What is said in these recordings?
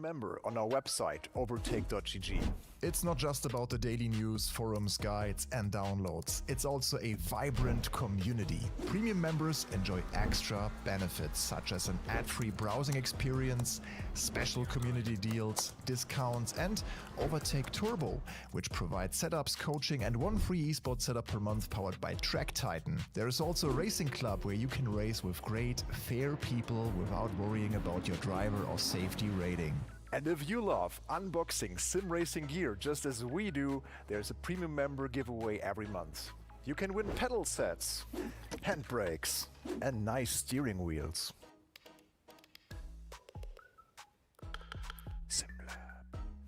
member on our website, overtake.gg. It's not just about the daily news, forums, guides and downloads. It's also a vibrant community. Premium members enjoy extra benefits such as an ad-free browsing experience, special community deals, discounts and Overtake Turbo, which provides setups, coaching and one free esports setup per month powered by Track Titan. There is also a racing club where you can race with great, fair people without worrying about your driver or safety rating. And if you love unboxing sim racing gear just as we do, there's a premium member giveaway every month. You can win pedal sets, handbrakes, and nice steering wheels.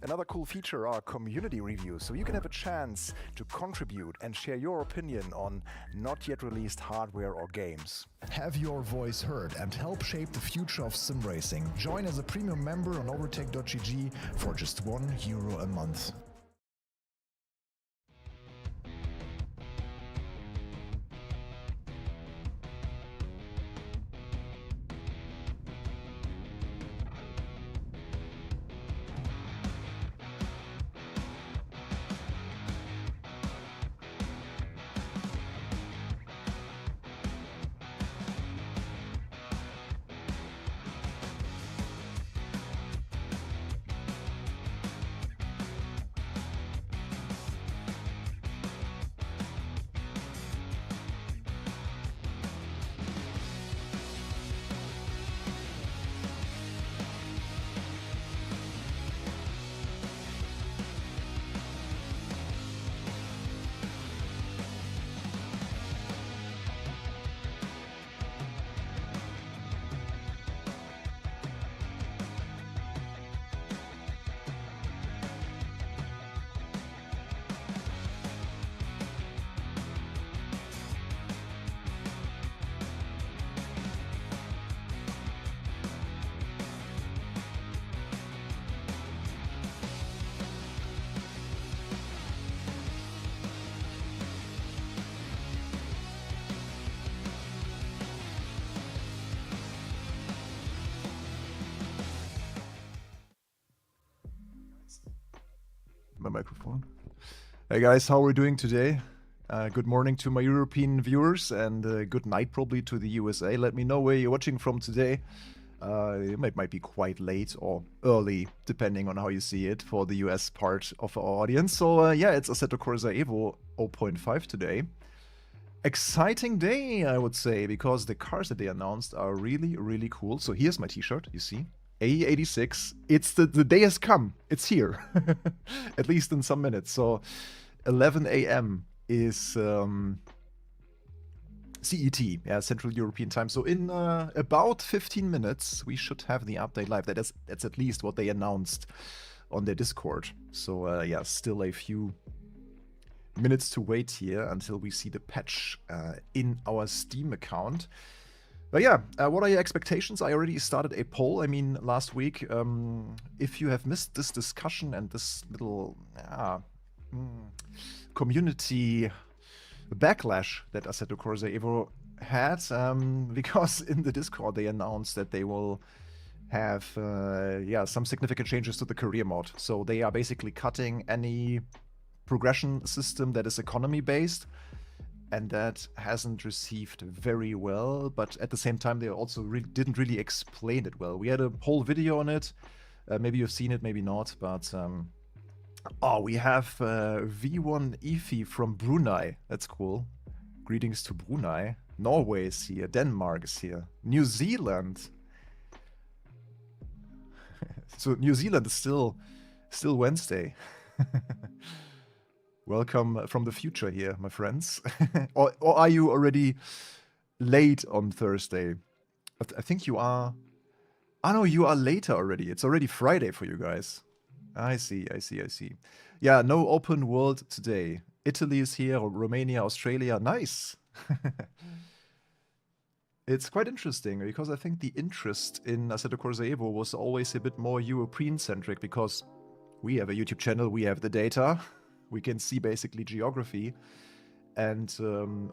Another cool feature are community reviews, so you can have a chance to contribute and share your opinion on not yet released hardware or games. Have your voice heard and help shape the future of sim racing. Join as a premium member on overtake.gg for just €1 a month. My microphone. Hey guys, how are we doing today? Good morning to my European viewers and good night probably to the USA. Let me know where you're watching from today. It might be quite late or early, depending on how you see it for the US part of our audience. So yeah, it's Assetto Corsa EVO 0.5 today. Exciting day, I would say, because the cars that they announced are really, really cool. So here's my t-shirt, you see. AE86, it's the day has come, it's here, at least in some minutes. So 11 a.m. is CET, yeah, Central European Time. So in about 15 minutes, we should have the update live. That's at least what they announced on their Discord. So yeah, still a few minutes to wait here until we see the patch in our Steam account. But yeah, what are your expectations? I already started a poll, I mean, last week. If you have missed this discussion and this little community backlash that Assetto Corsa EVO had, because in the Discord they announced that they will have yeah, some significant changes to the career mod. So they are basically cutting any progression system that is economy-based, and that hasn't received very well, but at the same time they also didn't really explain it well. We had a whole video on it, maybe you've seen it, maybe not, but oh, we have V1 Efi from Brunei, that's cool. Greetings to Brunei. Norway is here, Denmark is here, New Zealand. So New Zealand is still Wednesday. Welcome from the future here, my friends. or are you already late on Thursday? I think you are. Oh no, you are later already. It's already Friday for you guys. I see. Yeah, no open world today. Italy is here, or Romania, Australia. Nice. It's quite interesting because I think the interest in Assetto Corsa EVO was always a bit more European-centric because we have a YouTube channel, we have the data. We can see basically geography and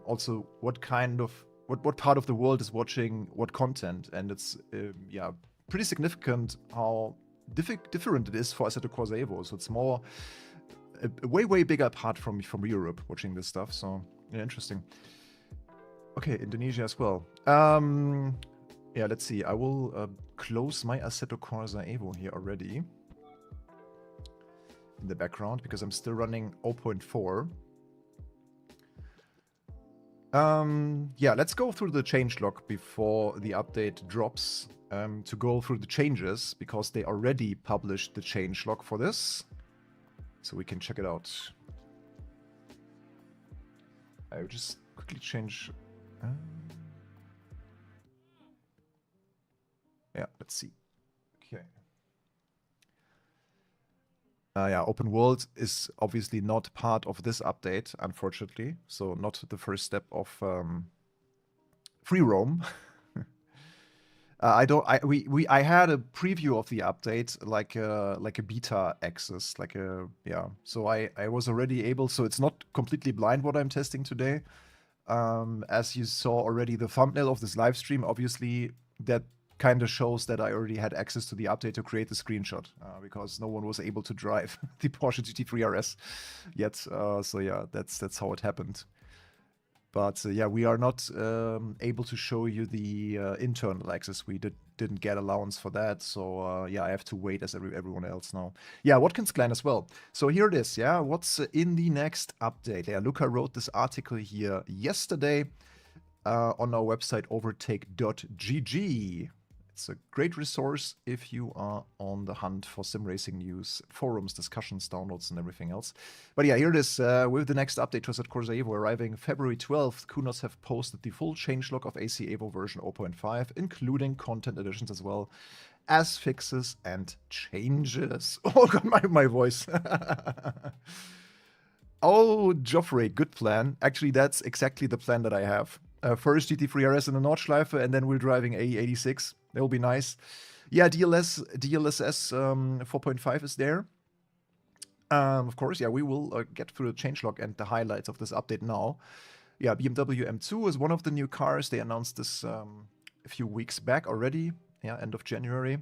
also what kind of, what part of the world is watching what content. And it's, yeah, pretty significant how different it is for Assetto Corsa EVO. So it's more a way bigger part from Europe watching this stuff. So yeah, interesting. Okay, Indonesia as well. Yeah, let's see. I will close my Assetto Corsa EVO here already in the background because I'm still running 0.4. Yeah, let's go through the changelog before the update drops to go through the changes because they already published the changelog for this. So we can check it out. I will just quickly change. Yeah, let's see. Okay. Yeah, open world is obviously not part of this update, unfortunately. So not the first step of free roam. I had a preview of the update, like a beta access, yeah. So I was already able. So it's not completely blind what I'm testing today. As you saw already, the thumbnail of this live stream, obviously that kind of shows that I already had access to the update to create the screenshot because no one was able to drive the Porsche GT3 RS yet. So yeah, that's how it happened. But yeah, we are not able to show you the internal access. We didn't get allowance for that. So yeah, I have to wait as everyone else now. Yeah, Watkins Glen as well. So here it is. Yeah, what's in the next update? Yeah, Luca wrote this article here yesterday on our website overtake.gg. It's a great resource if you are on the hunt for sim racing news, forums, discussions, downloads, and everything else. But yeah, here it is. With the next update to Assetto Corsa EVO arriving February 12th, Kunos have posted the full changelog of AC EVO version 0.5, including content additions as well as fixes and changes. Oh god, my voice. Oh, Joffrey, good plan. Actually, that's exactly the plan that I have. First GT3 RS in the Nordschleife, and then we're driving AE86. That will be nice. Yeah, DLSS 4.5 is there. Of course, yeah, we will get through the changelog and the highlights of this update now. Yeah, BMW M2 is one of the new cars. They announced this a few weeks back already. Yeah, end of January.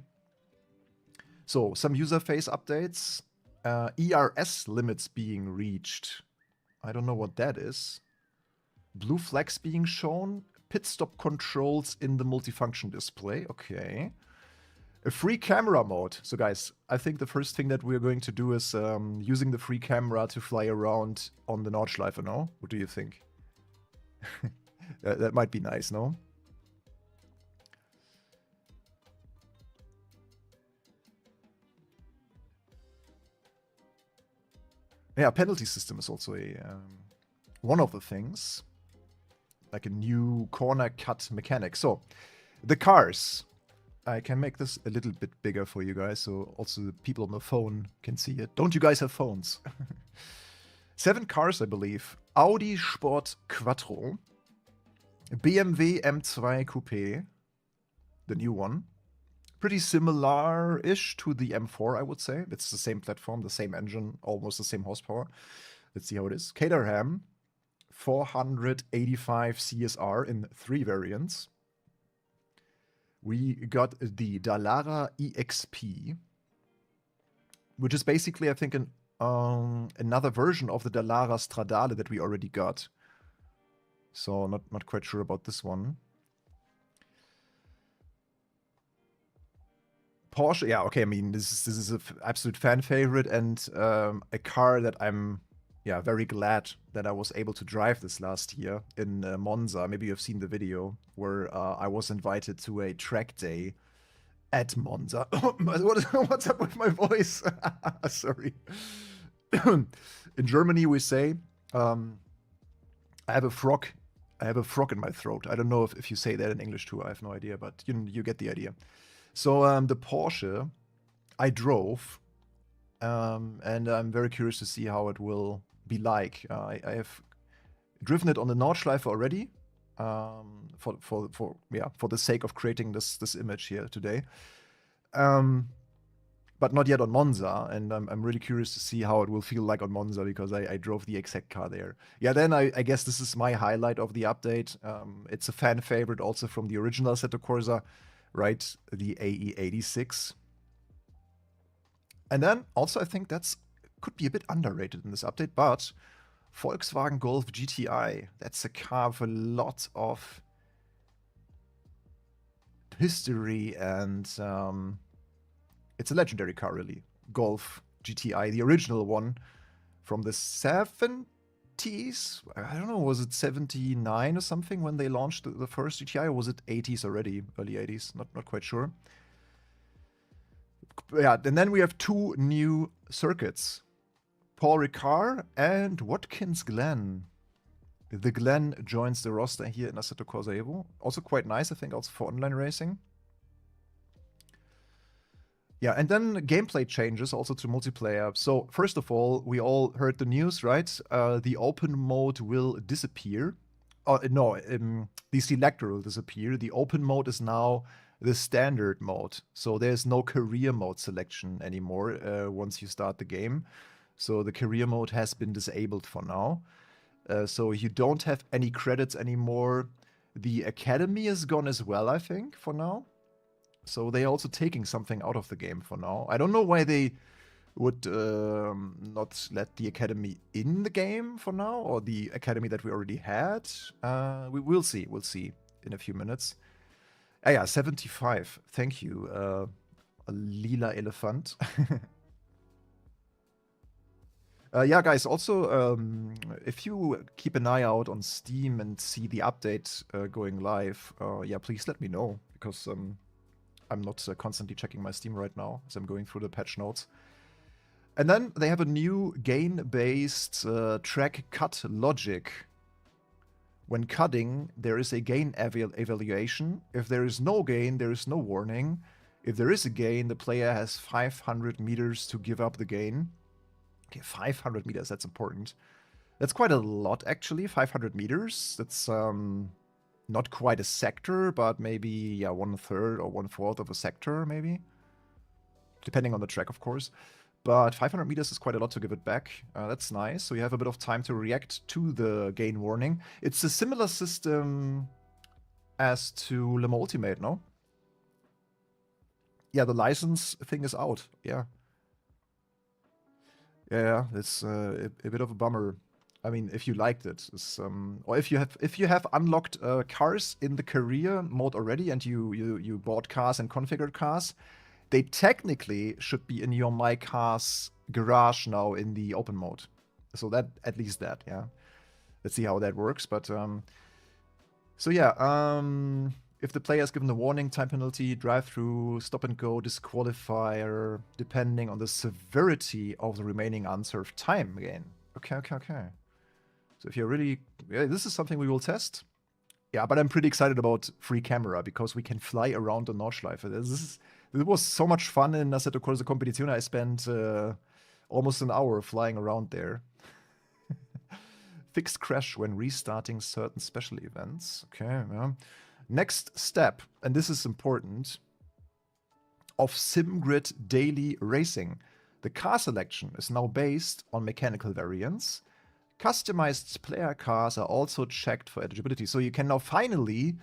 So, some user face updates. ERS limits being reached. I don't know what that is. Blue flags being shown. Pit stop controls in the multifunction display. Okay. A free camera mode. So guys, I think the first thing that we're going to do is using the free camera to fly around on the Nordschleife, no? What do you think? That might be nice, no? Yeah, penalty system is also a one of the things. Like a new corner cut mechanic. So, the cars. I can make this a little bit bigger for you guys, so also the people on the phone can see it. Don't you guys have phones? 7 cars, I believe. Audi Sport Quattro. BMW M2 Coupe. The new one. Pretty similar-ish to the M4, I would say. It's the same platform, the same engine, almost the same horsepower. Let's see how it is. Caterham. 485 CSR in 3 variants. We got the Dallara EXP, which is basically, I think, another version of the Dallara Stradale that we already got. So not quite sure about this one. Porsche, yeah, okay. I mean, this is an absolute fan favorite and a car that I'm very glad that I was able to drive this last year in Monza. Maybe you've seen the video where I was invited to a track day at Monza. What's up with my voice? Sorry. In Germany, we say, I have a frog. I have a frog in my throat. I don't know if you say that in English too. I have no idea, but you get the idea. So the Porsche I drove, and I'm very curious to see how it will be like. I have driven it on the Nordschleife already, for the sake of creating this image here today, but not yet on Monza. And I'm really curious to see how it will feel like on Monza because I drove the exact car there. Yeah, then I guess this is my highlight of the update. It's a fan favorite also from the original Assetto Corsa, right? The AE86. And then also I think that's could be a bit underrated in this update, but Volkswagen Golf GTI, that's a car with a lot of history, and it's a legendary car, really. Golf GTI, the original one from the 70s. I don't know, was it 79 or something when they launched the first GTI, or was it 80s already, early 80s? Not quite sure. Yeah, and then we have two new circuits, Paul Ricard and Watkins Glen. The Glen joins the roster here in Assetto Corsa EVO. Also quite nice, I think, also for online racing. Yeah, and then gameplay changes also to multiplayer. So first of all, we all heard the news, right? The open mode will disappear. No, the selector will disappear. The open mode is now the standard mode. So there's no career mode selection anymore once you start the game. So the career mode has been disabled for now. So you don't have any credits anymore. The academy is gone as well, I think, for now. So they're also taking something out of the game for now. I don't know why they would not let the academy in the game for now, or the academy that we already had. We'll see. We'll see in a few minutes. Yeah, 75. Thank you, a lila elephant. Yeah, guys, also, if you keep an eye out on Steam and see the update going live, yeah, please let me know, because I'm not constantly checking my Steam right now as I'm going through the patch notes. And then they have a new gain-based track cut logic. When cutting, there is a gain evaluation. If there is no gain, there is no warning. If there is a gain, the player has 500 meters to give up the gain. Okay, 500 meters, that's important. That's quite a lot, actually, 500 meters. That's not quite a sector, but maybe, yeah, 1/3 or 1/4 of a sector, maybe. Depending on the track, of course. But 500 meters is quite a lot to give it back. That's nice. So you have a bit of time to react to the gain warning. It's a similar system as to Le Mans Ultimate, no? Yeah, the license thing is out, yeah. Yeah, it's a bit of a bummer. I mean, if you liked it, or if you have unlocked cars in the career mode already, and you bought cars and configured cars, they technically should be in your My Cars garage now in the open mode. So that, at least that, yeah. Let's see how that works. But so yeah, if the player is given the warning, time penalty, drive-through, stop and go, disqualifier, depending on the severity of the remaining unserved time again. Okay. So if you're really, yeah, this is something we will test. Yeah, but I'm pretty excited about free camera, because we can fly around the Nordschleife. This was so much fun in Assetto Corsa Competizione. I spent almost an hour flying around there. Fixed crash when restarting certain special events. Okay, yeah. Next step, and this is important, of SimGrid daily racing. The car selection is now based on mechanical variants. Customized player cars are also checked for eligibility. So you can now finally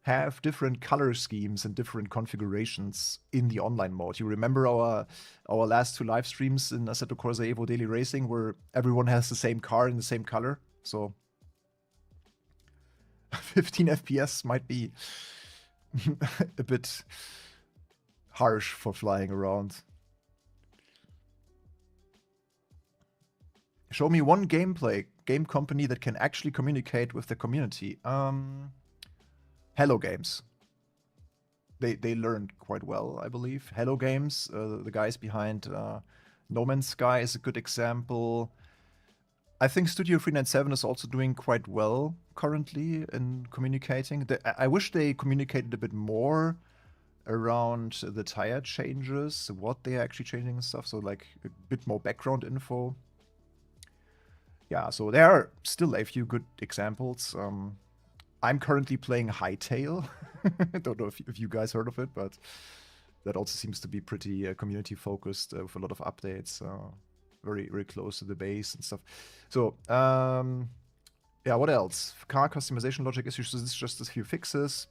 have different color schemes and different configurations in the online mode. You remember our last two live streams in Assetto Corsa EVO Daily Racing, where everyone has the same car in the same color? So 15 FPS might be a bit harsh for flying around. Show me one game company that can actually communicate with the community. Hello Games. They learned quite well, I believe. Hello Games, the guys behind No Man's Sky, is a good example. I think Studio 397 is also doing quite well currently in communicating. I wish they communicated a bit more around the tire changes, what they're actually changing and stuff. So like a bit more background info. Yeah, so there are still a few good examples. I'm currently playing Hightail. I don't know if you guys heard of it, but that also seems to be pretty community focused with a lot of updates. Very, very close to the base and stuff. So, yeah, what else? Car customization logic issues. This is just a few fixes.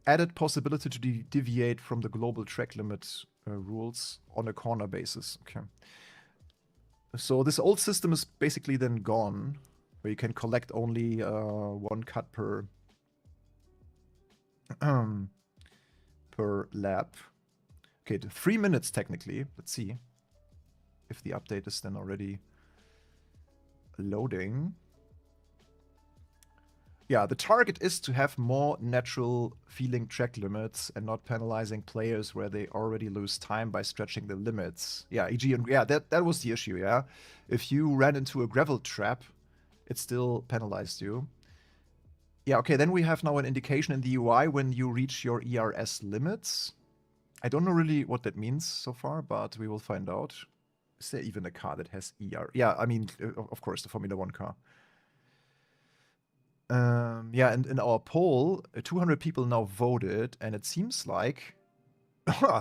Added possibility to deviate from the global track limit rules on a corner basis. Okay. So this old system is basically then gone, where you can collect only 1 cut per per lap. Okay, 3 minutes technically. Let's see if the update is then already loading. Yeah, the target is to have more natural feeling track limits and not penalizing players where they already lose time by stretching the limits. Yeah, e.g. yeah, that was the issue, yeah. If you ran into a gravel trap, it still penalized you. Yeah, okay, then we have now an indication in the UI when you reach your ERS limits. I don't know really what that means so far, but we will find out. Is there even a car that has ER? Yeah, I mean, of course, the Formula 1 car. Yeah, and in our poll, 200 people now voted, and it seems like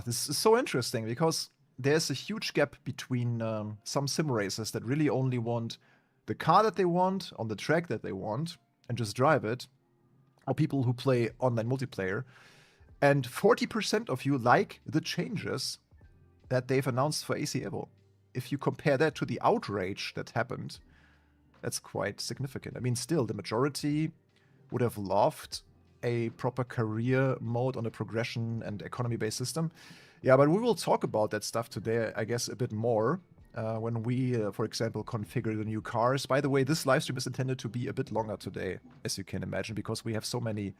this is so interesting because there's a huge gap between some sim racers that really only want the car that they want on the track that they want and just drive it, or people who play online multiplayer. And 40% of you like the changes that they've announced for AC Evo. If you compare that to the outrage that happened, that's quite significant. I mean, still, the majority would have loved a proper career mode on a progression and economy-based system. Yeah, but we will talk about that stuff today, I guess, a bit more when we, for example, configure the new cars. By the way, this live stream is intended to be a bit longer today, as you can imagine, because we have so many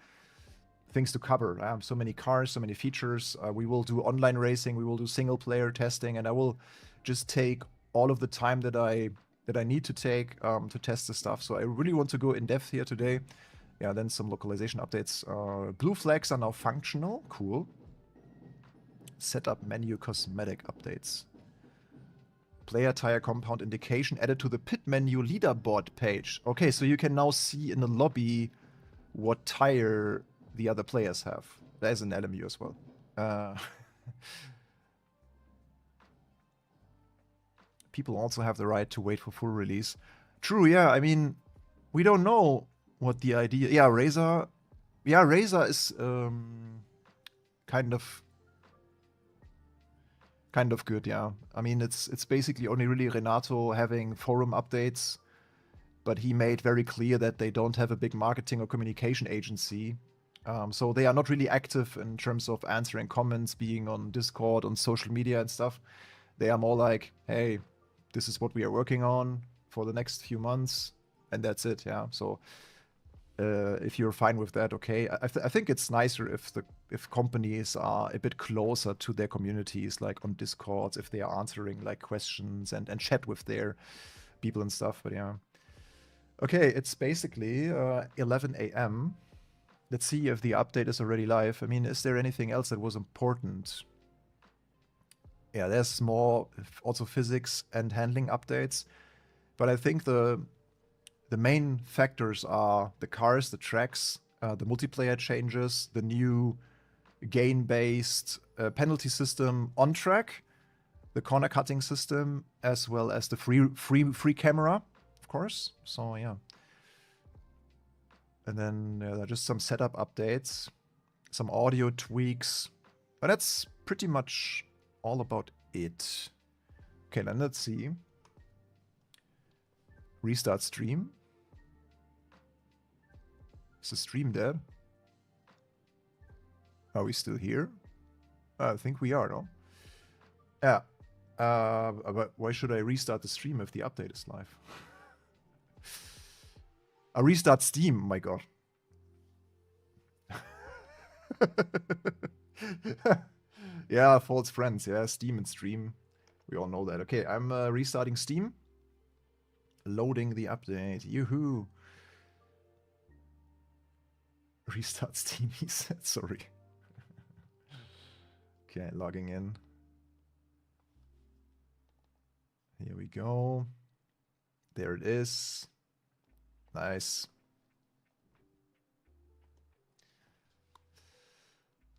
things to cover. So many cars, so many features. We will do online racing, we will do single-player testing, and I will just take all of the time that I need to take to test the stuff. So I really want to go in depth here today. Yeah, then some localization updates. Blue flags are now functional. Cool. Setup menu cosmetic updates. Player tire compound indication added to the pit menu leaderboard page. Okay, so you can now see in the lobby what tire the other players have. There's an LMU as well. People also have the right to wait for full release. True, yeah. I mean, we don't know what the idea... Yeah, Razor... Yeah, Razor is kind of good, yeah. I mean, it's basically only really Renato having forum updates, but he made very clear that they don't have a big marketing or communication agency. So they are not really active in terms of answering comments, being on Discord, on social media and stuff. They are more like, hey, this is what we are working on for the next few months, and that's it, yeah. So if you're fine with that, okay. I think it's nicer if companies are a bit closer to their communities, like on Discord, if they are answering like questions and chat with their people and stuff, but yeah. Okay, it's basically 11 a.m. Let's see if the update is already live. I mean, is there anything else that was important? Yeah, there's more also physics and handling updates. But I think the main factors are the cars, the tracks, the multiplayer changes, the new gain-based penalty system on track, the corner cutting system, as well as the free camera, of course. So yeah. And then just some setup updates, some audio tweaks. But that's pretty much all about it. Okay, then let's see. Restart stream. Is the stream dead? Are we still here? I think we are, no? Yeah. But why should I restart the stream if the update is live? I restart Steam, my god. Yeah, false friends, yeah, Steam and stream. We all know that. Okay, I'm restarting Steam. Loading the update. Yoo-hoo. Restart Steam, he said, sorry. Okay, logging in. Here we go. There it is. Nice.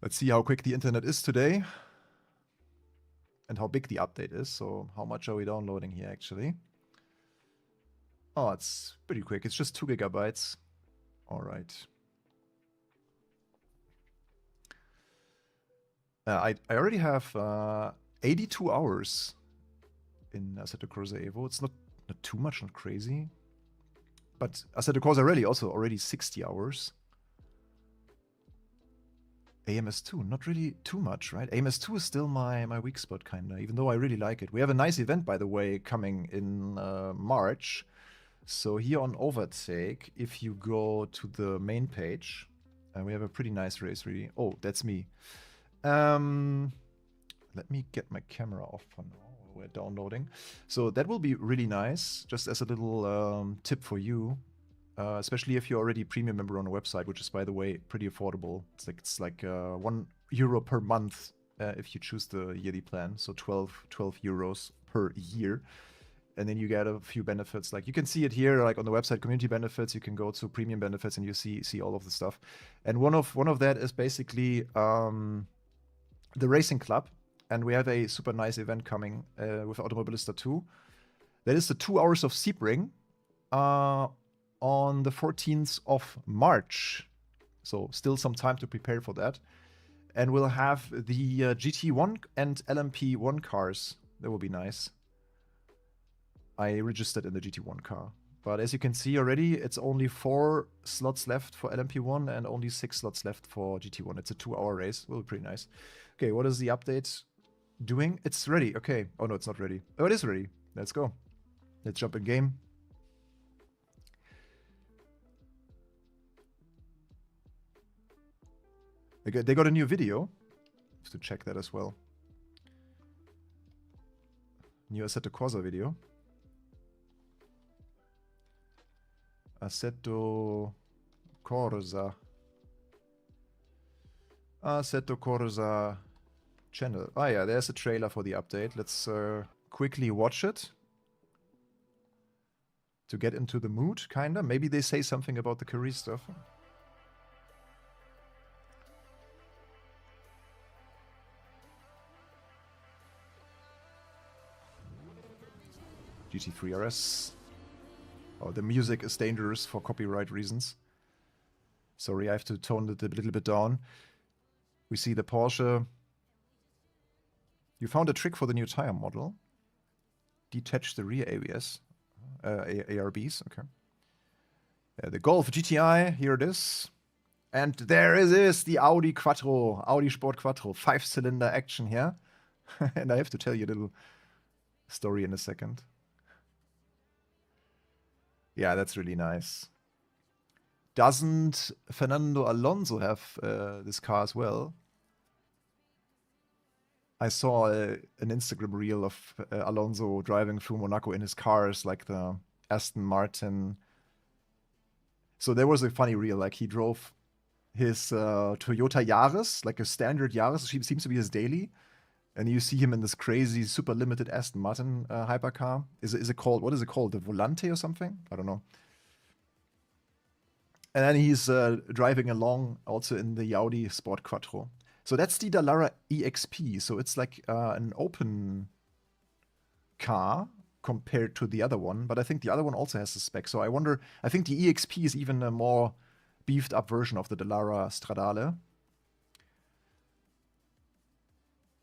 Let's see how quick the internet is today. And how big the update is. So how much are we downloading here actually? Oh, it's pretty quick. It's just 2 gigabytes. All right. I already have 82 hours in Assetto Corsa EVO. It's not too much, not crazy. But Assetto Corsa Rally also already 60 hours. AMS2, not really too much, right? AMS2 is still my weak spot, kinda, even though I really like it. We have a nice event, by the way, coming in March. So here on Overtake, if you go to the main page, we have a pretty nice race, really. Oh, that's me. Let me get my camera off for now. We're downloading. So that will be really nice, just as a little tip for you. Especially if you're already a premium member on the website, which is, by the way, pretty affordable. It's like €1 per month if you choose the yearly plan. So 12 euros per year. And then you get a few benefits. Like you can see it here, like on the website, community benefits. You can go to premium benefits and you see all of the stuff. And one of that is basically the racing club. And we have a super nice event coming with Automobilista 2. That is the 2 hours of Sebring on the 14th of March. So still some time to prepare for that. And we'll have the GT1 and LMP1 cars. That will be nice. I registered in the GT1 car. But as you can see already, it's only 4 slots left for LMP1 and only 6 slots left for GT1. It's a 2-hour race. Will be pretty nice. Okay, what is the update doing? It's ready. Okay. Oh, no, it's not ready. Oh, it is ready. Let's go. Let's jump in game. They got a new video. Have to check that as well. New Assetto Corsa video. Assetto Corsa. Assetto Corsa channel. Ah, yeah, there's a trailer for the update. Let's quickly watch it. To get into the mood, kinda. Maybe they say something about the career stuff. GT3 RS. Oh, the music is dangerous for copyright reasons. Sorry, I have to tone it a little bit down. We see the Porsche. You found a trick for the new tire model. Detach the rear ABS. ARBs, okay. The Golf GTI, here it is. And there it is, the Audi Quattro, Audi Sport Quattro, 5-cylinder action here. And I have to tell you a little story in a second. Yeah, that's really nice. Doesn't Fernando Alonso have this car as well? I saw an Instagram reel of Alonso driving through Monaco in his cars, like the Aston Martin. So there was a funny reel, like he drove his Toyota Yaris, like a standard Yaris, it seems to be his daily. And you see him in this crazy, super limited Aston Martin hypercar. Is it called, what is it called? The Volante or something? I don't know. And then he's driving along also in the Audi Sport Quattro. So that's the Dallara EXP. So it's like an open car compared to the other one. But I think the other one also has the spec. So I wonder, I think the EXP is even a more beefed up version of the Dallara Stradale.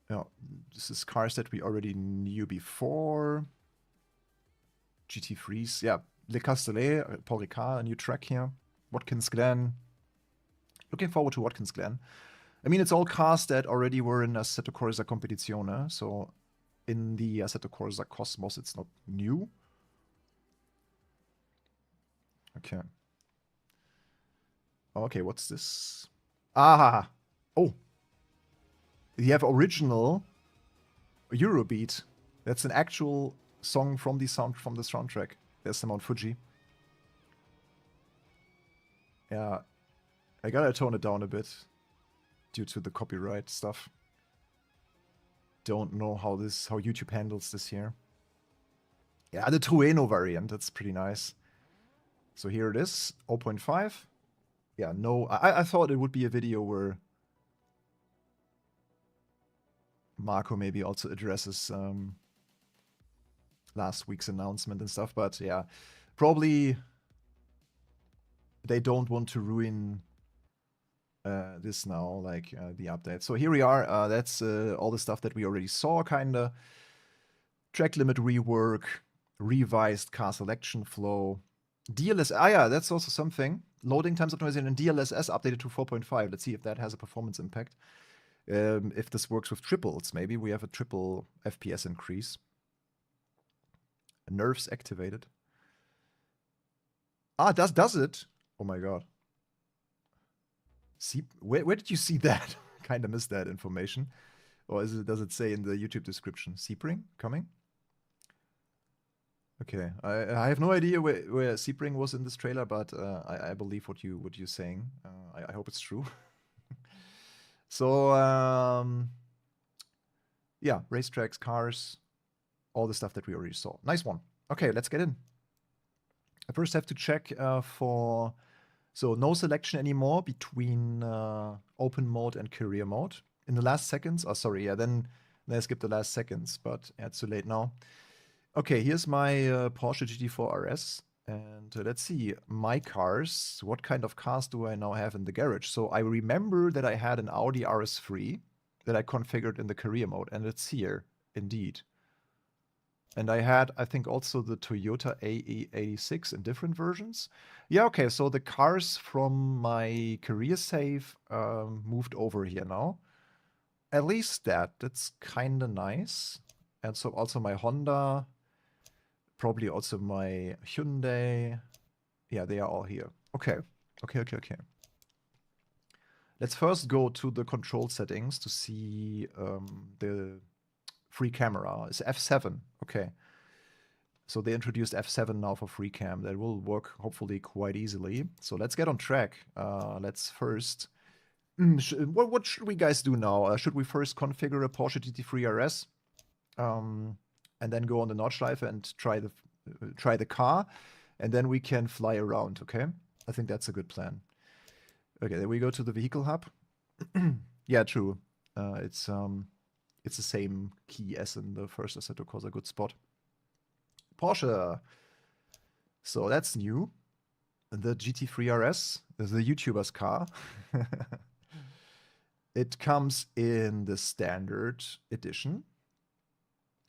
Yeah, this is cars that we already knew before. GT3s, yeah. Le Castellet, Paul Ricard, a new track here. Watkins Glen. Looking forward to Watkins Glen. I mean, it's all cars that already were in Assetto Corsa Competizione, so in the Assetto Corsa Cosmos, it's not new. Okay. Okay, what's this? Ah! Oh! You have original Eurobeat. That's an actual song from the soundtrack. There's the Mount Fuji. Yeah, I gotta tone it down a bit due to the copyright stuff. Don't know how YouTube handles this here. Yeah, the Trueno variant, that's pretty nice. So here it is, 0.5. Yeah, no, I thought it would be a video where Marco maybe also addresses last week's announcement and stuff, but yeah, probably they don't want to ruin this now, like the update. So here we are. That's all the stuff that we already saw, kinda. Track limit rework, revised car selection flow, DLSS. Ah, yeah, that's also something. Loading times optimization and DLSS updated to 4.5. Let's see if that has a performance impact. If this works with triples, maybe we have a triple FPS increase. Nerves activated. Ah, does it? Oh my god. See, where did you see that? Kind of missed that information. Or does it say in the YouTube description? Sebring coming? Okay, I have no idea where Sebring was in this trailer, but I believe what you're saying. I hope it's true. So yeah, racetracks, cars, all the stuff that we already saw. Nice one. Okay, let's get in. I first have to check for, so no selection anymore between open mode and career mode. In the last seconds, oh sorry, yeah, then I skipped the last seconds, but yeah, it's too late now. Okay, here's my Porsche GT4 RS, and let's see, my cars, what kind of cars do I now have in the garage? So I remember that I had an Audi RS3 that I configured in the career mode, and it's here, indeed. And I had, I think, also the Toyota AE86 in different versions. Yeah, okay, so the cars from my career save moved over here now. At least that's kind of nice. And so also my Honda, probably also my Hyundai. Yeah, they are all here. Okay, okay. Let's first go to the control settings to see the free camera. It's F7, okay. So they introduced F7 now for free cam. That will work hopefully quite easily. So let's get on track. Let's first... what should we guys do now? Should we first configure a Porsche GT3 RS? And then go on the Nordschleife and try the car. And then we can fly around, okay? I think that's a good plan. Okay, then we go to the vehicle hub. Yeah, true. It's the same key as in the first Assetto Corsa. Good spot. Porsche. So that's new. The GT3 RS, the YouTuber's car. It comes in the standard edition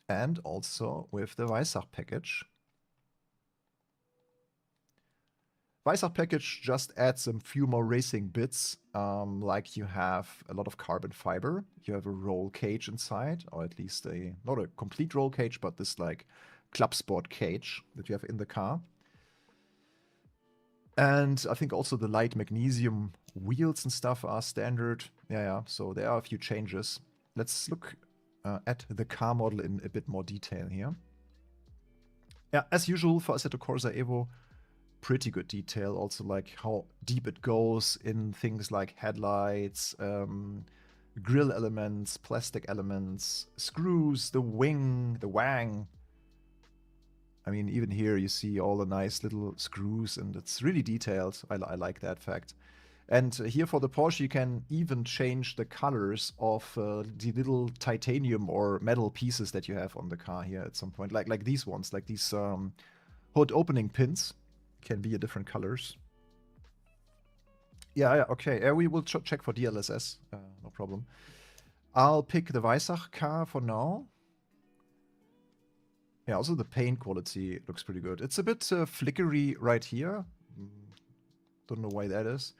and also with the Weissach package. Weissach package just adds a few more racing bits, like you have a lot of carbon fiber, you have a roll cage inside, or at least not a complete roll cage, but this like club sport cage that you have in the car. And I think also the light magnesium wheels and stuff are standard. Yeah, so there are a few changes. Let's look at the car model in a bit more detail here. Yeah, as usual for Assetto Corsa EVO, pretty good detail. Also like how deep it goes in things like headlights, grille elements, plastic elements, screws, the wing, the wang. I mean, even here you see all the nice little screws and it's really detailed. I like that fact. And here for the Porsche, you can even change the colors of the little titanium or metal pieces that you have on the car here at some point. Like these ones, like these hood opening pins can be a different colors. Yeah, okay. We will check for DLSS, no problem. I'll pick the Weissach car for now. Yeah, also the paint quality looks pretty good. It's a bit flickery right here. Don't know why that is.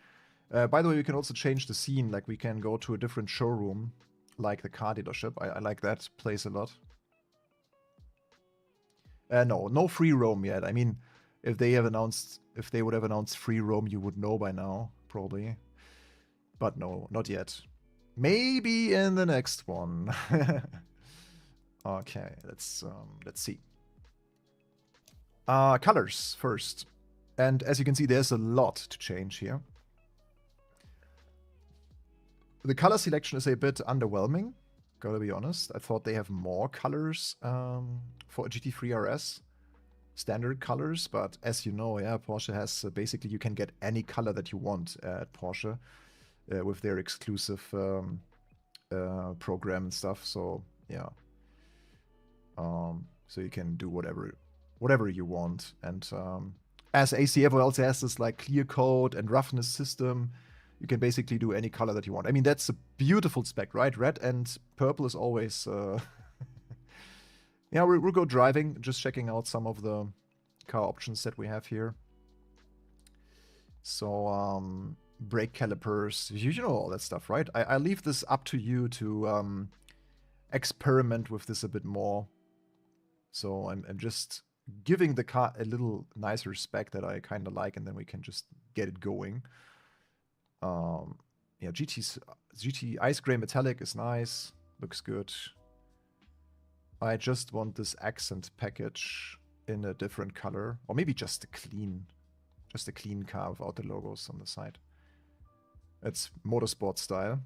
By the way, we can also change the scene. Like we can go to a different showroom, like the car dealership. I like that place a lot. No free roam yet. I mean, if they would have announced free roam, you would know by now, probably. But no, not yet. Maybe in the next one. Okay, let's see. Colors first. And as you can see, there's a lot to change here. The color selection is a bit underwhelming, gotta be honest. I thought they have more colors for a GT3 RS. Standard colors, but as you know, yeah, Porsche has basically you can get any color that you want at Porsche with their exclusive program and stuff. So yeah, so you can do whatever you want. And as AC EVO also has this like clear coat and roughness system, you can basically do any color that you want. I mean, that's a beautiful spec, right? Red and purple is always... Yeah, we'll go driving, just checking out some of the car options that we have here. So, brake calipers, you know all that stuff, right? I leave this up to you to experiment with this a bit more. So I'm just giving the car a little nicer spec that I kind of like, and then we can just get it going. Yeah, GT Ice Gray Metallic is nice, looks good. I just want this accent package in a different color, or maybe just a clean car without the logos on the side. It's motorsport style.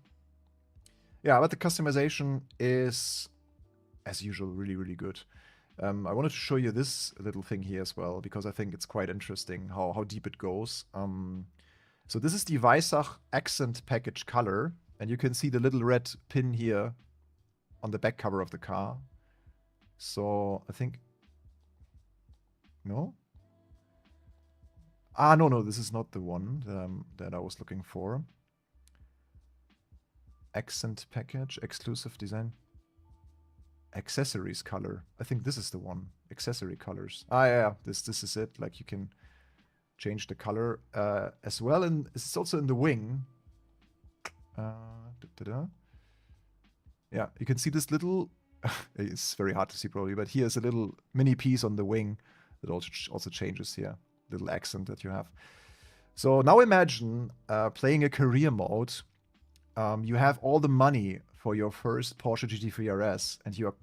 Yeah, but the customization is, as usual, really, really good. I wanted to show you this little thing here as well, because I think it's quite interesting how deep it goes. So this is the Weissach accent package color, and you can see the little red pin here on the back cover of the car. So I think... No? Ah, no, this is not the one that I was looking for. Accent package, exclusive design. Accessories color. I think this is the one. Accessory colors. Ah, yeah, this is it. Like, you can change the color as well. And it's also in the wing. Yeah, you can see this little... It's very hard to see probably, but here's a little mini piece on the wing that also changes here. Little accent that you have. So now imagine playing a career mode. You have all the money for your first Porsche GT3 RS, and you are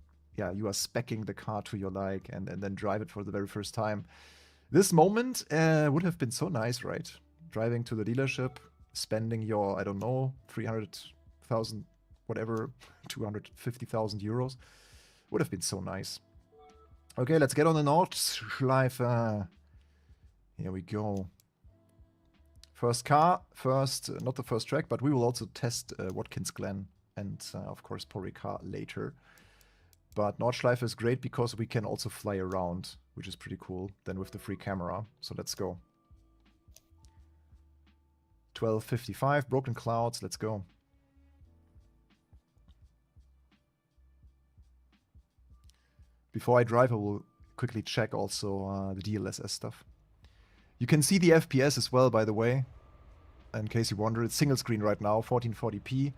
speccing the car to your like, and then drive it for the very first time. This moment would have been so nice, right? Driving to the dealership, spending your, I don't know, 300,000, whatever, 250,000 euros. Would have been so nice. Okay, let's get on the Nordschleife. Here we go. First car, not the first track, but we will also test Watkins Glen and, of course, Ricard later. But Nordschleife is great because we can also fly around, which is pretty cool, then with the free camera. So let's go. 12:55, Broken Clouds, let's go. Before I drive, I will quickly check also the DLSS stuff. You can see the FPS as well, by the way. In case you wonder, it's single screen right now, 1440p.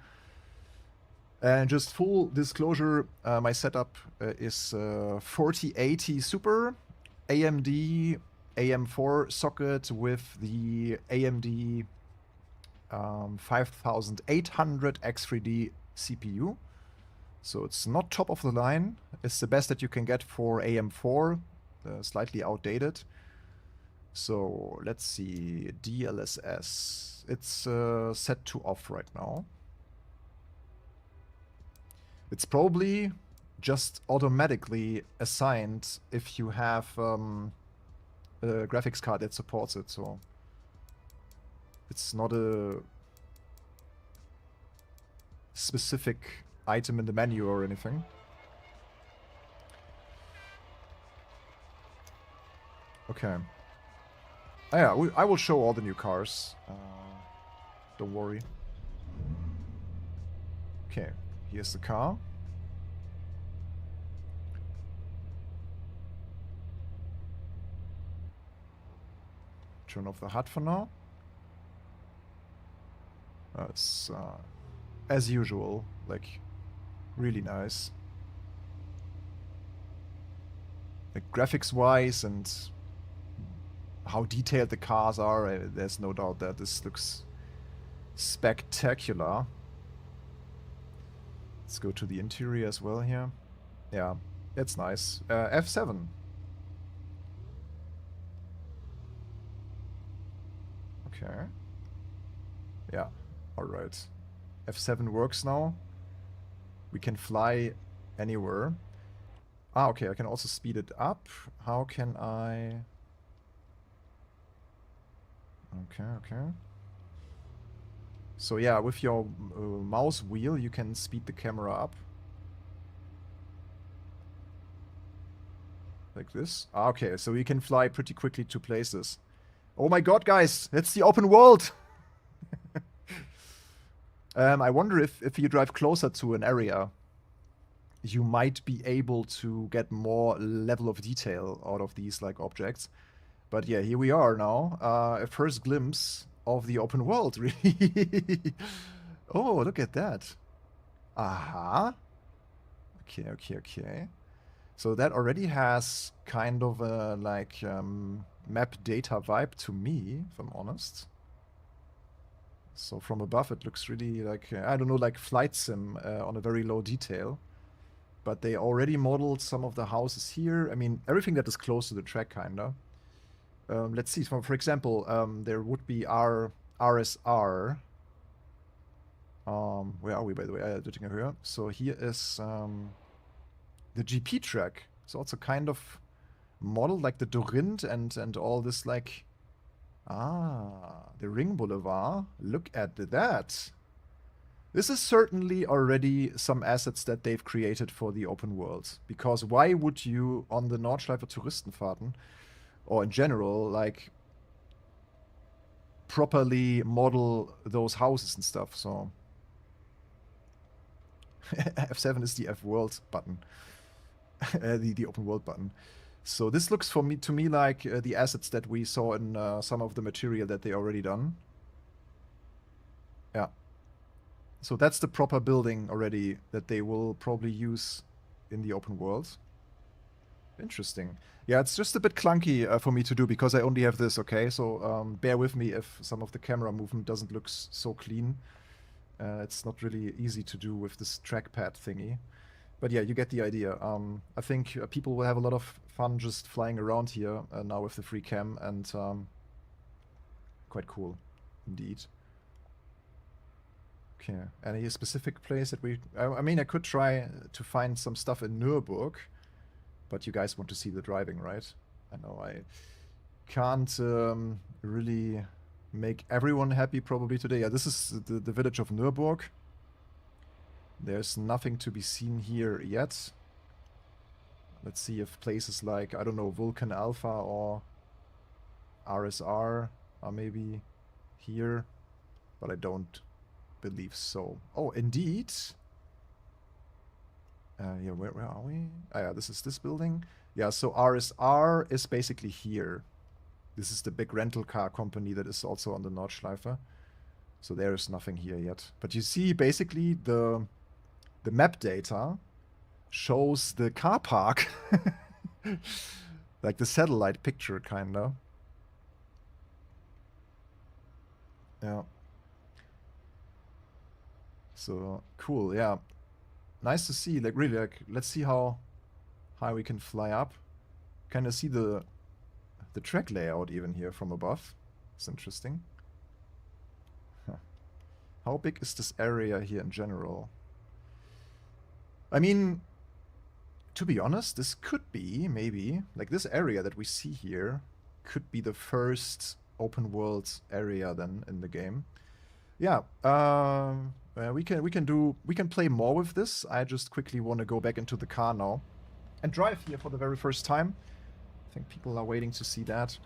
And just full disclosure, my setup is 4080 Super, AMD AM4 socket with the AMD 5800 X3D CPU. So it's not top of the line. It's the best that you can get for AM4, slightly outdated. So let's see, DLSS. It's set to off right now. It's probably just automatically assigned if you have a graphics card that supports it. So it's not a specific item in the menu or anything. Okay. Oh yeah, I will show all the new cars. Don't worry. Okay, here's the car. Turn off the HUD for now. It's as usual, like really nice. Like graphics-wise and how detailed the cars are, there's no doubt that this looks spectacular. Let's go to the interior as well here. Yeah, it's nice. F7. Okay. Yeah, alright. F7 works now. We can fly anywhere. Ah, okay, I can also speed it up. How can I... Okay. So yeah, with your mouse wheel, you can speed the camera up. Like this. Ah, okay, so we can fly pretty quickly to places. Oh my god, guys! It's the open world! I wonder if you drive closer to an area, you might be able to get more level of detail out of these like objects. But yeah, here we are now. A first glimpse of the open world, really. Oh, look at that. Aha. Okay. So that already has kind of a like map data vibe to me, if I'm honest. So from above it looks really like, I don't know, like flight sim on a very low detail. But they already modeled some of the houses here. I mean, everything that is close to the track, kinda. Let's see, for example, there would be our RSR. Where are we, by the way? So here is the GP track. It's also kind of modeled like the Dorint and all this like... the Ring Boulevard. Look at that. This is certainly already some assets that they've created for the open world. Because why would you, on the Nordschleife Touristenfahrten, or in general, like, properly model those houses and stuff, so... F7 is the F-World button. the open world button. So this looks to me like the assets that we saw in some of the material that they already done. Yeah. So that's the proper building already that they will probably use in the open world. Interesting. Yeah, it's just a bit clunky for me to do because I only have this, okay? So bear with me if some of the camera movement doesn't look so clean. It's not really easy to do with this trackpad thingy. But yeah, you get the idea. I think people will have a lot of fun just flying around here now with the free cam, and quite cool, indeed. Okay, any specific place that we... I mean, I could try to find some stuff in Nürburg, but you guys want to see the driving, right? I know I can't really make everyone happy probably today. Yeah, this is the village of Nürburg. There's nothing to be seen here yet. Let's see if places like, I don't know, Vulcan Alpha or RSR are maybe here, but I don't believe so. Oh, indeed. Yeah, where are we? Ah, yeah, this is this building. Yeah, so RSR is basically here. This is the big rental car company that is also on the Nordschleife. So there is nothing here yet. But you see, basically, the map data shows the car park. Like the satellite picture, kinda. Yeah. So, cool, yeah. Nice to see, like, really, like, let's see how high we can fly up. Kinda see the track layout even here from above. It's interesting. Huh. How big is this area here in general? I mean, to be honest, this could be, maybe, like this area that we see here could be the first open world area then in the game. Yeah, we can play more with this. I just quickly want to go back into the car now and drive here for the very first time. I think people are waiting to see that.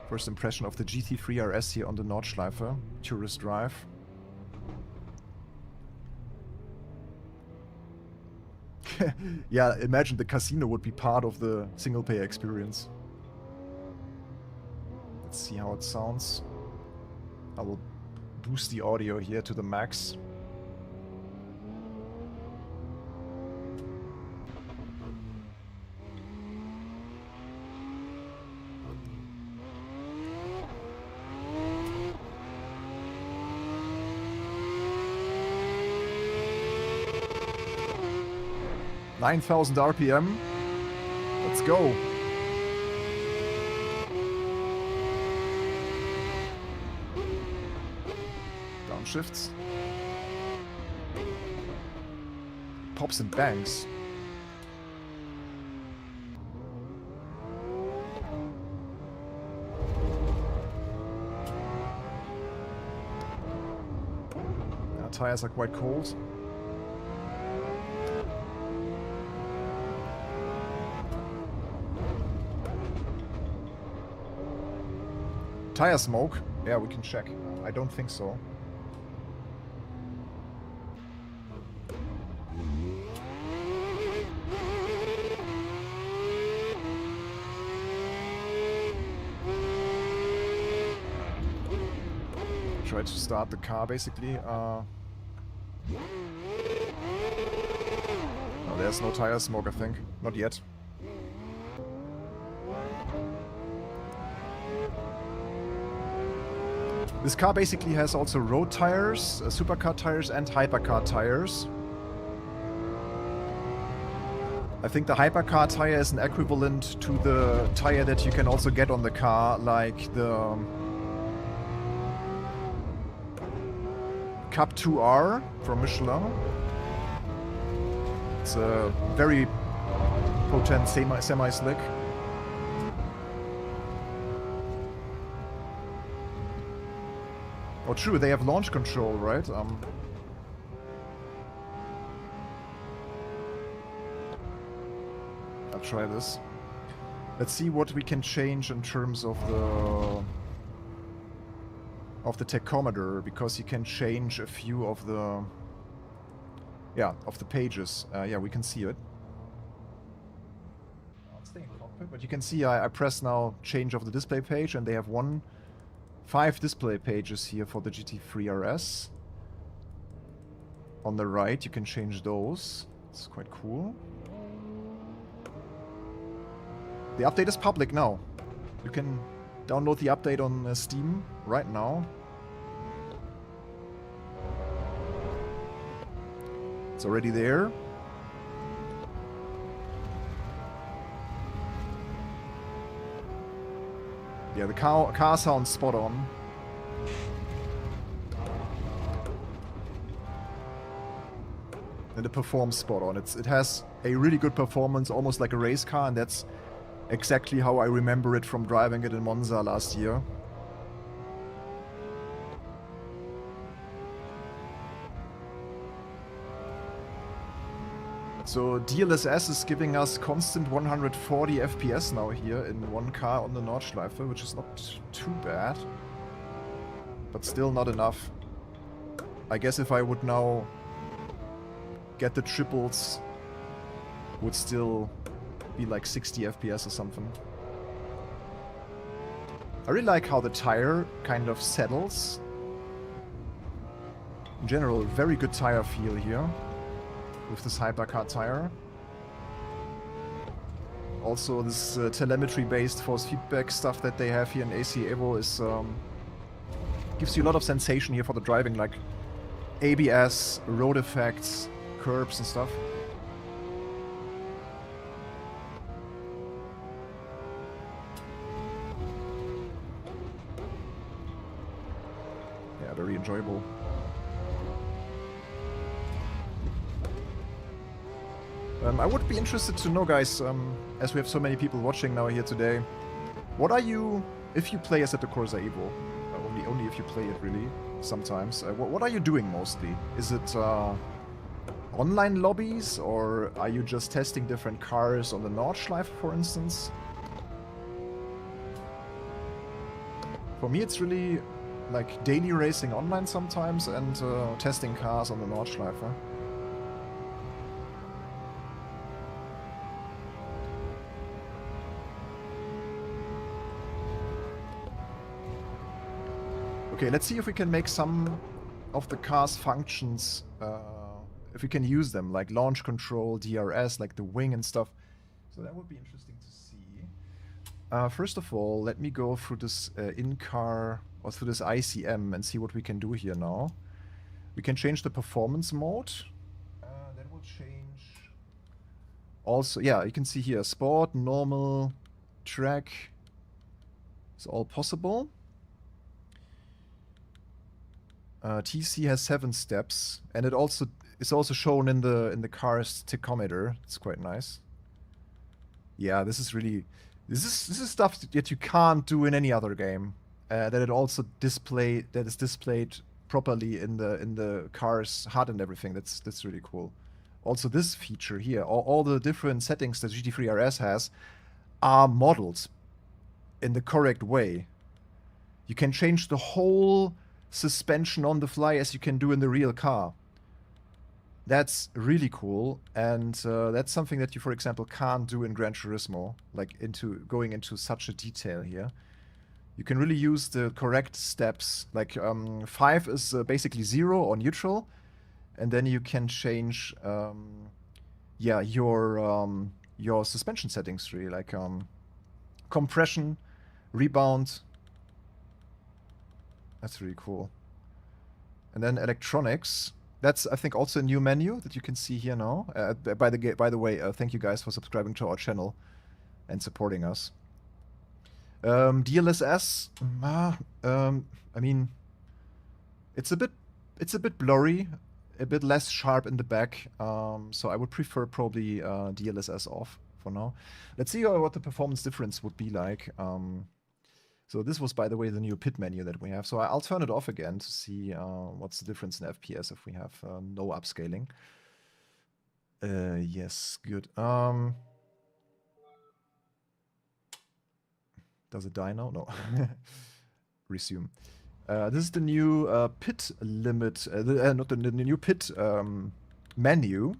First impression of the GT3 RS here on the Nordschleife tourist drive. Yeah, imagine the casino would be part of the single-player experience. Let's see how it sounds. I will boost the audio here to the max. $9,000 RPM. Let's go. Downshifts. Pops and bangs. Tires are quite cold. Tire smoke? Yeah, we can check. I don't think so. try to start the car basically. Oh, there's no tire smoke, I think. Not yet. This car basically has also road tires, supercar tires and hypercar tires. I think the hypercar tire is an equivalent to the tire that you can also get on the car, like the Coupe 2R from Michelin. It's a very potent semi-slick. Oh, true, they have launch control, right? I'll try this. Let's see what we can change in terms of the tachometer, because you can change a few of the pages. Yeah, we can see it. I'll stay in cockpit, but you can see I press now change of the display page, and they have 5 display pages here for the GT3 RS. On the right, you can change those. It's quite cool. The update is public now. You can download the update on Steam right now. It's already there. Yeah, the car sounds spot on. And it performs spot on. It has a really good performance, almost like a race car, and that's exactly how I remember it from driving it in Monza last year. So DLSS is giving us constant 140 FPS now here in one car on the Nordschleife, which is not too bad, but still not enough. I guess if I would now get the triples, would still be like 60 FPS or something. I really like how the tire kind of settles. In general, very good tire feel here with this hypercar tire. Also, this telemetry-based force feedback stuff that they have here in AC EVO is gives you a lot of sensation here for the driving, like ABS, road effects, curbs and stuff. Yeah, very enjoyable. I would be interested to know, guys, as we have so many people watching now here today, what are you, if you play Assetto Corsa EVO, only if you play it really, sometimes, what are you doing mostly? Is it online lobbies, or are you just testing different cars on the Nordschleife, for instance? For me, it's really like daily racing online sometimes, and testing cars on the Nordschleife. Okay, let's see if we can make some of the car's functions, if we can use them, like launch control, DRS, like the wing and stuff. So that would be interesting to see. First of all, let me go through this in-car, or through this ICM, and see what we can do here now. We can change the performance mode. That will change... Also, yeah, you can see here, sport, normal, track. It's all possible. TC has 7 steps, and it also is also shown in the car's tachometer. It's quite nice. Yeah, this is really this is stuff that you can't do in any other game. That it also is displayed properly in the car's HUD and everything. That's really cool. Also, this feature here, all the different settings that GT3 RS has, are modeled in the correct way. You can change the whole suspension on the fly as you can do in the real car. That's really cool, and that's something that you, for example, can't do in Gran Turismo, like going into such a detail here. You can really use the correct steps. Like 5 is basically 0 or neutral, and then you can change yeah, your suspension settings really, like compression, rebound. That's really cool. And then electronics. That's, I think, also a new menu that you can see here now. By the way, thank you guys for subscribing to our channel and supporting us. DLSS. I mean, it's a bit blurry, a bit less sharp in the back. So I would prefer probably DLSS off for now. Let's see what the performance difference would be like. So this was, by the way, the new pit menu that we have. So I'll turn it off again to see what's the difference in FPS if we have no upscaling. Yes, good. Does it die now? No. Resume. This is the new pit limit, not the new pit menu,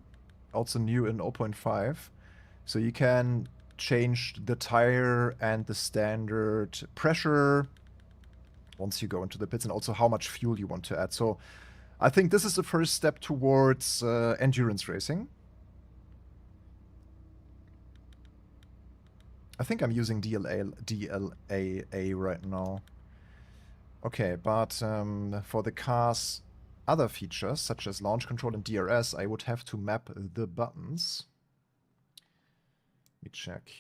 also new in 0.5. So you can change the tire and the standard pressure once you go into the pits, and also how much fuel you want to add. So I think this is the first step towards endurance racing. I think I'm using DLAA right now. Okay, but for the car's other features, such as launch control and DRS, I would have to map the buttons. Let me check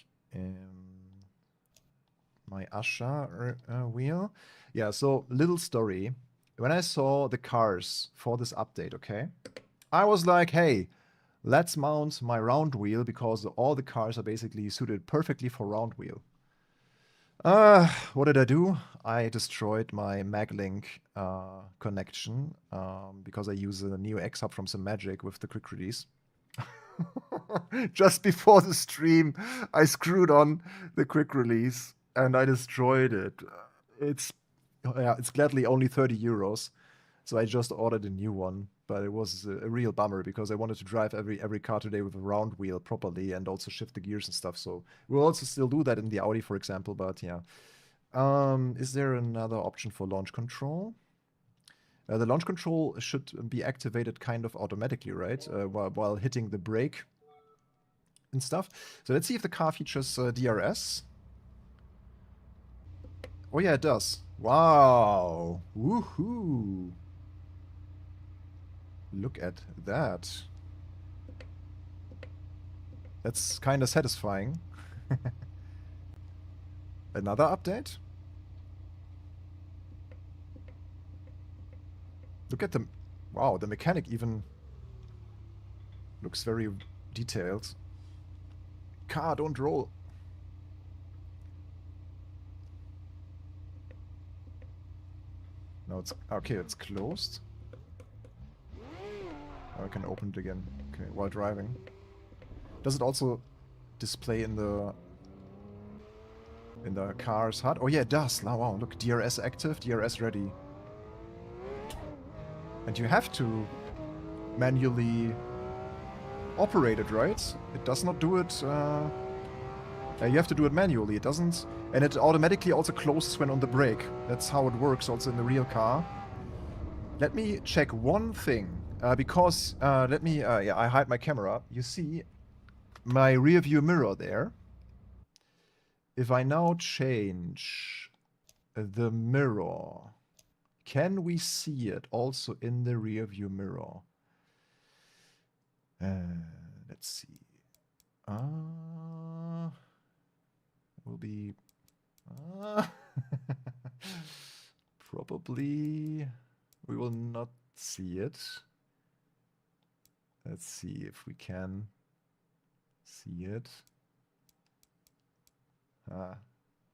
my Asha wheel. Yeah, so little story. When I saw the cars for this update, okay, I was like, hey, let's mount my round wheel because all the cars are basically suited perfectly for round wheel. What did I do? I destroyed my MagLink connection because I use a Neo X hub from some Magic with the quick release. Just before the stream, I screwed on the quick release and I destroyed it. It's gladly only 30 euros, so I just ordered a new one. But it was a real bummer because I wanted to drive every car today with a round wheel properly and also shift the gears and stuff. So we'll also still do that in the Audi, for example. But yeah, is there another option for launch control? The launch control should be activated kind of automatically, right? While hitting the brake and stuff. So let's see if the car features DRS. Oh yeah, it does. Wow. Woohoo. Look at that. That's kind of satisfying. Another update? Look at the... Wow, the mechanic even looks very detailed. Car, don't roll. No, it's... Okay, it's closed. I can open it again. Okay, while driving. Does it also display in the car's HUD? Oh yeah, it does. Oh, wow, look, DRS active, DRS ready. And you have to manually operate it, right? It does not do it... you have to do it manually. It doesn't... And it automatically also closes when on the brake. That's how it works also in the real car. Let me check one thing. Because, let me, yeah, I hide my camera. You see my rear view mirror there. If I now change the mirror, can we see it also in the rear view mirror? Let's see. Will be... probably we will not see it. Let's see if we can see it.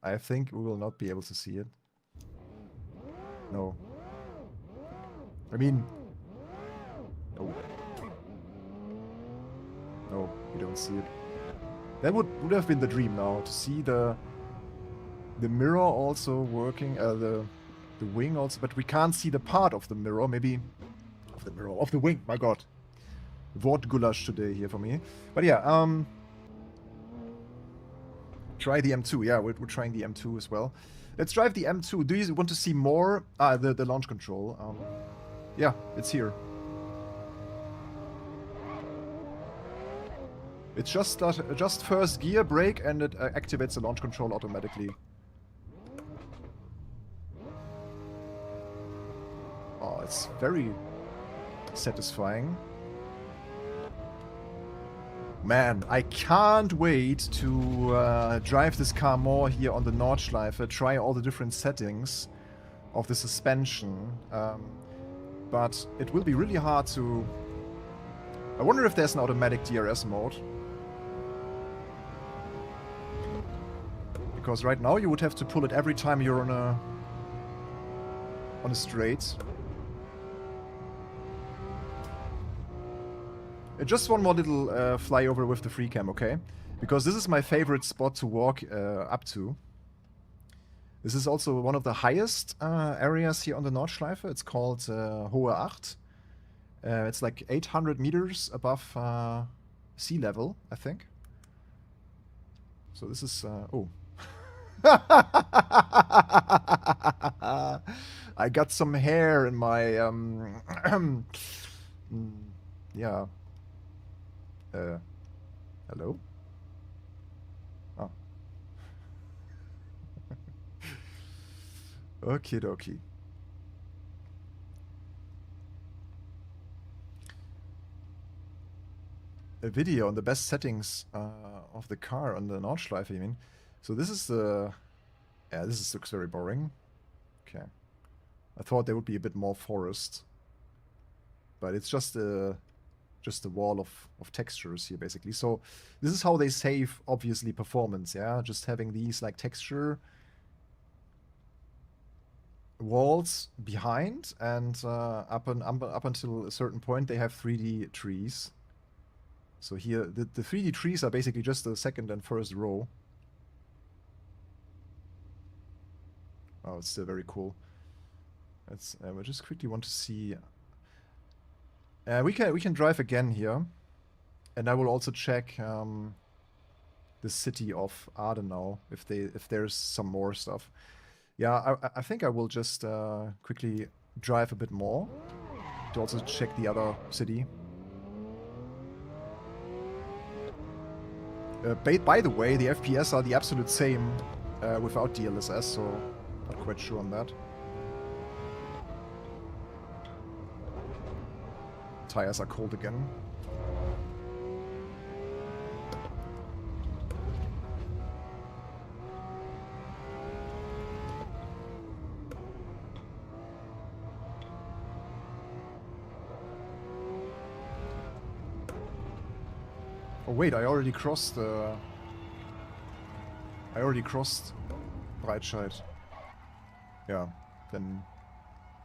I think we will not be able to see it. No. I mean... No. No, we don't see it. That would have been the dream now, to see the mirror also working, the wing also, but we can't see the part of the mirror, maybe... Of the mirror, of the wing, my god. Wortgulasch today here for me. But yeah, try the M2. Yeah, we're trying the M2 as well. Let's drive the M2. Do you want to see more? The launch control. Yeah, it's here. It's just first gear, brake, and it activates the launch control automatically. Oh, it's very satisfying. Man, I can't wait to drive this car more here on the Nordschleife, try all the different settings of the suspension. But it will be really hard to... I wonder if there's an automatic DRS mode. Because right now you would have to pull it every time you're on a straight. Just one more little flyover with the free cam, okay? Because this is my favorite spot to walk up to. This is also one of the highest areas here on the Nordschleife. It's called Hohe Acht. It's like 800 meters above sea level, I think. So this is... oh. I got some hair in my... yeah. Hello? Oh. Okie dokie. A video on the best settings of the car on the Nordschleife, you mean? So this is the... yeah, looks very boring. Okay. I thought there would be a bit more forest. But it's just a wall of textures here, basically. So this is how they save, obviously, performance, yeah? Just having these, like, texture walls behind, and up until a certain point, they have 3D trees. So here, the 3D trees are basically just the second and first row. Oh, it's still very cool. Let's, we just quickly want to see... we can drive again here, and I will also check the city of Adenau if there's some more stuff. Yeah, I think I will just quickly drive a bit more to also check the other city. By the way, the FPS are the absolute same without DLSS, so not quite sure on that. Tires are cold again. Oh wait, I already crossed Breitscheid. Yeah, then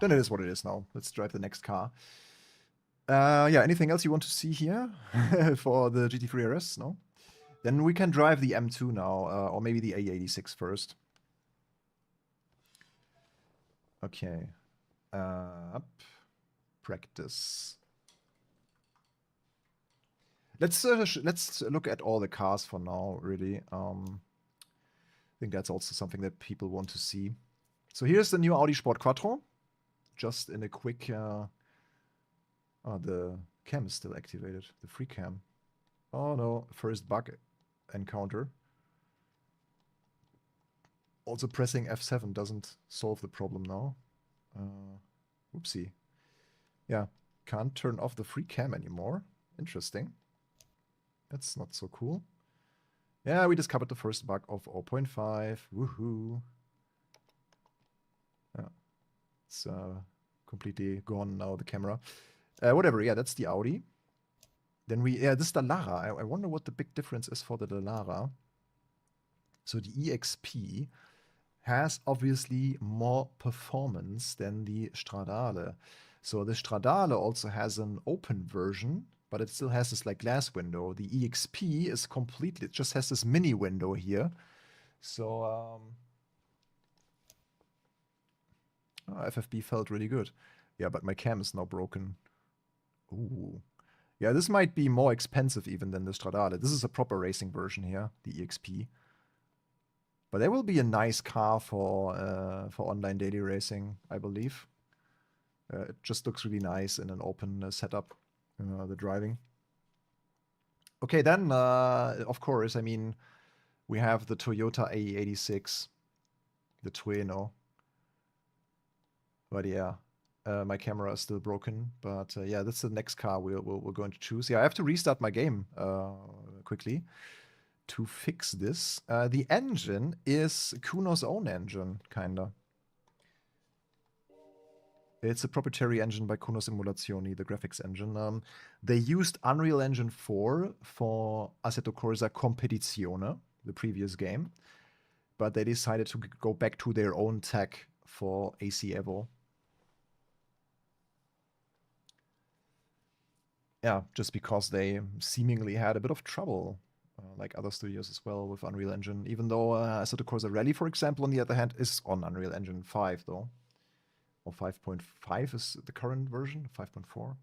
it is what it is now. Let's drive the next car. Yeah, anything else you want to see here for the GT3 RS? No? Then we can drive the M2 now, or maybe the AE86 first. Okay. Up. Practice. Let's look at all the cars for now, really. I think that's also something that people want to see. So here's the new Audi Sport Quattro. Just in a quick... oh, the cam is still activated. The free cam. Oh no, first bug encounter. Also pressing F7 doesn't solve the problem now. Oopsie. Yeah, can't turn off the free cam anymore. Interesting. That's not so cool. Yeah, we discovered the first bug of 0.5. Woohoo. Yeah, it's completely gone now, the camera. Whatever, yeah, that's the Audi. Then this Dallara. I wonder what the big difference is for the Dallara. So the EXP has obviously more performance than the Stradale. So the Stradale also has an open version, but it still has this like glass window. The EXP is completely, it just has this mini window here. So FFB felt really good. Yeah, but my cam is now broken. Ooh. Yeah, this might be more expensive even than the Stradale. This is a proper racing version here, the EXP. But there will be a nice car for online daily racing, I believe. It just looks really nice in an open setup, the driving. Okay, then, of course, I mean, we have the Toyota AE86, the Trueno. But yeah, my camera is still broken. But yeah, that's the next car we're going to choose. Yeah, I have to restart my game quickly to fix this. The engine is Kuno's own engine, kinda. It's a proprietary engine by Kuno Simulazioni, the graphics engine. They used Unreal Engine 4 for Assetto Corsa Competizione, the previous game. But they decided to go back to their own tech for AC Evo. Yeah, just because they seemingly had a bit of trouble, like other studios as well, with Unreal Engine. Even though Assetto Corsa Rally, for example, on the other hand, is on Unreal Engine 5, though. Or 5.5 is the current version. 5.4, don't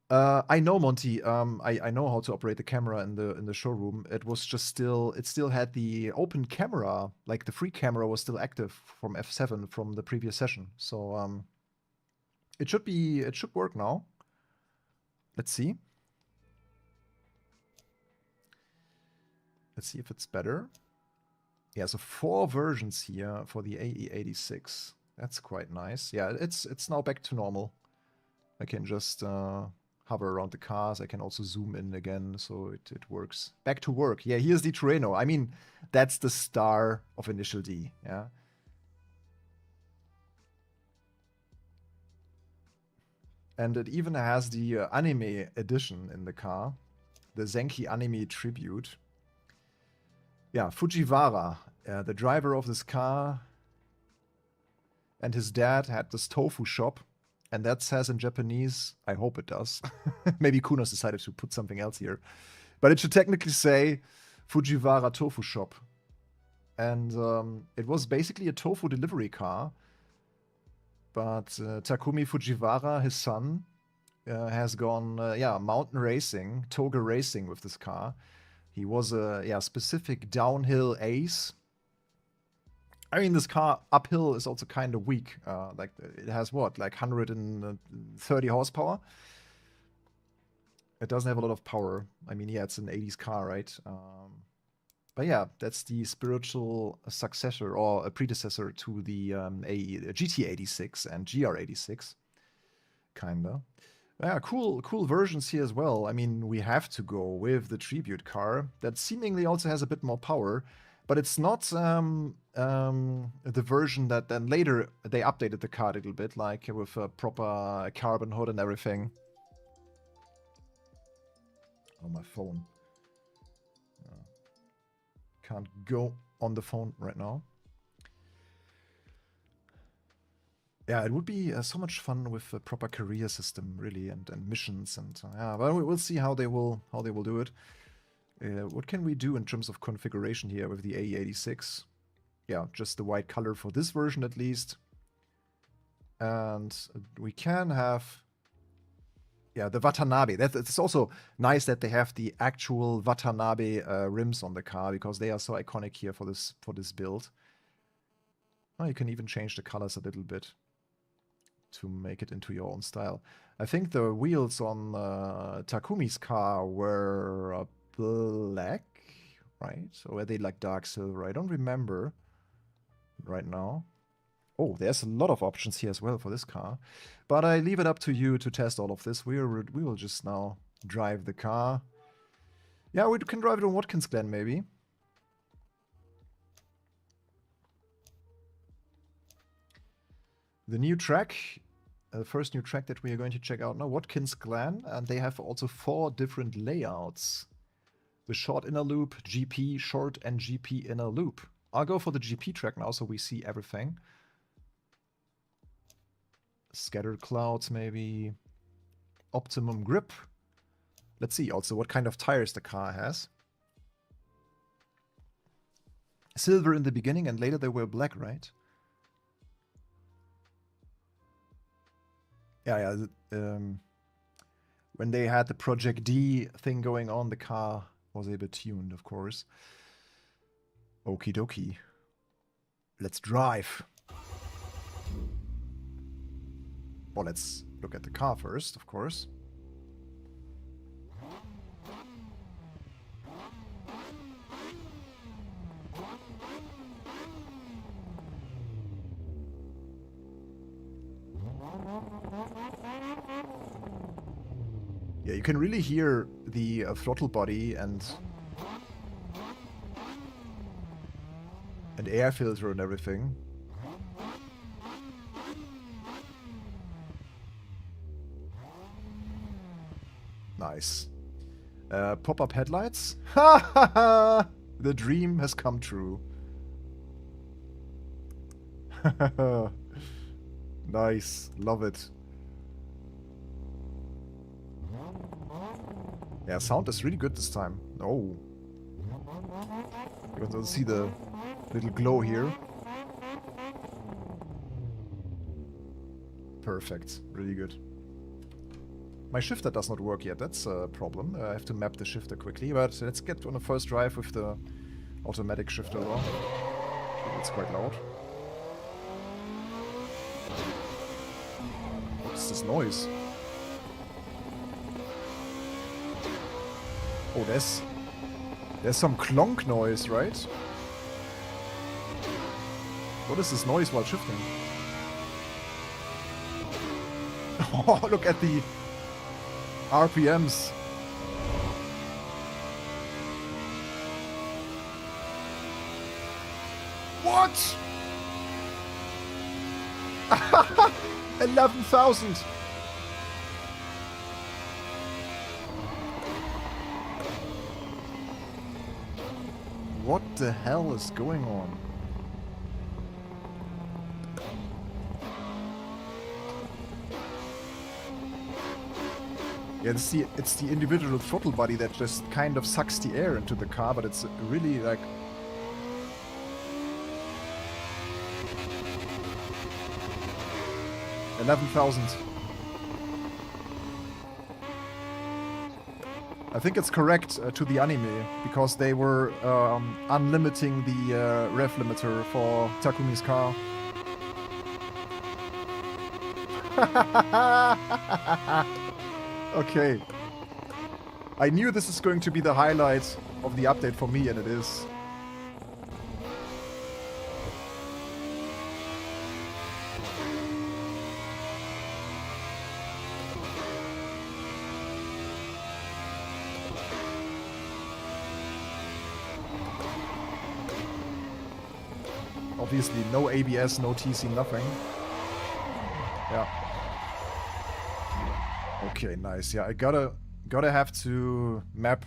know. I know, Monty. I know how to operate the camera in the showroom. It was just it still had the open camera, like the free camera was still active from F7 from the previous session. So it should work now. Let's see. Let's see if it's better. Yeah, so 4 versions here for the AE86. That's quite nice. Yeah, it's now back to normal. I can just hover around the cars. I can also zoom in again, so it works. Back to work. Yeah, here's the Trueno. I mean, that's the star of Initial D, yeah. And it even has the anime edition in the car. The Zenki anime tribute. Yeah, Fujiwara, the driver of this car, and his dad had this tofu shop. And that says in Japanese, I hope it does. Maybe Kunos decided to put something else here. But it should technically say Fujiwara Tofu Shop. And it was basically a tofu delivery car. But Takumi Fujiwara, his son, has gone, mountain racing, toga racing with this car. He was a specific downhill ace. I mean, this car uphill is also kind of weak. Like, it has what, like 130 horsepower? It doesn't have a lot of power. I mean, yeah, it's an 80s car, right? But yeah, that's the spiritual successor or a predecessor to the GT86 and GR86. Kinda. Yeah, cool versions here as well. I mean, we have to go with the tribute car that seemingly also has a bit more power. But it's not the version that then later they updated the car a little bit, like with a proper carbon hood and everything. Oh, my phone. Can't go on the phone right now. Yeah, it would be so much fun with a proper career system, really, and missions, and yeah. But we'll see how they will do it. What can we do in terms of configuration here with the AE86? Yeah, just the white color for this version at least. And we can have, yeah, the Watanabe. It's also nice that they have the actual Watanabe rims on the car, because they are so iconic here for this build. Oh, you can even change the colors a little bit to make it into your own style. I think the wheels on Takumi's car were black, right? Or were they like dark silver? I don't remember right now. Oh, there's a lot of options here as well for this car. But I leave it up to you to test all of this. We will just now drive the car. Yeah, we can drive it on Watkins Glen, maybe. The new track, the first new track that we are going to check out now, Watkins Glen, and they have also 4 different layouts. The short inner loop, GP, short and GP inner loop. I'll go for the GP track now so we see everything. Scattered clouds maybe. Optimum grip. Let's see also what kind of tires the car has. Silver in the beginning and later they were black, right? Yeah. When they had the Project D thing going on, the car was a bit tuned, of course. Okie dokie. Let's drive. Well, let's look at the car first, of course. Yeah, you can really hear the throttle body and air filter and everything. Nice. Pop-up headlights. Ha ha ha! The dream has come true. Nice. Love it. Yeah, sound is really good this time. Oh. You can see the little glow here. Perfect. Really good. My shifter does not work yet. That's a problem. I have to map the shifter quickly. But let's get on the first drive with the automatic shifter on. It's quite loud. What's this noise? Oh, there's some clonk noise, right? What is this noise while shifting? Oh, look at the RPMs. What? 11,000. What the hell is going on? Yeah, it's the individual throttle body that just kind of sucks the air into the car, but it's really like... $11,000. I think it's correct to the anime, because they were unlimiting the rev limiter for Takumi's car. Okay. I knew this is going to be the highlight of the update for me, and it is. Obviously, no ABS, no TC, nothing. Yeah. Okay, nice. Yeah, I gotta have to map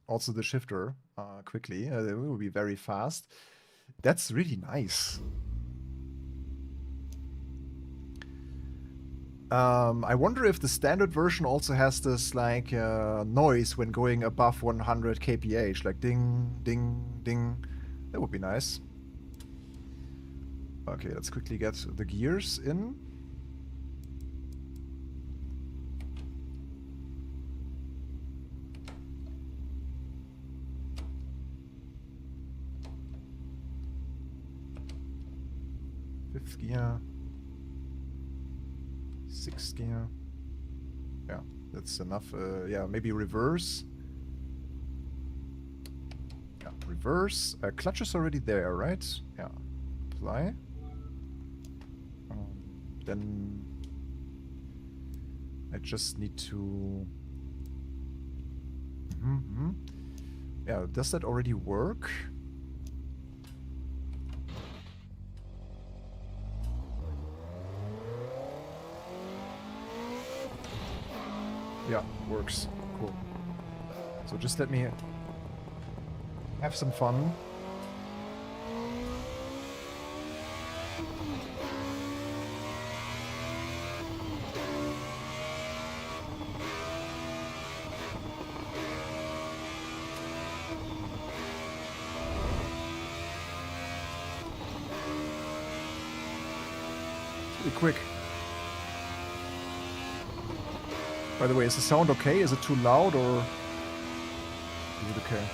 also the shifter quickly. It will be very fast. That's really nice. I wonder if the standard version also has this like noise when going above 100 kph, like ding, ding, ding. That would be nice. Okay, let's quickly get the gears in. Fifth gear. Sixth gear. Yeah, that's enough. Yeah, maybe reverse. Yeah, reverse. Clutch is already there, right? Yeah. Apply. Then I just need to... Yeah, does that already work? Yeah, works. Cool. So just let me have some fun. Quick. By the way, is the sound okay? Is it too loud or Is it okay?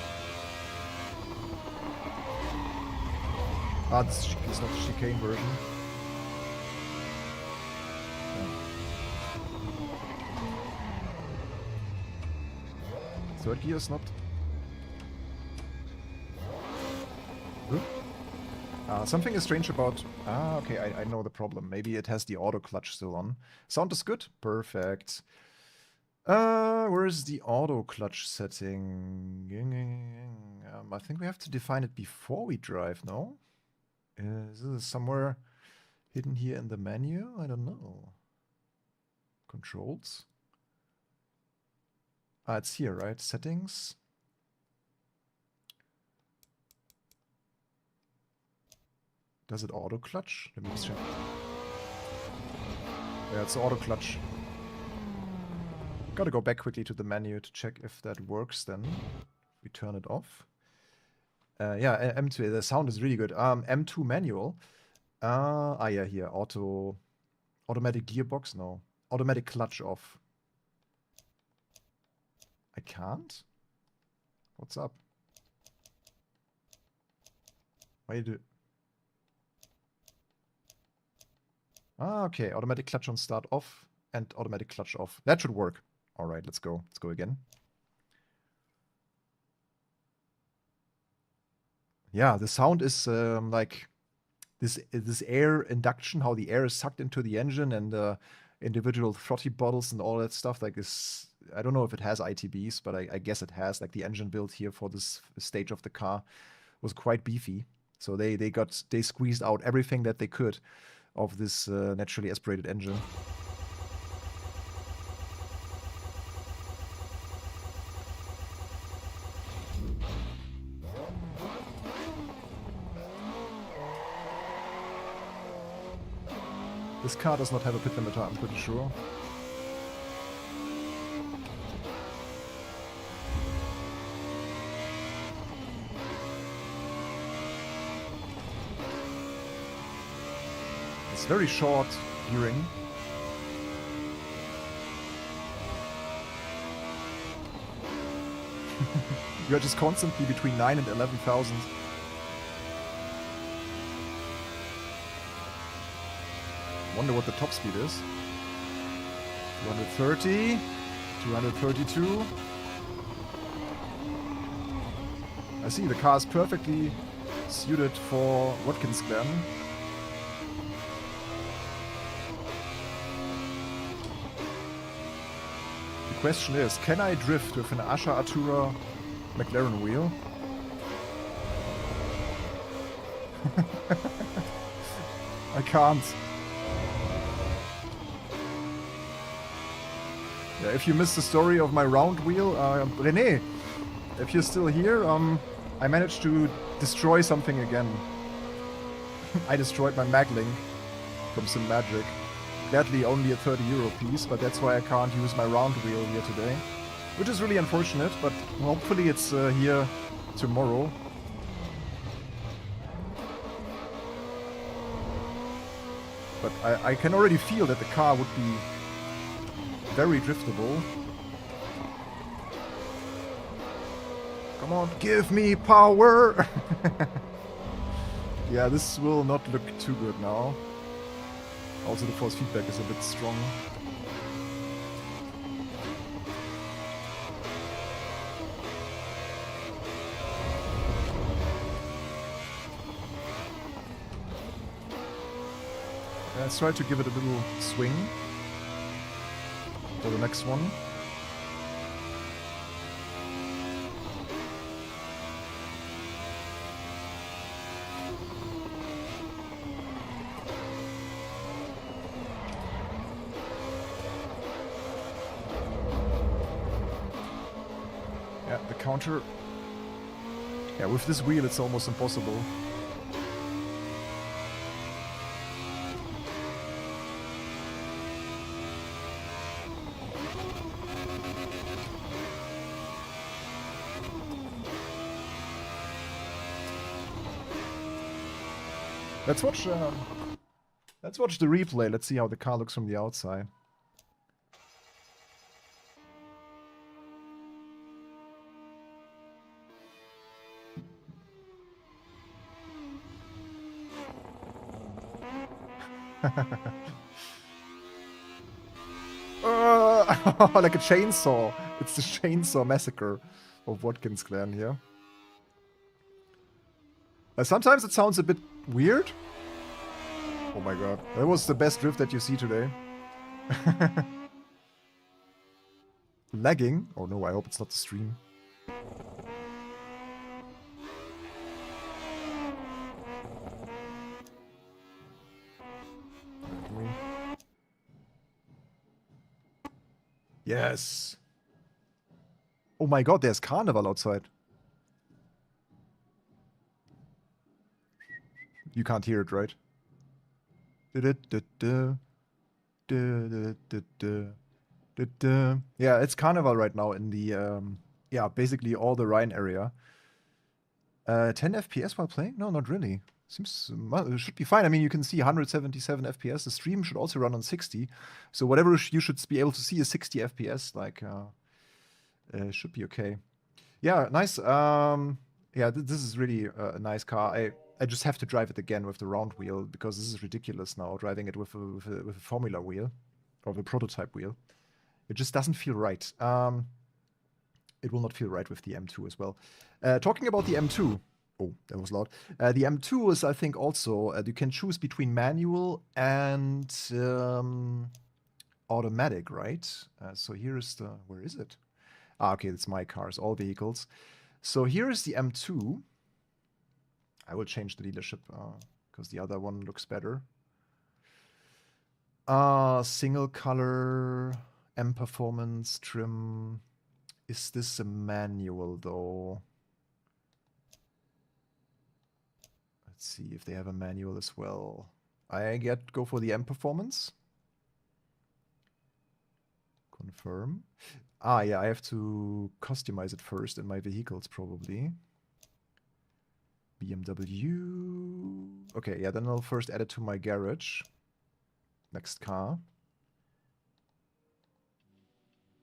Ah, this is not the chicane version. Third gear is not... something is strange about... Ah, okay, I know the problem. Maybe it has the auto clutch still on. Sound is good? Perfect. Where is the auto clutch setting? I think we have to define it before we drive, no? Is this somewhere hidden here in the menu? I don't know. Controls? Ah, it's here, right? Settings. Does it auto clutch? Let me just check. Yeah, it's auto clutch. Gotta go back quickly to the menu to check if that works then. We turn it off. Yeah, M2, the sound is really good. M2 manual. Yeah, here. Automatic gearbox? No. Automatic clutch off. I can't? What's up? Why you do... Ah, okay. Automatic clutch on start off and automatic clutch off. That should work. Alright, let's go. Let's go again. Yeah, the sound is like this air induction, how the air is sucked into the engine and individual throttle bottles and all that stuff. Like this, I don't know if it has ITBs, but I guess it has. Like the engine build here for this stage of the car was quite beefy. So they squeezed out everything that they could of this naturally aspirated engine. This car does not have a pit limiter, I'm pretty sure. It's very short gearing. You're just constantly between 9 and 11,000. Wonder what the top speed is. 230, 232. I see the car is perfectly suited for Watkins Glen. The question is, can I drift with an Asha Artura McLaren wheel? I can't. Yeah, if you missed the story of my round wheel, René, if you're still here, I managed to destroy something again. I destroyed my Maglink from some magic. Gladly only a €30 piece, but that's why I can't use my round wheel here today. Which is really unfortunate, but hopefully it's here tomorrow. But I can already feel that the car would be very driftable. Come on, give me power! Yeah, this will not look too good now. Also, the force feedback is a bit strong. Let's try to give it a little swing for the next one. Yeah, the counter. Yeah, with this wheel it's almost impossible. Let's watch the replay. Let's see how the car looks from the outside. Like a chainsaw. It's the chainsaw massacre of Watkins Glen here. Sometimes it sounds a bit weird. Oh my god. That was the best drift that you see today. Lagging? Oh no, I hope it's not the stream. Yes. Oh my god, there's carnival outside. You can't hear it, right? Yeah, it's carnival right now in the, yeah, basically all the Rhine area. 10 FPS while playing? No, not really. Seems, well, it should be fine. I mean, you can see 177 FPS. The stream should also run on 60. So whatever you should be able to see is 60 FPS. Like, should be okay. Yeah, nice. Yeah, this is really a nice car. I just have to drive it again with the round wheel because this is ridiculous now, driving it with a Formula wheel or the prototype wheel. It just doesn't feel right. It will not feel right with the M2 as well. Talking about the M2. Oh, that was loud. The M2 is, I think, also, you can choose between manual and automatic, right? So here is the, where is it? Ah, okay, it's my cars, all vehicles. So here is the M2. I will change the dealership because the other one looks better. Single color, M performance, trim. Is this a manual though? Let's see if they have a manual as well. I go for the M performance. Confirm. Ah, yeah, I have to customize it first in my vehicles probably. BMW. Okay, yeah, then I'll first add it to my garage. Next car.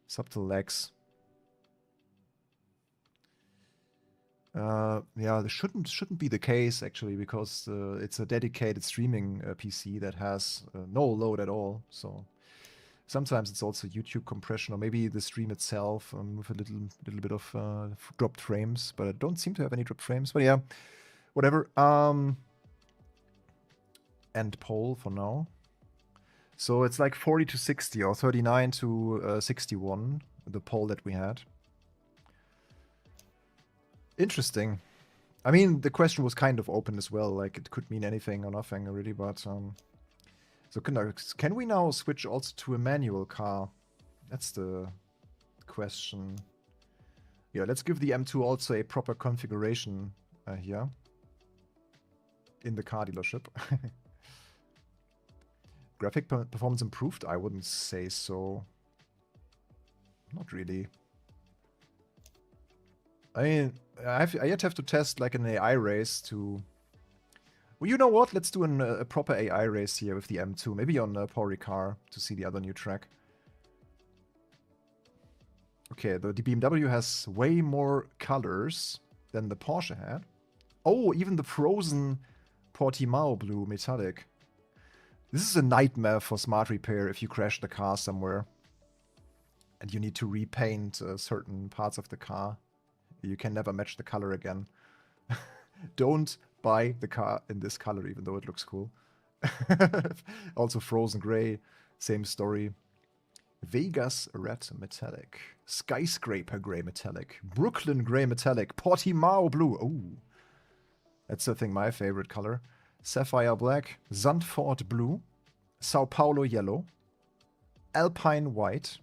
Subtle legs. Yeah, this shouldn't be the case actually, because it's a dedicated streaming PC that has no load at all. So sometimes it's also YouTube compression, or maybe the stream itself with a little bit of dropped frames. But I don't seem to have any dropped frames. But yeah, whatever. End pole for now. So it's like 40 to 60 or 39 to 61, the poll that we had. Interesting. I mean, the question was kind of open as well. Like, it could mean anything or nothing already, but... So can we now switch also to a manual car? That's the question. Yeah, let's give the M2 also a proper configuration here. In the car dealership. Graphic performance improved? I wouldn't say so. Not really. I mean, I yet have to test like an AI race to... Well, you know what? Let's do a proper AI race here with the M2. Maybe on Paul Ricard to see the other new track. Okay, the BMW has way more colors than the Porsche had. Oh, even the frozen Portimao blue metallic. This is a nightmare for smart repair if you crash the car somewhere. And you need to repaint certain parts of the car. You can never match the color again. Don't buy the car in this color, even though it looks cool. Also frozen gray, same story. Vegas red metallic. Skyscraper gray metallic. Brooklyn gray metallic. Portimao blue. Oh, that's I think my favorite color. Sapphire black. Zandvoort blue. Sao Paulo yellow. Alpine white.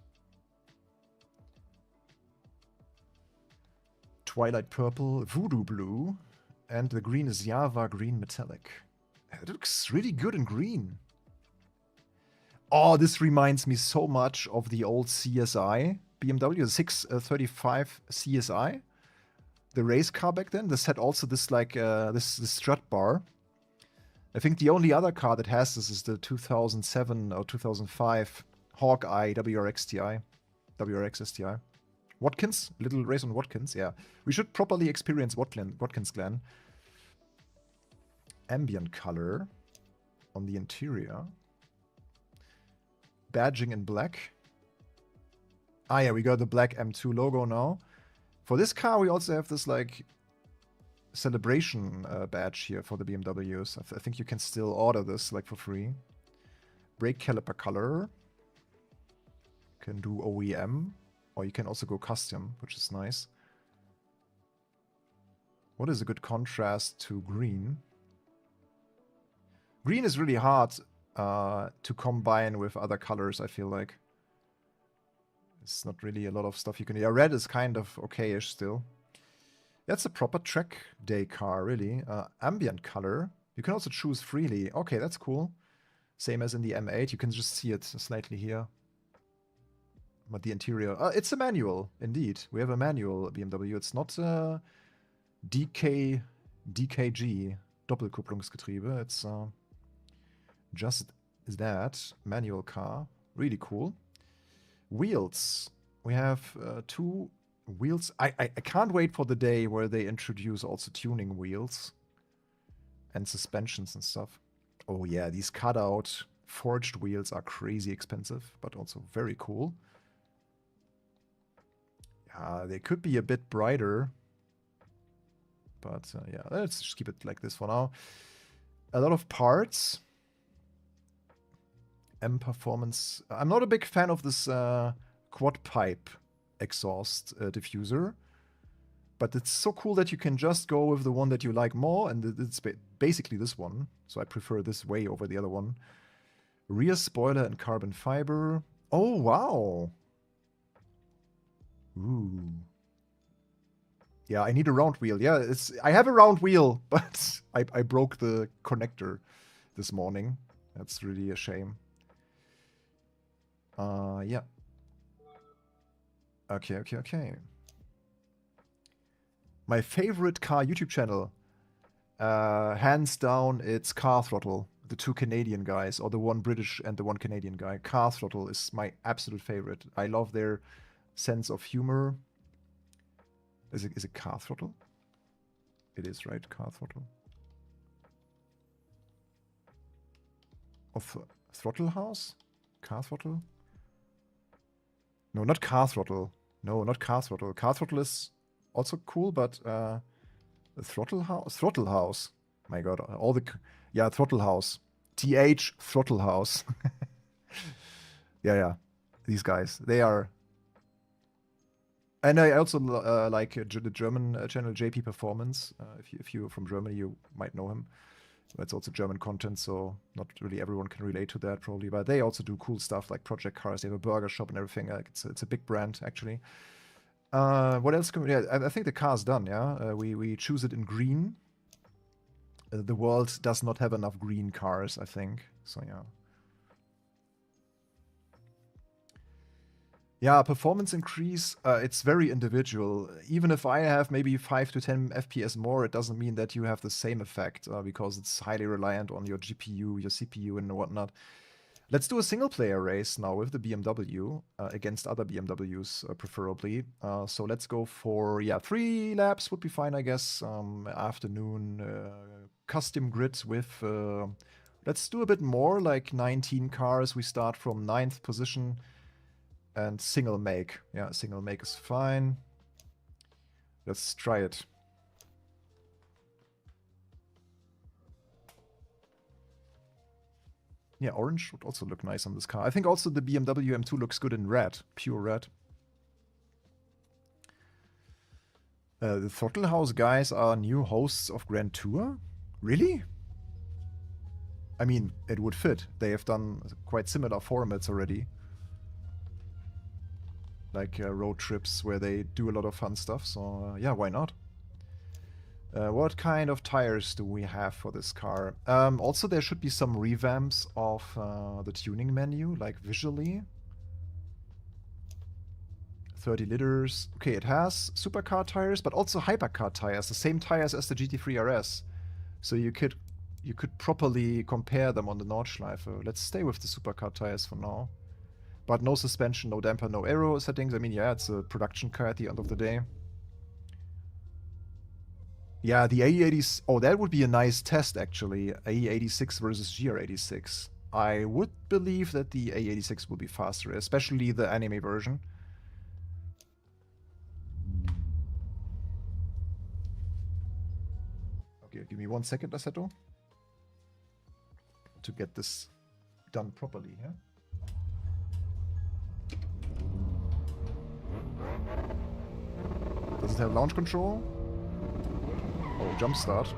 Twilight purple, voodoo blue, and the green is Java green metallic. It looks really good in green. Oh, this reminds me so much of the old CSI BMW, the 635 CSI, the race car back then. This had also this like this strut bar. I think the only other car that has this is the 2007 or 2005 Hawkeye WRX STI. Watkins? Little race on Watkins, yeah. We should properly experience Watkins Glen. Ambient color on the interior. badging in black. Ah, yeah, we got the black M2 logo now. For this car, we also have this, like, celebration badge here for the BMWs. I think you can still order this, like, for free. Brake caliper color. Can do OEM. Or you can also go custom, which is nice. What is a good contrast to green? Green is really hard to combine with other colors, I feel like. It's not really a lot of stuff you can do. Yeah, red is kind of okay-ish still. That's a proper track day car, really. Ambient color. You can also choose freely. Okay, that's cool. Same as in the M8. You can just see it slightly here. But the interior... it's a manual, indeed. We have a manual BMW. It's not DKG, Doppelkupplungsgetriebe. It's just that. Manual car. Really cool. Wheels. We have 2 wheels. I can't wait for the day where they introduce also tuning wheels and suspensions and stuff. Oh yeah, these cutout forged wheels are crazy expensive, but also very cool. Yeah, they could be a bit brighter, but yeah, let's just keep it like this for now. A lot of parts. M Performance. I'm not a big fan of this quad pipe exhaust diffuser, but it's so cool that you can just go with the one that you like more, and it's basically this one, so I prefer this way over the other one. Rear spoiler and carbon fiber. Oh, wow. Ooh. Yeah, I need a round wheel. Yeah, I have a round wheel, but I broke the connector this morning. That's really a shame. Yeah. Okay. My favorite car YouTube channel. Hands down, it's Car Throttle. The 2 Canadian guys, or the 1 British and the 1 Canadian guy. Car Throttle is my absolute favorite. I love their sense of humor. Is it Car Throttle? It is, right? Car Throttle. Of Throttle House? Car Throttle? No, not Car Throttle. No, not Car Throttle. Car Throttle is also cool, but Throttle House? Throttle House. My god, all the... Yeah, Throttle House. TH Throttle House. Yeah. These guys. They are... And I also like the German channel JP Performance. If you're from Germany, you might know him. It's also German content, so not really everyone can relate to that probably. But they also do cool stuff like project cars. They have a burger shop and everything. It's a big brand, actually. What else can we... Yeah, I think the car's done, yeah? We choose it in green. The world does not have enough green cars, I think. So, yeah. Yeah, performance increase, it's very individual. Even if I have maybe 5 to 10 FPS more, it doesn't mean that you have the same effect, because it's highly reliant on your GPU, your CPU, and whatnot. Let's do a single-player race now with the BMW, against other BMWs, preferably. So let's go for, yeah, 3 laps would be fine, I guess. Afternoon, custom grid with, let's do a bit more, like 19 cars. We start from 9th position. And single make. Yeah, single make is fine. Let's try it. Yeah, orange would also look nice on this car. I think also the BMW M2 looks good in red. Pure red. The Throttle House guys are new hosts of Grand Tour? Really? I mean, it would fit. They have done quite similar formats already. Like road trips where they do a lot of fun stuff, so yeah, why not? What kind of tires do we have for this car? Also, there should be some revamps of the tuning menu, like visually. 30 liters. Okay, it has supercar tires, but also hypercar tires, the same tires as the GT3 RS. So you could properly compare them on the Nordschleife. Let's stay with the supercar tires for now. But no suspension, no damper, no aero settings. I mean, yeah, it's a production car at the end of the day. Yeah, the AE86... Oh, that would be a nice test, actually. AE86 versus GR86. I would believe that the AE86 will be faster, especially the anime version. Okay, give me 1 second, Assetto, to get this done properly here. Does it have launch control? Oh, jump start.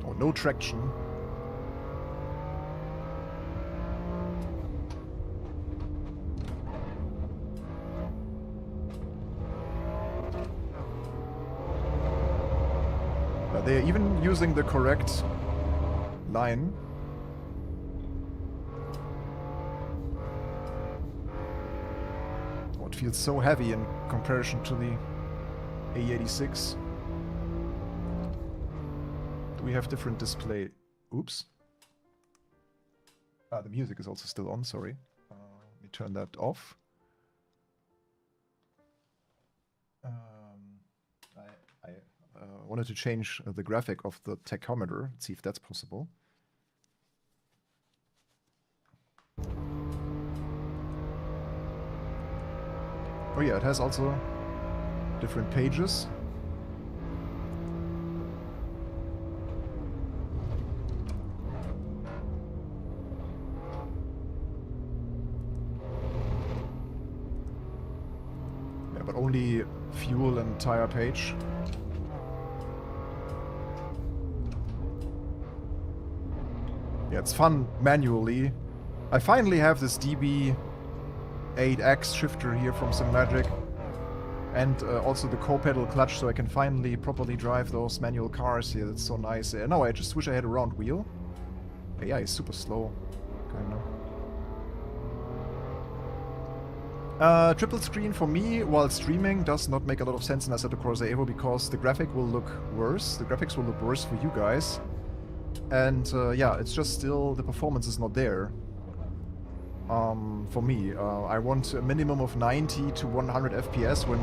Oh, no traction. They're even using the correct line. Oh, it feels so heavy in comparison to the AE86. Do we have different display? Oops. Ah, the music is also still on, sorry. Let me turn that off. I wanted to change the graphic of the tachometer. Let's see if that's possible. Oh yeah, it has also different pages. Yeah, but only fuel and tire page. Yeah, it's fun manually. I finally have this DB8X shifter here from Simmagic. And also the co-pedal clutch, so I can finally properly drive those manual cars here. That's so nice. No, I just wish I had a round wheel. But yeah, it's super slow. Kinda. Triple screen for me while streaming does not make a lot of sense in Assetto Corsa EVO because the graphic will look worse. The graphics will look worse for you guys. And yeah, it's just still, the performance is not there. For me, I want a minimum of 90 to 100 FPS when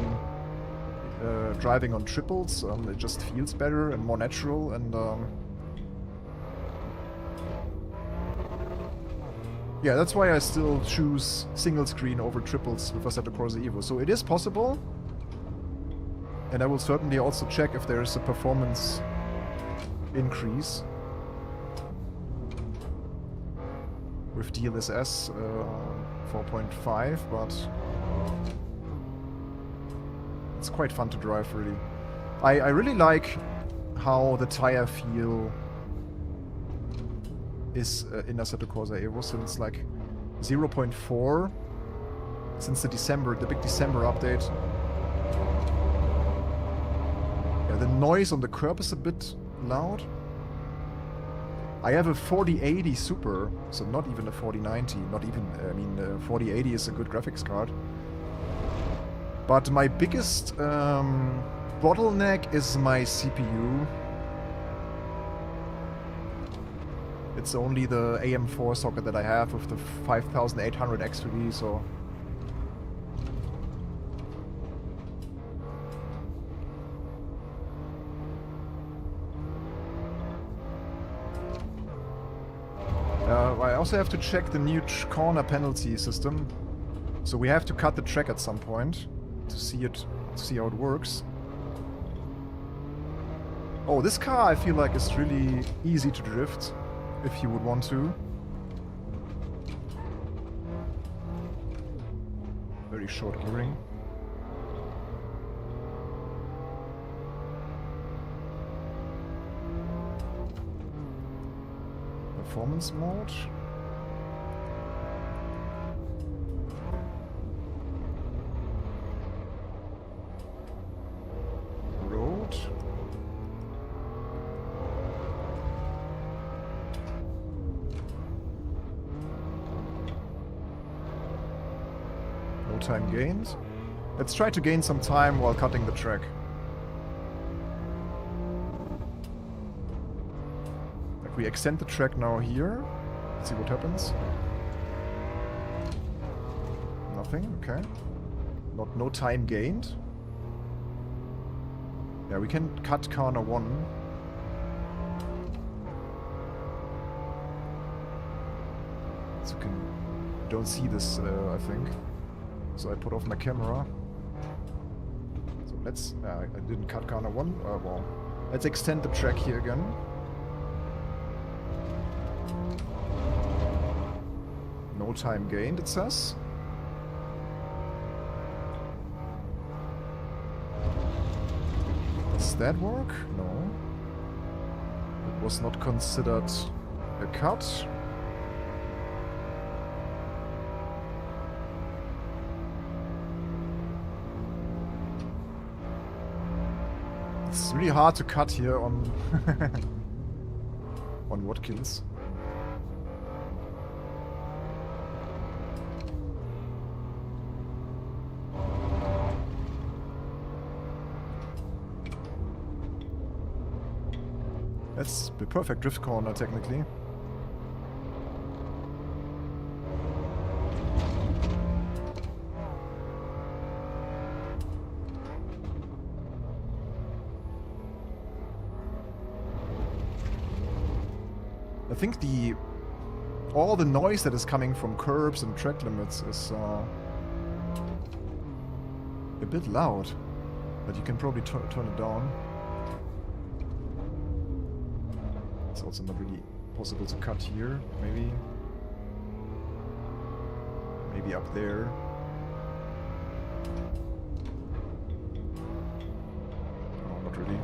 driving on triples. It just feels better and more natural, and yeah, that's why I still choose single screen over triples with Assetto Corsa EVO. So it is possible, and I will certainly also check if there is a performance increase with DLSS 4.5, but it's quite fun to drive, really. I really like how the tire feel is in Assetto Corsa EVO, since like 0.4 since the big December update. Yeah, the noise on the curb is a bit loud. I have a 4080 Super, so not even a 4090, not even, I mean, 4080 is a good graphics card. But my biggest bottleneck is my CPU. It's only the AM4 socket that I have with the 5800 XVD, so... I also have to check the new corner penalty system. So we have to cut the track at some point to see how it works. Oh, this car I feel like is really easy to drift if you would want to. Very short gearing. Performance mode. Road. No time gained. Let's try to gain some time while cutting the track. We extend the track now here. Let's see what happens. Nothing, okay. No time gained. Yeah, we can cut corner 1. So you don't see this, I think. So I put off my camera. So let's... I didn't cut corner 1. Well, let's extend the track here again. No time gained, it says. Does that work? No. It was not considered a cut. It's really hard to cut here on on Watkins. That's the perfect drift corner, technically. I think all the noise that is coming from curbs and track limits is a bit loud, but you can probably turn it down. It's also not really possible to cut here, maybe. Maybe up there. Oh, not really.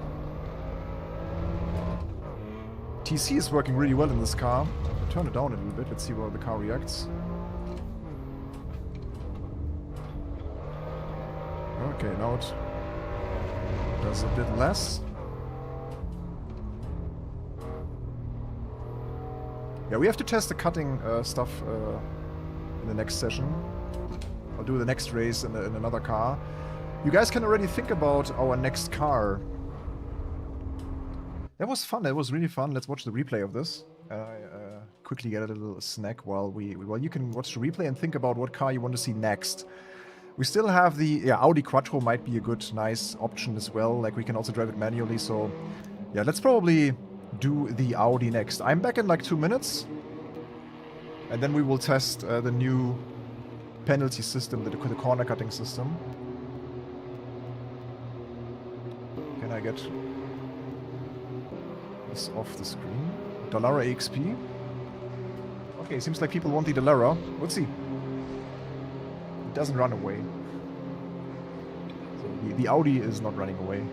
TC is working really well in this car. Turn it down a little bit, let's see how the car reacts. Okay, now it does a bit less. Yeah, we have to test the cutting stuff in the next session. I'll do the next race in another car. You guys can already think about our next car. That was fun. That was really fun. Let's watch the replay of this. Quickly get a little snack while you can watch the replay and think about what car you want to see next. We still have the Audi Quattro might be a good, nice option as well. Like we can also drive it manually. So yeah, let's probably do the Audi next. I'm back in like 2 minutes. And then we will test the new penalty system, the corner cutting system. Can I get this off the screen? Dallara EXP. Okay, seems like people want the Dallara. Let's see. It doesn't run away. So the Audi is not running away.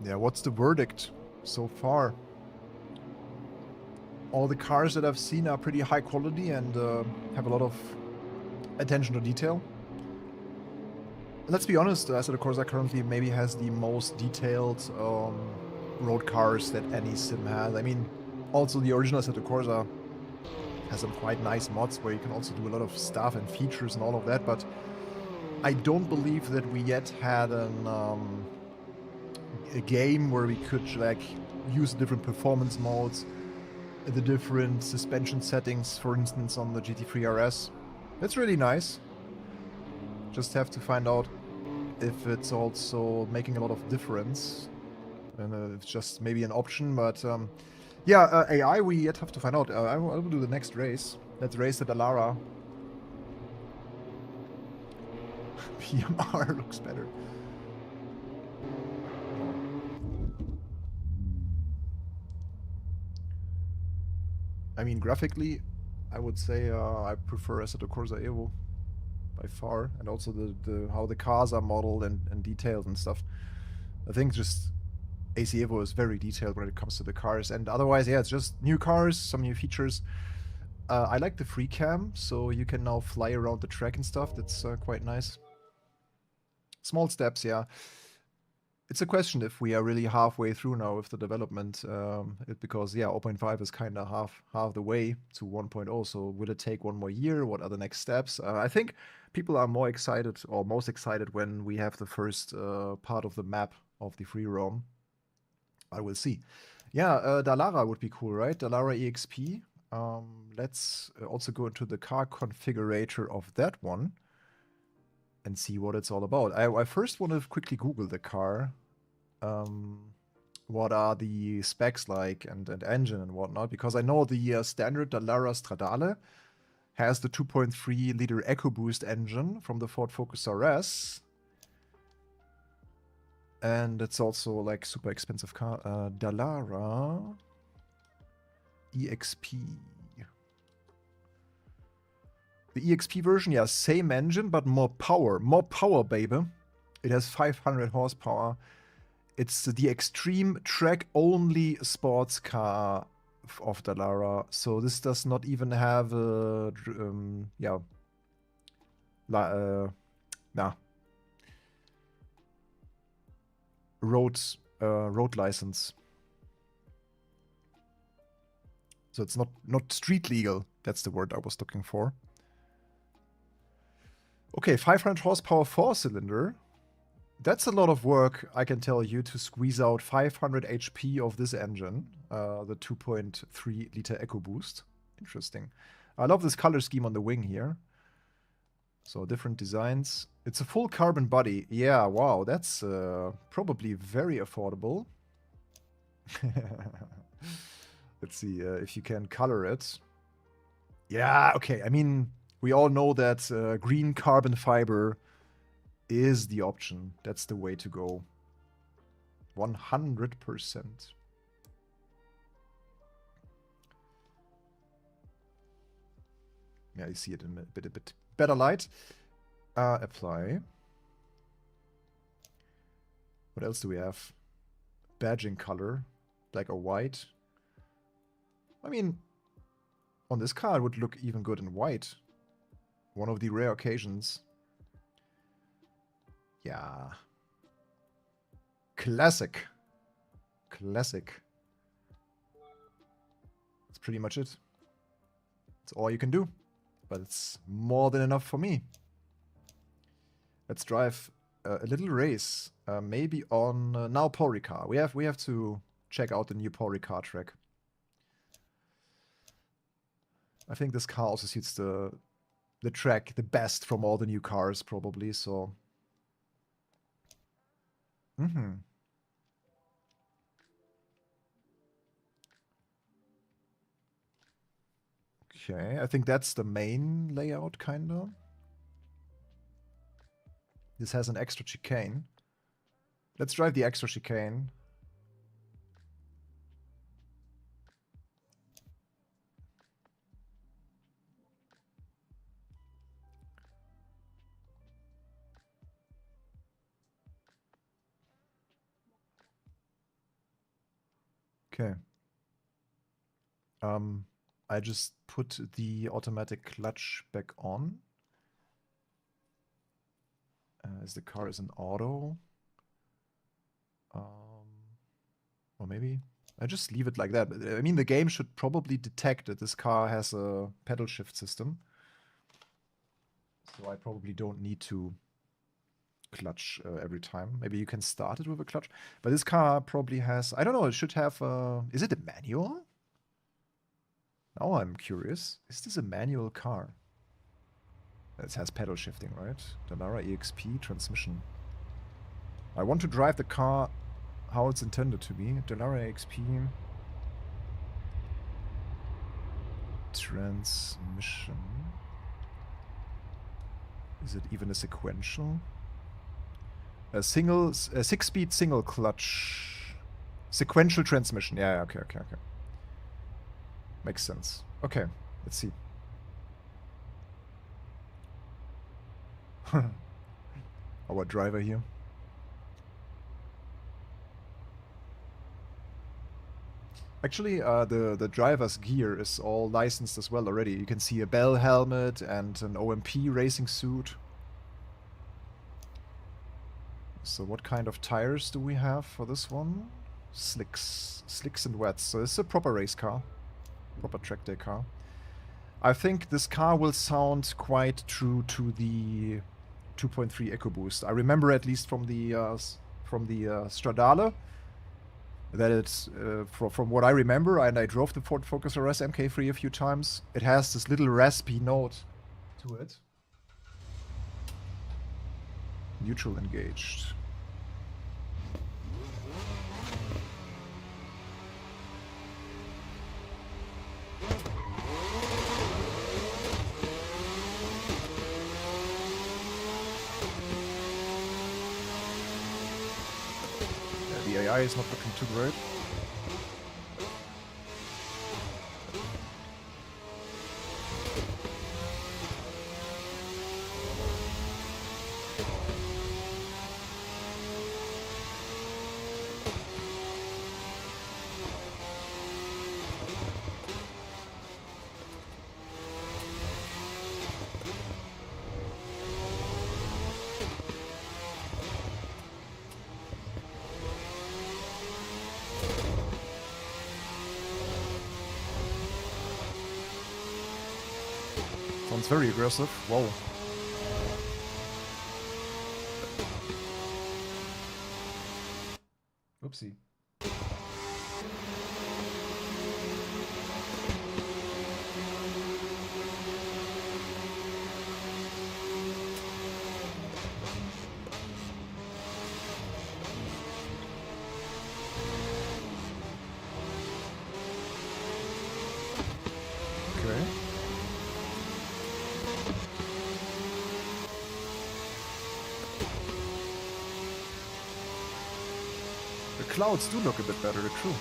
Yeah, what's the verdict so far? All the cars that I've seen are pretty high quality and have a lot of attention to detail. Let's be honest, Assetto Corsa currently maybe has the most detailed road cars that any sim has. I mean, also the original Assetto Corsa has some quite nice mods where you can also do a lot of stuff and features and all of that, but I don't believe that we yet had a game where we could like use different performance modes, the different suspension settings, for instance, on the GT3 RS. That's really nice. Just have to find out if it's also making a lot of difference. And it's just maybe an option, but yeah, AI we yet have to find out. I will do the next race. Let's race the Dallara. PMR looks better. I mean, graphically, I would say I prefer Assetto Corsa EVO by far, and also the how the cars are modeled and detailed and stuff. I think just AC EVO is very detailed when it comes to the cars, and otherwise, yeah, it's just new cars, some new features. I like the free cam, so you can now fly around the track and stuff. That's quite nice. Small steps, yeah. It's a question if we are really halfway through now with the development, because yeah, 0.5 is kind of half the way to 1.0. So will it take one more year? What are the next steps? I think people are more excited or most excited when we have the first part of the map of the free roam. I will see. Yeah, Dallara would be cool, right? Dallara EXP. Let's also go into the car configurator of that one and see what it's all about. I first want to quickly Google the car. What are the specs like and engine and whatnot, because I know the standard Dallara Stradale has the 2.3 liter EcoBoost engine from the Ford Focus RS, and it's also like super expensive car. Dallara EXP. The EXP version, yeah, same engine but more power, baby. It has 500 horsepower. It's the extreme track-only sports car of Dallara, so this does not even have a, road license. So it's not street legal. That's the word I was looking for. Okay, 500 horsepower 4-cylinder. That's a lot of work, I can tell you, to squeeze out 500 HP of this engine, the 2.3 liter EcoBoost. Interesting. I love this color scheme on the wing here. So different designs. It's a full carbon body. Yeah, wow, that's probably very affordable. Let's see if you can color it. Yeah, okay. I mean, we all know that green carbon fiber is the option. That's the way to go. 100%. Yeah, you see it in a bit better light. Apply. What else do we have? Badging color, black or white. I mean, on this car it would look even good in white. One of the rare occasions. Yeah. Classic. Classic. That's pretty much it. That's all you can do. But it's more than enough for me. Let's drive a little race. Maybe on now Paul Ricard. We have to check out the new Paul Ricard track. I think this car also suits the track the best from all the new cars, probably, so. Okay, I think that's the main layout, kinda. This has an extra chicane. Let's drive the extra chicane. Okay. I just put the automatic clutch back on. As the car is in auto. Or maybe I just leave it like that. I mean, the game should probably detect that this car has a pedal shift system. So I probably don't need to clutch every time. Maybe you can start it with a clutch. But this car probably has, I don't know, it should have, is it a manual? Now I'm curious. Is this a manual car? It has pedal shifting, right? Dallara EXP transmission. I want to drive the car how it's intended to be. Dallara EXP transmission. Is it even a sequential? A 6-speed single clutch. Sequential transmission. Yeah, okay. Makes sense. Okay, let's see. Our driver here. Actually, the driver's gear is all licensed as well already. You can see a bell helmet and an OMP racing suit. So what kind of tires do we have for this one? Slicks and wets. So it's a proper race car. Proper track day car. I think this car will sound quite true to the 2.3 EcoBoost. I remember at least from the Stradale that it's from what I remember, and I drove the Ford Focus RS MK3 a few times. It has this little raspy note to it. Neutral engaged. The AI is not looking too great. Sounds very aggressive. Whoa. Oopsie. Okay. The clouds do look a bit better, true.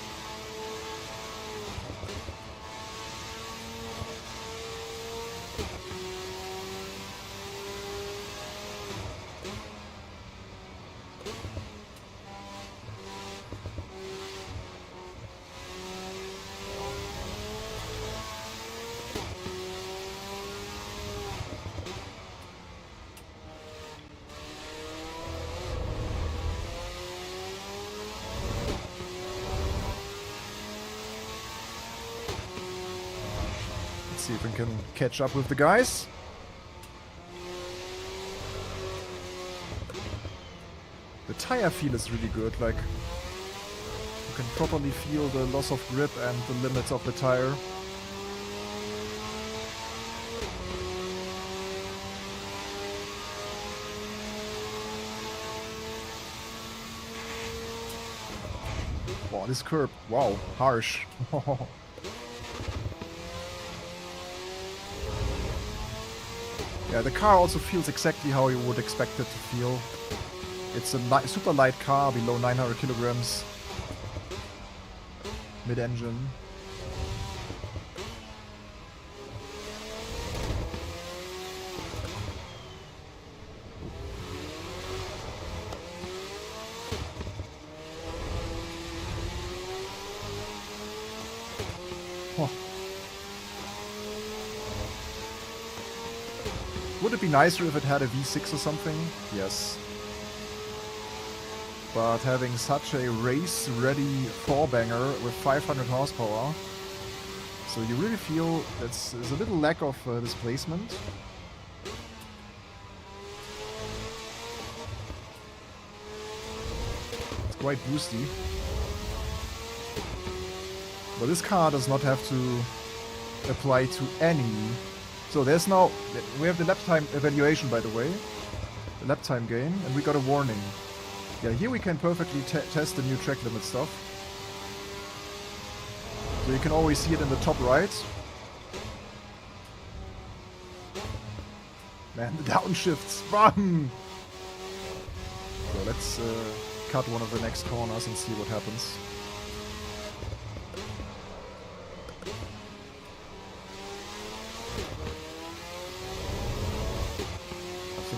See if we can catch up with the guys. The tire feel is really good, like you can properly feel the loss of grip and the limits of the tire. Wow, this curb, wow, harsh. Yeah, the car also feels exactly how you would expect it to feel. It's a super light car, below 900 kilograms. Mid-engine. Oh. Would it be nicer if it had a V6 or something? Yes. But having such a race-ready four-banger with 500 horsepower, so you really feel there's a little lack of displacement. It's quite boosty. But this car does not have to apply to any. So there's now, we have the lap time evaluation, by the way, the lap time gain, and we got a warning. Yeah, here we can perfectly test the new track limit stuff. So you can always see it in the top right. Man, the downshifts, bam! So let's cut one of the next corners and see what happens.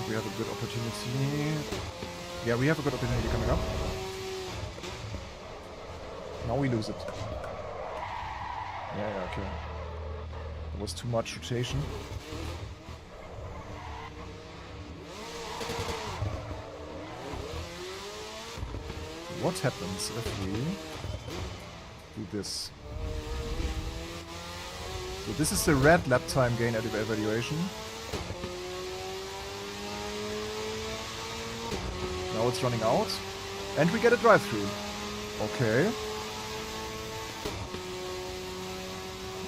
We have a good opportunity. Yeah, we have a good opportunity coming up. Now we lose it. Yeah, okay. It was too much rotation. What happens if we do this? So this is the red lap time gain at evaluation. Now it's running out. And we get a drive-through. Okay.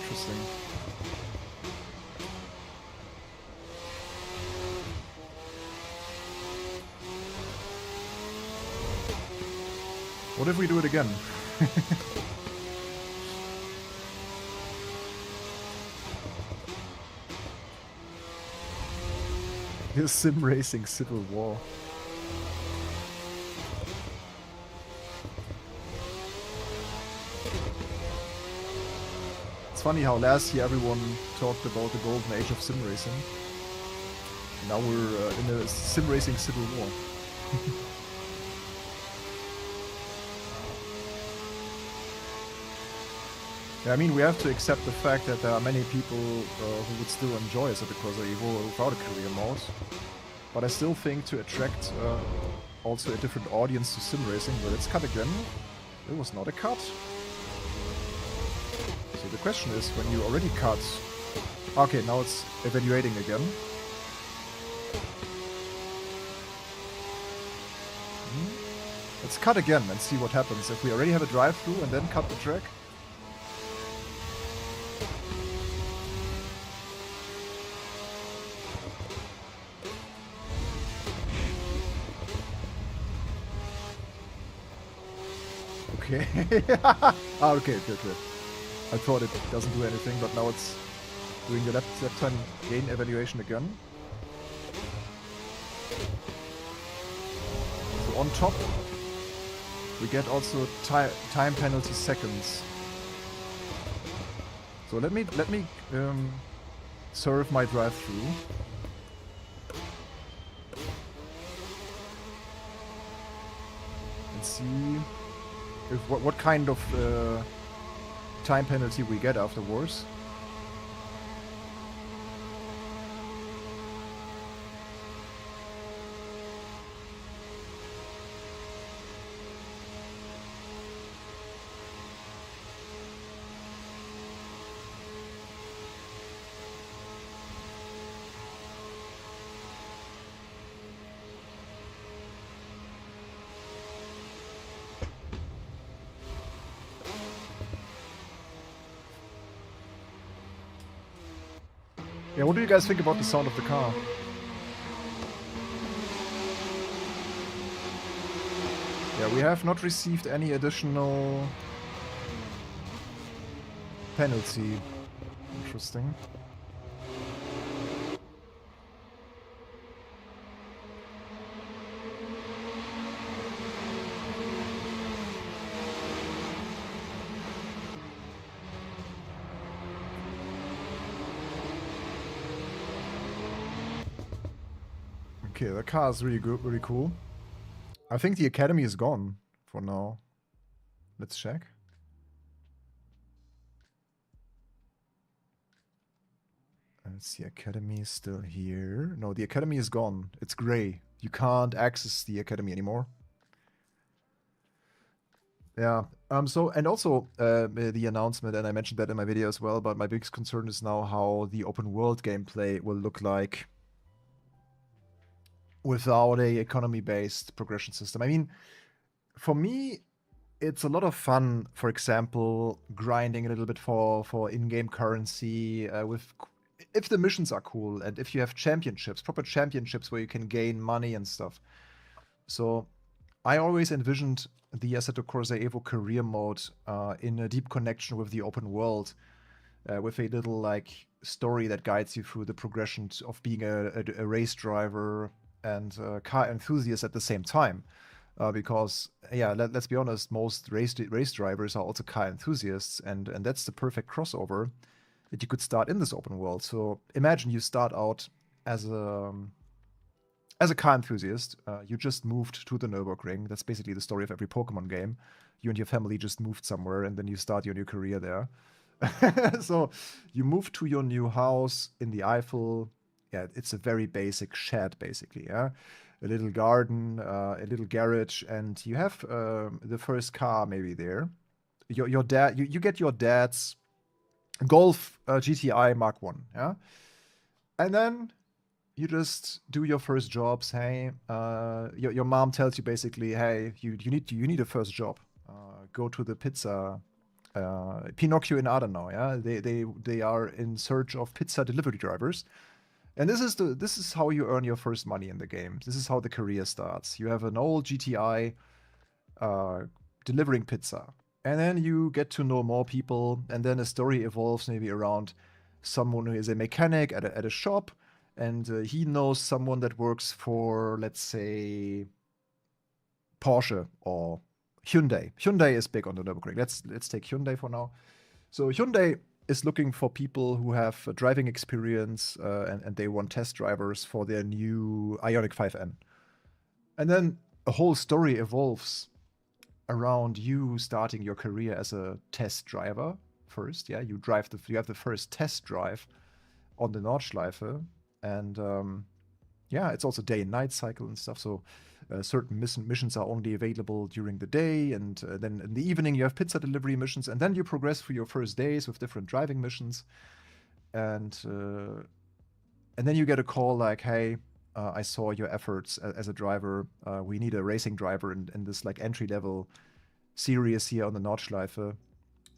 Interesting. What if we do it again? Here's sim racing civil war. It's funny how last year everyone talked about the golden age of sim racing. Now we're in a sim racing civil war. Yeah, I mean, we have to accept the fact that there are many people who would still enjoy Assetto Corsa EVO without a career mode. But I still think to attract also a different audience to sim racing, well, let's cut again. It was not a cut. So the question is, when you already cut... Okay, now it's evaluating again. Let's cut again and see what happens if we already have a drive-through and then cut the track. Okay. Okay. I thought it doesn't do anything, but now it's doing the lap time gain evaluation again. So on top, we get also time penalty seconds. So let me serve my drive-through. And see if what kind of time penalty we get afterwards. Yeah, what do you guys think about the sound of the car? Yeah, we have not received any additional penalty. Interesting. Okay, the car is really good, really cool. I think the academy is gone for now. Let's check. Let's see, Academy is still here. No, the Academy is gone. It's gray. You can't access the Academy anymore. Yeah. So, and also the announcement, and I mentioned that in my video as well, but my biggest concern is now how the open world gameplay will look like without a economy-based progression system. I mean, for me, it's a lot of fun, for example, grinding a little bit for in-game currency if the missions are cool and if you have championships, proper championships where you can gain money and stuff. So I always envisioned the Assetto Corsa EVO career mode in a deep connection with the open world, with a little like story that guides you through the progression of being a race driver and car enthusiast at the same time. Because, yeah, let's be honest, most race drivers are also car enthusiasts, and that's the perfect crossover that you could start in this open world. So imagine you start out as a car enthusiast. You just moved to the Nürburgring. That's basically the story of every Pokemon game. You and your family just moved somewhere, and then you start your new career there. So you move to your new house in the Eifel. Yeah, it's a very basic shed, basically. Yeah, a little garden, a little garage, and you have the first car maybe there. Your dad, you get your dad's Golf GTI Mk1. Yeah, and then you just do your first jobs. Hey, your mom tells you basically, hey, you need a first job. Go to the pizza. Pinocchio in Adenau. Yeah, they are in search of pizza delivery drivers. And this is how you earn your first money in the game. This is how the career starts. You have an old GTI delivering pizza. And then you get to know more people, and then a story evolves maybe around someone who is a mechanic at a shop, and he knows someone that works for, let's say, Porsche or Hyundai. Hyundai is big on the Nürburgring. Let's take Hyundai for now. So Hyundai is looking for people who have driving experience, and they want test drivers for their new Ioniq 5N. And then a whole story evolves around you starting your career as a test driver first. Yeah, you have the first test drive on the Nordschleife, and yeah, it's also day and night cycle and stuff. So certain missions are only available during the day, and then in the evening you have pizza delivery missions, and then you progress through your first days with different driving missions, and then you get a call like, hey, I saw your efforts as a driver. We need a racing driver in this like entry-level series here on the Nordschleife.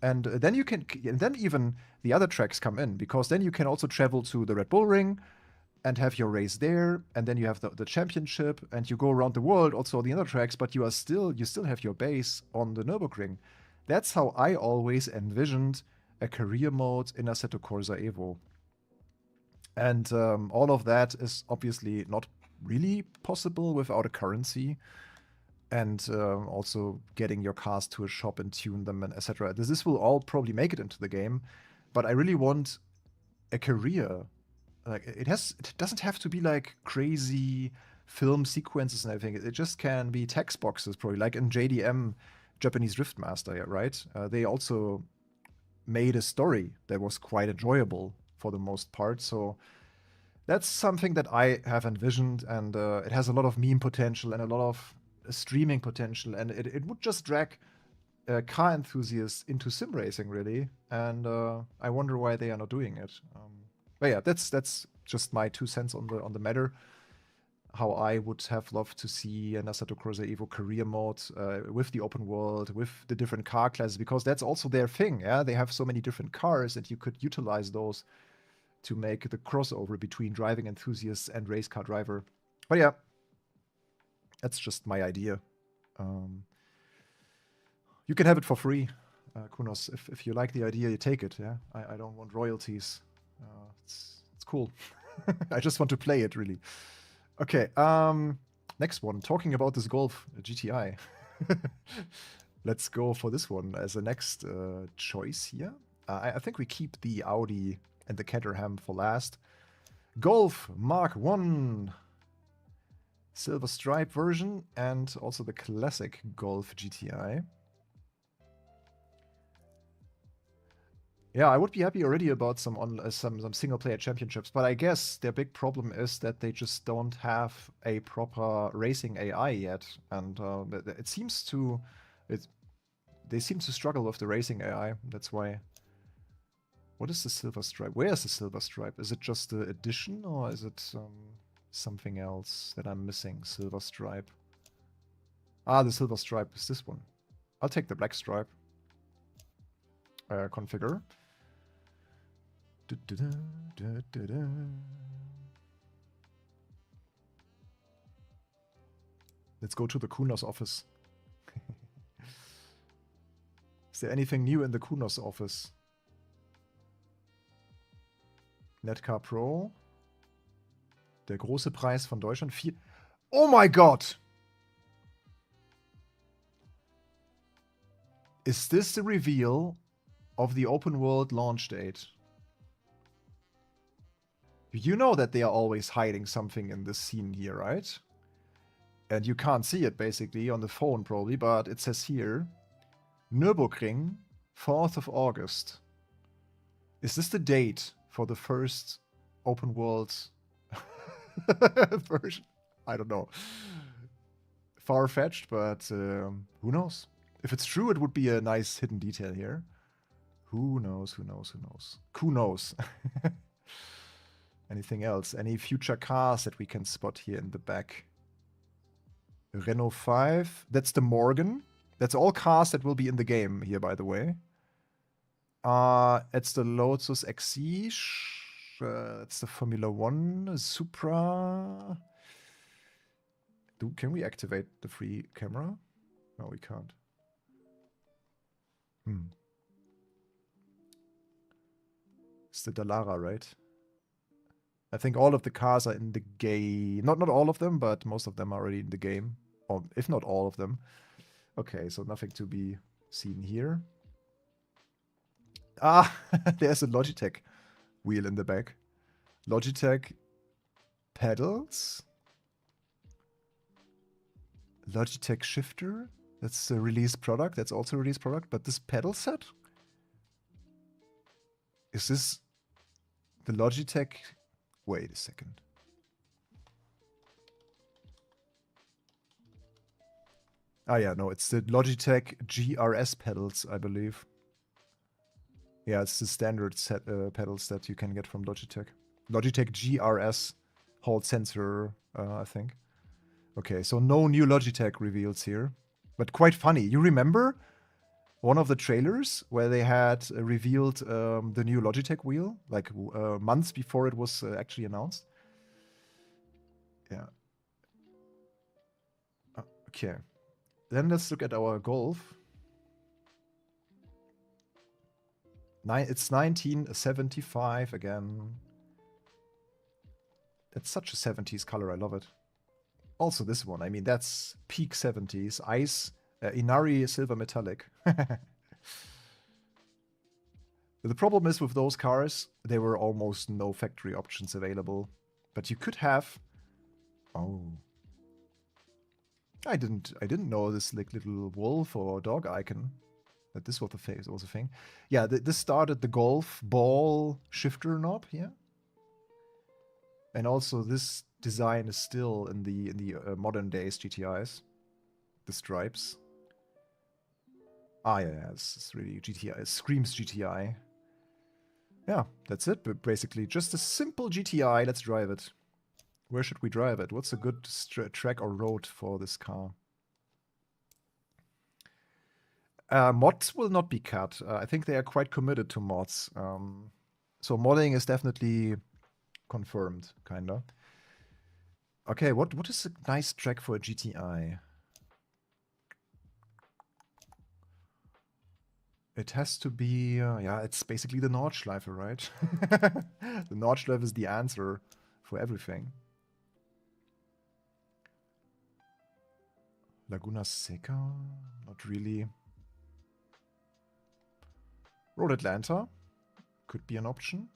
And then then even the other tracks come in, because then you can also travel to the Red Bull Ring and have your race there, and then you have the championship, and you go around the world also on the other tracks, but you still have your base on the Nürburgring. That's how I always envisioned a career mode in Assetto Corsa EVO. And all of that is obviously not really possible without a currency, and also getting your cars to a shop and tune them, and etc. This will all probably make it into the game, but I really want a career. Like it doesn't have to be like crazy film sequences and everything. It just can be text boxes, probably like in JDM, Japanese Driftmaster, yeah, right? They also made a story that was quite enjoyable for the most part. So that's something that I have envisioned, and it has a lot of meme potential and a lot of streaming potential, and it would just drag car enthusiasts into sim racing, really. And I wonder why they are not doing it. But yeah, that's just my 2 cents on the matter. How I would have loved to see an Assetto Corsa EVO career mode with the open world, with the different car classes, because that's also their thing. Yeah, they have so many different cars, and you could utilize those to make the crossover between driving enthusiasts and race car driver. But yeah, that's just my idea. You can have it for free, Kunos. If you like the idea, you take it. Yeah, I don't want royalties. It's cool. I just want to play it, really. Okay, next one. Talking about this Golf GTI. Let's go for this one as the next choice here. I think we keep the Audi and the Caterham for last. Golf Mk1. Silver stripe version, and also the classic Golf GTI. Yeah, I would be happy already about some single player championships, but I guess their big problem is that they just don't have a proper racing AI yet, and it seems to they seem to struggle with the racing AI. That's why. What is the silver stripe? Where is the silver stripe? Is it just the edition, or is it something else that I'm missing? Silver stripe. Ah, the silver stripe is this one. I'll take the black stripe. Configure. Let's go to the Kunos office. Is there anything new in the Kunos office? Netcar Pro. Der große Preis von Deutschland. Oh my god! Is this the reveal of the open world launch date? You know that they are always hiding something in this scene here, right? And you can't see it basically on the phone probably, but it says here, Nürburgring, 4th of August. Is this the date for the first open world version? I don't know. Far-fetched, but who knows? If it's true, it would be a nice hidden detail here. Who knows, who knows, who knows? Who knows? Anything else? Any future cars that we can spot here in the back? Renault 5. That's the Morgan. That's all cars that will be in the game here, by the way. It's the Lotus Exige. It's the Formula 1 Supra. Can we activate the free camera? No, we can't. It's the Dallara, right? I think all of the cars are in the game. Not all of them, but most of them are already in the game. Or if not all of them. Okay, so nothing to be seen here. Ah, there's a Logitech wheel in the back. Logitech pedals. Logitech shifter. That's a release product. That's also a release product. But this pedal set? Is this the Logitech? Wait a second. Ah, yeah, no, it's the Logitech GRS pedals, I believe. Yeah, it's the standard set pedals that you can get from Logitech. Logitech GRS Hall sensor, I think. Okay, so no new Logitech reveals here. But quite funny. You remember one of the trailers where they had revealed the new Logitech wheel? Like months before it was actually announced? Yeah. Okay. Then let's look at our Golf. It's 1975 again. That's such a 70s color. I love it. Also this one. I mean, that's peak 70s. Ice, Inari Silver Metallic. The problem is with those cars, there were almost no factory options available. But you could have... Oh. I didn't know this like little wolf or dog icon. That this was a thing. Yeah, this started the Golf ball shifter knob here. And also this design is still in the modern days GTIs. The stripes. Ah, yeah, it's really GTI. It screams GTI. Yeah, that's it. But basically, just a simple GTI. Let's drive it. Where should we drive it? What's a good track or road for this car? Mods will not be cut. I think they are quite committed to mods. So modding is definitely confirmed, kinda. Okay, what is a nice track for a GTI? It has to be, yeah, it's basically the Nordschleife, right? The Nordschleife is the answer for everything. Laguna Seca? Not really. Road Atlanta could be an option.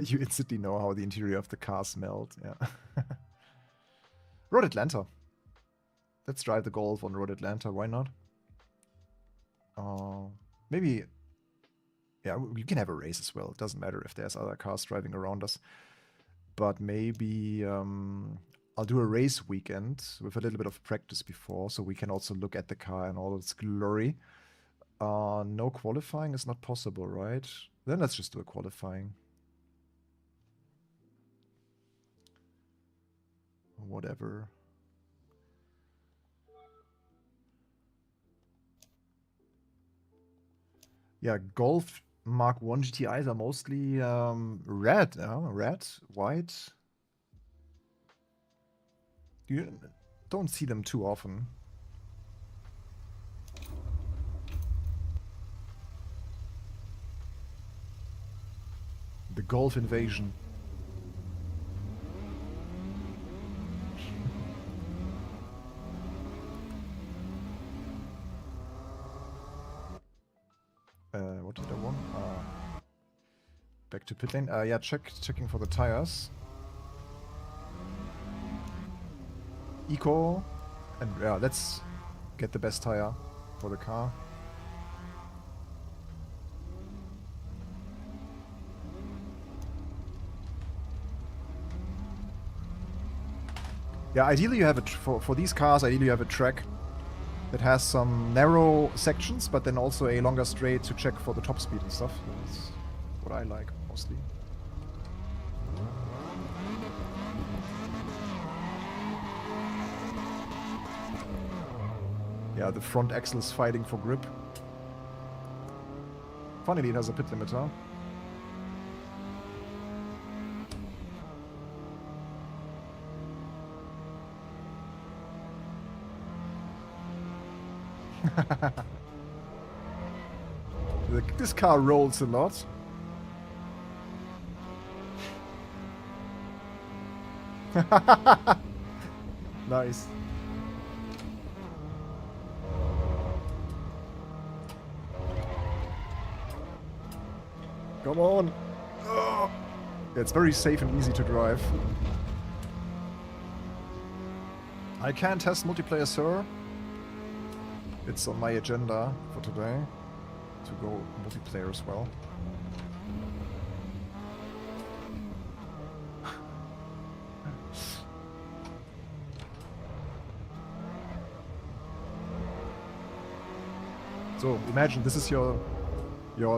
You instantly know how the interior of the car smelled. Yeah. Road Atlanta. Let's drive the Golf on Road Atlanta, why not? Maybe... Yeah, we can have a race as well. It doesn't matter if there's other cars driving around us. But maybe I'll do a race weekend with a little bit of practice before, so we can also look at the car in all its glory. No qualifying is not possible, right? Then let's just do a qualifying. Whatever. Yeah, Golf Mk1 GTIs are mostly red, red, white. You don't see them too often. The Golf invasion. What did I want? Back to pit lane. Yeah, checking for the tires. Eco. And yeah, let's get the best tire for the car. Yeah, ideally you have for these cars, ideally you have a track that has some narrow sections, but then also a longer straight to check for the top speed and stuff. That's what I like mostly. Yeah, the front axle is fighting for grip. Funnily, it has a pit limiter. This car rolls a lot. Nice. Come on. Oh. Yeah, it's very safe and easy to drive. I can test multiplayer, sir. It's on my agenda for today to go multiplayer as well. So imagine this is your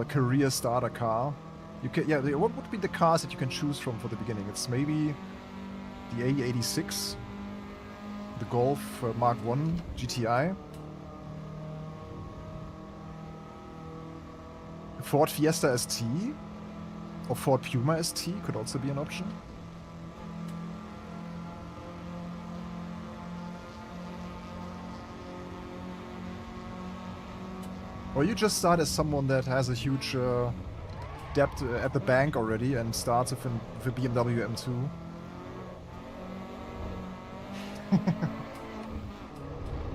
career starter car. You can, yeah. What would be the cars that you can choose from for the beginning? It's maybe the AE86, the Golf Mk1 GTI. Ford Fiesta ST or Ford Puma ST could also be an option. Or you just start as someone that has a huge debt at the bank already and starts with a BMW M2.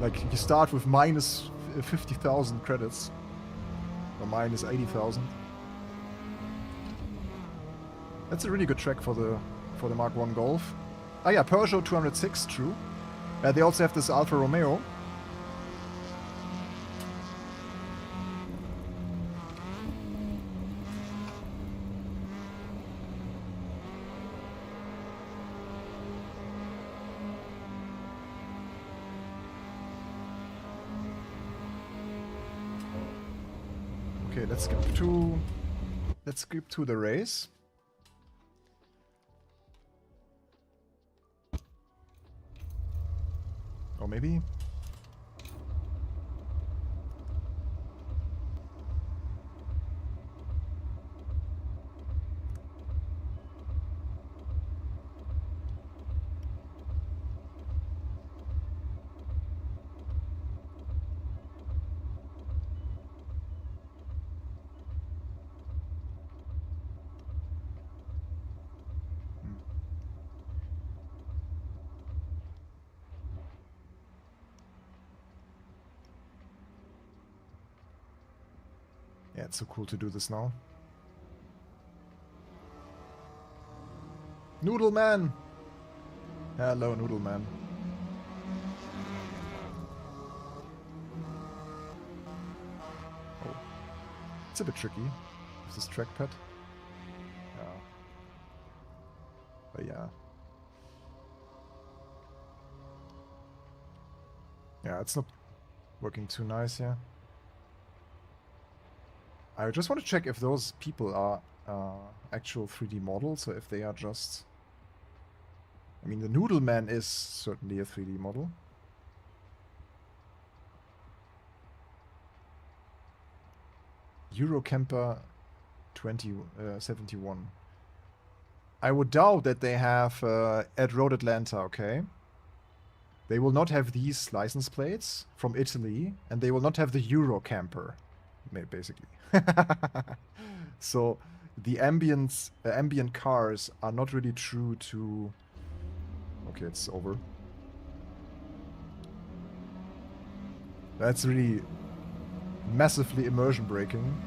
Like you start with minus 50,000 credits. Or minus 80,000. That's a really good track for the Mk1 Golf. Ah yeah, Peugeot 206, true. They also have this Alfa Romeo. Okay, let's skip to the race. Or maybe. Yeah, it's so cool to do this now. Noodle Man! Hello, Noodle Man. a bit tricky with this trackpad. Yeah. But yeah. Yeah, it's not working too nice here. I just want to check if those people are actual 3D models or if they are just... I mean, the Noodle Man is certainly a 3D model. Eurocamper 2071. I would doubt that they have at Road Atlanta, okay? They will not have these license plates from Italy, and they will not have the Eurocamper, basically. So the ambient cars are not really true to... Okay, it's over. That's really massively immersion breaking.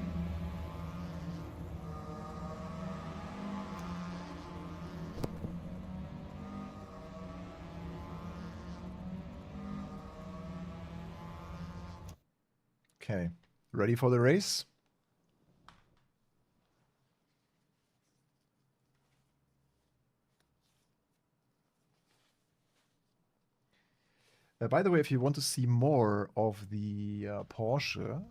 Okay, ready for the race? By the way, if you want to see more of the Porsche,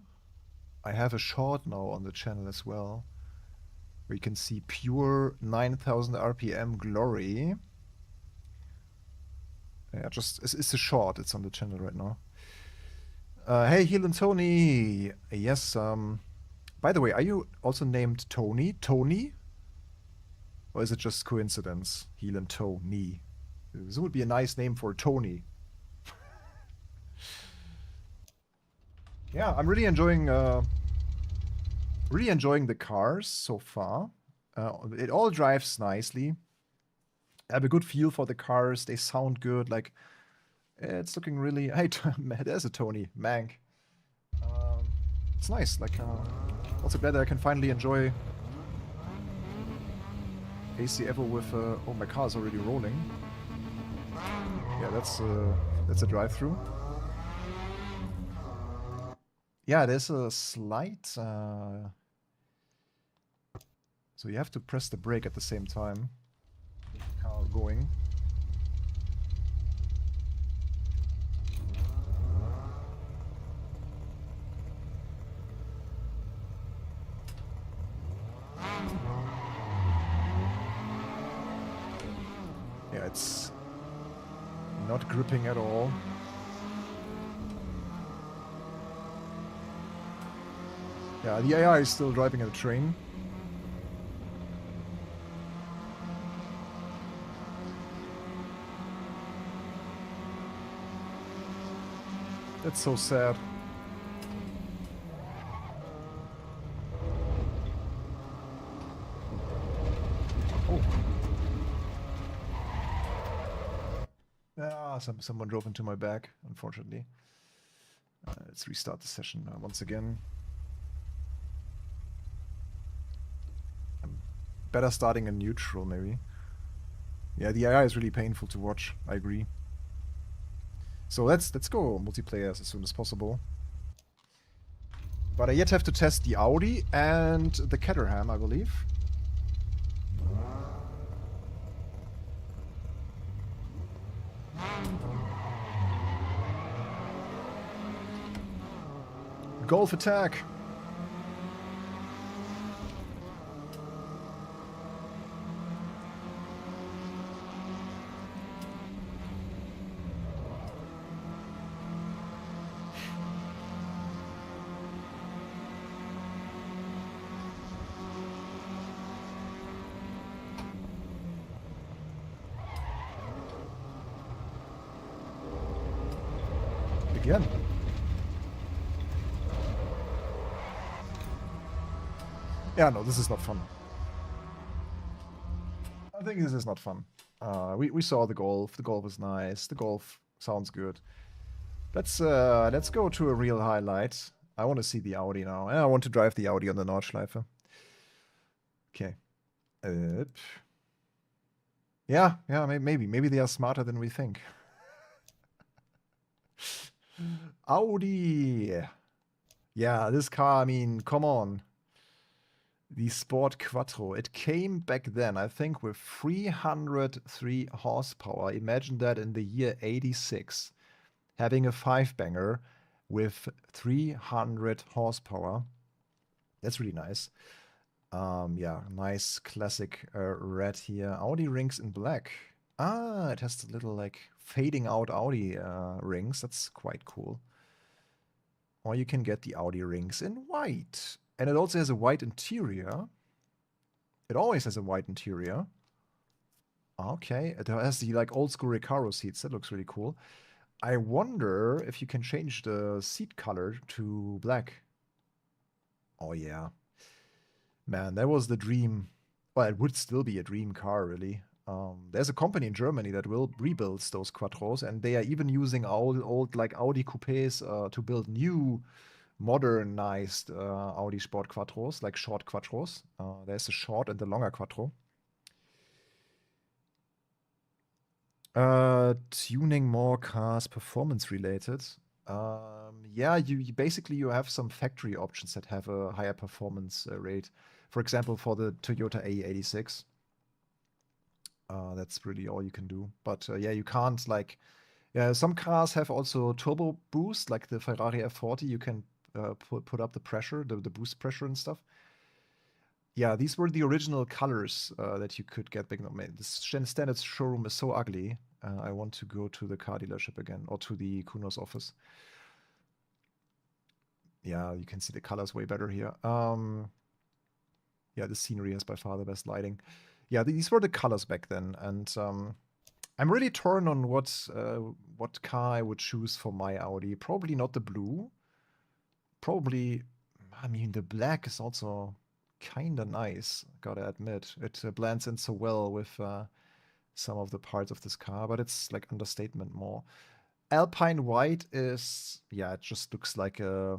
I have a short now on the channel as well, where you can see pure 9000 RPM glory. Yeah, just it's a short. It's on the channel right now. Hey, Heel and Tony. Yes. By the way, are you also named Tony? Tony? Or is it just coincidence? Heel and Tony. This would be a nice name for Tony. Yeah, I'm really enjoying the cars so far. It all drives nicely. I have a good feel for the cars. They sound good. Like, it's looking really... Hey, there's a Tony. Mank. It's nice. Like, also glad that I can finally enjoy AC EVO with... oh, my car's already rolling. Yeah, that's a drive-through. Yeah, there's a slight... so you have to press the brake at the same time. Car going. Yeah, it's not gripping at all. Yeah, the AI is still driving a train. That's so sad. Oh. Ah, someone drove into my back, unfortunately. Let's restart the session once again. Better starting in neutral, maybe. Yeah, the AI is really painful to watch. I agree. So let's go multiplayer as soon as possible. But I yet have to test the Audi and the Caterham, I believe. Golf attack. Again. Yeah, no, this is not fun. I think this is not fun. We saw the Golf. The Golf is nice. The Golf sounds good. Let's go to a real highlight. I want to see the Audi now. And I want to drive the Audi on the Nordschleife. Okay. Yeah, maybe they are smarter than we think. Audi. Yeah, this car, I mean, come on. The Sport Quattro. It came back then, I think, with 303 horsepower. Imagine that in the year 86. Having a 5-banger with 300 horsepower. That's really nice. Yeah, nice classic red here. Audi rings in black. Ah, it has the little like fading out Audi rings. That's quite cool. Or you can get the Audi rings in white. And it also has a white interior. It always has a white interior. Okay, it has the like old school Recaro seats. That looks really cool. I wonder if you can change the seat color to black. Oh yeah. Man, that was the dream. Well, it would still be a dream car, really. There's a company in Germany that will rebuild those Quattros, and they are even using old like Audi coupes to build new, modernized Audi Sport Quattros, like short Quattros. There's the short and the longer Quattro. Tuning more cars, performance related. Yeah, you basically you have some factory options that have a higher performance rate. For example, for the Toyota AE86. That's really all you can do. But yeah, you can't like. Yeah, some cars have also turbo boost, like the Ferrari F40. You can put up the pressure, the boost pressure and stuff. Yeah, these were the original colors that you could get back. No, man, this standard showroom is so ugly. I want to go to the car dealership again, or to the Kuno's office. Yeah, you can see the colors way better here. Yeah, the scenery has by far the best lighting. Yeah, these were the colors back then, and I'm really torn on what car I would choose for my Audi. Probably not the blue. Probably, I mean, the black is also kind of nice, gotta admit. It blends in so well with some of the parts of this car, but it's like understatement more. Alpine white is, yeah, it just looks like a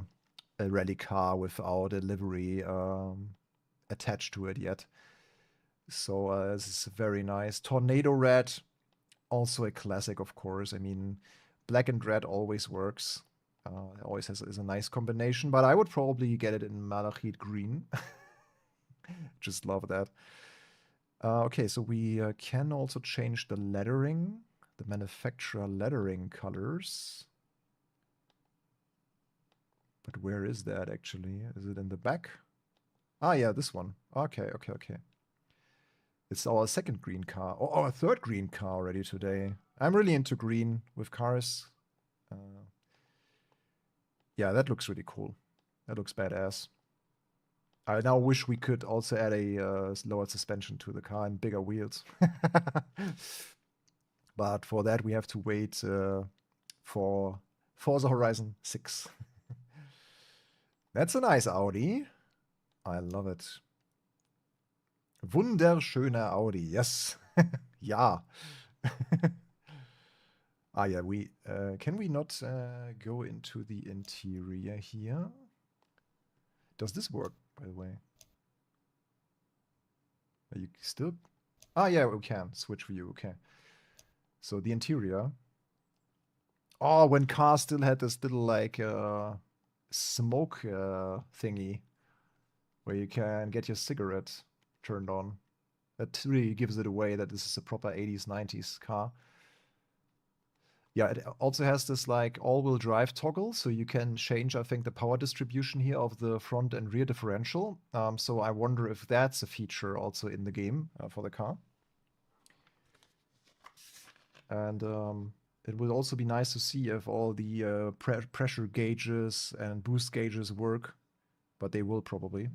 rally car without a livery attached to it yet. So this is very nice. Tornado red, also a classic, of course. I mean, black and red always works. Always is a nice combination, but I would probably get it in malachite green. Just love that. Okay, so we can also change the lettering, the manufacturer lettering colors. But where is that actually? Is it in the back? Ah, yeah, this one. Okay. It's our second green car, or our third green car already today. I'm really into green with cars. Yeah, that looks really cool. That looks badass. I now wish we could also add a lower suspension to the car and bigger wheels. But for that, we have to wait for Forza Horizon 6. That's a nice Audi. I love it. Wunderschöner Audi, yes. Ja. Ah, yeah, we can we not go into the interior here? Does this work, by the way? Are you still? Ah, yeah, we can switch view. Okay. So the interior. Oh, when cars still had this little like smoke thingy where you can get your cigarette turned on. That really gives it away that this is a proper 80s, 90s car. Yeah, it also has this like all-wheel drive toggle, so you can change, I think, the power distribution here of the front and rear differential. So I wonder if that's a feature also in the game for the car. And it will also be nice to see if all the pressure gauges and boost gauges work, but they will probably.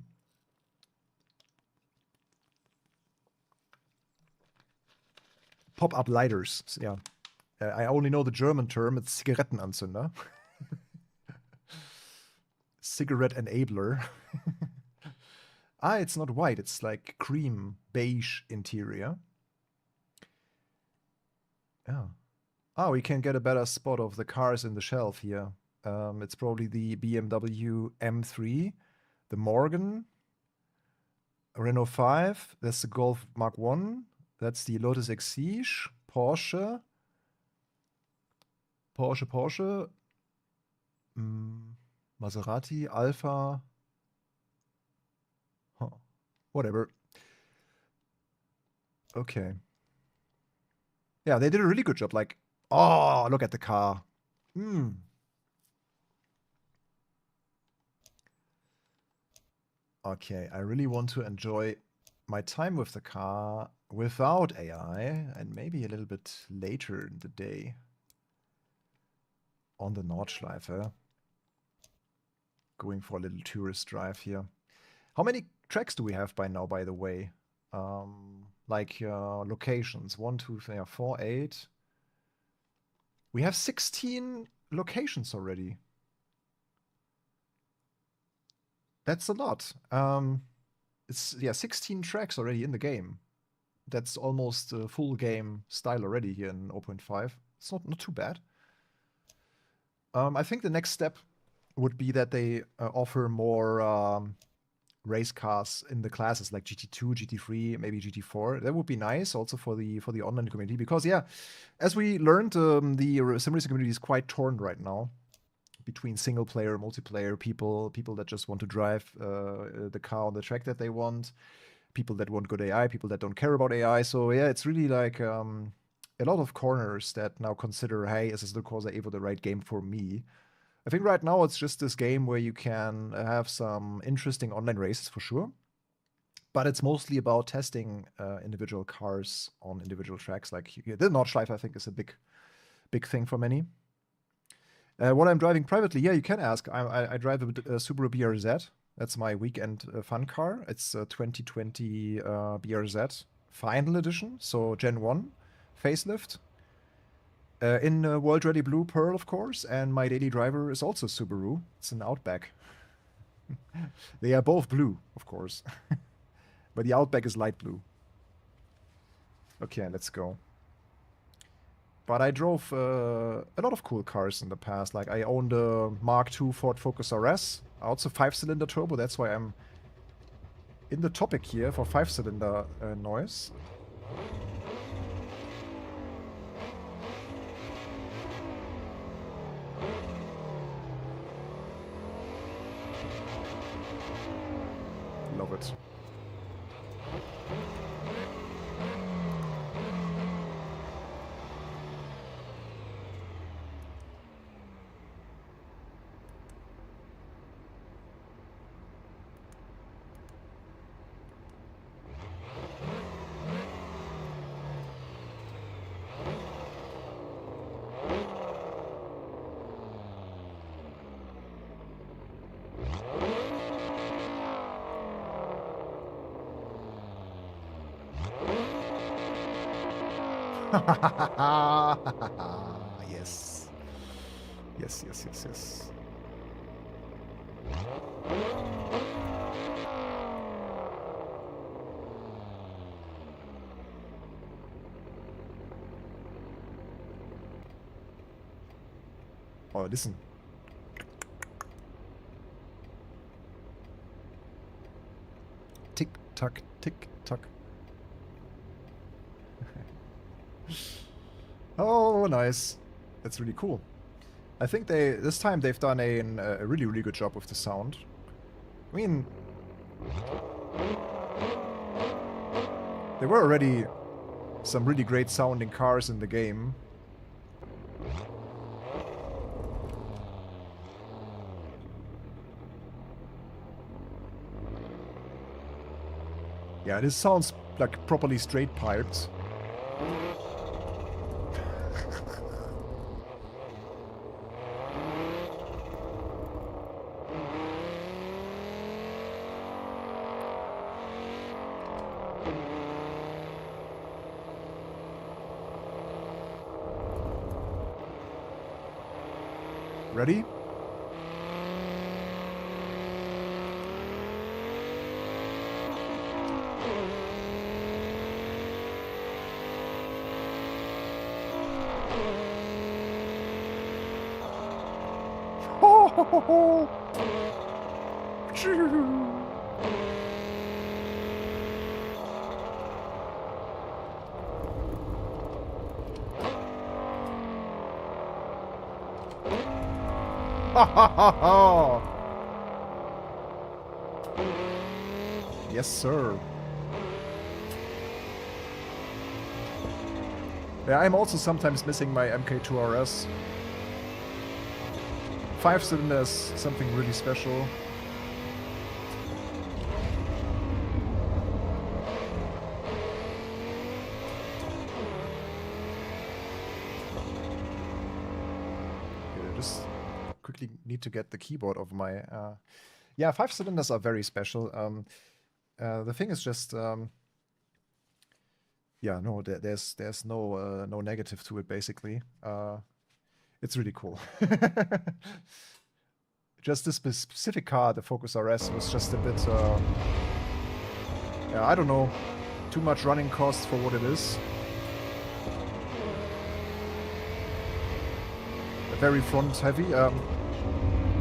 Pop-up lighters, yeah. I only know the German term, it's Zigarettenanzünder. Cigarette enabler. Ah, it's not white, it's like cream beige interior. Yeah. Oh, we can get a better spot of the cars in the shelf here. It's probably the BMW M3, the Morgan, Renault 5, that's the Golf Mk1, that's the Lotus Exige, Porsche, Maserati, Alpha. Huh. Whatever. Okay. Yeah, they did a really good job. Like, oh, look at the car. Hmm. Okay, I really want to enjoy my time with the car without AI and maybe a little bit later in the day on the Nordschleife. Going for a little tourist drive here. How many tracks do we have by now, by the way? Locations. 1, 2, 3, 4, 8. We have 16 locations already. That's a lot. It's 16 tracks already in the game. That's almost a full game style already here in 0.5. It's not too bad. I think the next step would be that they offer more race cars in the classes like GT2, GT3, maybe GT4. That would be nice also for the online community because yeah, as we learned, the sim racing community is quite torn right now between single player, multiplayer people that just want to drive the car on the track that they want, people that want good AI, people that don't care about AI. So yeah, it's really like a lot of corners that now consider, hey, is Assetto Corsa EVO the right game for me? I think right now it's just this game where you can have some interesting online races for sure, but it's mostly about testing individual cars on individual tracks. Like the Nordschleife, I think, is a big thing for many. What I'm driving privately, yeah, you can ask. I drive a Subaru BRZ. That's my weekend fun car. It's a 2020 BRZ Final Edition, so Gen 1 facelift. In World Ready Blue Pearl, of course, and my daily driver is also Subaru. It's an Outback. They are both blue, of course. But the Outback is light blue. Okay, let's go. But I drove a lot of cool cars in the past. Like I owned a Mark II Ford Focus RS, also 5-cylinder turbo. That's why I'm in the topic here for 5-cylinder noise. Love it. Yes. Yes, yes, yes, yes. Oh, listen. Tick tock, tick tock. Oh, nice. That's really cool. I think this time they've done a really, really good job with the sound. I mean, there were already some really great sounding cars in the game. Yeah, this sounds like properly straight piped. Ready? Ho ho ho ho! Ha ha ha ha! Yes, sir. Yeah, I'm also sometimes missing my Mk2 RS. 5 cylinders, something really special. Okay, just quickly need to get the keyboard of my... Yeah, 5 cylinders are very special. The thing is just... yeah, no, there's no negative to it, basically. It's really cool. Just this specific car, the Focus RS, was just a bit, yeah, I don't know, too much running cost for what it is. Very front heavy.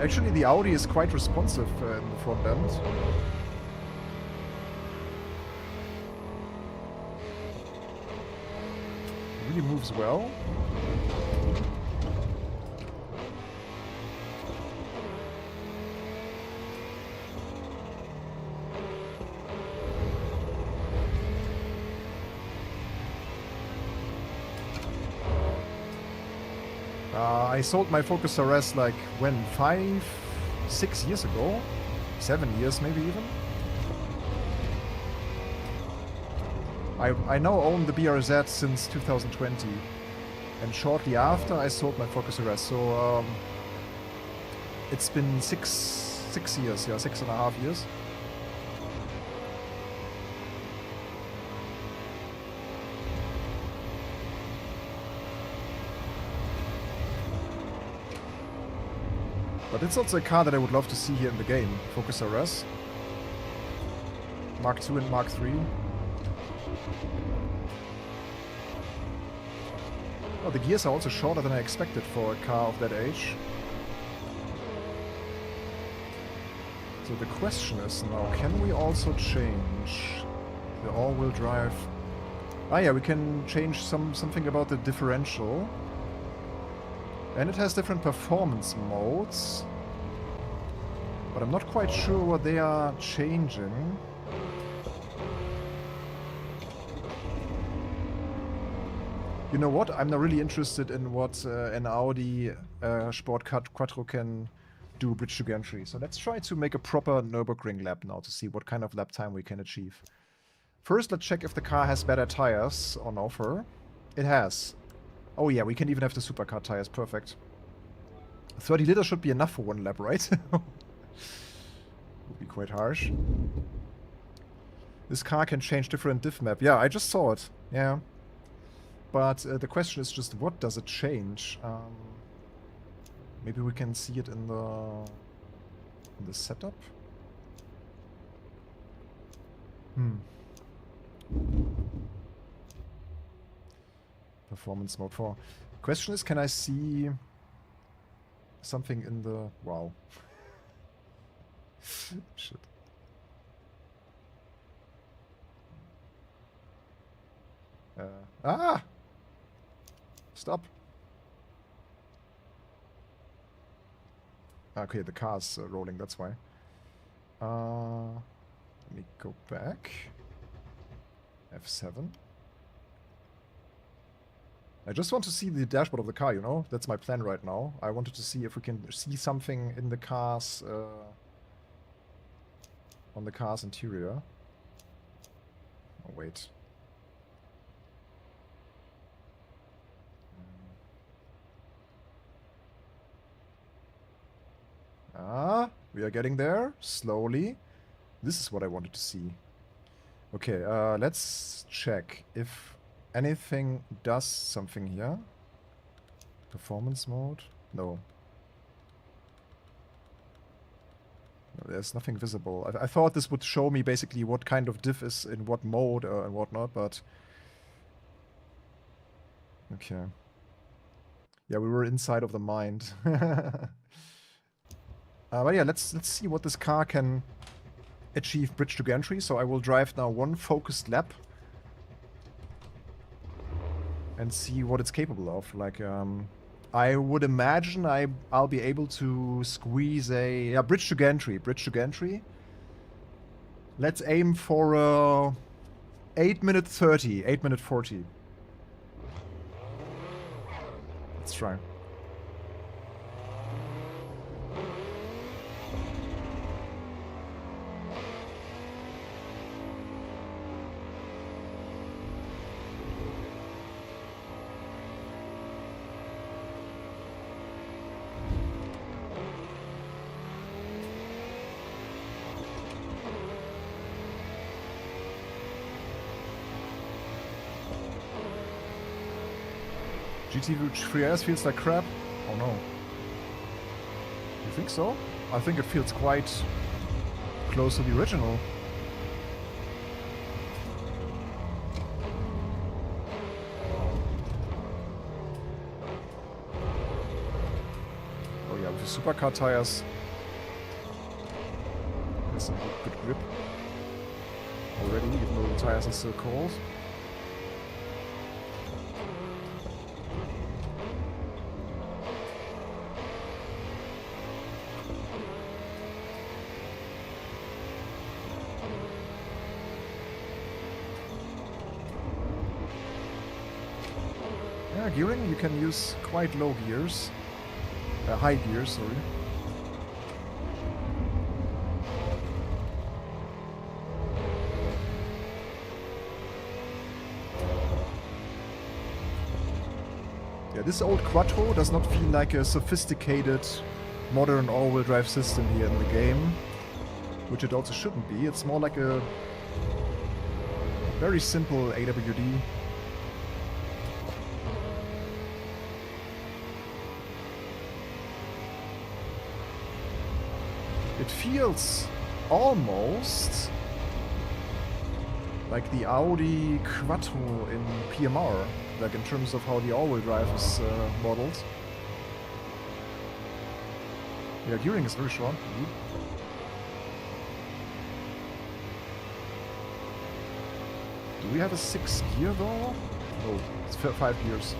Actually, the Audi is quite responsive in the front end. It really moves well. I sold my Focus RS like when? 5, 6 years ago? 7 years maybe even? I now own the BRZ since 2020. And shortly after I sold my Focus RS. So it's been 6 years, yeah, 6.5 years. But it's also a car that I would love to see here in the game. Focus RS. Mark II and Mark III. Oh, the gears are also shorter than I expected for a car of that age. So the question is now, can we also change the all-wheel drive? Ah yeah, we can change something about the differential. And it has different performance modes. But I'm not quite sure what they are changing. You know what? I'm not really interested in what an Audi Sport Quattro can do bridge to gantry. So let's try to make a proper Nürburgring lap now to see what kind of lap time we can achieve. First, let's check if the car has better tires on offer. It has. Oh yeah, we can even have the supercar tires, perfect. 30 liters should be enough for one lap, right? Would be quite harsh. This car can change different diff map. Yeah, I just saw it. Yeah. But the question is just, what does it change? Maybe we can see it in the setup? Performance mode 4. Question is, can I see something in the... Wow. Shit. Ah! Stop. Okay, the car's rolling, that's why. Let me go back. F7. I just want to see the dashboard of the car, you know? That's my plan right now. I wanted to see if we can see something in the car's... on the car's interior. Oh, wait. We are getting there. Slowly. This is what I wanted to see. Okay, let's check if anything does something here. Performance mode? No. No, there's nothing visible. I thought this would show me basically what kind of diff is in what mode and whatnot, but... Okay. Yeah, we were inside of the mind. But yeah, let's see what this car can achieve bridge to gantry. So I will drive now one focused lap and see what it's capable of. Like, I would imagine I'll be able to squeeze a bridge to gantry. Bridge to gantry. Let's aim for 8-minute 30, 8-minute 40. Let's try. GT3 RS feels like crap? Oh no. You think so? I think it feels quite close to the original. Oh yeah, with the supercar tires. That's some good grip. Already, even though the tires are still cold. Gearing, you can use quite low gears. High gears, sorry. Yeah, this old Quattro does not feel like a sophisticated modern all-wheel drive system here in the game, which it also shouldn't be. It's more like a very simple AWD. It feels almost like the Audi Quattro in PMR, like in terms of how the all-wheel drive is modeled. Yeah, gearing is very short. Do we have a 6th gear though? No, it's 5 gears.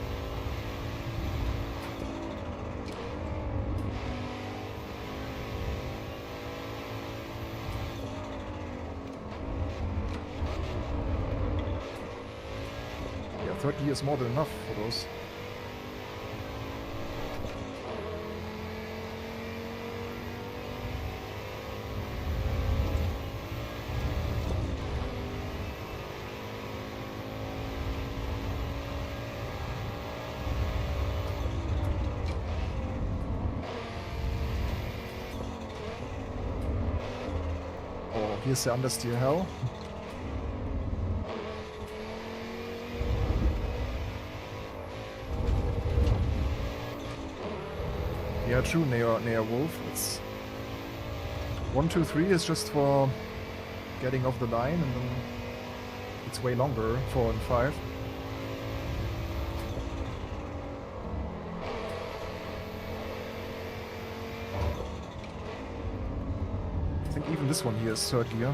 Yeah, 3rd gear is more than enough for those. Here's the understeer hell. Yeah, true, Neo Wolf. It's 1, 2, 3 is just for getting off the line, and then it's way longer, 4 and 5. I think even this one here is 3rd gear.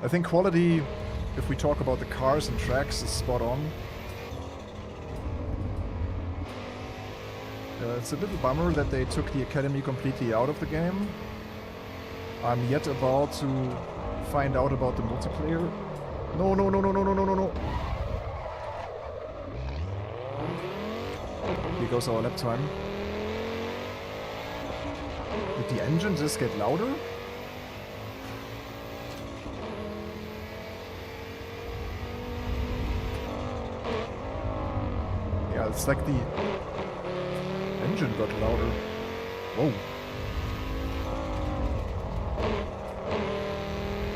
I think quality, if we talk about the cars and tracks, is spot on. It's a little bummer that they took the Academy completely out of the game. I'm yet about to find out about the multiplayer. No, no, no, no, no, no, no, no, no. Here goes our lap time. Did the engine just get louder? Yeah, it's like the engine got louder. Whoa.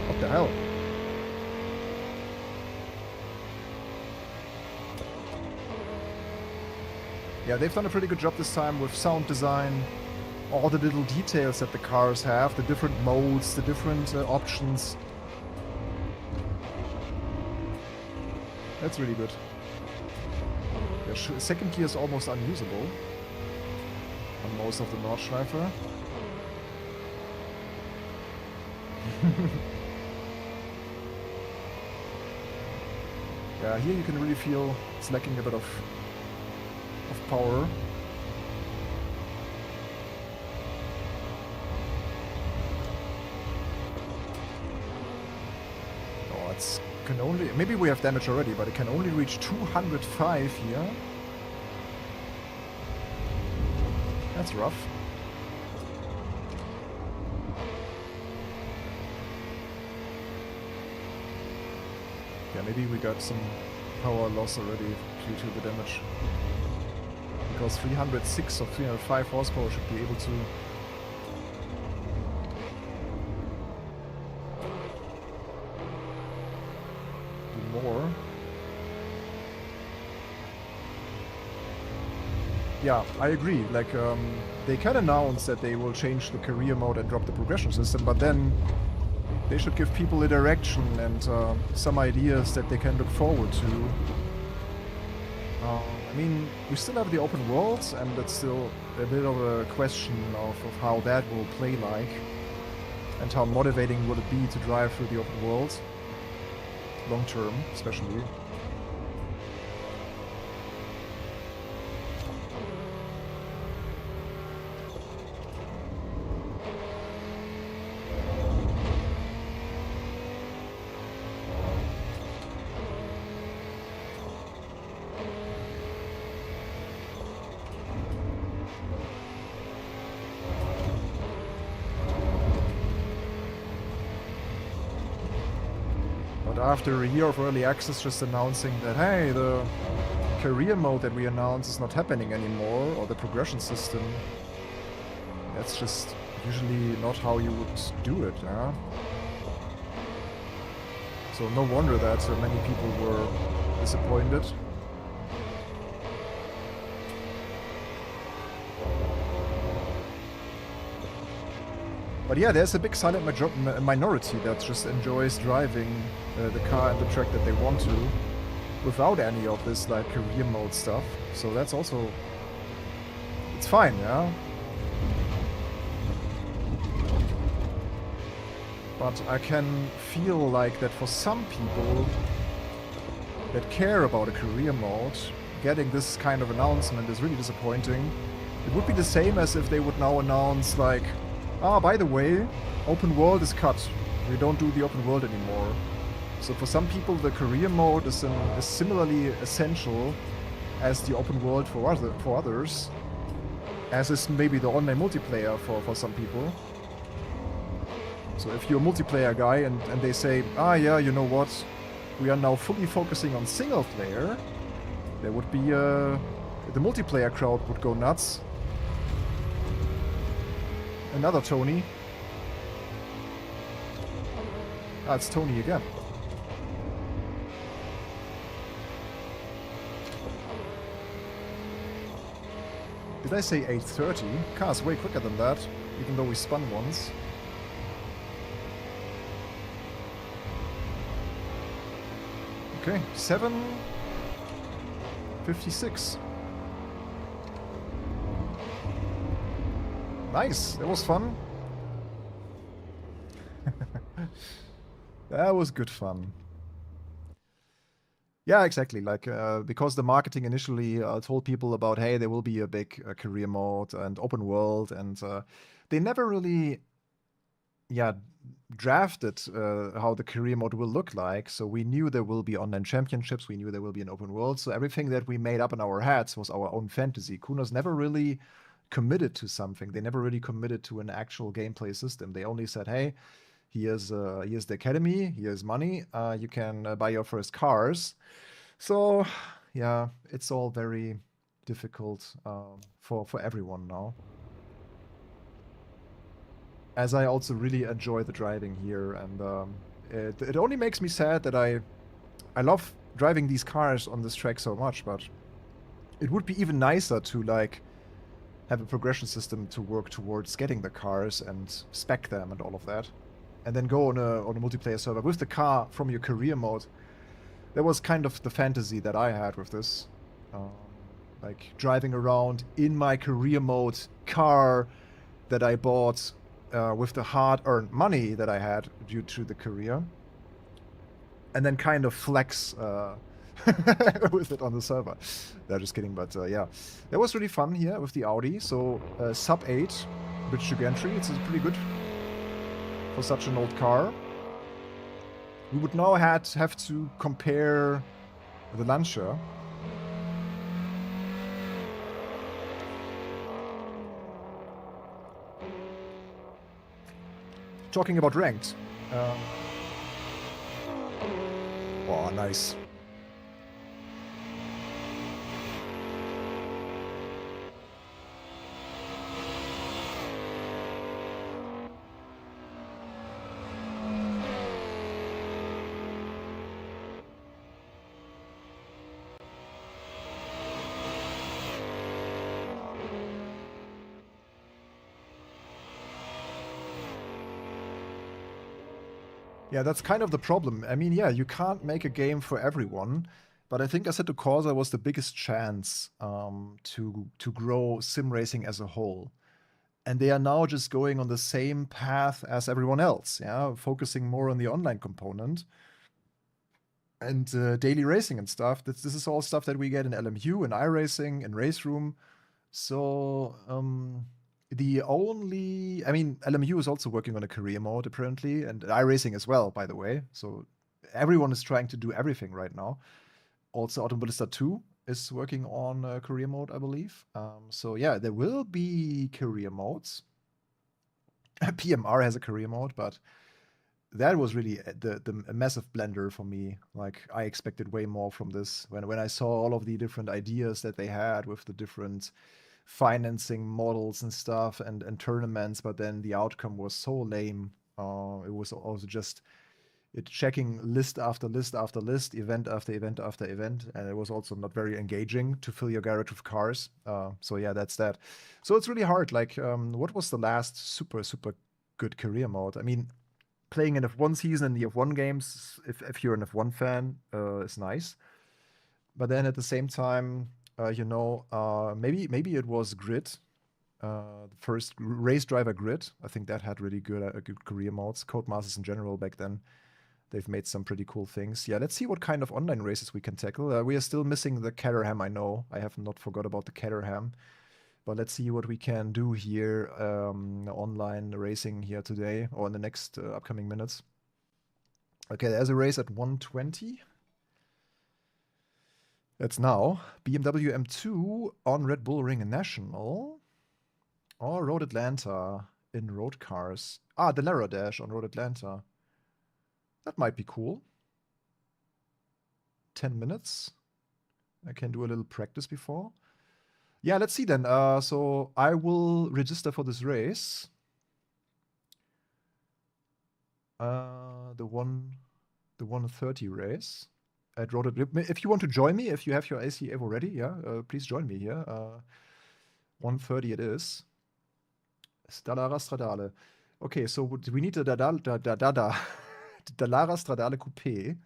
What the hell? Yeah, they've done a pretty good job this time with sound design, all the little details that the cars have, the different modes, the different options. That's really good. Yeah, 2nd gear is almost unusable on most of the Nordschleife. Yeah, here you can really feel it's lacking a bit of power. Oh, it's can only, maybe we have damage already, but it can only reach 205 here. That's rough. Yeah, maybe we got some power loss already due to the damage. Because 306 or 305 horsepower should be able to do more. Yeah, I agree. Like, they can announce that they will change the career mode and drop the progression system, but then they should give people a direction and some ideas that they can look forward to. I mean, we still have the open worlds, and it's still a bit of a question of how that will play like, and how motivating will it be to drive through the open world, long term especially. After a year of early access just announcing that, hey, the career mode that we announced is not happening anymore, or the progression system, that's just usually not how you would do it, yeah? So no wonder that so many people were disappointed. But yeah, there's a big silent minority that just enjoys driving the car and the track that they want to, without any of this like career mode stuff. So that's also, it's fine, yeah. But I can feel like that for some people that care about a career mode, getting this kind of announcement is really disappointing. It would be the same as if they would now announce like, ah, by the way, open world is cut. We don't do the open world anymore. So for some people, the career mode is similarly essential as the open world for others, as is maybe the online multiplayer for some people. So if you're a multiplayer guy and they say, ah yeah, you know what, we are now fully focusing on single player, there would be the multiplayer crowd would go nuts. Another Tony. Ah, it's Tony again. Did I say 8:30? Car's way quicker than that, even though we spun once. Okay, 7:56. Nice, that was fun. That was good fun. Yeah, exactly. Like, because the marketing initially told people about, hey, there will be a big career mode and open world, and they never really, yeah, drafted how the career mode will look like. So we knew there will be online championships, we knew there will be an open world. So everything that we made up in our heads was our own fantasy. Kuno's never really committed to something. They never really committed to an actual gameplay system. They only said, hey, here's the academy, here's money, you can buy your first cars. So yeah, it's all very difficult for everyone now. As I also really enjoy the driving here, and it only makes me sad that I love driving these cars on this track so much, but it would be even nicer to like have a progression system to work towards getting the cars and spec them and all of that, and then go on a multiplayer server with the car from your career mode. That was kind of the fantasy that I had with this, like driving around in my career mode car that I bought with the hard-earned money that I had due to the career, and then kind of flex with it on the server. No, just kidding, but yeah. That was really fun here with the Audi. So sub 8 bridge to gantry. It's pretty good for such an old car. We would now have to compare the Lancia. Talking about ranked. Oh, nice. Yeah, that's kind of the problem. I mean, yeah, you can't make a game for everyone, but I think Assetto Corsa was the biggest chance to grow sim racing as a whole. And they are now just going on the same path as everyone else, yeah, focusing more on the online component and daily racing and stuff. This is all stuff that we get in LMU, in iRacing, in Race Room. So I mean, LMU is also working on a career mode apparently, and iRacing as well, by the way. So everyone is trying to do everything right now. Also, Automobilista 2 is working on a career mode, I believe. So yeah, there will be career modes. PMR has a career mode, but that was really a massive blender for me. Like, I expected way more from this when I saw all of the different ideas that they had with the different financing models and stuff and tournaments, but then the outcome was so lame. It was also just checking list after list after list, event after event after event, and it was also not very engaging to fill your garage with cars. So yeah, that's that. So it's really hard. Like, what was the last super good career mode? I mean, playing an F1 season in the F1 games, if you're an F1 fan, is nice. But then at the same time, maybe it was Grid, the first race driver Grid. I think that had really good career modes. Codemasters in general back then, they've made some pretty cool things. Yeah, let's see what kind of online races we can tackle. We are still missing the Caterham, I know. I have not forgot about the Caterham. But let's see what we can do here, online racing here today or in the next upcoming minutes. Okay, there's a race at 120. That's now BMW M2 on Red Bull Ring National or Road Atlanta in road cars. Dallara Dash on Road Atlanta. That might be cool. 10 minutes. I can do a little practice before. Yeah, let's see then. So I will register for this race. The 130 race. If you want to join me, if you have your AC EVO ready, yeah, please join me here. 1:30 it is. Dallara Stradale. Okay, so we need the Dallara Stradale Coupe.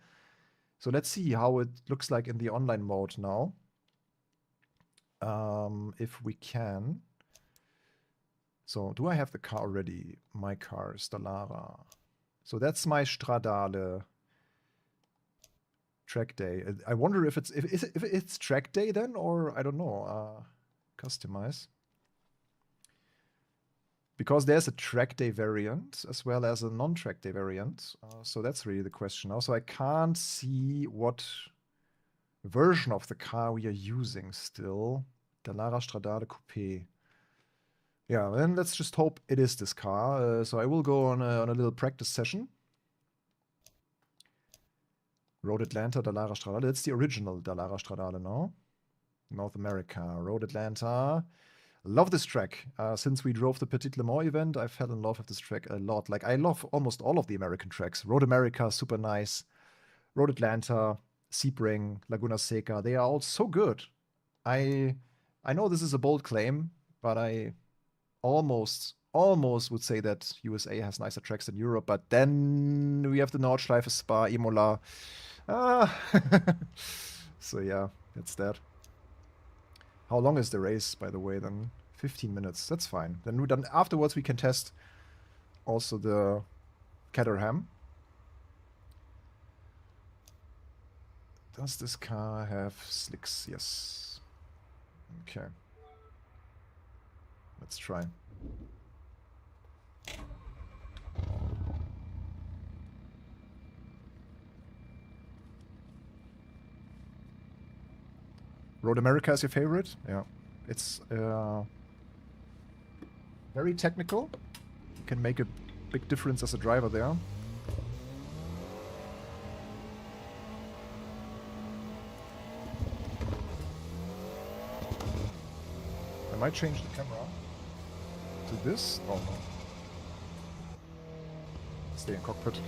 So let's see how it looks like in the online mode now. If we can. So do I have the car already? My car, Dallara. So that's my Stradale. Track day. I wonder if it's track day then, or I don't know. Customize. Because there's a track day variant as well as a non-track day variant. So that's really the question now. So I can't see what version of the car we are using still. Dallara Stradale Coupe. Yeah, then let's just hope it is this car. So I will go on a little practice session. Road Atlanta, Dallara Stradale. It's the original Dallara Stradale now. North America, Road Atlanta. Love this track. Since we drove the Petit Le Mans event, I fell in love with this track a lot. Like, I love almost all of the American tracks. Road America, super nice. Road Atlanta, Sebring, Laguna Seca. They are all so good. I know this is a bold claim, but I almost would say that USA has nicer tracks than Europe. But then we have the Nordschleife, Spa, Imola. So yeah, that's that. How long is the race, by the way, then? 15 minutes. That's fine. Then afterwards we can test also the Caterham. Does this car have slicks? Yes. Okay. Let's try. Road America is your favorite? Yeah. It's very technical. You can make a big difference as a driver there. I might change the camera to this. Oh no. Stay in cockpit.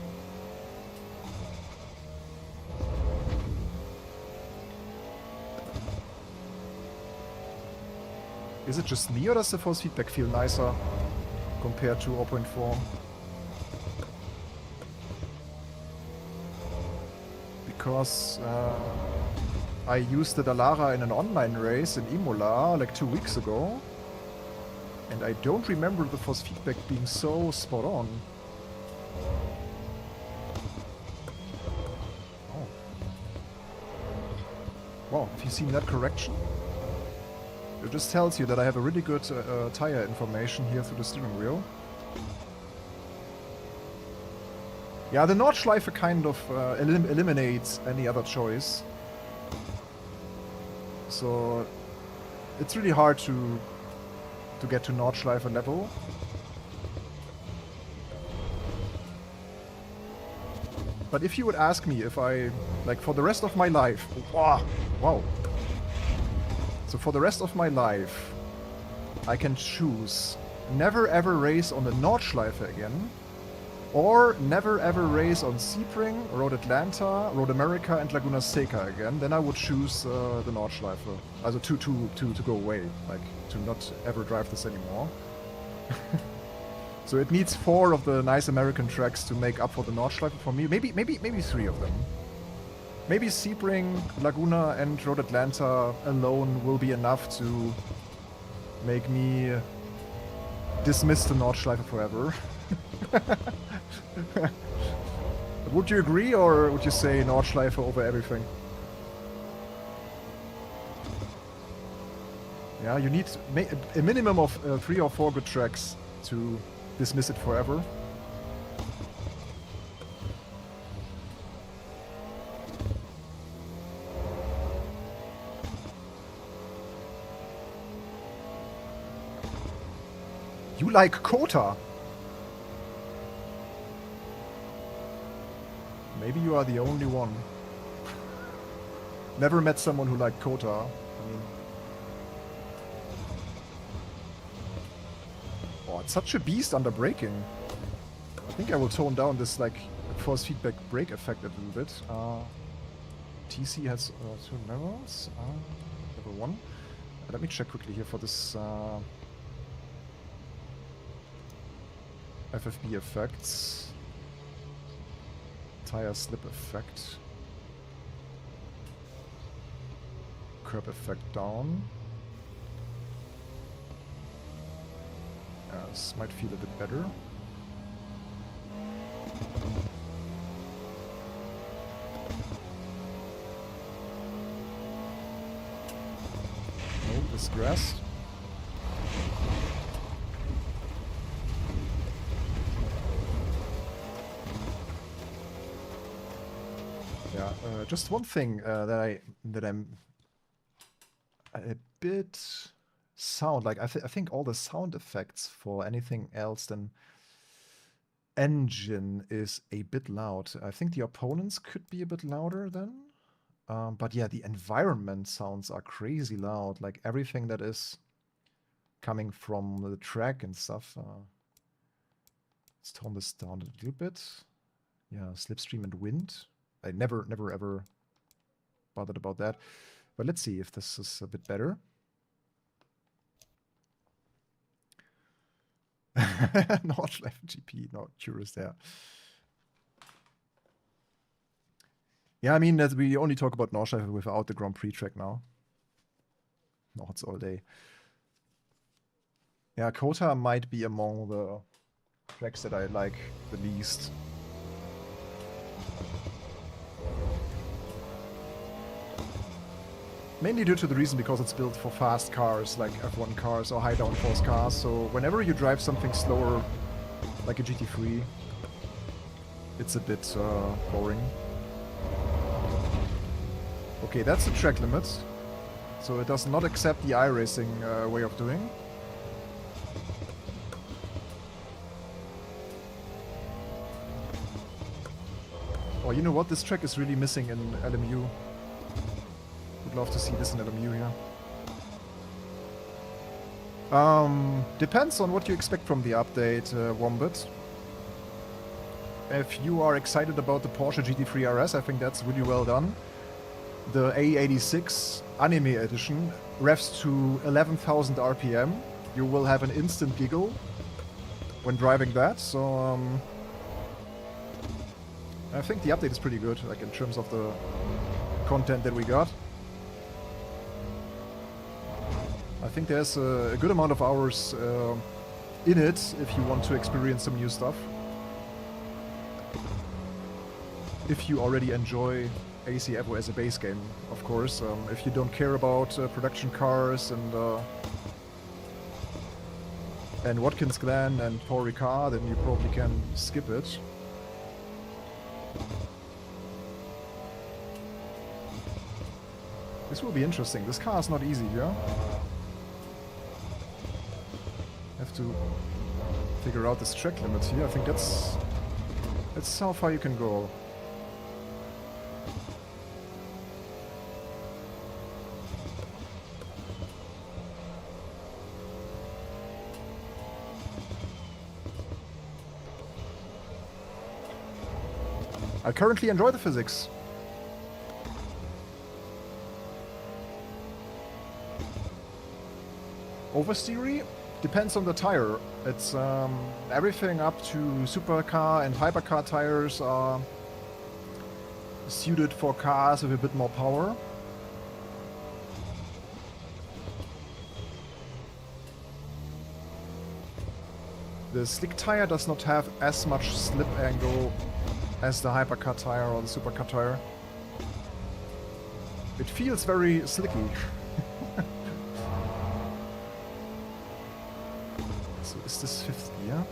Is it just me or does the force feedback feel nicer compared to 0.4? Because I used the Dallara in an online race in Imola like 2 weeks ago, and I don't remember the force feedback being so spot on. Oh. Wow, have you seen that correction? It just tells you that I have a really good tire information here through the steering wheel. Yeah, the Nordschleife kind of eliminates any other choice. So it's really hard to get to Nordschleife level. But if you would ask me if I, like for the rest of my life, wow. So for the rest of my life, I can choose never ever race on the Nordschleife again, or never ever race on Sebring, Road Atlanta, Road America and Laguna Seca again, then I would choose the Nordschleife. Also to go away, like to not ever drive this anymore. So it needs 4 of the nice American tracks to make up for the Nordschleife for me. Maybe 3 of them. Maybe Sebring, Laguna and Road Atlanta alone will be enough to make me dismiss the Nordschleife forever. Would you agree, or would you say Nordschleife over everything? Yeah, you need a minimum of 3 or 4 good tracks to dismiss it forever. You like Kota? Maybe you are the only one. Never met someone who liked Kota. I mean... Oh, it's such a beast under braking. I think I will tone down this like force feedback brake effect a little bit. TC has 2 levels. Level 1. Let me check quickly here for this FFB effects. Tire slip effect. Curb effect down. This might feel a bit better. Oh, this grass. Yeah, just one thing that I'm a bit sound like I think all the sound effects for anything else than engine is a bit loud. I think the opponents could be a bit louder then, but yeah, the environment sounds are crazy loud. Like everything that is coming from the track and stuff. Let's tone this down a little bit. Yeah, slipstream and wind. I never ever bothered about that. But let's see if this is a bit better. Nordschleife GP, not curious there. Yeah, I mean, that we only talk about Nordschleife without the Grand Prix track now. Nords all day. Yeah, Kota might be among the tracks that I like the least. Mainly due to the reason because it's built for fast cars, like F1 cars or high downforce cars, so whenever you drive something slower, like a GT3, it's a bit boring. Okay, that's the track limit, so it does not accept the iRacing way of doing. Oh, you know what? This track is really missing in LMU. Would love to see this in LMU here. Depends on what you expect from the update, Wombat. If you are excited about the Porsche GT3 RS, I think that's really well done. The AE86 Anime Edition revs to 11,000 RPM. You will have an instant giggle when driving that, so I think the update is pretty good, like in terms of the content that we got. I think there's a good amount of hours in it if you want to experience some new stuff. If you already enjoy AC EVO as a base game, of course. If you don't care about production cars and Watkins, Glen and Paul Ricard, then you probably can skip it. This will be interesting. This car is not easy, yeah? Have to figure out this track limit here. I think that's how far you can go. I currently enjoy the physics. Oversteery depends on the tire. It's everything up to supercar and hypercar tires are suited for cars with a bit more power. The slick tire does not have as much slip angle as the hypercar tire or the supercar tire. It feels very slicky. So is this 5th gear?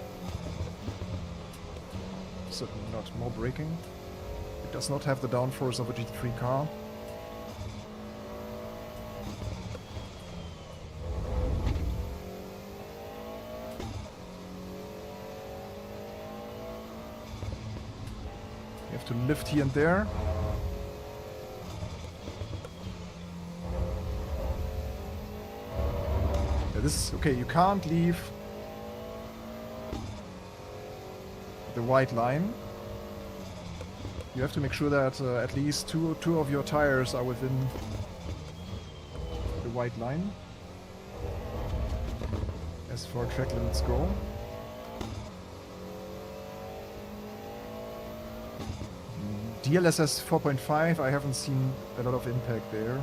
Certainly not. More braking. It does not have the downforce of a GT3 car. You have to lift here and there. Yeah, this is okay. You can't leave the white line. You have to make sure that at least two of your tires are within the white line as far as track limits go. DLSS 4.5, I haven't seen a lot of impact there.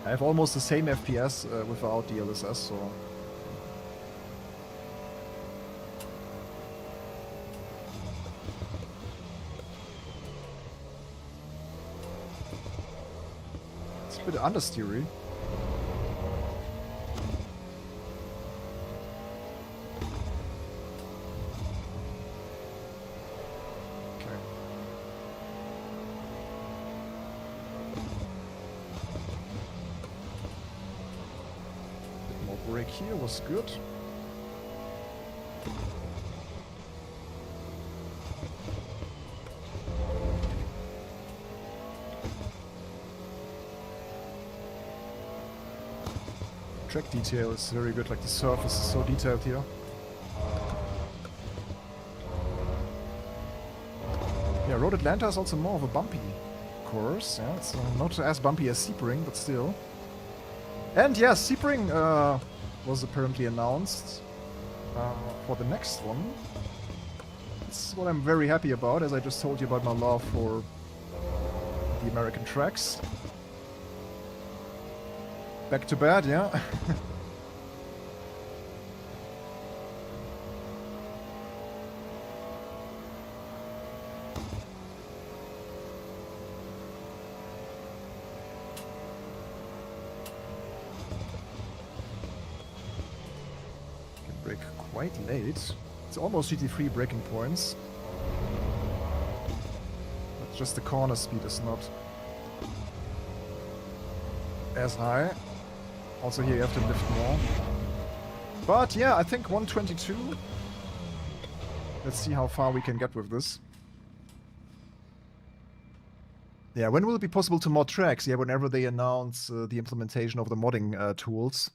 I have almost the same FPS without DLSS, so... It's a bit understeery. Brake here was good. Track detail is very good, like the surface is so detailed here. Yeah, Road Atlanta is also more of a bumpy course. Yeah, it's not as bumpy as Sebring, but still. And yeah, Sebring was apparently announced for the next one. That's what I'm very happy about, as I just told you about my love for the American tracks. Back to bad, yeah. quite late. It's almost GT3 breaking points. But just the corner speed is not as high. Also here you have to lift more. But yeah, I think 122. Let's see how far we can get with this. Yeah, when will it be possible to mod tracks? Yeah, whenever they announce the implementation of the modding tools.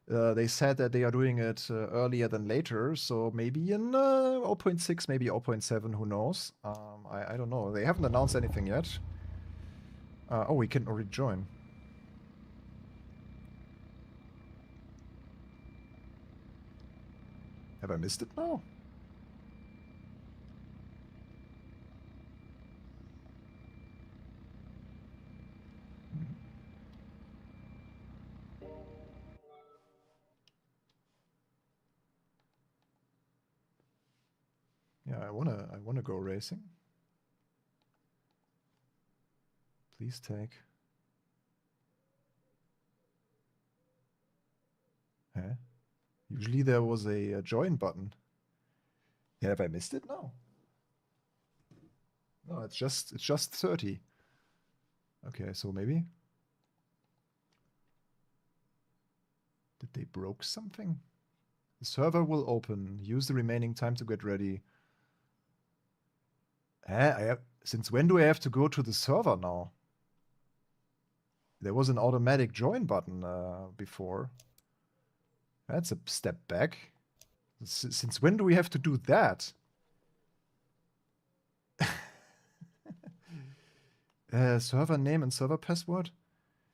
They said that they are doing it earlier than later, so maybe in 0.6, maybe 0.7, who knows? I don't know. They haven't announced anything yet. Oh, we can already join. Have I missed it now? Yeah, I wanna go racing. Please take. Huh? Usually there was a join button. Yeah, have I missed it now? No, it's just 30. Okay, so maybe. Did they broke something? The server will open. Use the remaining time to get ready. Since when do I have to go to the server now? There was an automatic join button before. That's a step back. Since when do we have to do that? Server name and server password?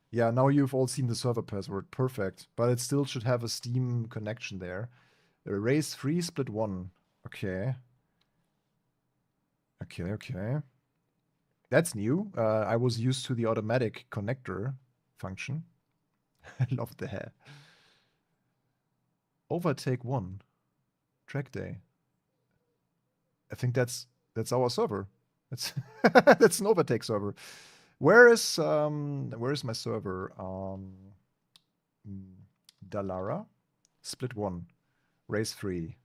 Yeah, now you've all seen the server password. Perfect. But it still should have a Steam connection there. Race 3, split 1. Okay. Okay. That's new. I was used to the automatic connector function. I love the hair. Overtake 1. Track day. I think that's our server. That's an overtake server. Where is my server? Dallara. Split 1. Race 3.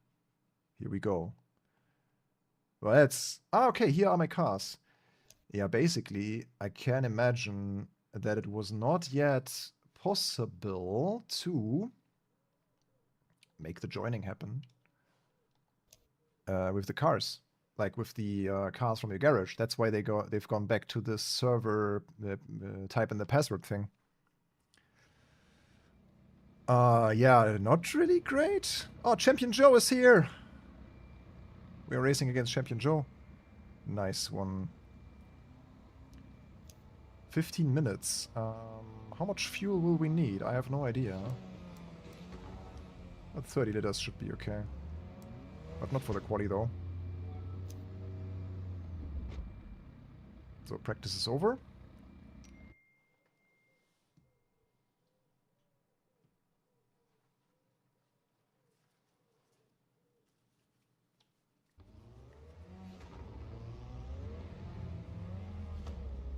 Here we go. Well, that's... okay, here are my cars. Yeah, basically, I can imagine that it was not yet possible to make the joining happen with the cars. Like with the cars from your garage. That's why they've gone back to the server type in the password thing. Yeah, not really great. Oh, Champion Joe is here. We're racing against Champion Joe. Nice one. 15 minutes. How much fuel will we need? I have no idea. But 30 liters should be okay. But not for the quali though. So practice is over.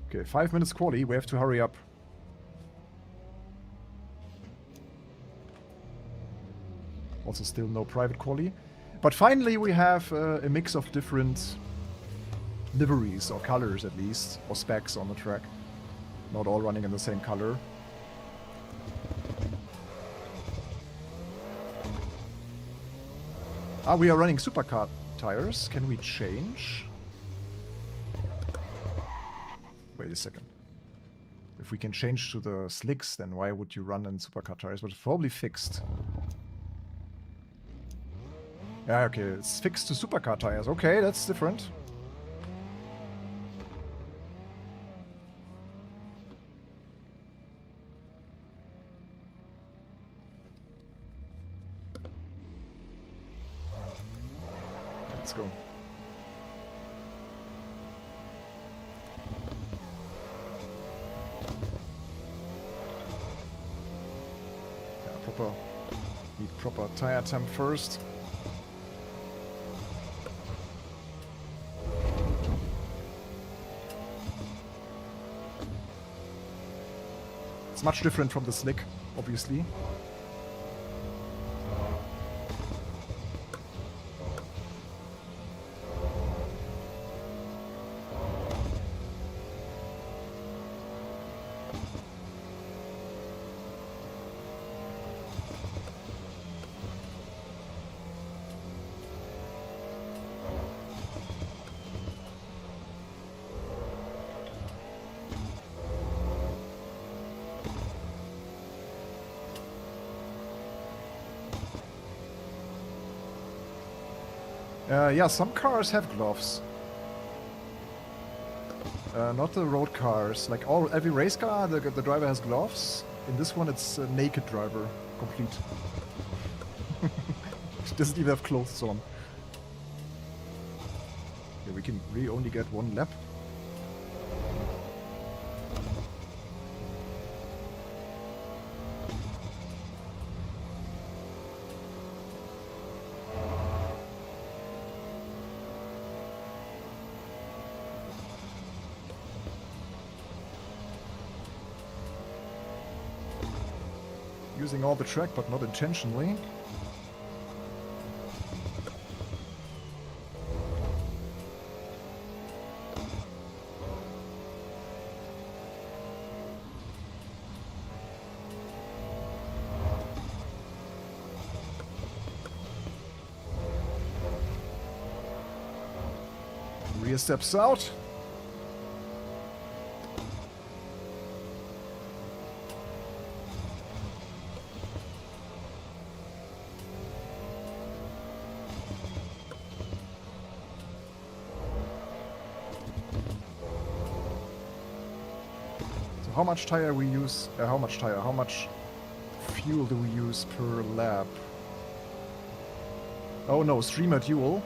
Okay, 5 minutes quali. We have to hurry up. Also still no private quali. But finally we have a mix of different liveries, or colors at least, or specs on the track. Not all running in the same color. We are running supercar tires. Can we change? Wait a second. If we can change to the slicks, then why would you run in supercar tires? But it's probably fixed. Yeah, okay, it's fixed to supercar tires. Okay, that's different. Let's go. Yeah, need proper tire temp first. It's much different from the slick, obviously. Yeah, some cars have gloves. Not the road cars. Like every race car, the driver has gloves. In this one, it's a naked driver, complete. She doesn't even have clothes on. Yeah, we can really only get one lap. Using all the track, but not intentionally. Rear steps out. How much tire we use? How much fuel do we use per lap? Oh no, streamer duel.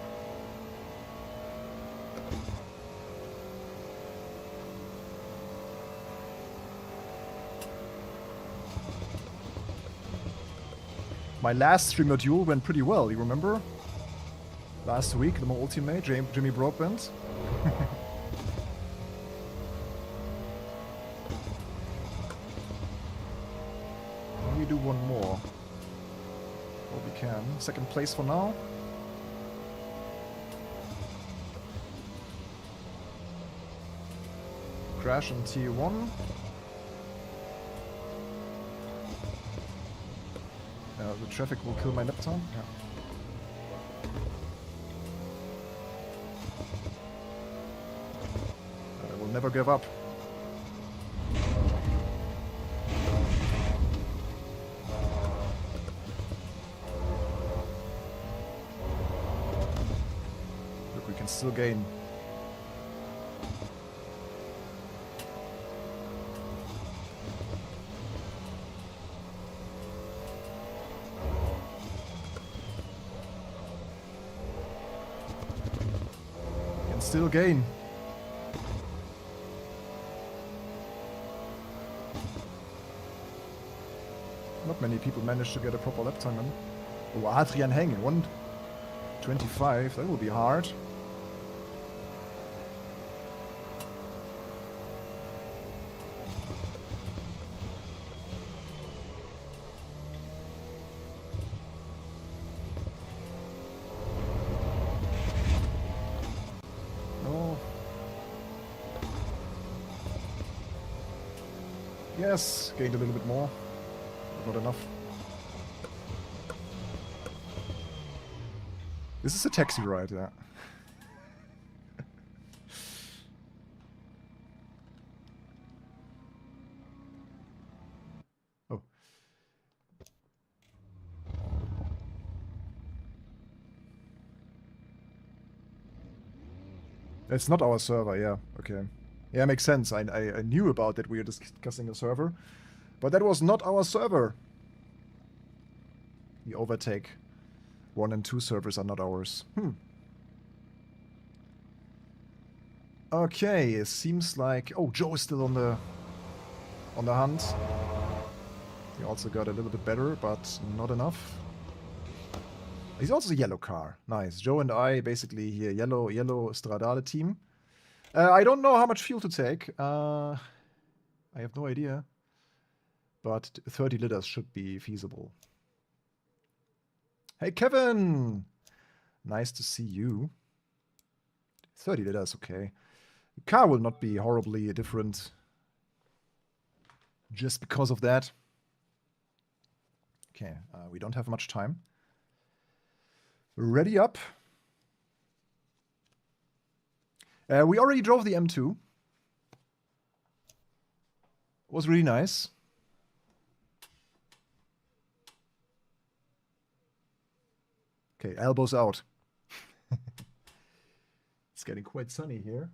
My last streamer duel went pretty well, you remember? Last week, the ultimate, Jimmy Broadbent. Do one more. Well, we can. Second place for now. Crash in T1. The traffic will kill my lap time. Yeah. I will never give up. Still gain. Can still gain. Not many people manage to get a proper lap time in. Oh, Adrian Heng, 1:25, that will be hard. Yes, gained a little bit more, but not enough. This is a taxi ride, yeah. Oh. It's not our server, yeah, okay. Yeah, makes sense. I knew about that we were discussing a server, but that was not our server. The Overtake 1 and 2 servers are not ours. Okay, it seems like... Oh, Joe is still on the hunt. He also got a little bit better, but not enough. He's also a yellow car. Nice. Joe and I basically here, yellow Stradale team. I don't know how much fuel to take. I have no idea. But 30 liters should be feasible. Hey, Kevin! Nice to see you. 30 liters, okay. The car will not be horribly different just because of that. Okay, we don't have much time. Ready up. We already drove the M2. It was really nice. Okay, elbows out. It's getting quite sunny here.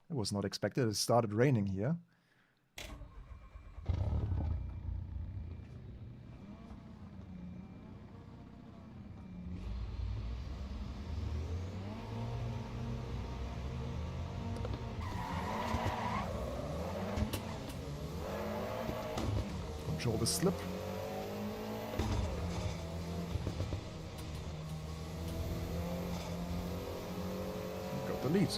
It was not expected. It started raining here. Control the slip. Got the lead.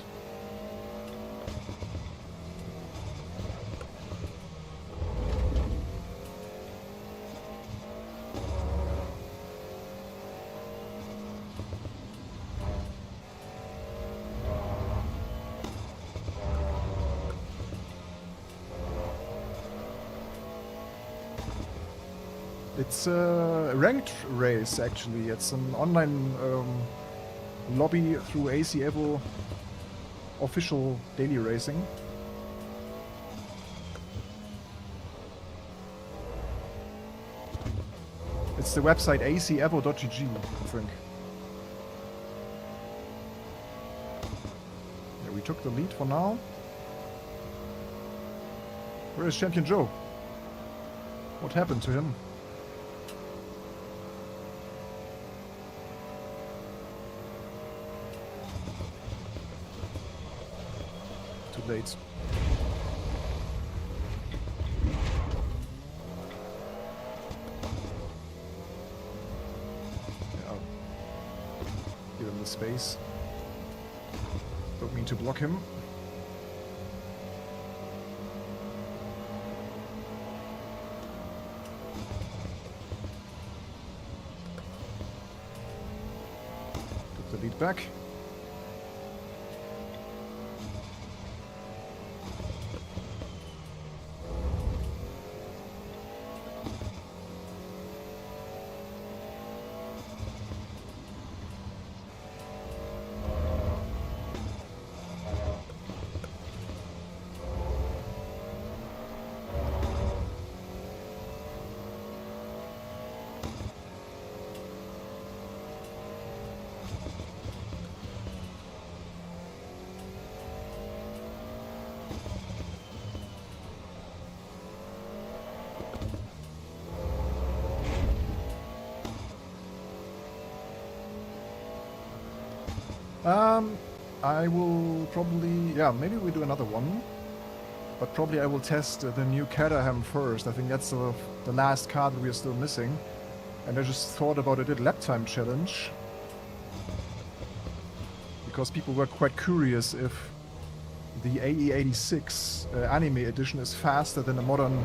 It's a ranked race, actually. It's an online lobby through AC EVO official daily racing. It's the website aceevo.gg, I think. Yeah, we took the lead for now. Where is Champion Joe? What happened to him? Late. Yeah, I'll give him the space. Don't mean to block him. Took the lead back. I will probably, yeah, maybe we do another one, but probably I will test the new Caterham first. I think that's the last car that we are still missing, and I just thought about a little Laptime challenge, because people were quite curious if the AE86 anime edition is faster than a modern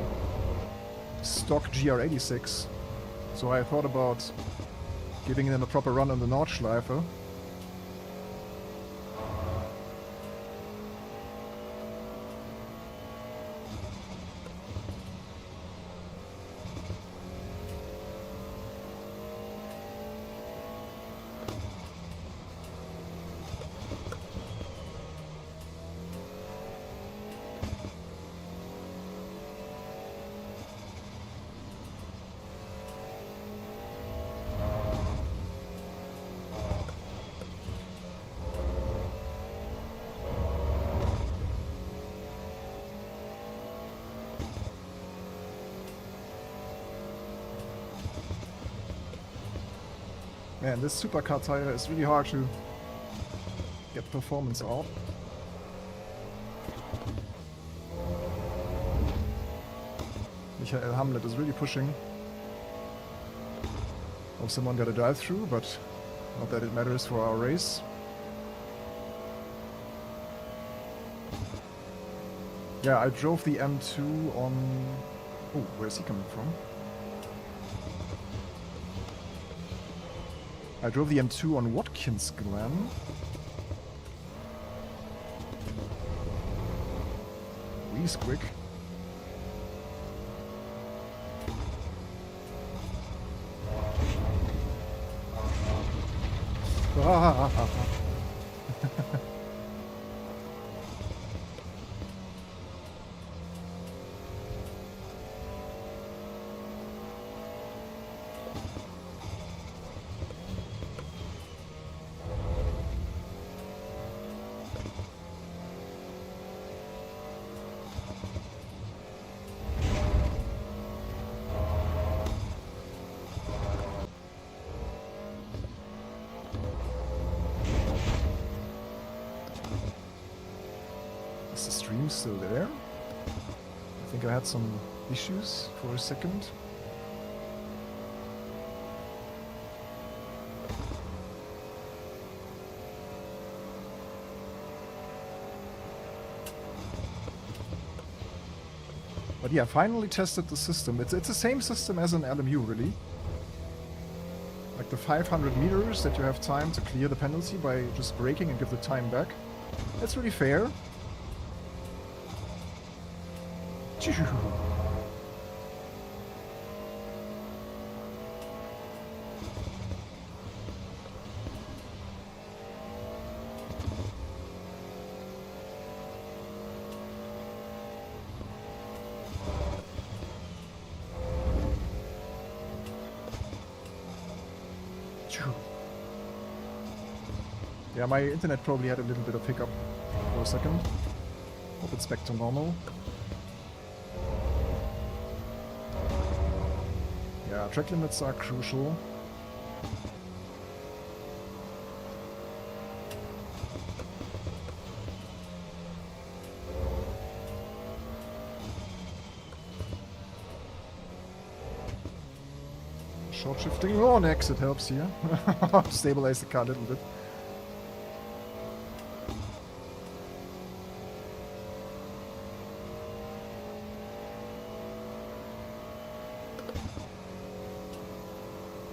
stock GR86, so I thought about giving them a proper run on the Nordschleife. Man, this supercar tire is really hard to get performance out. Michael Hamlet is really pushing. Oh, someone got a drive through, but not that it matters for our race. Yeah, I drove the M2 on... Oh, where's he coming from? I drove the M2 on Watkins, Glen. He's quick. slipstream still there. I think I had some issues for a second. But yeah, finally tested the system. It's the same system as an LMU, really. Like the 500 meters that you have time to clear the penalty by just braking and give the time back. That's really fair. Yeah, my internet probably had a little bit of hiccup for a second. Hope it's back to normal. Yeah, track limits are crucial. Short shifting on exit helps here. Stabilize the car a little bit.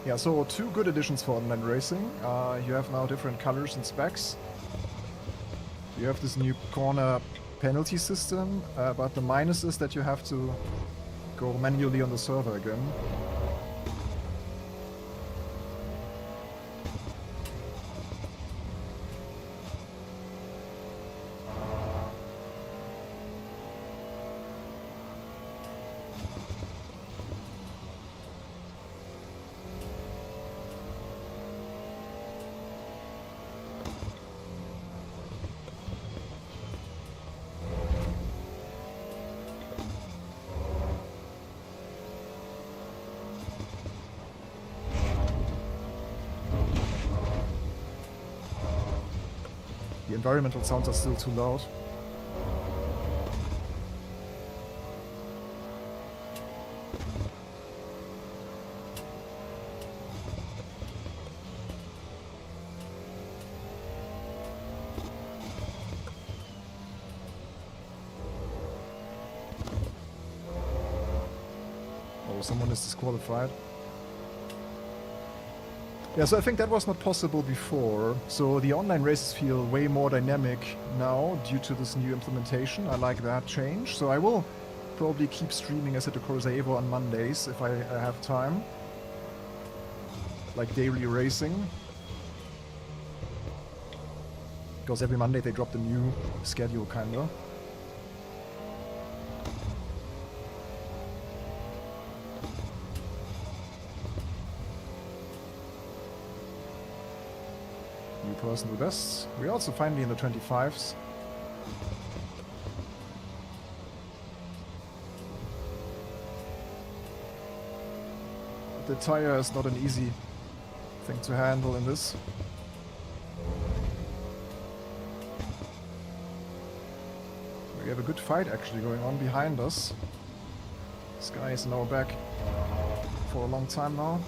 Yeah, so 2 good additions for online racing. You have now different colors and specs. You have this new corner penalty system, but the minus is that you have to go manually on the server again. The environmental sounds are still too loud. Oh, someone is disqualified. Yeah, so I think that was not possible before. So the online races feel way more dynamic now due to this new implementation. I like that change. So I will probably keep streaming Assetto Corsa EVO on Mondays if I have time. Like daily racing. Because every Monday they drop the new schedule, kinda. Personal bests. We're also finally in the 25s. The tire is not an easy thing to handle in this. We have a good fight actually going on behind us. This guy is in our back for a long time now.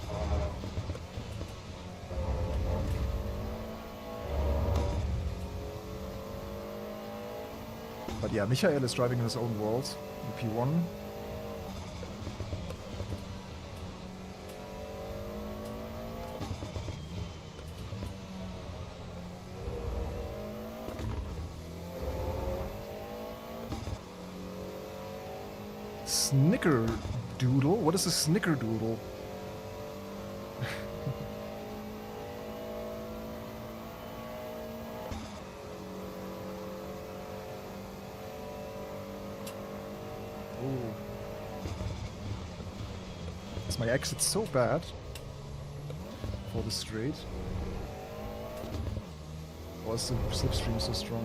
But yeah, Michael is driving in his own world in P1. Snickerdoodle? What is a snickerdoodle? My exit's so bad for the straight. Or is the slipstream so strong?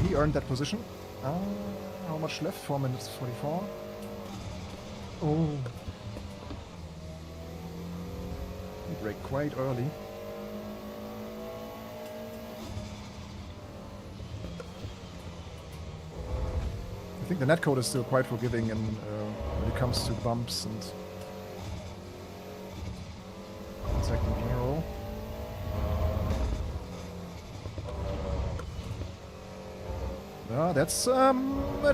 He earned that position. How much left? 4 minutes 44. Oh. brake quite early. I think the netcode is still quite forgiving when it comes to bumps and contact in general. That's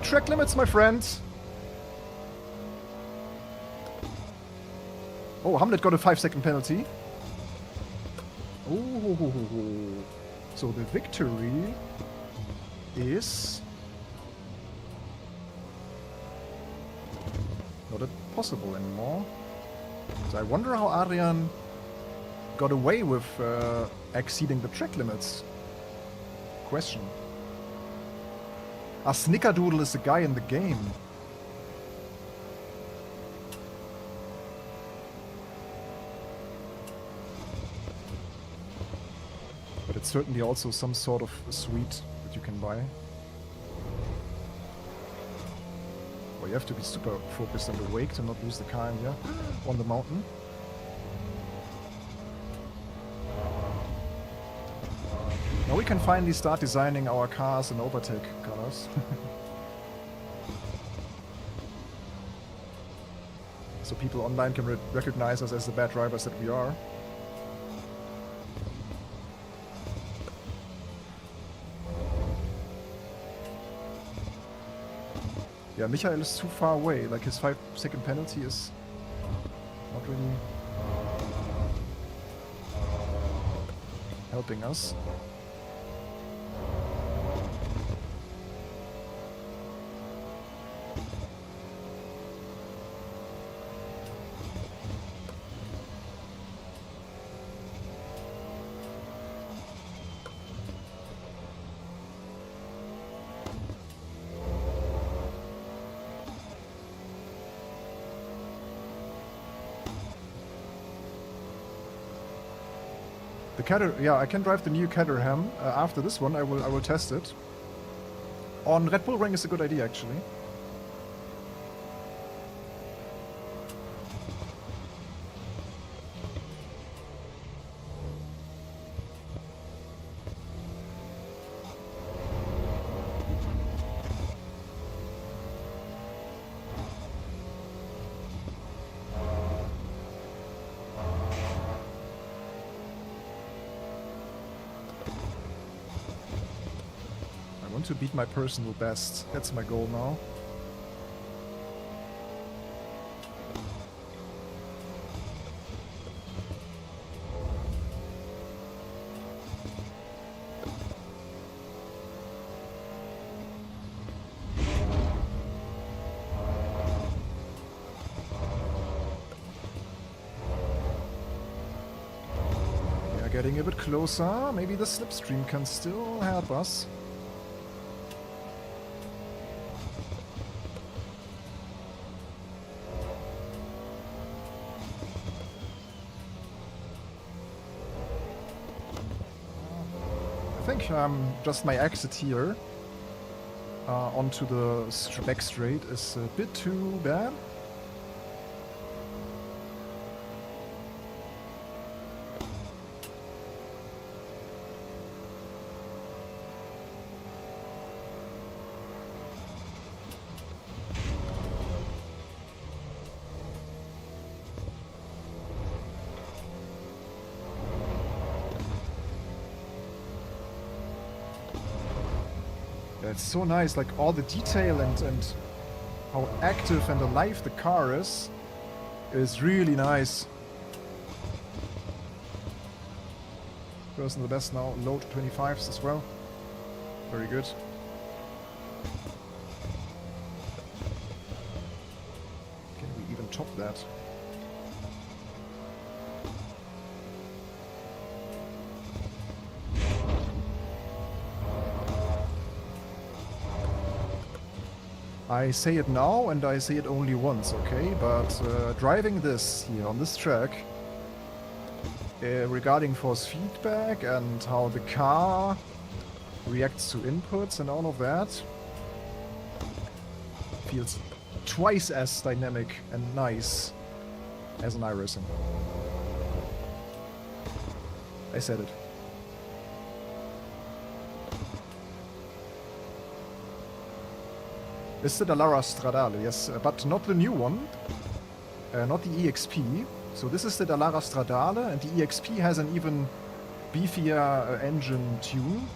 track limits, my friend. Oh, Hamlet got a 5-second penalty. Oh, so the victory is not possible anymore. So I wonder how Adrian got away with exceeding the track limits. Question. Snickerdoodle is the guy in the game. But it's certainly also some sort of suite that you can buy. Well, you have to be super focused on the wake to not lose the car in here on the mountain. Now we can finally start designing our cars in overtake colors. So people online can recognize us as the bad drivers that we are. Yeah, Michael is too far away. Like his 5-second penalty is not really helping us. Yeah, I can drive the new Caterham. After this one, I will test it. On Red Bull Ring is a good idea, actually. To beat my personal best. That's my goal now. We are getting a bit closer. Maybe the slipstream can still help us. Just my exit here onto the back straight is a bit too bad. It's so nice, like all the detail and how active and alive the car is really nice. Person the best now, low 25s as well. Very good. Can we even top that? I say it now and I say it only once, okay? But driving this here on this track, regarding force feedback and how the car reacts to inputs and all of that, feels twice as dynamic and nice as an iRacing. I said it. It's the Dallara Stradale, yes, but not the new one. Not the EXP. So this is the Dallara Stradale, and the EXP has an even beefier engine tune.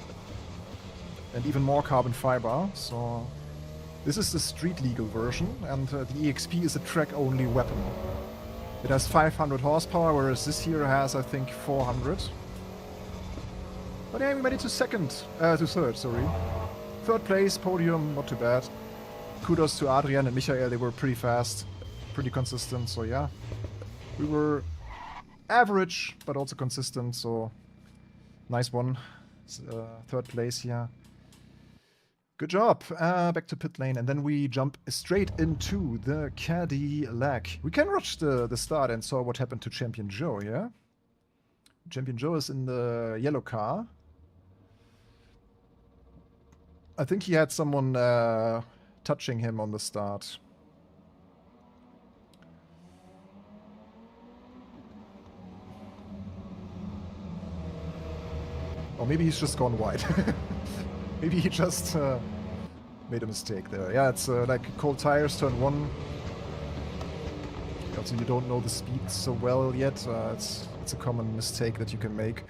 And even more carbon fiber, so... This is the street legal version, and the EXP is a track-only weapon. It has 500 horsepower, whereas this here has, I think, 400. But yeah, we made it to third, sorry. Third place, podium, not too bad. Kudos to Adrian and Michael, they were pretty fast, pretty consistent, so yeah. We were average, but also consistent, so nice one. Third place here. Good job. Back to pit lane, and then we jump straight into the Cadillac. We can watch the start and saw what happened to Champion Joe, yeah? Champion Joe is in the yellow car. I think he had someone touching him on the start. Or maybe he's just gone wide. Maybe he just made a mistake there. Yeah, it's like cold tires, turn 1. Also, you don't know the speed so well yet. It's a common mistake that you can make.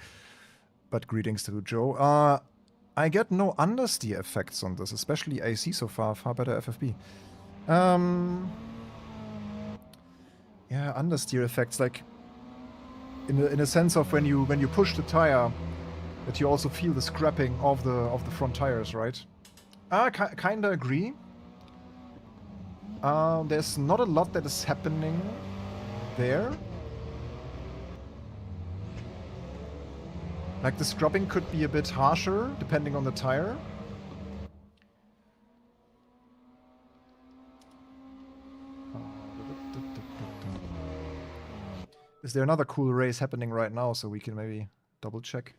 But greetings to Joe. I get no understeer effects on this, especially AC so far. Far better FFB. Yeah, understeer effects, like in a sense of when you push the tire, that you also feel the scrapping of the front tires, right? Kinda agree. There's not a lot that is happening there. Like the scrubbing could be a bit harsher depending on the tire. Is there another cool race happening right now so we can maybe double check?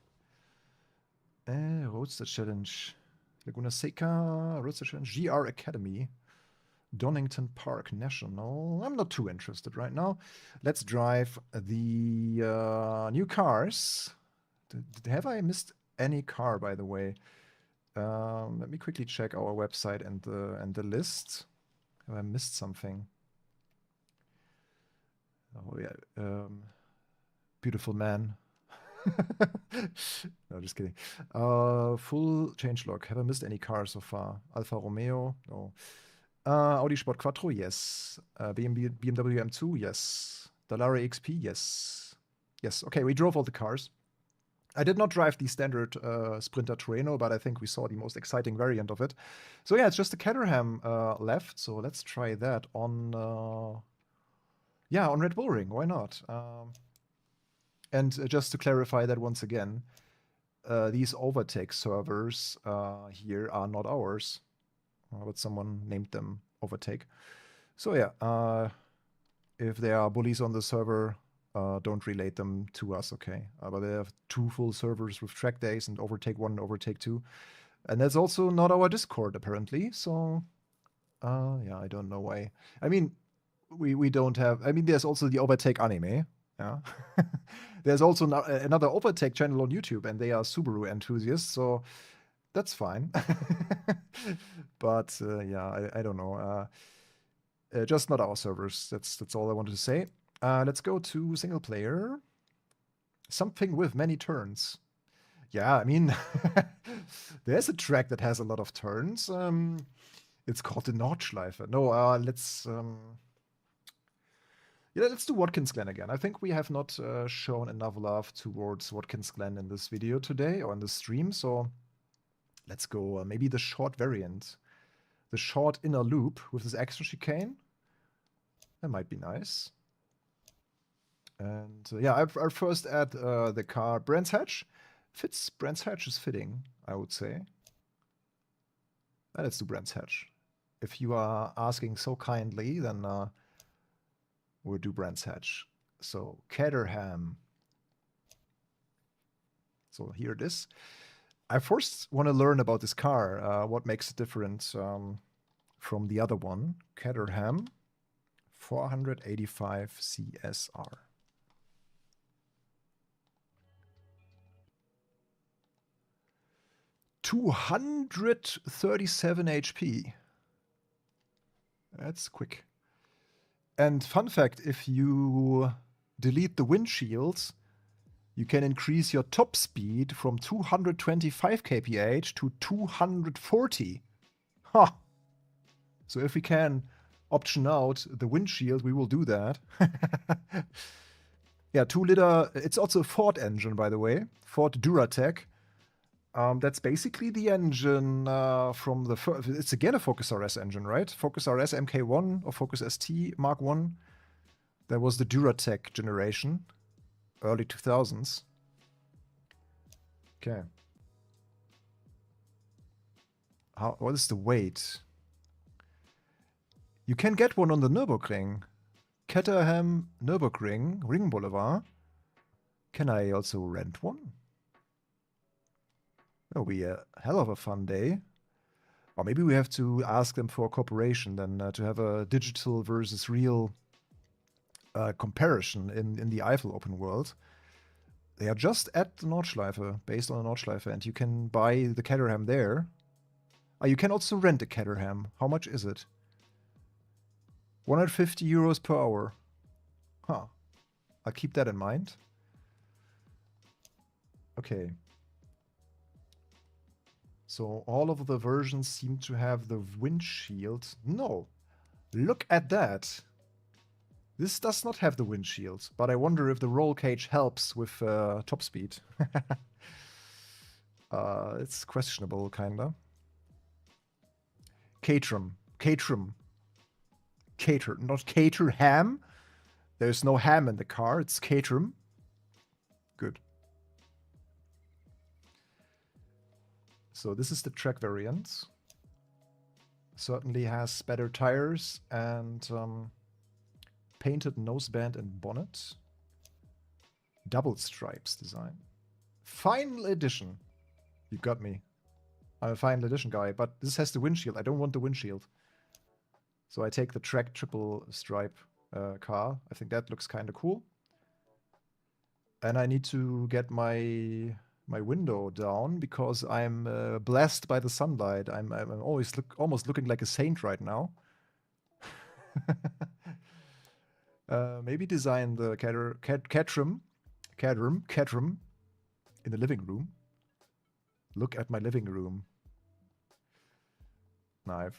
Roadster Challenge. Laguna Seca, Roadster Challenge, GR Academy, Donington Park National. I'm not too interested right now. Let's drive the new cars. Have I missed any car, by the way? Let me quickly check our website and the list. Have I missed something? Oh yeah, beautiful man. No, just kidding. Full changelog. Have I missed any cars so far? Alfa Romeo? No. Audi Sport Quattro? Yes. BMW M2? Yes. Dallara XP? Yes. Yes. Okay, we drove all the cars. I did not drive the standard Sprinter Trueno, but I think we saw the most exciting variant of it. So yeah, it's just the Caterham left. So let's try that on on Red Bull Ring. Why not? And just to clarify that once again, these overtake servers here are not ours, but someone named them overtake. So yeah, if there are bullies on the server, don't relate them to us, okay? But they have 2 full servers with track days and overtake 1 and overtake 2. And that's also not our Discord, apparently. So, yeah, I don't know why. I mean, we don't have... I mean, there's also the overtake anime. Yeah. There's also another overtake channel on YouTube, and they are Subaru enthusiasts, so that's fine. But yeah, I don't know. Just not our servers. That's all I wanted to say. Let's go to single player. Something with many turns. Yeah, I mean, there's a track that has a lot of turns. It's called the Nordschleife. No, let's do Watkins Glen again. I think we have not shown enough love towards Watkins Glen in this video today or in the stream, so let's go maybe the short variant. The short inner loop with this extra chicane. That might be nice. And yeah, I'll first add the car Brands Hatch. Fits, Brands Hatch is fitting, I would say. Let's do Brands Hatch. If you are asking so kindly, then we'll do Brands Hatch. So Caterham. So here it is. I first want to learn about this car. What makes it different from the other one? Caterham 485 CSR. 237 HP. That's quick. And fun fact, if you delete the windshields, you can increase your top speed from 225 kph to 240. Ha! So if we can option out the windshield, we will do that. Yeah, 2-liter. It's also a Ford engine, by the way. Ford Duratec. That's basically the engine from the... It's again a Focus RS engine, right? Focus RS Mk1 or Focus ST Mk1. That was the Duratec generation. Early 2000s. Okay. What is the weight? You can get one on the Nürburgring. Caterham Nürburgring, Ring Boulevard. Can I also rent one? That'll be a hell of a fun day. Or maybe we have to ask them for a cooperation then to have a digital versus real comparison in the Eifel open world. They are just at the Nordschleife, based on the Nordschleife, and you can buy the Caterham there. You can also rent a Caterham. How much is it? 150 euros per hour. Huh. I'll keep that in mind. Okay. So all of the versions seem to have the windshield. No. Look at that. This does not have the windshield, but I wonder if the roll cage helps with top speed. It's questionable, kinda. Caterham. Not Caterham. There's no ham in the car. It's Caterham. Good. So this is the track variant. Certainly has better tires and painted noseband and bonnet. Double stripes design. Final edition. You got me. I'm a final edition guy, but this has the windshield. I don't want the windshield. So I take the track triple stripe car. I think that looks kind of cool. And I need to get my window down because I'm blessed by the sunlight. I'm always almost looking like a saint right now. Maybe design the Caterham in the living room. Look at my living room. No, I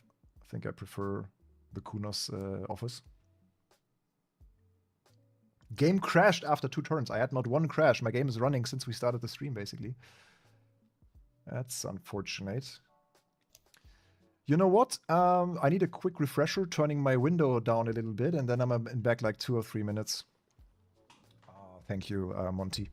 think I prefer the Kunos office. Game crashed after 2 turns. I had not one crash. My game is running since we started the stream, basically. That's unfortunate. You know what? I need a quick refresher, turning my window down a little bit, and then I'm in back like 2 or 3 minutes. Oh, thank you, Monty.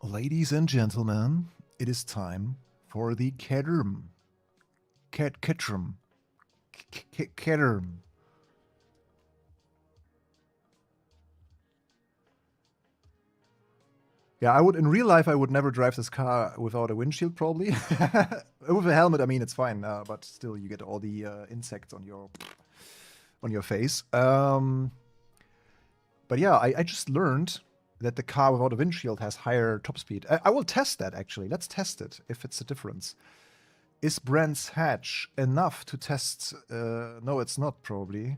Ladies and gentlemen, it is time for the Caterham. Caterham. Caterham. Yeah, I would in real life. I would never drive this car without a windshield, probably. With a helmet, I mean, it's fine, but still, you get all the insects on your face. But yeah, I just learned that the car without a windshield has higher top speed. I will test that actually. Let's test it if it's a difference. Is Brands Hatch enough to test? No, it's not probably.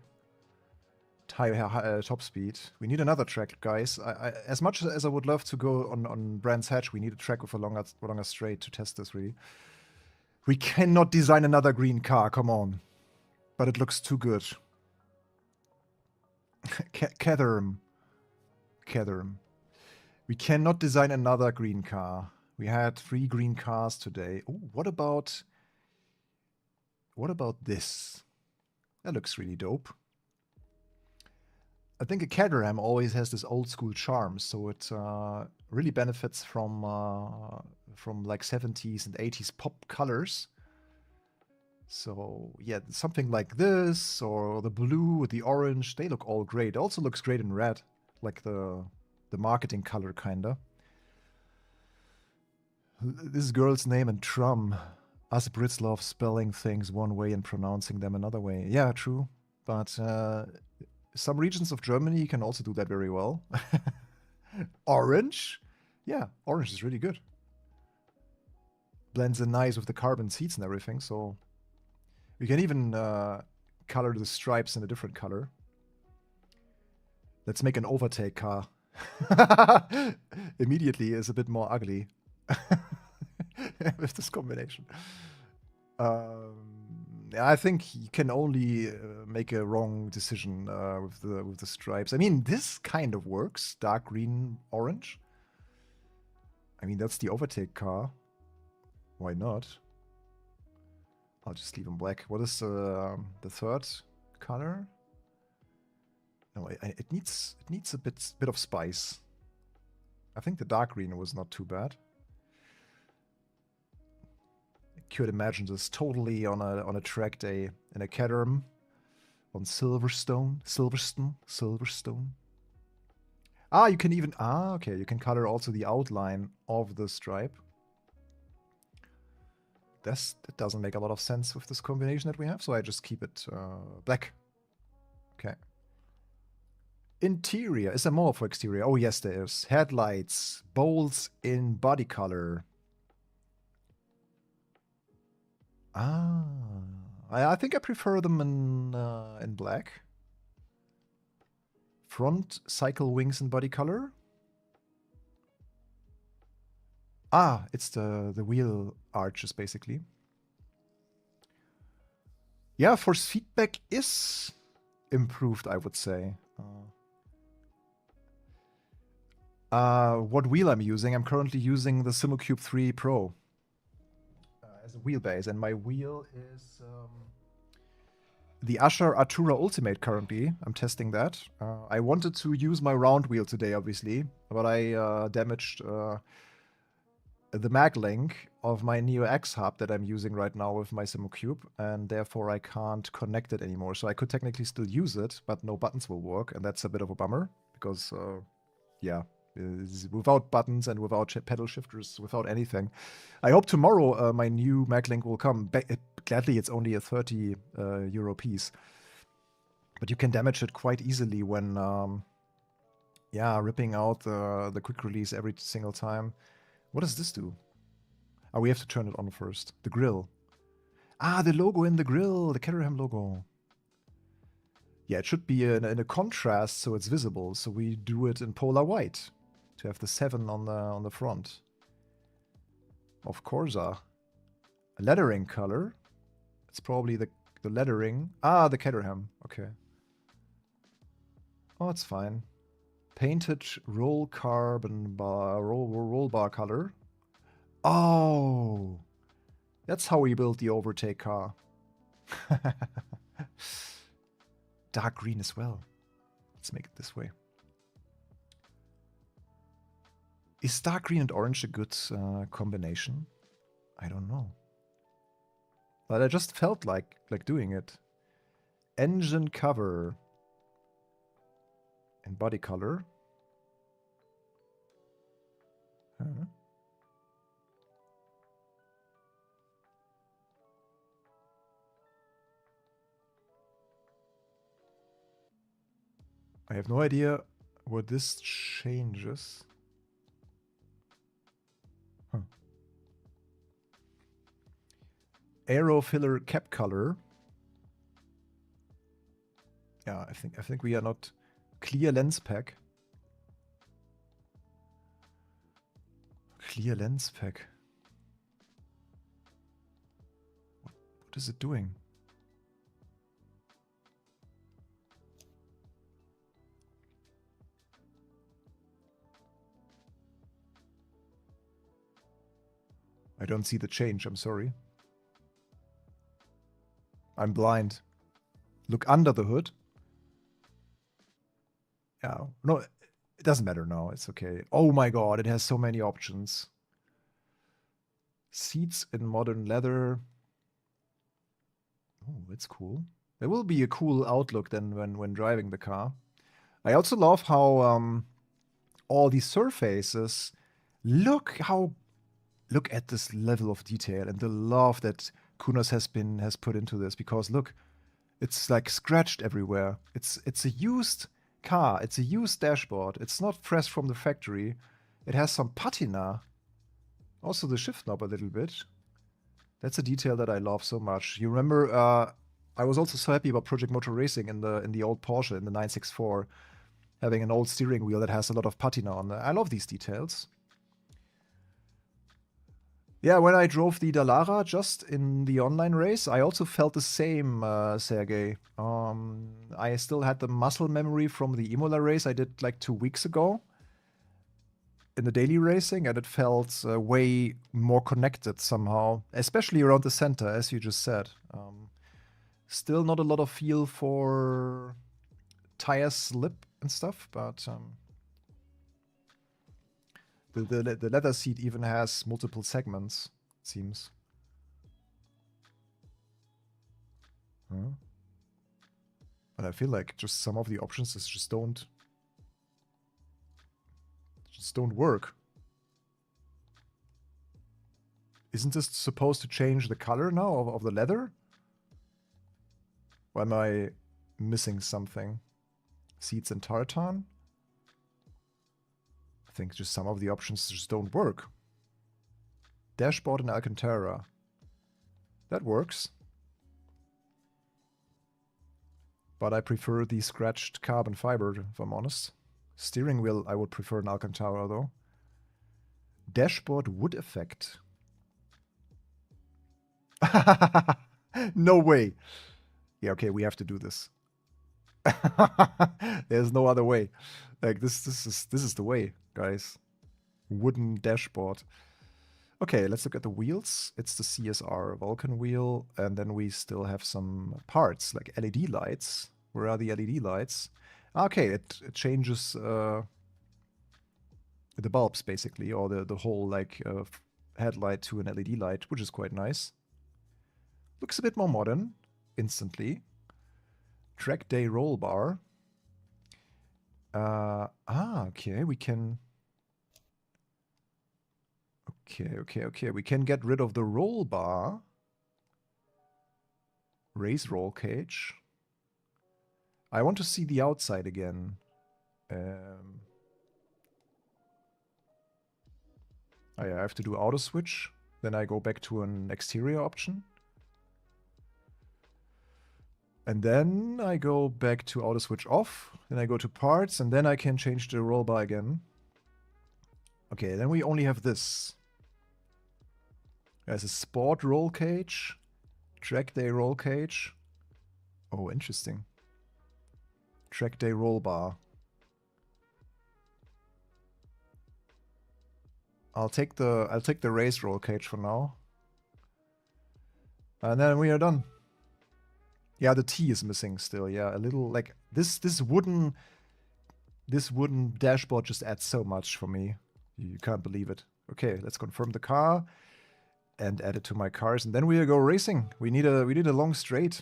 High top speed. We need another track, guys. As much as I would love to go on Brands Hatch, we need a track with a longer straight to test this, really. We cannot design another green car, come on. But it looks too good. Caterham. We cannot design another green car. We had 3 green cars today. Oh, what about this? That looks really dope. I think a Caterham always has this old school charm, so it really benefits from like 70s and 80s pop colors. So yeah, something like this, or the blue with the orange, they look all great. It also looks great in red, like the marketing color, kinda. This girl's name and Trum. Us Brits love spelling things one way and pronouncing them another way. Yeah, true. But some regions of Germany can also do that very well. Orange? Yeah, orange is really good. Blends in nice with the carbon seats and everything, so we can even color the stripes in a different color. Let's make an overtake car. Immediately is a bit more ugly with this combination. I think you can only make a wrong decision with the stripes. I mean, this kind of works. Dark green, orange. I mean, that's the overtake car. Why not? I'll just leave them black. What is the third color? No, it needs a bit of spice. I think the dark green was not too bad. Could imagine this totally on a track day in a Caterham on Silverstone. Ah, you can even okay, you can color also the outline of the stripe. That doesn't make a lot of sense with this combination that we have, so I just keep it black. Okay. Interior. Is there more for exterior? Oh yes, there is. Headlights, bolts in body color. Ah, I think I prefer them in black. Front cycle wings in body color. Ah, it's the wheel arches basically. Yeah, force feedback is improved, I would say. What wheel I'm using? I'm currently using the Coupe 3 Pro. As a wheelbase, and my wheel is the Usher Artura Ultimate currently. I'm testing that. I wanted to use my round wheel today, obviously, but I damaged the mag link of my Neo X hub that I'm using right now with my Coupe, and therefore I can't connect it anymore. So I could technically still use it, but no buttons will work, and that's a bit of a bummer, because, yeah, without buttons and without pedal shifters, without anything. I hope tomorrow my new MagLink will come. Gladly, it's only a 30 euro piece. But you can damage it quite easily when, yeah, ripping out the quick release every single time. What does this do? Oh, we have to turn it on first. The grill. Ah, the logo in the grill, the Caterham logo. Yeah, it should be in a contrast so it's visible. So we do it in polar white to have the 7 on the front. Of course, a lettering color. It's probably the lettering. Ah, the Caterham. Okay. Oh, it's fine. Painted roll carbon bar, roll bar color. Oh, that's how we built the overtake car. Dark green as well. Let's make it this way. Is dark green and orange a good combination? I don't know. But I just felt like doing it. Engine cover. And body color. Huh. I have no idea what this changes. Huh. Aero filler cap color. Yeah, I think we are not clear lens pack. Clear lens pack. What is it doing? I don't see the change, I'm sorry. I'm blind. Look under the hood. Yeah, no, it doesn't matter now, it's okay. Oh my god, it has so many options. Seats in modern leather. Oh, that's cool. There will be a cool outlook then when driving the car. I also love how all these surfaces look at this level of detail and the love that Kunos has put into this, because look, it's like scratched everywhere. It's a used car, it's a used dashboard. It's not fresh from the factory. It has some patina. Also the shift knob a little bit. That's a detail that I love so much. You remember I was also so happy about Project Motor Racing in the old Porsche in the 964, having an old steering wheel that has a lot of patina on there. I love these details. Yeah, when I drove the Dallara just in the online race, I also felt the same, Sergey. I still had the muscle memory from the Imola race I did like 2 weeks ago in the daily racing, and it felt way more connected somehow, especially around the center, as you just said. Still not a lot of feel for tire slip and stuff, but the leather seat even has multiple segments, it seems. Huh? But I feel like just some of the options just don't work. Isn't this supposed to change the color now of the leather? Or am I missing something? Seats and tartan? I think just some of the options just don't work. Dashboard in Alcantara. That works. But I prefer the scratched carbon fiber, if I'm honest. Steering wheel, I would prefer an Alcantara, though. Dashboard wood effect. No way. Yeah, okay, we have to do this. There's no other way. Like this is the way, guys. Wooden dashboard. Okay, let's look at the wheels. It's the CSR Vulcan wheel, and then we still have some parts like LED lights. Where are the LED lights? Okay, it changes the bulbs basically, or the whole like headlight to an LED light, which is quite nice. Looks a bit more modern instantly. Track day roll bar. Okay, we can. Okay. We can get rid of the roll bar. Race roll cage. I want to see the outside again. Oh yeah, I have to do auto switch. Then I go back to an exterior option. And then I go back to auto switch off. Then I go to parts, and then I can change the roll bar again. Okay, then we only have this. There's a sport roll cage, track day roll cage. Oh, interesting. Track day roll bar. I'll take the race roll cage for now. And then we are done. Yeah, the T is missing still. Yeah, a little like this wooden dashboard just adds so much for me. You can't believe it. Okay, let's confirm the car and add it to my cars, and then we'll go racing. We need a long straight.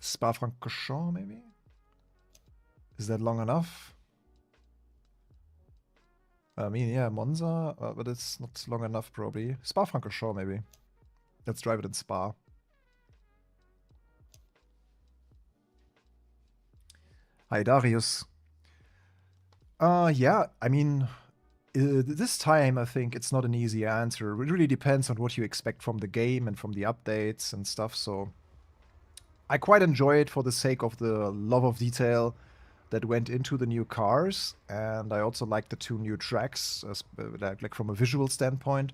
Spa-Francorchamps, maybe? Is that long enough? I mean, yeah, Monza, but it's not long enough, probably. Spa-Francorchamps, maybe. Let's drive it in Spa. Hi, Darius. Yeah, I mean, this time I think it's not an easy answer. It really depends on what you expect from the game and from the updates and stuff, so I quite enjoy it for the sake of the love of detail that went into the new cars, and I also like the 2 new tracks, like from a visual standpoint.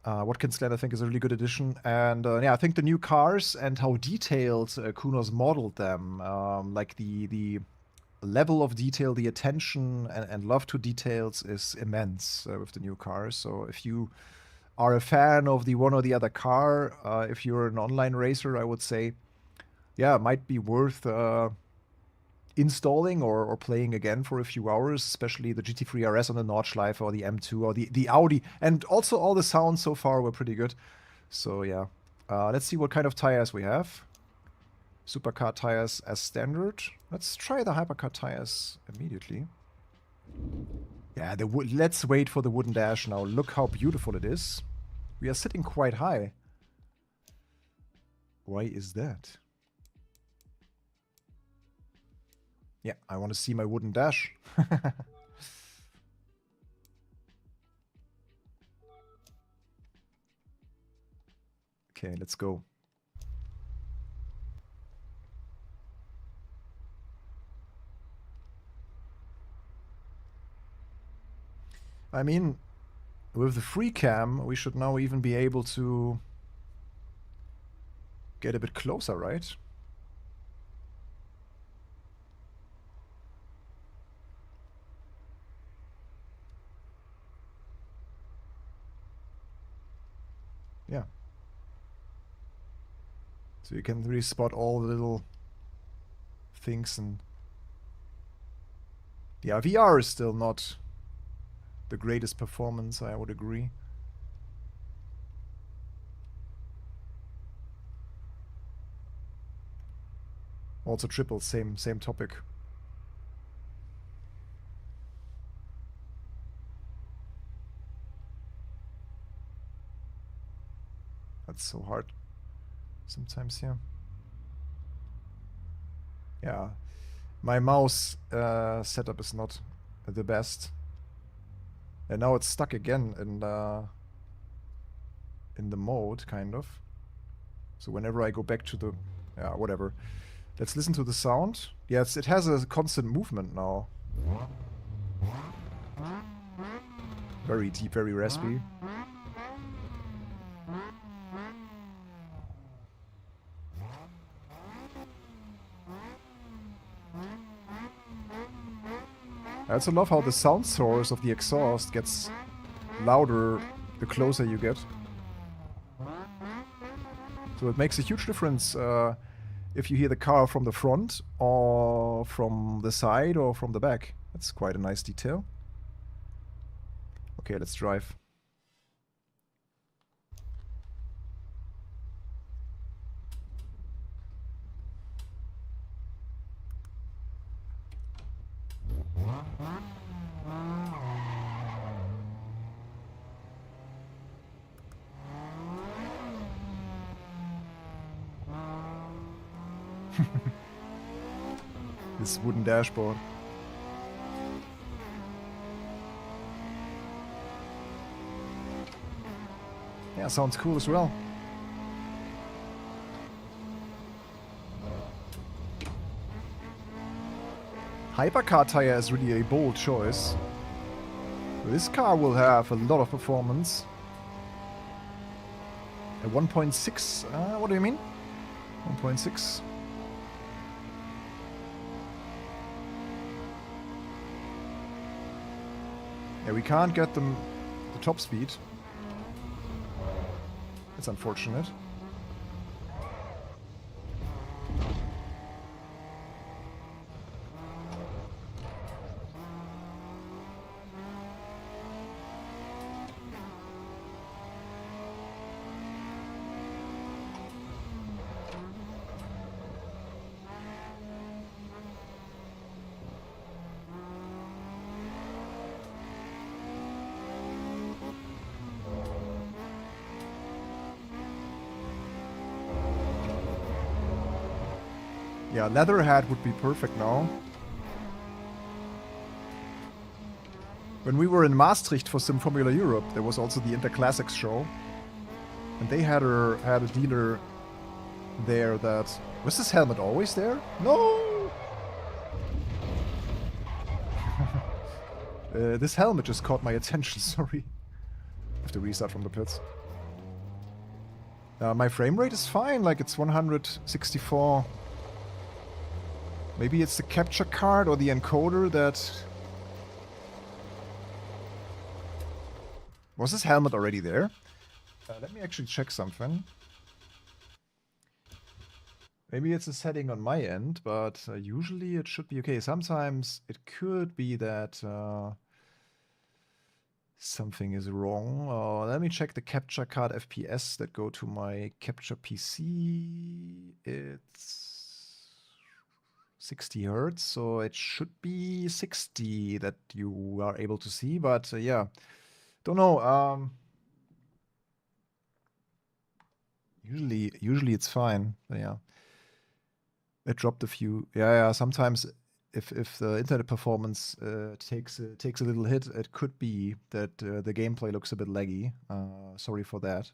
Watkins Glen, I think, is a really good addition. And yeah, I think the new cars and how detailed Kunos modeled them, like the level of detail, the attention and love to details is immense with the new cars. So if you are a fan of the one or the other car, if you're an online racer, I would say, yeah, it might be worth installing or playing again for a few hours, especially the GT3 RS on the Nordschleife or the M2 or the Audi. And also all the sounds so far were pretty good. So yeah, let's see what kind of tires we have. Supercar tires as standard. Let's try the hypercar tires immediately. Yeah, let's wait for the wooden dash now. Look how beautiful it is. We are sitting quite high. Why is that? Yeah, I want to see my wooden dash. Okay, let's go. I mean, with the free cam, we should now even be able to get a bit closer, right? Yeah. So you can really spot all the little things, and yeah, VR is still not the greatest performance, I would agree. Also triple, same topic. That's so hard sometimes, yeah. Yeah, my mouse setup is not the best. And now it's stuck again in the mode, kind of. So whenever I go back to the... yeah, whatever. Let's listen to the sound. Yes, it has a constant movement now. Very deep, very raspy. I also love how the sound source of the exhaust gets louder the closer you get. So it makes a huge difference if you hear the car from the front or from the side or from the back. That's quite a nice detail. Okay, let's drive. This wooden dashboard. Yeah, sounds cool as well. Hypercar tire is really a bold choice. This car will have a lot of performance. A 1.6, what do you mean? 1.6. Yeah, we can't get the top speed. It's unfortunate. Yeah, leather hat would be perfect now. When we were in Maastricht for Sim Formula Europe, there was also the Interclassics show. And they had a dealer there that... Was this helmet always there? No! This helmet just caught my attention, sorry. I have to restart from the pits. My frame rate is fine, like it's 164. Maybe it's the capture card or the encoder that... Was this helmet already there? Let me actually check something. Maybe it's a setting on my end, but usually it should be okay. Sometimes it could be that something is wrong. Let me check the capture card FPS that go to my capture PC. It's 60 Hertz, so it should be 60 that you are able to see, but yeah. Don't know. Usually it's fine. But yeah, it dropped a few. Yeah. Sometimes if the internet performance takes a little hit, it could be that the gameplay looks a bit laggy. Sorry for that.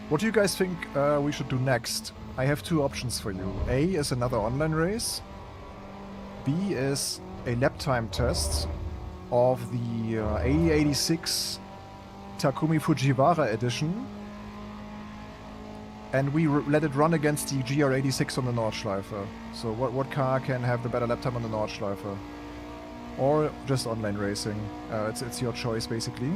What do you guys think we should do next? I have two options for you. A is another online race. B is a lap time test of the AE86 Takumi Fujiwara edition. And we let it run against the GR86 on the Nordschleife. So what car can have the better lap time on the Nordschleife? Or just online racing. It's your choice, basically.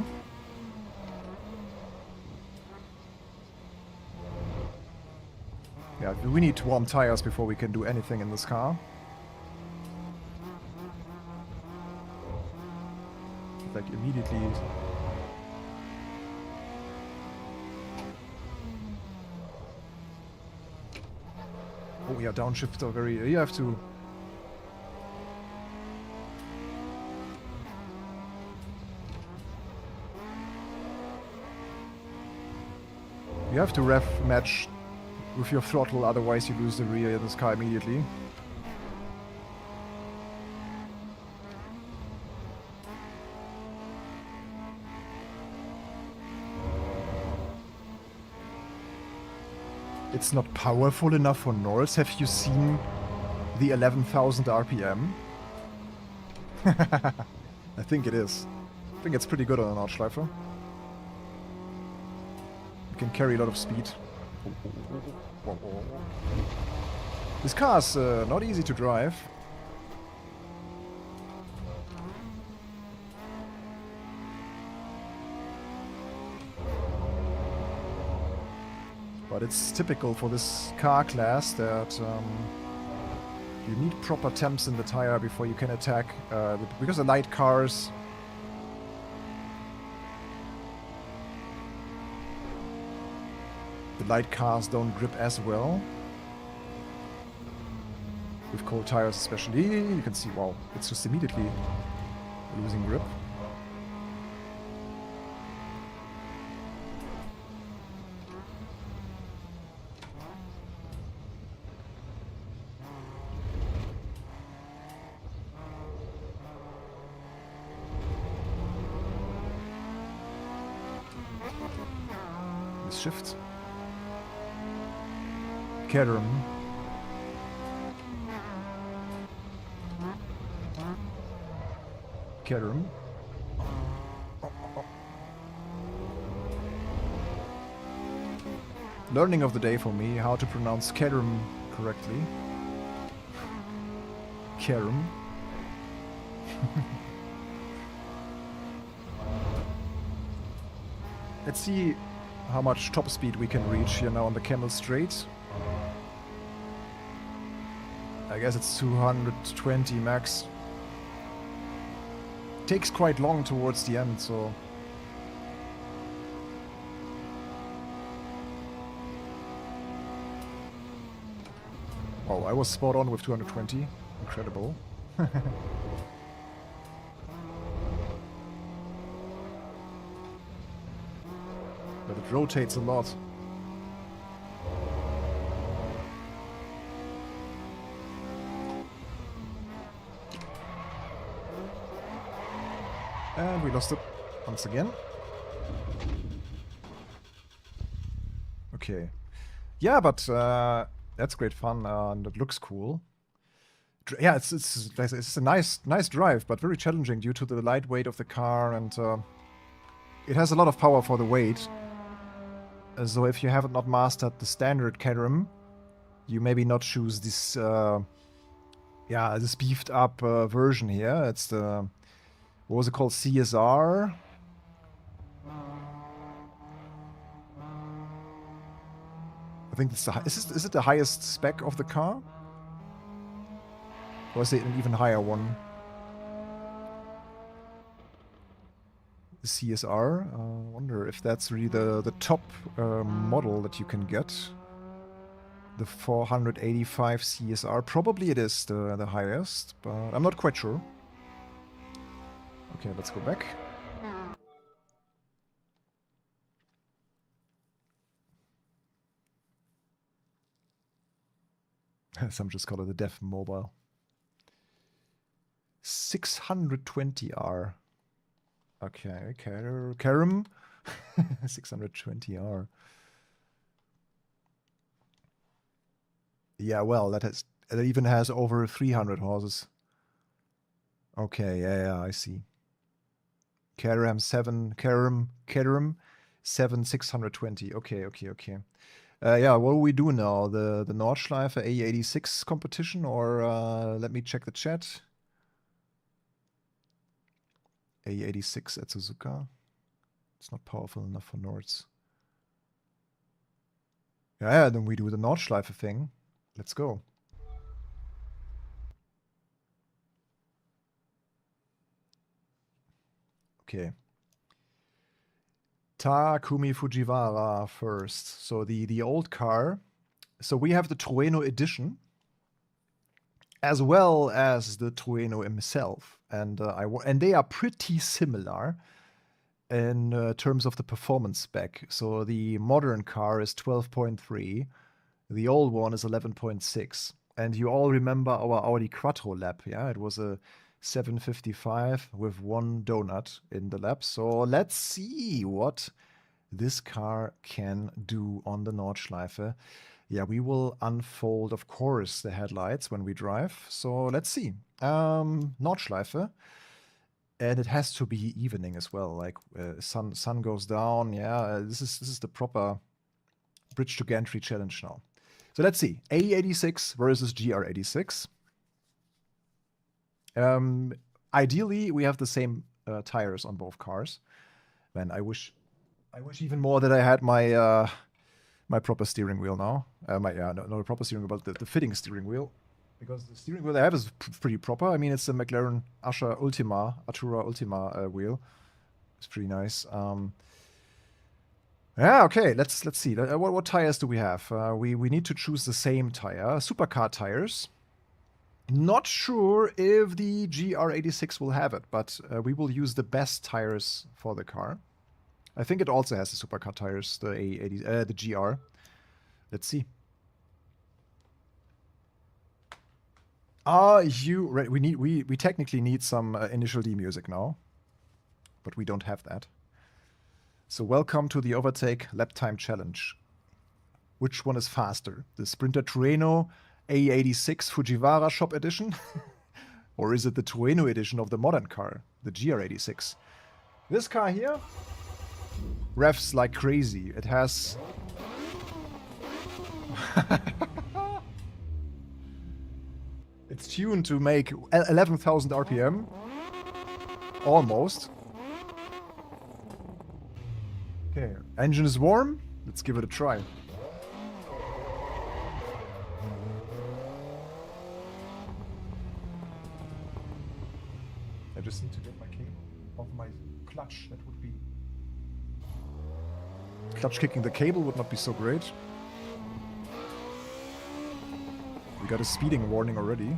Yeah, we need warm tires before we can do anything in this car. Like immediately. Oh yeah, downshifter very... You have to... You have to rev match with your throttle, otherwise you lose the rear in this car immediately. It's not powerful enough for Norris. Have you seen the 11,000 RPM? I think it is. I think it's pretty good on an Nordschleife. You can carry a lot of speed. This car's not easy to drive. But it's typical for this car class that you need proper temps in the tire before you can attack. Because the light cars... The light cars don't grip as well. With cold tires especially. You can see, wow, it's just immediately losing grip. This shifts. Caterham. Caterham. Learning of the day for me, how to pronounce Caterham correctly. Caterham. Let's see how much top speed we can reach here now on the Camel Straight. I guess it's 220 max. Takes quite long towards the end, so... Oh, I was spot on with 220. Incredible. But it rotates a lot. And we lost it once again. Okay. Yeah, but that's great fun and it looks cool. Yeah, it's a nice drive, but very challenging due to the lightweight of the car, and it has a lot of power for the weight. So if you have not mastered the standard Caterham, you maybe not choose this this beefed up version here. It's the, what was it called, CSR? I think it's the is it the highest spec of the car? Or is it an even higher one? The CSR? I wonder if that's really the top model that you can get. The 485 CSR. Probably it is the highest, but I'm not quite sure. Okay, let's go back. Some just call it the Dev Mobile. 620R. Okay, Caterham. 620R. Yeah, well, it even has over 300 horses. Okay, yeah, I see. Caterham 620. Okay. Yeah, what do we do now? The Nordschleife AE86 competition, or let me check the chat. AE86 at Suzuka. It's not powerful enough for Nords. Yeah, then we do the Nordschleife thing. Let's go. Okay. Takumi Fujiwara first. So the old car. So we have the Trueno edition, as well as the Trueno himself, and they are pretty similar in terms of the performance spec. So the modern car is 12.3, the old one is 11.6, and you all remember our Audi Quattro lap, yeah? It was a 755 with one donut in the lap. So let's see what this car can do on the Nordschleife. Yeah, we will unfold, of course, the headlights when we drive. So let's see. Nordschleife. And it has to be evening as well. Like sun goes down. Yeah, this is the proper bridge to gantry challenge now. So let's see. AE86 versus GR86. Ideally, we have the same tires on both cars. Man, I wish even more that I had my my proper steering wheel now. Not a proper steering wheel, but the fitting steering wheel. Because the steering wheel I have is pretty proper. I mean, it's a McLaren Artura Ultima wheel. It's pretty nice. Yeah, okay, let's see. What tires do we have? We need to choose the same tire. Supercar tires. Not sure if the GR86 will have it, but we will use the best tires for the car. I think it also has the supercar tires, the the GR. Let's see. Are you ready? We technically need some initial D music now, but we don't have that. So welcome to the Overtake Laptime Challenge. Which one is faster? The Sprinter Trueno AE86 Fujiwara Shop Edition? Or is it the Trueno edition of the modern car, the GR86? This car here revs like crazy. It has... It's tuned to make 11,000 RPM. Almost. Okay, engine is warm. Let's give it a try. clutch kicking the cable would not be so great. We got a speeding warning already.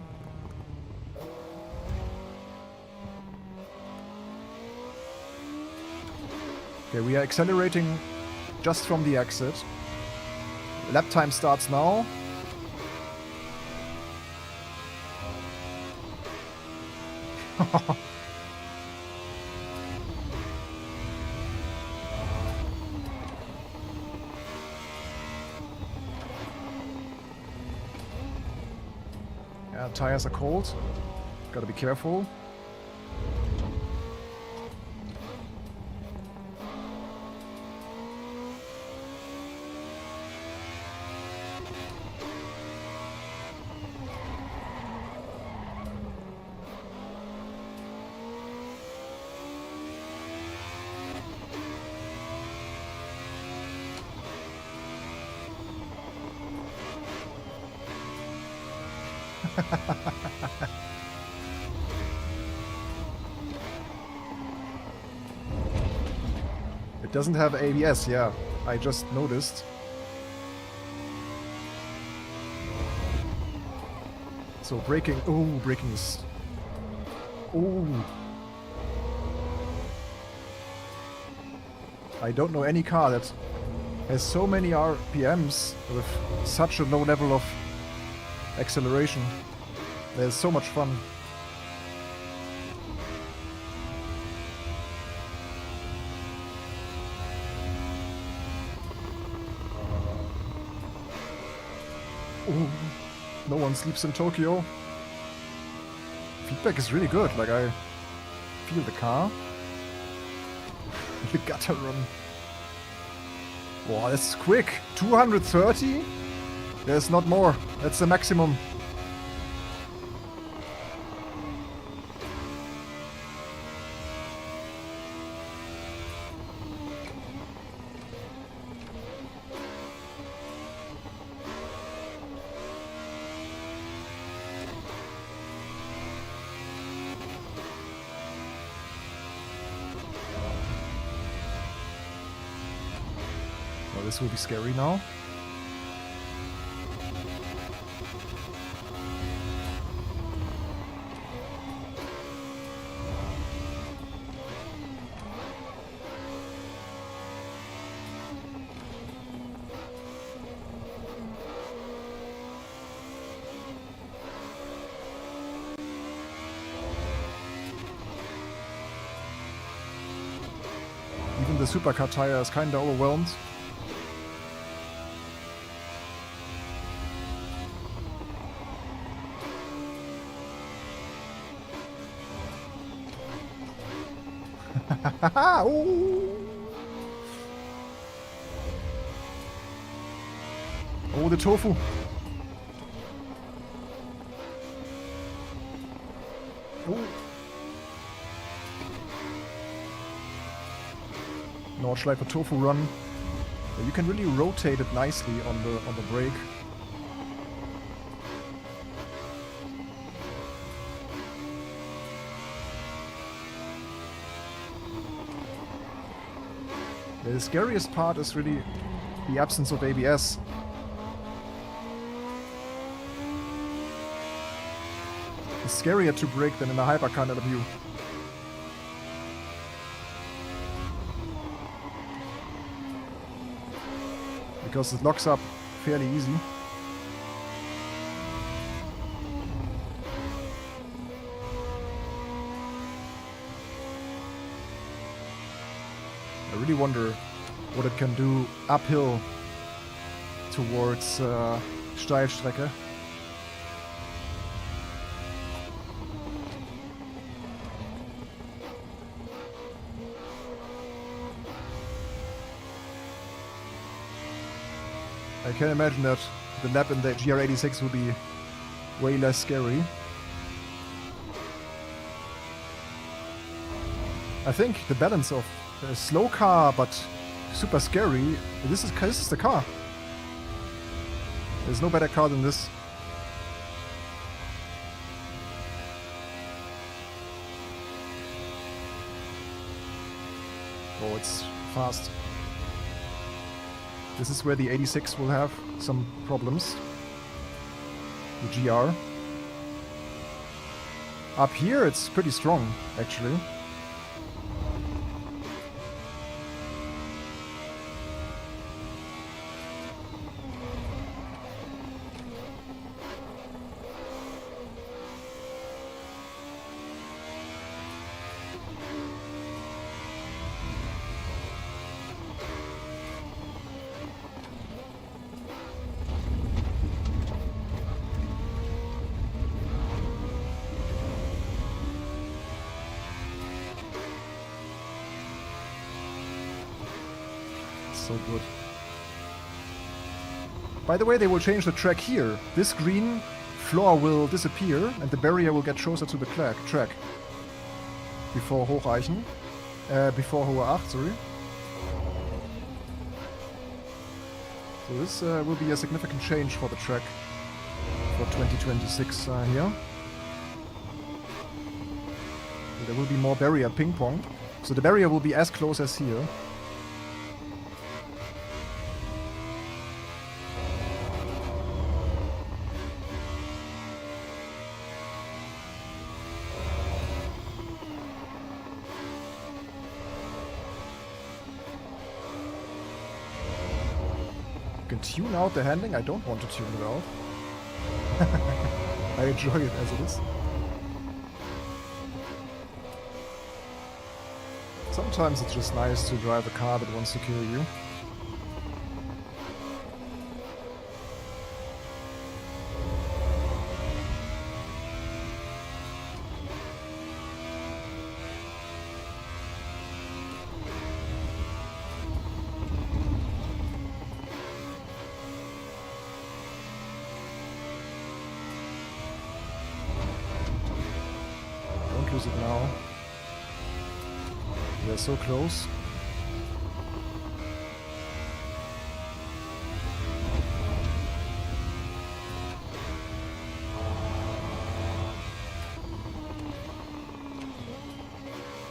Okay, we are accelerating just from the exit. Lap time starts now. Yeah, tires are cold. Gotta be careful. It doesn't have ABS, yeah. I just noticed. So braking, oh, braking is... Oh. I don't know any car that has so many RPMs with such a low level of acceleration. There's so much fun. Ooh, no one sleeps in Tokyo. Feedback is really good, like I feel the car. The gutter run. Wow, that's quick. 230? There's not more. That's the maximum. Well, this will be scary now. Even the supercar tire is kinda overwhelmed. Oh, the tofu. Oh. Nordschleife tofu run. You can really rotate it nicely on the brake. The scariest part is really the absence of ABS. It's scarier to brake than in a hypercar in LMU. Because it locks up fairly easy. I really wonder what it can do uphill towards Steilstrecke. I can imagine that the lap in the GR86 will be way less scary. I think the balance of a slow car but super scary, this is the car. There's no better car than this. Oh, it's fast. This is where the 86 will have some problems. The GR. Up here it's pretty strong, actually. So good. By the way, they will change the track here. This green floor will disappear and the barrier will get closer to the track. Before Hochreichen. Before Hohe 8, sorry. So this will be a significant change for the track for 2026 here. So there will be more barrier ping pong. So the barrier will be as close as here. Can tune out the handling? I don't want to tune it out. I enjoy it as it is. Sometimes it's just nice to drive a car that wants to kill you. It now. We are so close.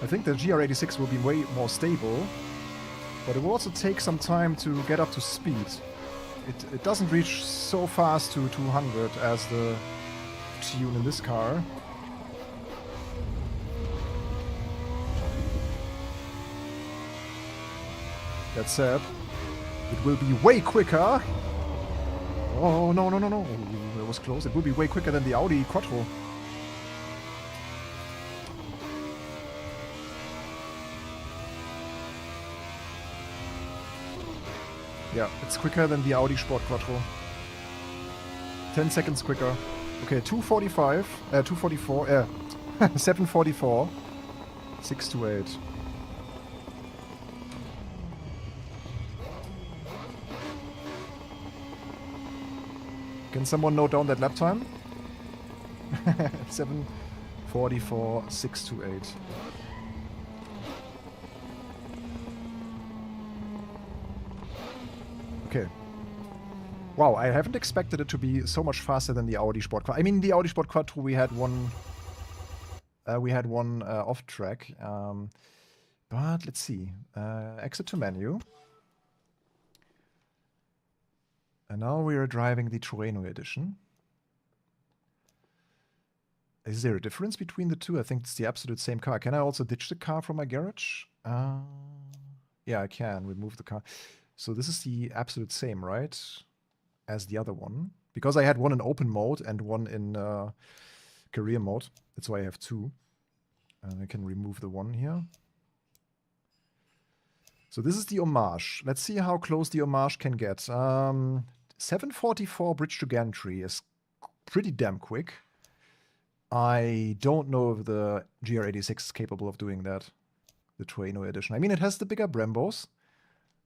I think the GR86 will be way more stable, but it will also take some time to get up to speed. It doesn't reach so fast to 200 as the tune in this car. That said, it will be way quicker. Oh, no. That was close. It will be way quicker than the Audi Quattro. Yeah, it's quicker than the Audi Sport Quattro. 10 seconds quicker. Okay, 244, 744, 628. Can someone note down that lap time? 7:44, 628. Okay. Wow, I haven't expected it to be so much faster than the Audi Sport Quattro. I mean, the Audi Sport Quattro, we had one off track. But let's see. Exit to menu. And now we are driving the Trueno edition. Is there a difference between the two? I think it's the absolute same car. Can I also ditch the car from my garage? Yeah, I can remove the car. So this is the absolute same, right? As the other one. Because I had one in open mode and one in career mode. That's why I have two. I can remove the one here. So this is the homage. Let's see how close the homage can get. 744 bridge to gantry is pretty damn quick. I don't know if the GR86 is capable of doing that. The Trueno edition. I mean, it has the bigger Brembos.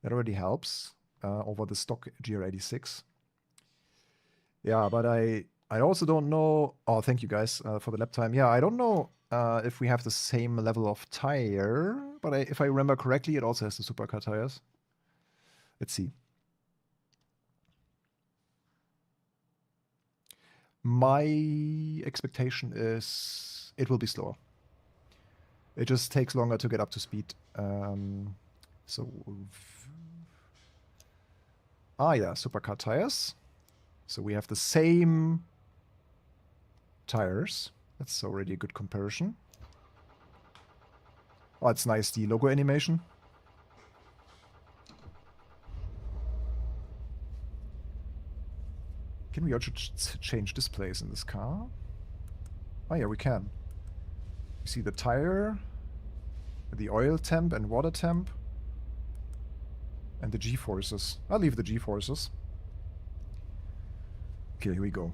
That already helps over the stock GR86. Yeah, but I also don't know... Oh, thank you guys for the lap time. Yeah, I don't know if we have the same level of tire. But if I remember correctly, it also has the supercar tires. Let's see. My expectation is it will be slower. It just takes longer to get up to speed. So Ah, yeah, supercar tires. So we have the same tires. That's already a good comparison. Oh, it's nice, the logo animation. Can we also change displays in this car? Oh yeah, we can. You see the tire, the oil temp and water temp, and the G-forces. I'll leave the G-forces. Okay, here we go.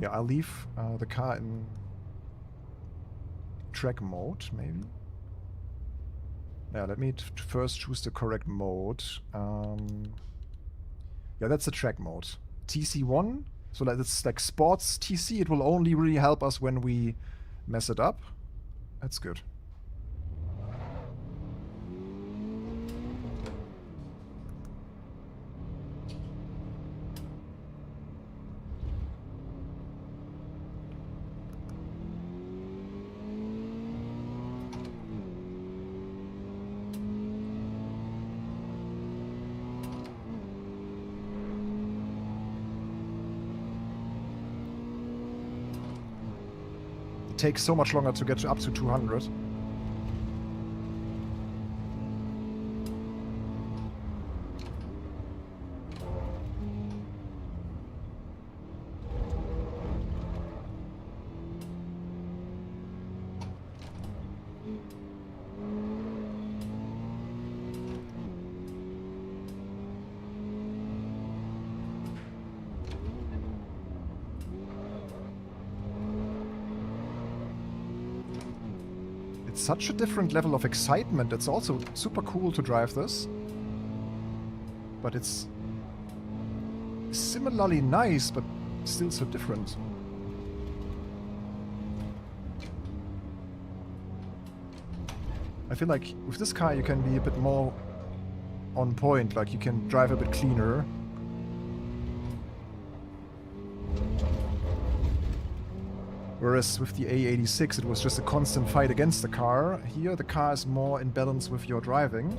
Yeah, I'll leave the car in track mode, maybe. Yeah, let me first choose the correct mode. Yeah, that's the track mode. TC1, so that's like sports TC. It will only really help us when we mess it up. That's good. Takes so much longer to get up to 200. Such a different level of excitement. It's also super cool to drive this. But it's similarly nice, but still so different. I feel like with this car you can be a bit more on point, like you can drive a bit cleaner. Whereas with the AE86 it was just a constant fight against the car. Here the car is more in balance with your driving.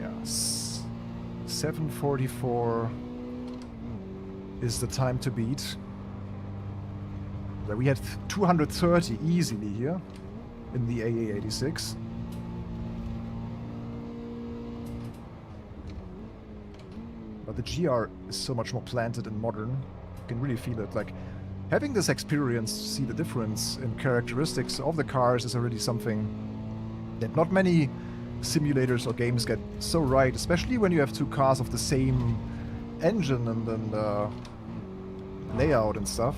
Yes. 7:44 is the time to beat. We had 230 easily here in the AE86. But the GR is so much more planted and modern. You can really feel it. Like, having this experience, see the difference in characteristics of the cars is already something that not many simulators or games get so right, especially when you have two cars of the same engine and layout and stuff.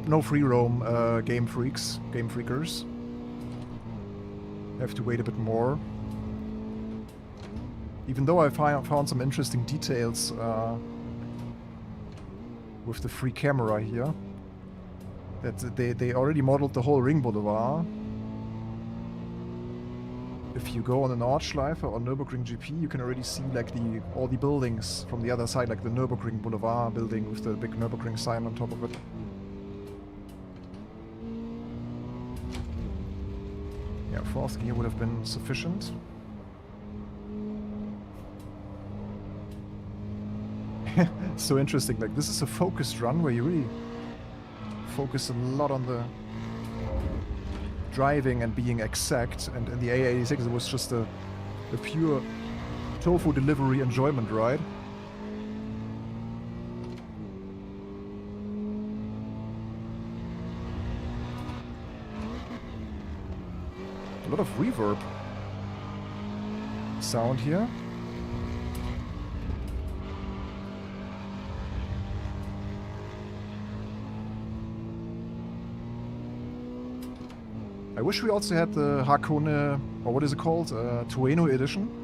No free roam, game freakers. Have to wait a bit more. Even though I found some interesting details with the free camera here. That they already modeled the whole ring boulevard. If you go on the Nordschleife or Nürburgring GP, you can already see like all the buildings from the other side, like the Nürburgring Boulevard building with the big Nürburgring sign on top of it. Yeah, fourth gear would have been sufficient. So interesting, like this is a focused run where you really focus a lot on the driving and being exact, and in the AE86 it was just a pure tofu delivery enjoyment ride. A lot of reverb sound here. I wish we also had the Hakone, or what is it called, Trueno edition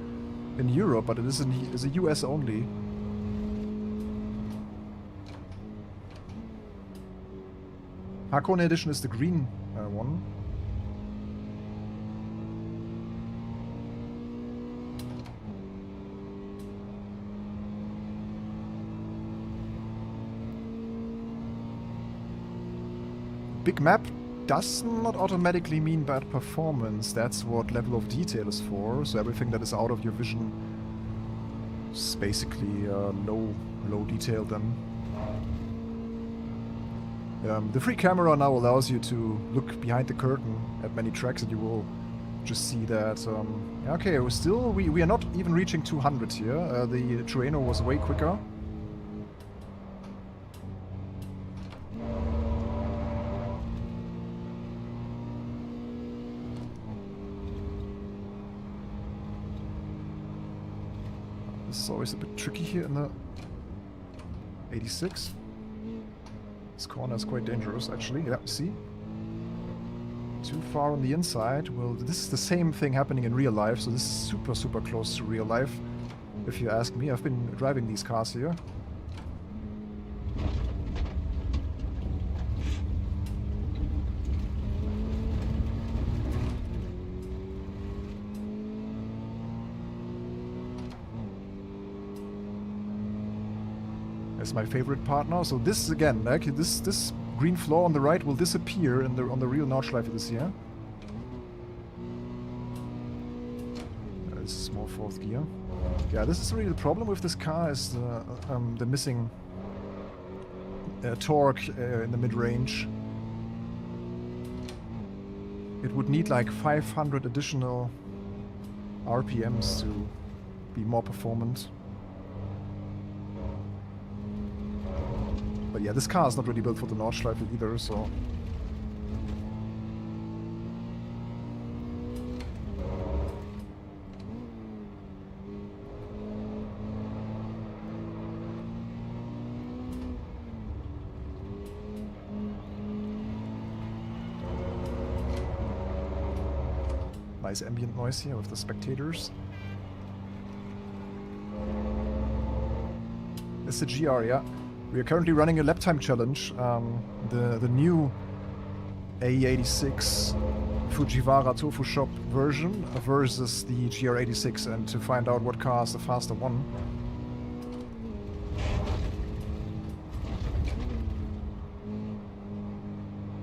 in Europe, but it is a US only. Hakone edition is the green one. Big map does not automatically mean bad performance. That's what level of detail is for. So everything that is out of your vision is basically low detail then. The free camera now allows you to look behind the curtain at many tracks, and you will just see that. Okay, we are not even reaching 200 here. The Trueno was way quicker. This is always a bit tricky here in the 86. This corner is quite dangerous, actually. Yeah, see? Too far on the inside. Well, this is the same thing happening in real life, so this is super close to real life, if you ask me. I've been driving these cars here. That's my favorite part now. So this again, like this green floor on the right will disappear on the real Nordschleife this year. This is more fourth gear. Yeah, this is really the problem with this car, is the missing torque in the mid-range. It would need like 500 additional RPMs to be more performant. But yeah, this car is not really built for the Nordschleife either, so... Nice ambient noise here with the spectators. It's the GR, yeah. We are currently running a Laptime challenge, the new AE86 Fujiwara Tofu Shop version versus the GR86, and to find out what car is the faster one.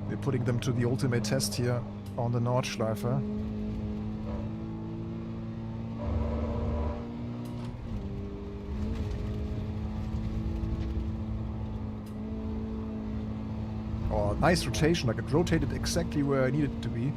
We're putting them to the ultimate test here on the Nordschleife. Nice rotation, like it rotated exactly where I needed it to be.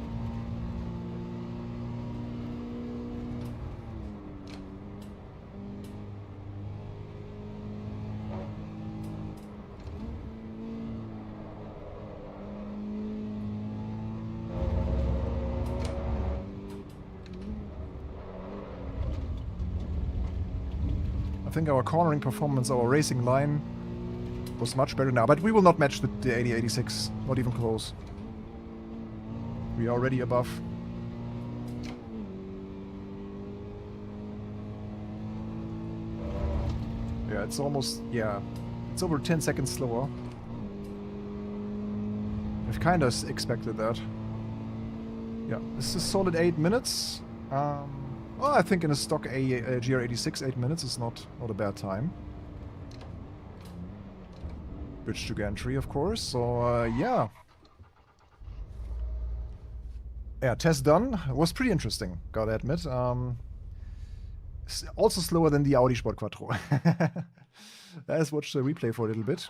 I think our cornering performance, our racing line, was much better now, but we will not match the AE86, not even close. We are already above. Yeah, it's almost, yeah, it's over 10 seconds slower. I've kind of expected that. Yeah, this is solid 8 minutes. Well, I think in a stock GR86, 8 minutes is not a bad time. Bridge to gantry, of course, so yeah. Yeah, test done. It was pretty interesting, gotta admit. Also slower than the Audi Sport Quattro. Let's watch the replay for a little bit.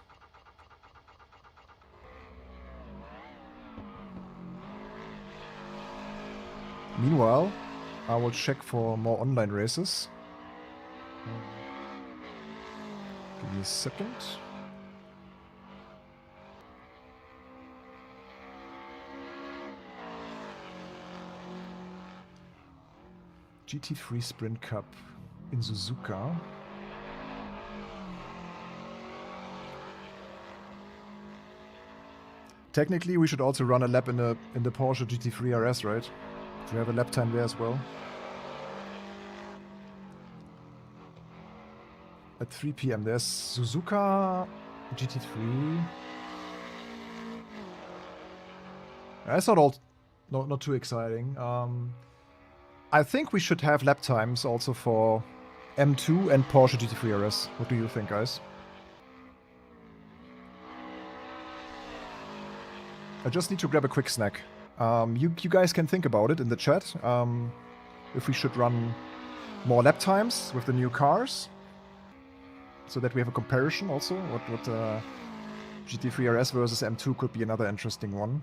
Meanwhile, I will check for more online races. Give me a second. GT3 Sprint Cup in Suzuka. Technically, we should also run a lap in the Porsche GT3 RS, right? We have a lap time there as well. At 3 p.m. There's Suzuka GT3. That's not too exciting. I think we should have lap times also for M2 and Porsche GT3 RS. What do you think, guys? I just need to grab a quick snack. You guys can think about it in the chat. If we should run more lap times with the new cars, so that we have a comparison also. What GT3 RS versus M2 could be another interesting one.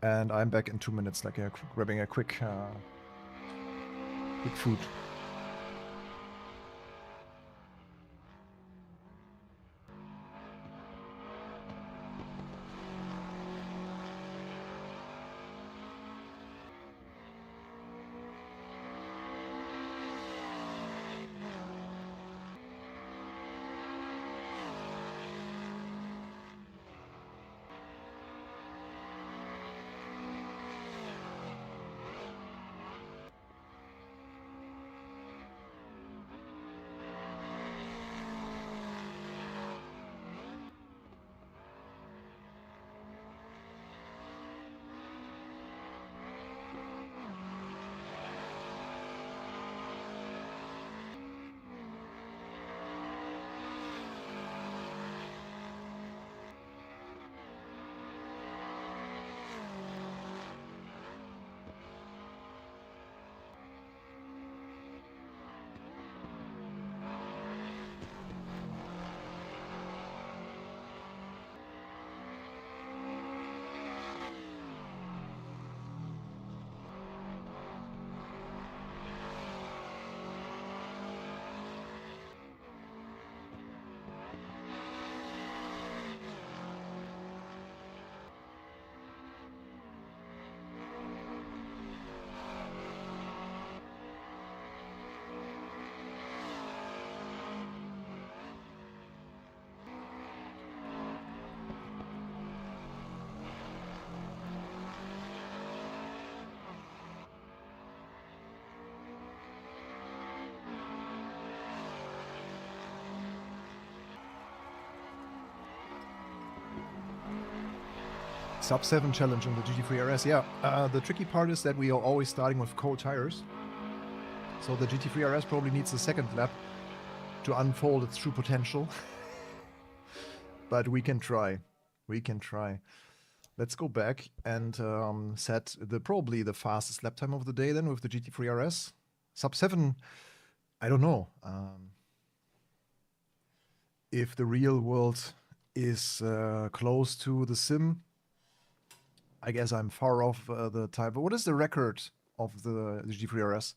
And I'm back in 2 minutes, like grabbing a quick food. Sub 7 challenge on the GT3 RS. Yeah, the tricky part is that we are always starting with cold tires. So the GT3 RS probably needs a second lap to unfold its true potential. But we can try. We can try. Let's go back and set probably the fastest lap time of the day then with the GT3 RS. Sub 7, I don't know. If the real world is close to the sim, I guess I'm far off the time. But what is the record of the GT3 RS?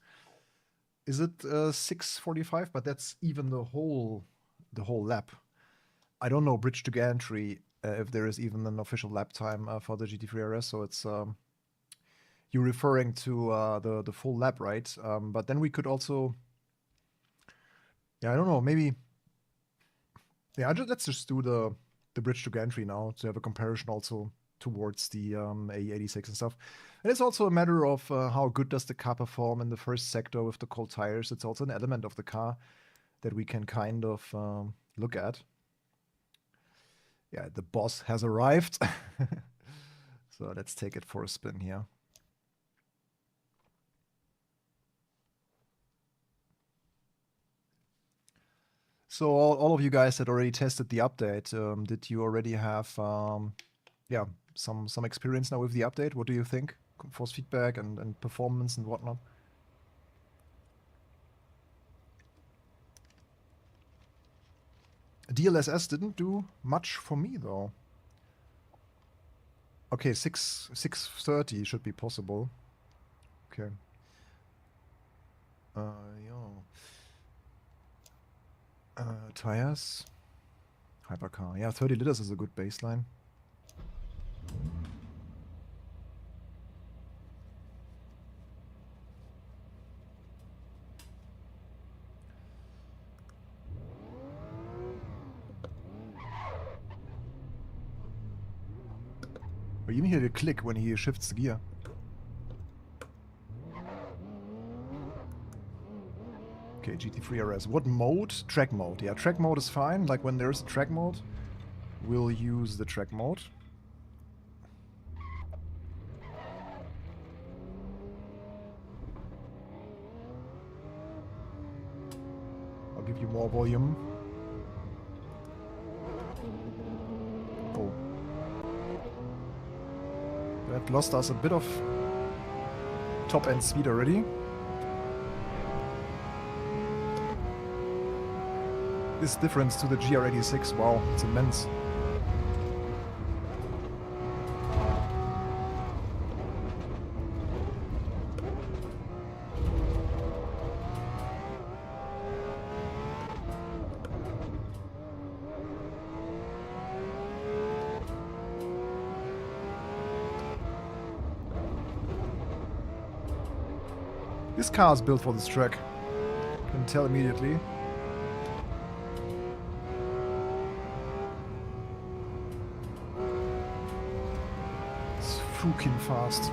Is it 6:45? But that's even the whole lap. I don't know bridge to gantry if there is even an official lap time for the GT3 RS. So it's you're referring to the full lap, right? But then we could also, yeah, I don't know, maybe. Yeah, let's just do the bridge to gantry now to have a comparison also towards the AE86 and stuff. And it's also a matter of how good does the car perform in the first sector with the cold tires. It's also an element of the car that we can kind of look at. Yeah, the boss has arrived. So let's take it for a spin here. So all of you guys that already tested the update, did you already have yeah, some experience now with the update? What do you think? Force feedback and performance and whatnot? DLSS didn't do much for me though. Okay, 6:30 should be possible. Okay. Yeah. Tires. Hypercar. Yeah, 30 liters is a good baseline. But you even hear the click when he shifts the gear. Okay, GT3 RS. What mode? Track mode. Yeah, track mode is fine. Like when there's a track mode, we'll use the track mode. I'll give you more volume. Oh. That lost us a bit of top end speed already. This difference to the GR86, wow, it's immense. This car is built for this track. I can tell immediately. It's fucking fast.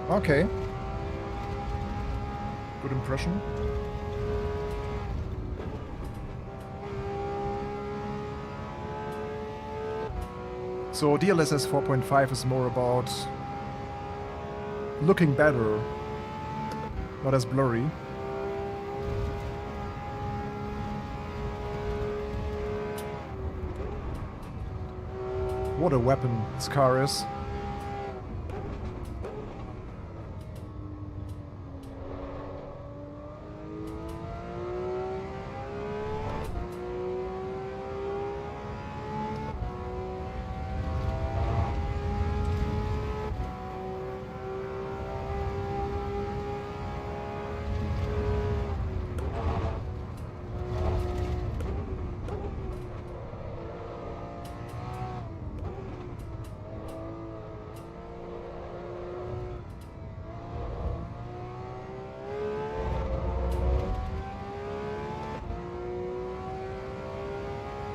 Okay. Good impression. So DLSS 4.5 is more about looking better, not as blurry. What a weapon this car is.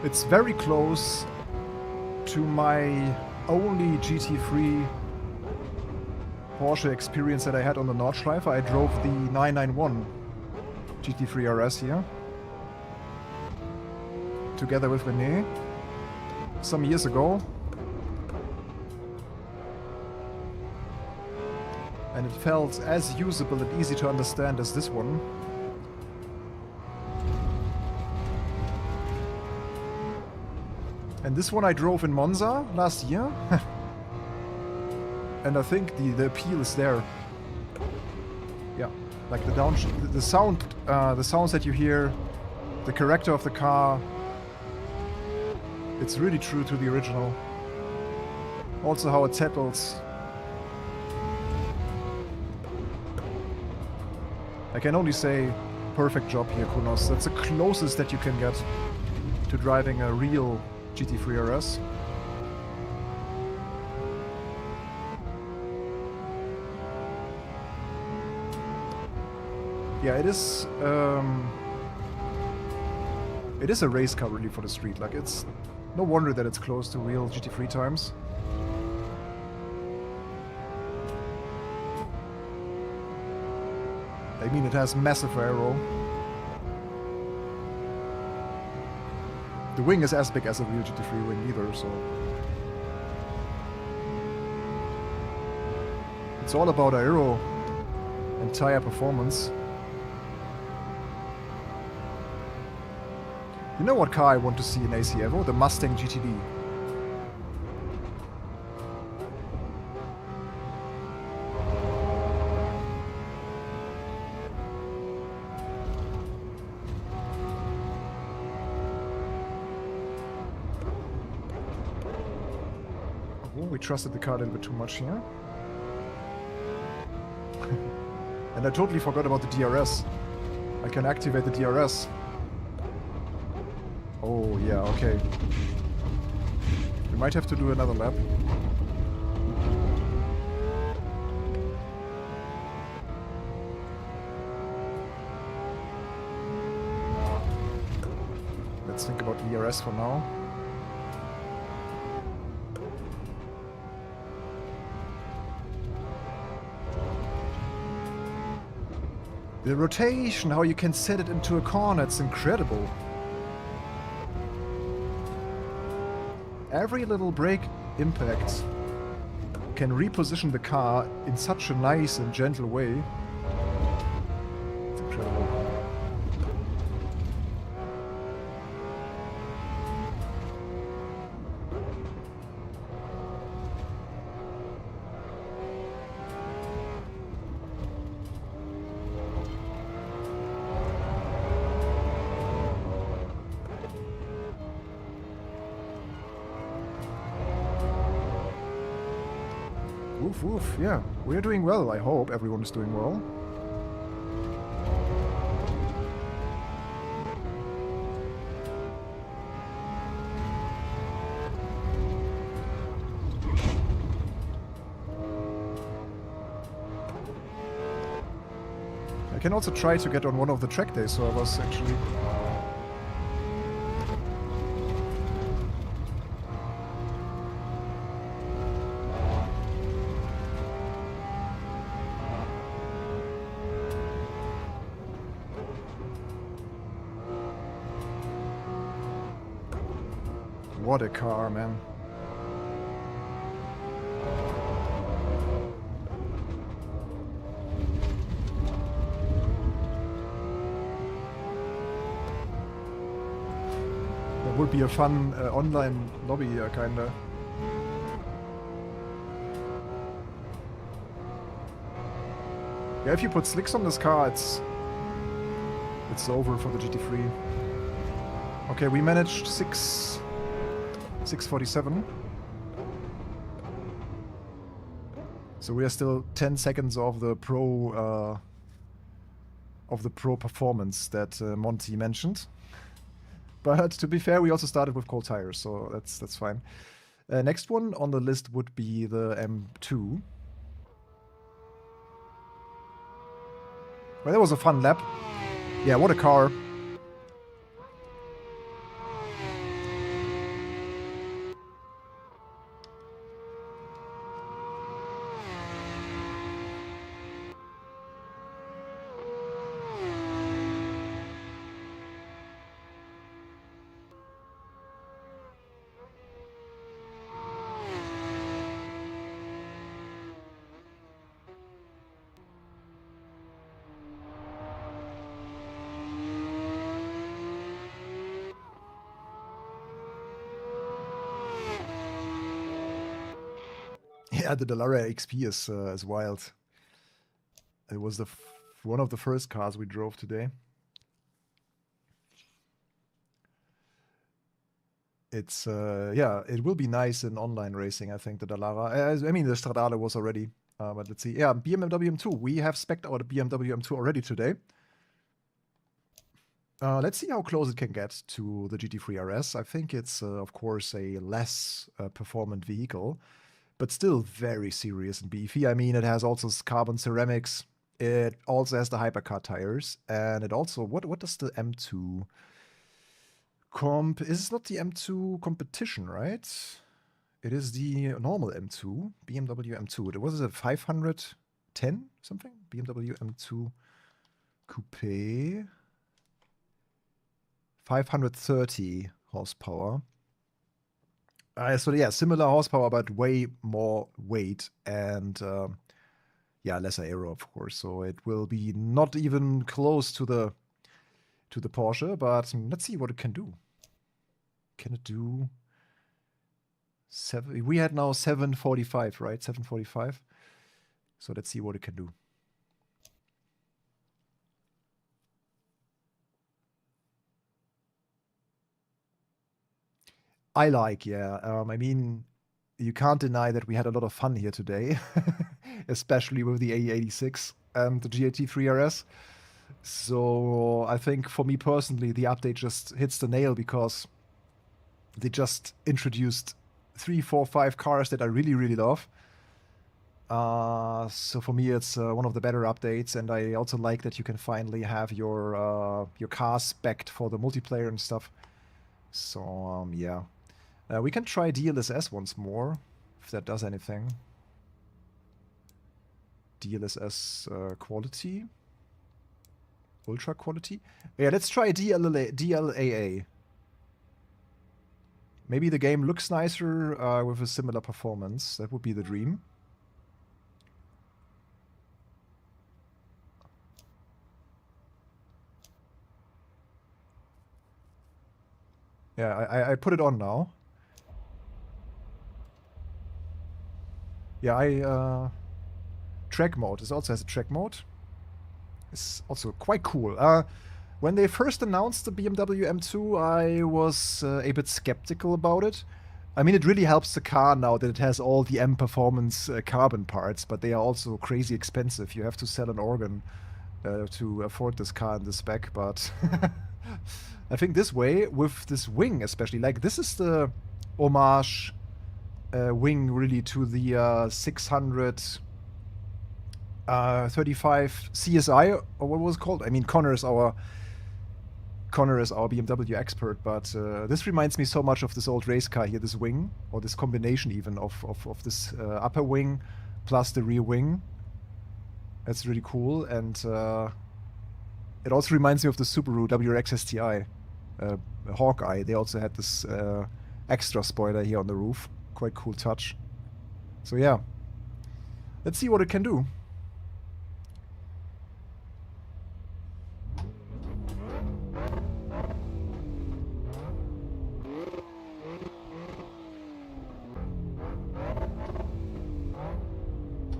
It's very close to my only GT3 Porsche experience that I had on the Nordschleife. I drove the 991 GT3 RS here, together with René, some years ago. And it felt as usable and easy to understand as this one. And this one I drove in Monza last year. And I think the appeal is there. Yeah, like the sounds that you hear, the character of the car. It's really true to the original. Also how it settles. I can only say perfect job here, Kunos. That's the closest that you can get to driving a real GT3 RS. Yeah, it is a race car really for the street. Like, it's no wonder that it's close to real GT3 times. I mean, it has massive aero. The wing is as big as a real GT3 wing either, so... It's all about aero and tire performance. You know what car I want to see in AC Evo? The Mustang GTD. Oh, we trusted the car a little bit too much here. And I totally forgot about the DRS. I can activate the DRS. Oh, yeah, okay. We might have to do another lap. Let's think about DRS for now. The rotation, how you can set it into a corner, it's incredible. Every little brake impact can reposition the car in such a nice and gentle way. It's incredible. Woof woof, yeah. We're doing well, I hope everyone is doing well. I can also try to get on one of the track days, so I was actually... What a car, man. That would be a fun online lobby, kinda. Yeah, if you put slicks on this car, it's over for the GT3. Okay, we managed 647. So we are still 10 seconds of the pro performance that Monty mentioned. But to be fair, we also started with cold tires, so that's fine. Next one on the list would be the M2. Well, that was a fun lap. Yeah, what a car. Yeah, the Dallara XP is wild. It was one of the first cars we drove today. It's yeah, it will be nice in online racing, I think, the Dallara. I mean, the Stradale was already, but let's see. Yeah, BMW M2. We have spec'd out a BMW M2 already today. Let's see how close it can get to the GT3 RS. I think it's, of course, a less performant vehicle, but still very serious and beefy. I mean, it has also carbon ceramics. It also has the hypercar tires, and it also what does the M2 comp? Is not the M2 competition, right? It is the normal M2, BMW M2. Was it a 510 something? BMW M2 Coupe, 530 horsepower. So yeah, similar horsepower, but way more weight and yeah, lesser aero, of course. So it will be not even close to the to the Porsche, but let's see what it can do. Can it do we had now 745, right? 745. So let's see what it can do. I like, yeah. I mean, you can't deny that we had a lot of fun here today, especially with the AE86 and the GT3 RS. So I think for me personally, the update just hits the nail because they just introduced 3, 4, 5 cars that I really, really love. So for me, it's one of the better updates, and I also like that you can finally have your cars spec'd for the multiplayer and stuff. So yeah, we can try DLSS once more if that does anything. DLSS quality, ultra quality. Yeah, let's try DLAA. Maybe the game looks nicer with a similar performance. That would be the dream. Yeah, I put it on now. Yeah, track mode. This also has a track mode. It's also quite cool. When they first announced the BMW M2, I was a bit skeptical about it. I mean, it really helps the car now that it has all the M Performance carbon parts, but they are also crazy expensive. You have to sell an organ to afford this car in the spec, but I think this way, with this wing especially, like this is the homage wing really to the 635 CSI, or what was it called? I mean, Connor is our BMW expert, but this reminds me so much of this old race car here, this wing, or this combination even of this upper wing plus the rear wing. That's really cool, and it also reminds me of the Subaru WRX STI, Hawkeye. They also had this extra spoiler here on the roof. Quite cool touch. So yeah, let's see what it can do.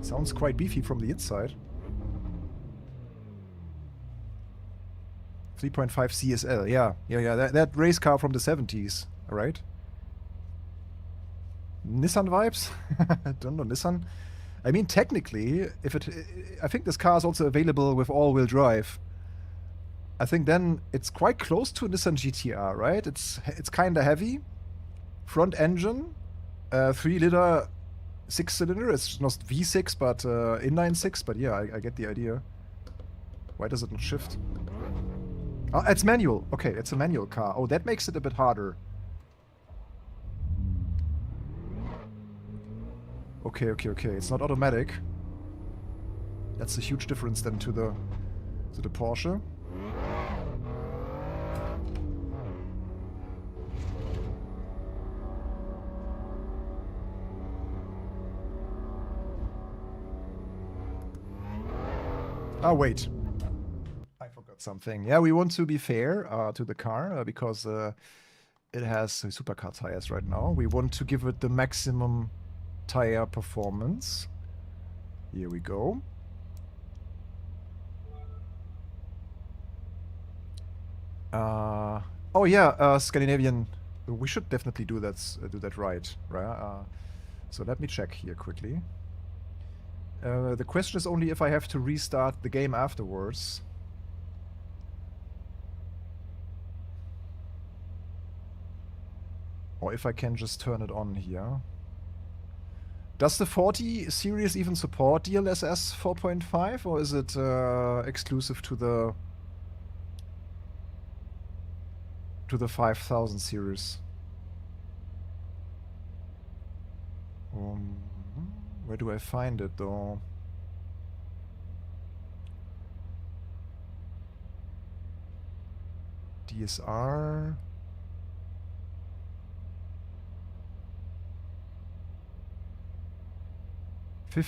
Sounds quite beefy from the inside. 3.5 CSL, yeah. That race car from the 70s, right? Nissan vibes? I don't know, Nissan. I mean, technically, I think this car is also available with all-wheel drive. I think then it's quite close to a Nissan GTR, right? It's kind of heavy. Front engine, 3-liter, 6-cylinder. It's not V6, but inline-6. But yeah, I get the idea. Why does it not shift? Oh, it's manual. Okay, it's a manual car. Oh, that makes it a bit harder. Okay. It's not automatic. That's a huge difference then to the Porsche. Ah, wait. I forgot something. Yeah, we want to be fair to the car because it has supercar tires right now. We want to give it the maximum tire performance. Here we go. Oh yeah, Scandinavian. We should definitely do that right? So let me check here quickly. The question is only if I have to restart the game afterwards. Or if I can just turn it on here. Does the 40 series even support DLSS 4.5, or is it exclusive to the 5000 series? Where do I find it though? DSR.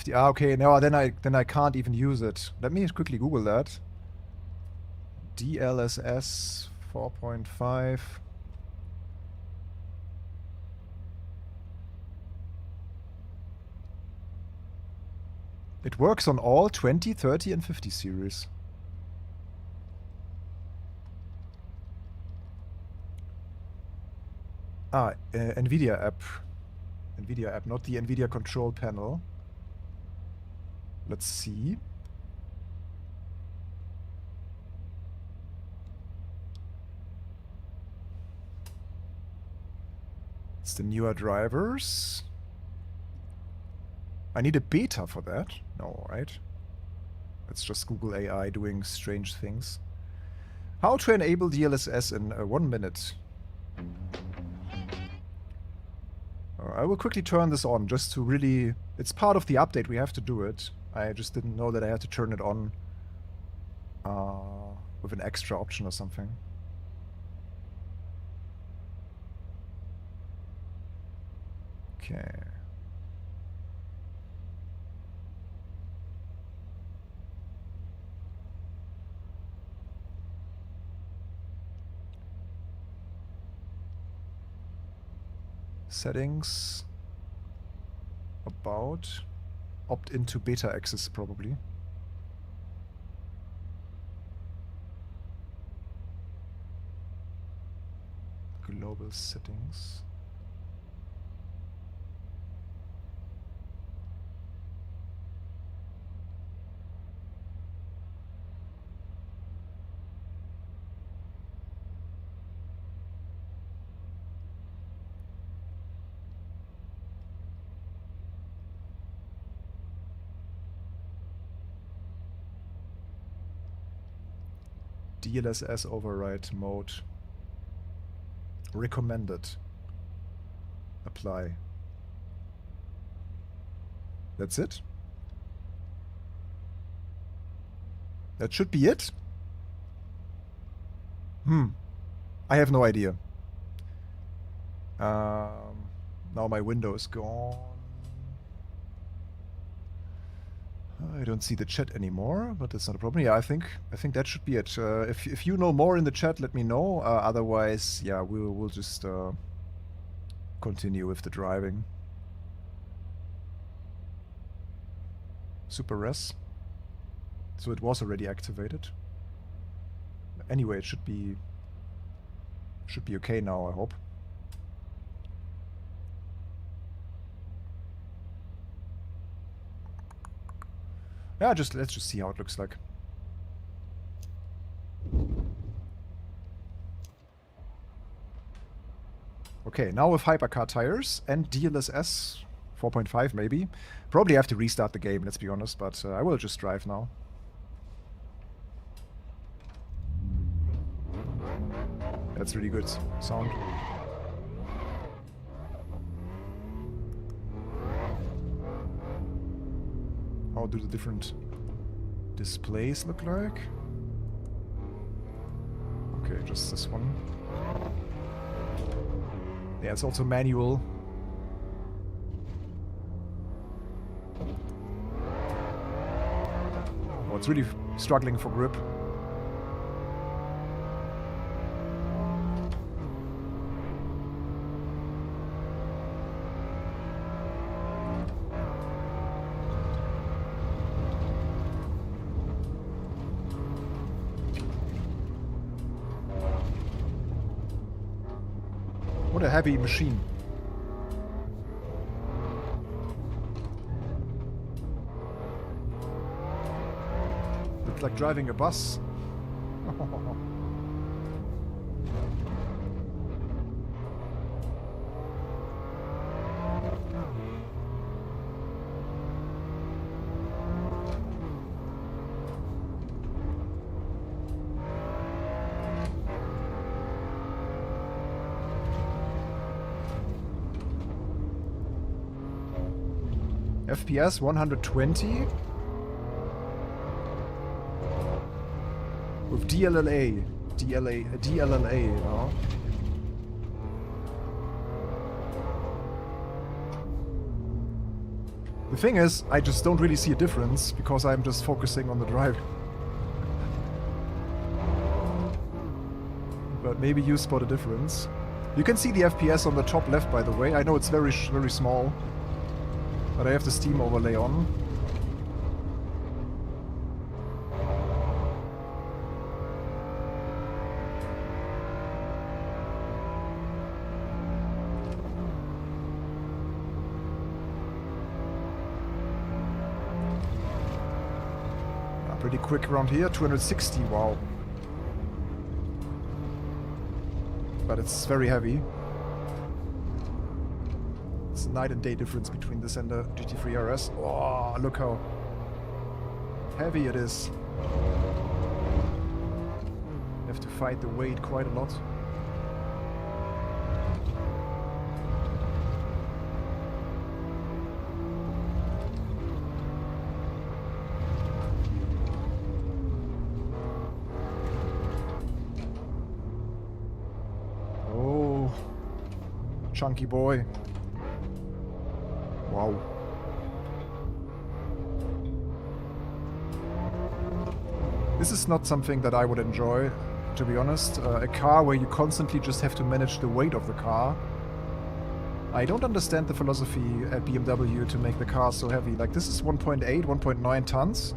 Okay, no, then I can't even use it. Let me quickly Google that. DLSS 4.5. It works on all 20, 30 and 50 series. NVIDIA app. NVIDIA app, not the NVIDIA control panel. Let's see. It's the newer drivers. I need a beta for that. No, right? It's just Google AI doing strange things. How to enable DLSS in 1 minute. I will quickly turn this on just to really... It's part of the update, we have to do it. I just didn't know that I had to turn it on with an extra option or something. Okay. Settings. About. Opt into beta access probably. Global settings. DLSS override mode. Recommended. Apply. That's it? That should be it? I have no idea. Now my window is gone. I don't see the chat anymore, but that's not a problem. Yeah, I think that should be it. If you know more in the chat, let me know. Otherwise, yeah, we'll just continue with the driving. Super res. So it was already activated. Anyway, it should be okay now, I hope. Yeah, let's just see how it looks like. Okay, now with hypercar tires and DLSS 4.5 maybe. Probably have to restart the game, let's be honest, but I will just drive now. That's really good sound. How do the different displays look like? Okay, just this one. Yeah, it's also manual. Oh, it's really struggling for grip. What a heavy machine. It's like driving a bus. FPS 120 with DLLA, you know. The thing is, I just don't really see a difference because I'm just focusing on the drive. but maybe you spot a difference. You can see the FPS on the top left, by the way. I know it's very small, but I have the Steam overlay on. Pretty quick around here, 260, wow. But it's very heavy. It's a night and day difference between this and the GT3 RS. Oh, look how heavy it is. You have to fight the weight quite a lot. Chunky boy. Wow. This is not something that I would enjoy, to be honest. A car where you constantly just have to manage the weight of the car. I don't understand the philosophy at BMW to make the car so heavy. Like, this is 1.8, 1.9 tons.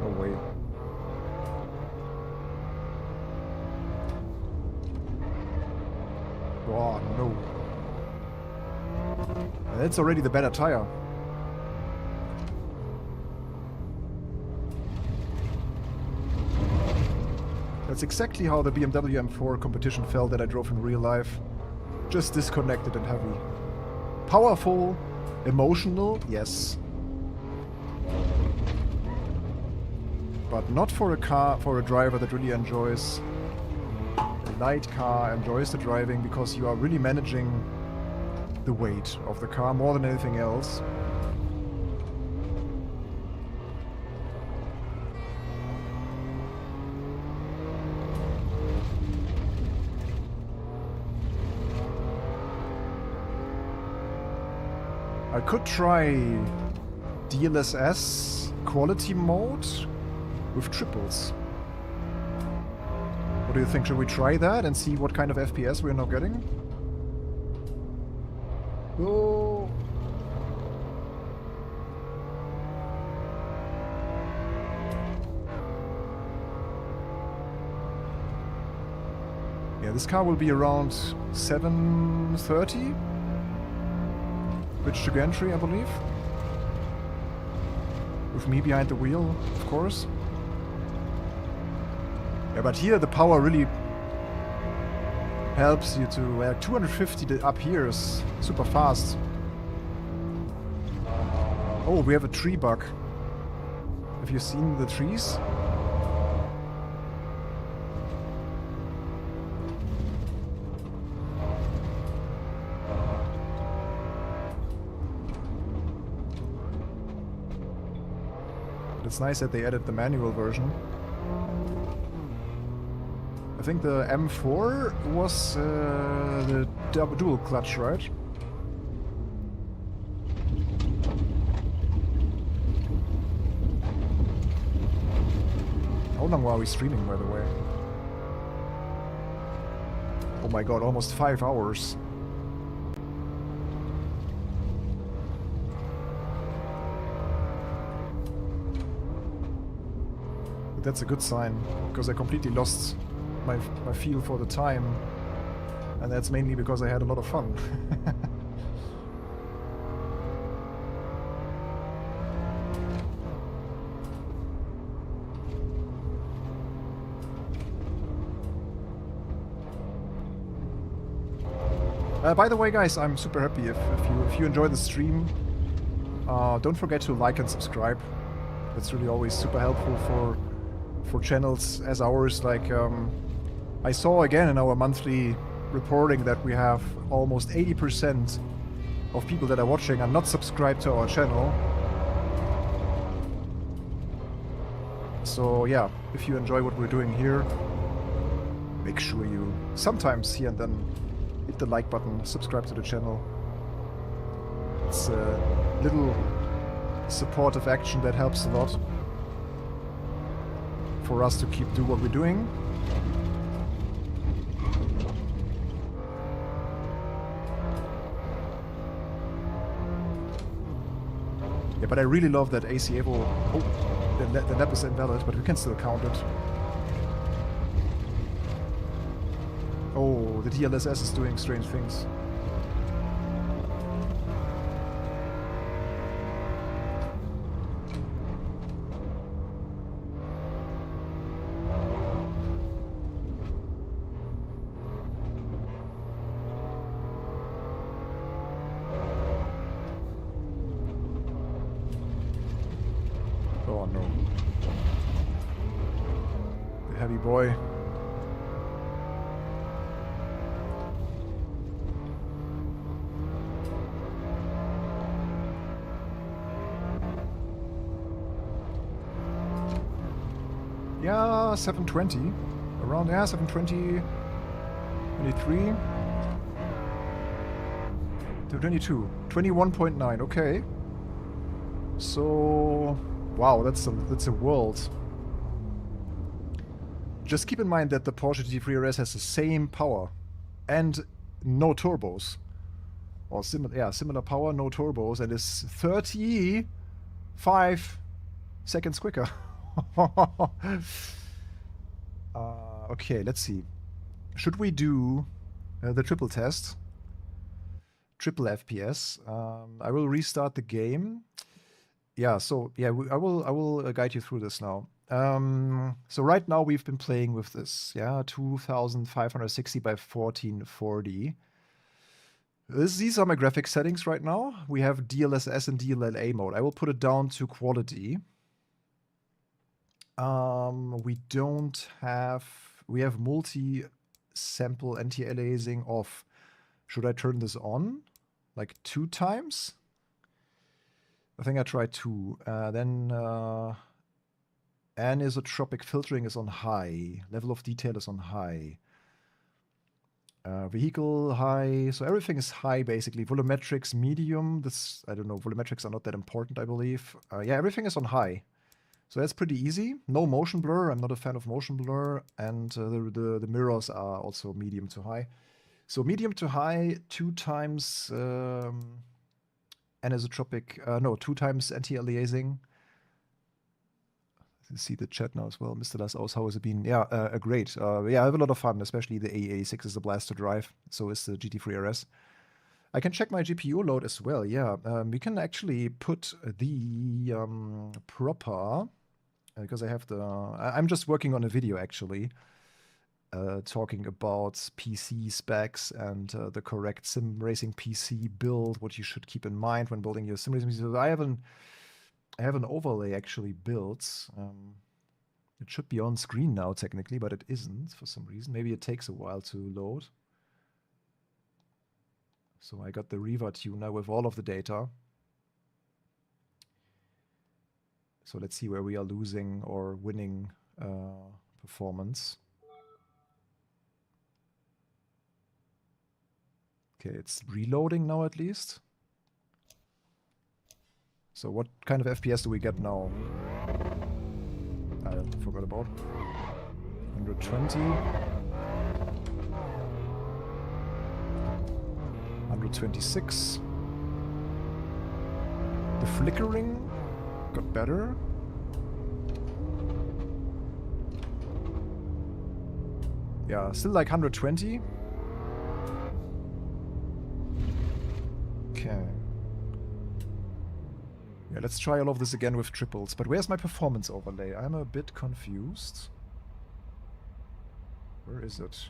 No way. Oh, no. That's already the better tire. That's exactly how the BMW M4 competition felt that I drove in real life. Just disconnected and heavy. Powerful, emotional, yes. But not for a car, for a driver that really enjoys a light car, enjoys the driving, because you are really managing the weight of the car more than anything else. I could try DLSS quality mode with triples. What do you think? Should we try that and see what kind of FPS we're now getting? Oh. Yeah, this car will be around 730. Bridge to gantry, I believe. With me behind the wheel, of course. Yeah, but here the power really helps you to 250 up here is super fast. Oh, we have a tree bug. Have you seen the trees? It's nice that they added the manual version. I think the M4 was the dual clutch, right? How long were we streaming, by the way? Oh my god, almost 5 hours. That's a good sign, because I completely lost my feel for the time, and that's mainly because I had a lot of fun. By the way, guys, I'm super happy if you enjoy the stream. Don't forget to like and subscribe. That's really always super helpful for channels as ours. Like, I saw again in our monthly reporting that we have almost 80% of people that are watching are not subscribed to our channel. So yeah, if you enjoy what we're doing here, make sure you sometimes here and then hit the like button, subscribe to the channel. It's a little supportive action that helps a lot. for us to do what we're doing. Yeah, but I really love that AC Evo. Oh, the lap is invalid, but we can still count it. Oh, the DLSS is doing strange things. Oh no. The heavy boy. Yeah, 720. Around there, 720, 23. 222. 21.9, okay. So, wow, that's a world. Just keep in mind that the Porsche GT3 RS has the same power and no turbos. Or similar power, no turbos, and is 35 seconds quicker. Okay, let's see. Should we do the triple test? Triple FPS. I will restart the game. Yeah, so yeah, I will guide you through this now. So right now we've been playing with this, yeah, 2560 by 1440. These are my graphics settings right now. We have DLSS and DLLA mode. I will put it down to quality. We have multi-sample anti-aliasing off. Should I turn this on? Like 2 times? I think I tried 2. Then anisotropic filtering is on high. Level of detail is on high. Vehicle high. So everything is high basically. Volumetrics medium. This, I don't know, volumetrics are not that important, I believe. Yeah, everything is on high. So that's pretty easy. No motion blur. I'm not a fan of motion blur. And the mirrors are also medium to high. So medium to high, 2 times anisotropic, no, 2 times anti-aliasing. You see the chat now as well. Mr. Lasaus, how has it been? Yeah, great. Yeah, I have a lot of fun, especially the AE86 is a blast to drive. So is the GT3 RS. I can check my GPU load as well, yeah. We can actually put the proper, because I have the, I'm just working on a video actually, talking about PC specs and the correct sim racing PC build, what you should keep in mind when building your sim racing PC. So I have an overlay actually built. It should be on screen now technically, but it isn't for some reason. Maybe it takes a while to load. So I got the Riva tuner with all of the data. So let's see where we are losing or winning performance. Okay, it's reloading now at least. So what kind of FPS do we get now? I forgot about 120. 126. The flickering got better. Yeah, still like 120. Okay. Yeah, let's try all of this again with triples. But where's my performance overlay? I'm a bit confused. Where is it?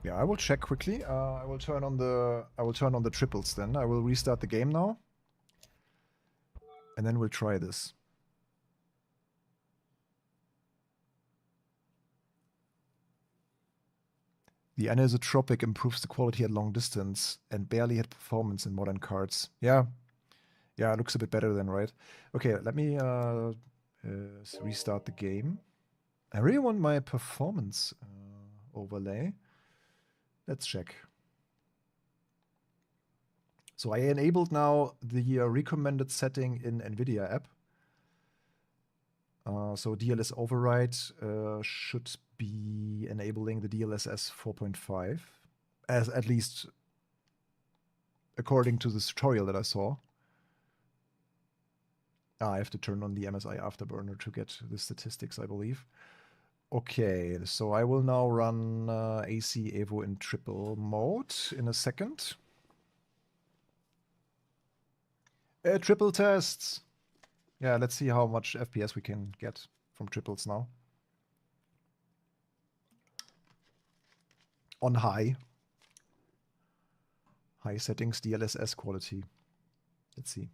Yeah, I will check quickly. I will turn on the triples then. I will restart the game now. And then we'll try this. The anisotropic improves the quality at long distance and barely hit performance in modern cards. Yeah. Yeah, it looks a bit better then, right? Okay, let me restart the game. I really want my performance overlay. Let's check. So I enabled now the recommended setting in NVIDIA app. So DLS override should be enabling the DLSS 4.5, as at least according to the tutorial that I saw. I have to turn on the MSI Afterburner to get the statistics, I believe. Okay, so I will now run AC Evo in triple mode in a second. Triple tests! Yeah, let's see how much FPS we can get from triples now. On high. High settings, DLSS quality. Let's see.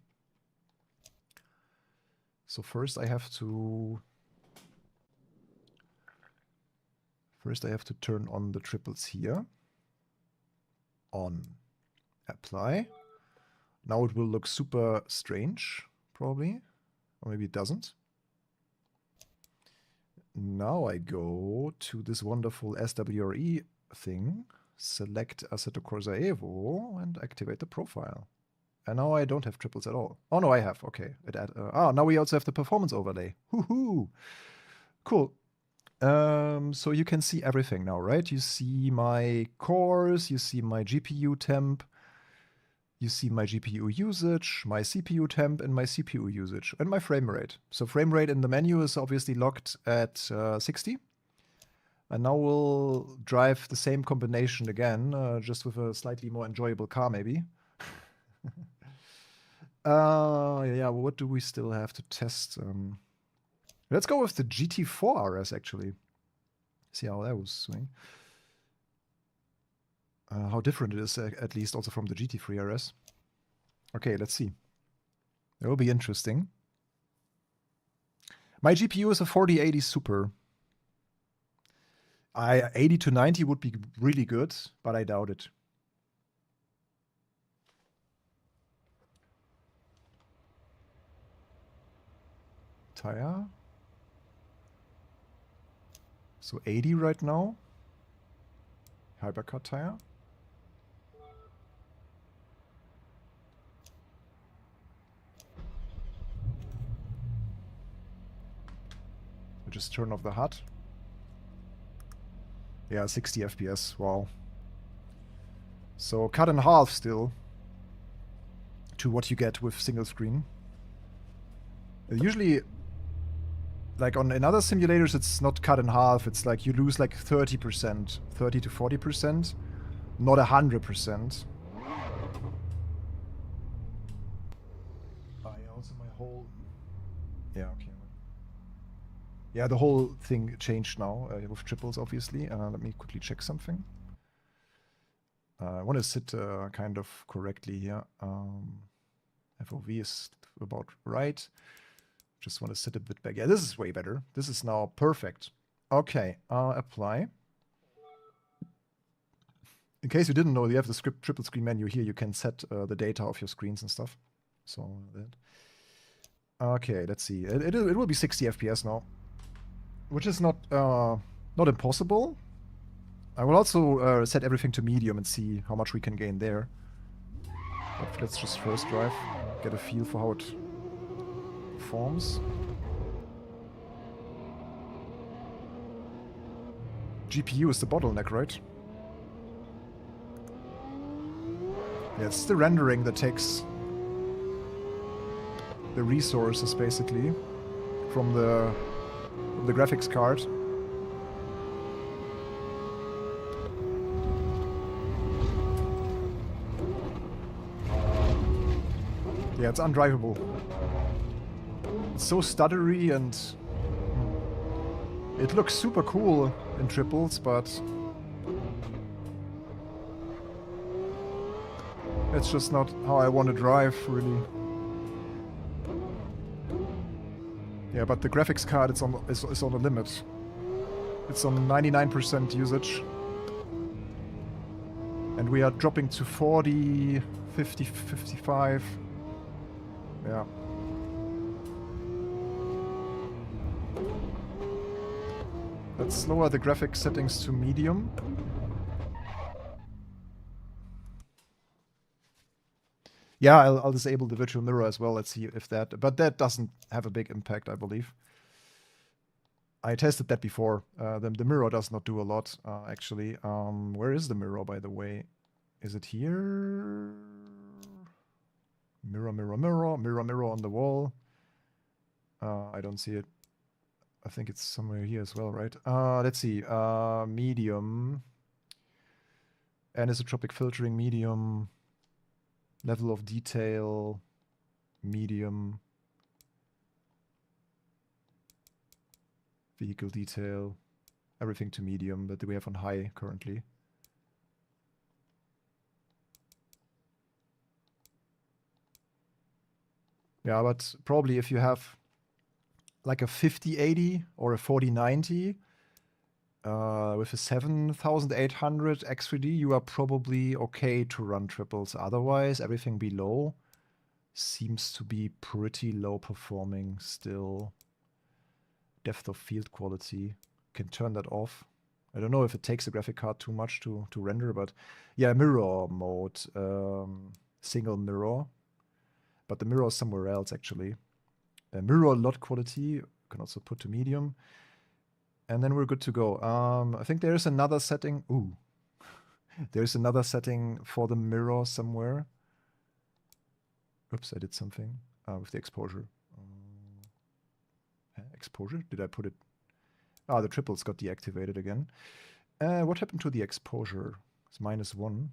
So first I have to turn on the triples here. On. Apply. Now it will look super strange, probably. Or maybe it doesn't. Now I go to this wonderful SWRE thing, select Assetto Corsa EVO, and activate the profile. And now I don't have triples at all. Oh no, I have. Okay. Now we also have the performance overlay. Woohoo! Cool. So you can see everything now, right? You see my cores, you see my GPU temp, you see my GPU usage, my CPU temp, and my CPU usage, and my frame rate. So frame rate in the menu is obviously locked at 60. And now we'll drive the same combination again, just with a slightly more enjoyable car, maybe. Yeah, what do we still have to test? Let's go with the GT4 RS, actually. See how that was swing. How different it is, at least also from the GT3 RS. Okay, let's see. It will be interesting. My GPU is a 4080 Super. 80 to 90 would be really good, but I doubt it. Tire. So 80 right now. Hypercar tire. Just turn off the HUD. Yeah, 60 FPS. Wow. So cut in half still to what you get with single screen. Usually, like in other simulators, it's not cut in half. It's like you lose like 30%, 30 to 40%, not 100%. Also my whole... Yeah, okay. Yeah, the whole thing changed now with triples, obviously. Let me quickly check something. I want to sit kind of correctly here. FOV is about right. Just want to sit a bit back. Yeah, this is way better. This is now perfect. Okay, apply. In case you didn't know, you have the triple screen menu here. You can set the data of your screens and stuff. So that. Okay, let's see. It will be 60 FPS now, which is not impossible. I will also set everything to medium and see how much we can gain there. But let's just first drive, get a feel for how it performs. GPU is the bottleneck, right? Yeah, it's the rendering that takes the resources, basically, from the graphics card. Yeah, it's undrivable. It's so stuttery and it looks super cool in triples, but it's just not how I want to drive, really. Yeah, but the graphics card is on the limit. It's on 99% usage. And we are dropping to 40, 50, 55. Yeah. Let's lower the graphic settings to medium. Yeah, I'll disable the virtual mirror as well. Let's see if that... But that doesn't have a big impact, I believe. I tested that before. The mirror does not do a lot, actually. Where is the mirror, by the way? Is it here? Mirror, mirror, mirror. Mirror, mirror on the wall. I don't see it. I think it's somewhere here as well, right? Let's see. Medium. Anisotropic filtering, medium. Level of detail, medium. Vehicle detail. Everything to medium, but we have on high currently. Yeah, but probably if you have like a 5080 or a 4090 with a 7800 X3D, you are probably okay to run triples. Otherwise, everything below seems to be pretty low performing still. Depth of field quality. Can turn that off. I don't know if it takes the graphic card too much to render, but yeah, mirror mode. Single mirror. But the mirror is somewhere else, actually. Mirror LUT quality, you can also put to medium. And then we're good to go. I think there's another setting. Ooh. There's another setting for the mirror somewhere. Oops, I did something with the exposure. Exposure? Did I put it? Ah, the triples got deactivated again. What happened to the exposure? It's -1.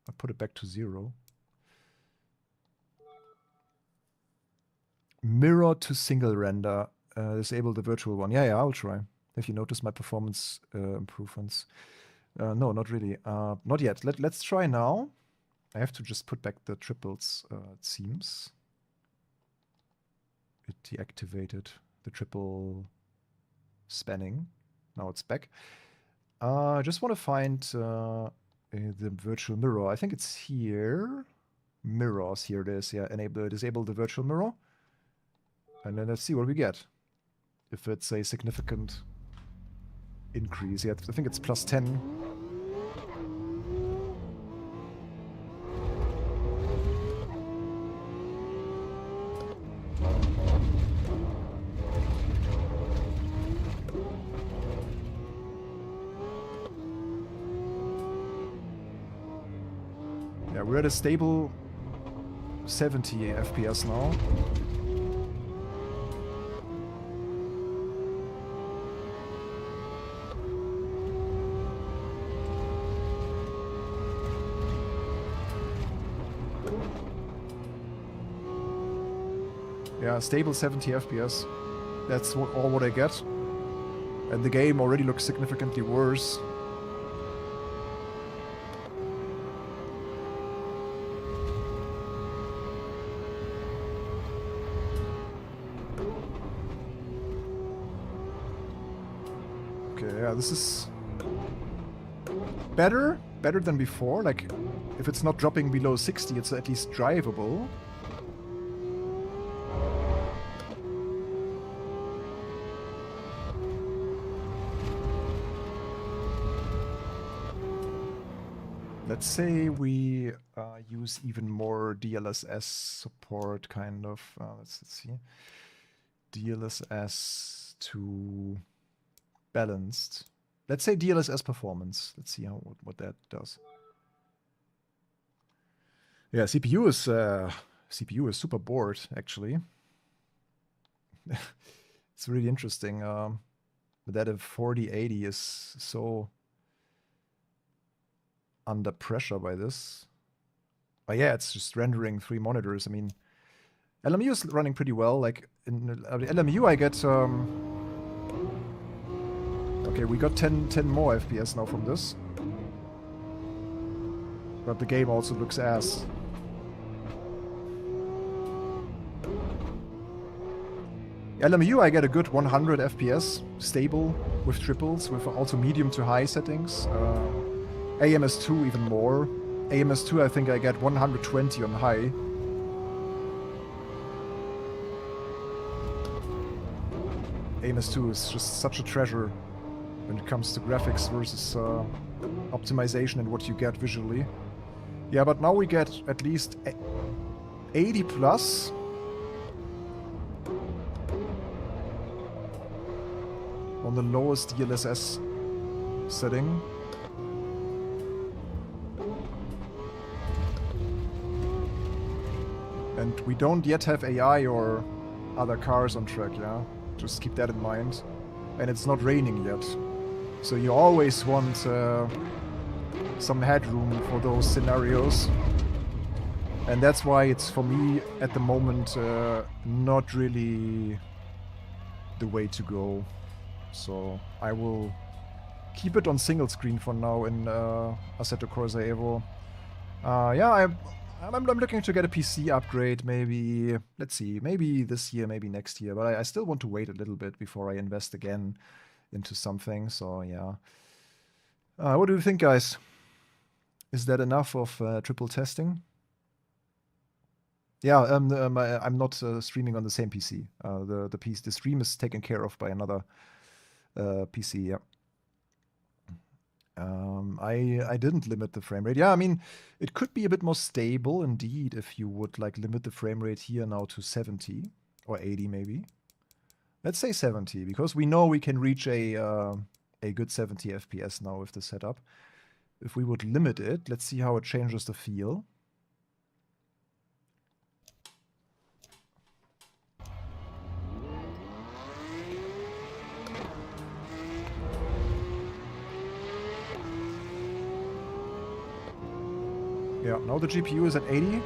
I put it back to 0. Mirror to single render. Disable the virtual one. Yeah, I'll try. Have you noticed my performance improvements? No, not really. Not yet. Let's try now. I have to just put back the triples, it seems. It deactivated the triple spanning. Now it's back. I just want to find the virtual mirror. I think it's here. Mirrors, here it is. Yeah, disable the virtual mirror. And then let's see what we get. If it's a significant increase. Yeah, I think it's +10. Yeah, we're at a stable 70 FPS now. Yeah, stable 70 FPS. That's all what I get. And the game already looks significantly worse. Okay, yeah, this is better than before. Like, if it's not dropping below 60, it's at least drivable. Let's say we use even more DLSS support, kind of. Let's see. DLSS to balanced. Let's say DLSS performance. Let's see what that does. Yeah, CPU is super bored, actually. It's really interesting that a 4080 is so under pressure by this. But yeah, it's just rendering 3 monitors. I mean, LMU is running pretty well. Like in LMU, I get okay, we got 10 more FPS now from this. But the game also looks ass. LMU, I get a good 100 FPS, stable with triples, with also medium to high settings. AMS2 even more. AMS2 I think I get 120 on high. AMS2 is just such a treasure. when it comes to graphics versus optimization and what you get visually. Yeah, but now we get at least 80 plus. On the lowest DLSS setting. And we don't yet have AI or other cars on track, yeah? Just keep that in mind. And it's not raining yet. So you always want some headroom for those scenarios. And that's why it's, for me, at the moment, not really the way to go. So I will keep it on single screen for now in Assetto Corsa EVO. Yeah, I'm looking to get a PC upgrade, maybe, let's see, maybe this year, maybe next year. But I still want to wait a little bit before I invest again into something. So yeah. What do you think, guys? Is that enough of triple testing? Yeah, I'm not streaming on the same PC. The stream is taken care of by another PC. Yeah. I didn't limit the frame rate. Yeah, I mean, it could be a bit more stable indeed if you would like limit the frame rate here now to 70 or 80 maybe. Let's say 70 because we know we can reach a good 70 FPS now with the setup. If we would limit it, let's see how it changes the feel. Yeah, now the GPU is at 80.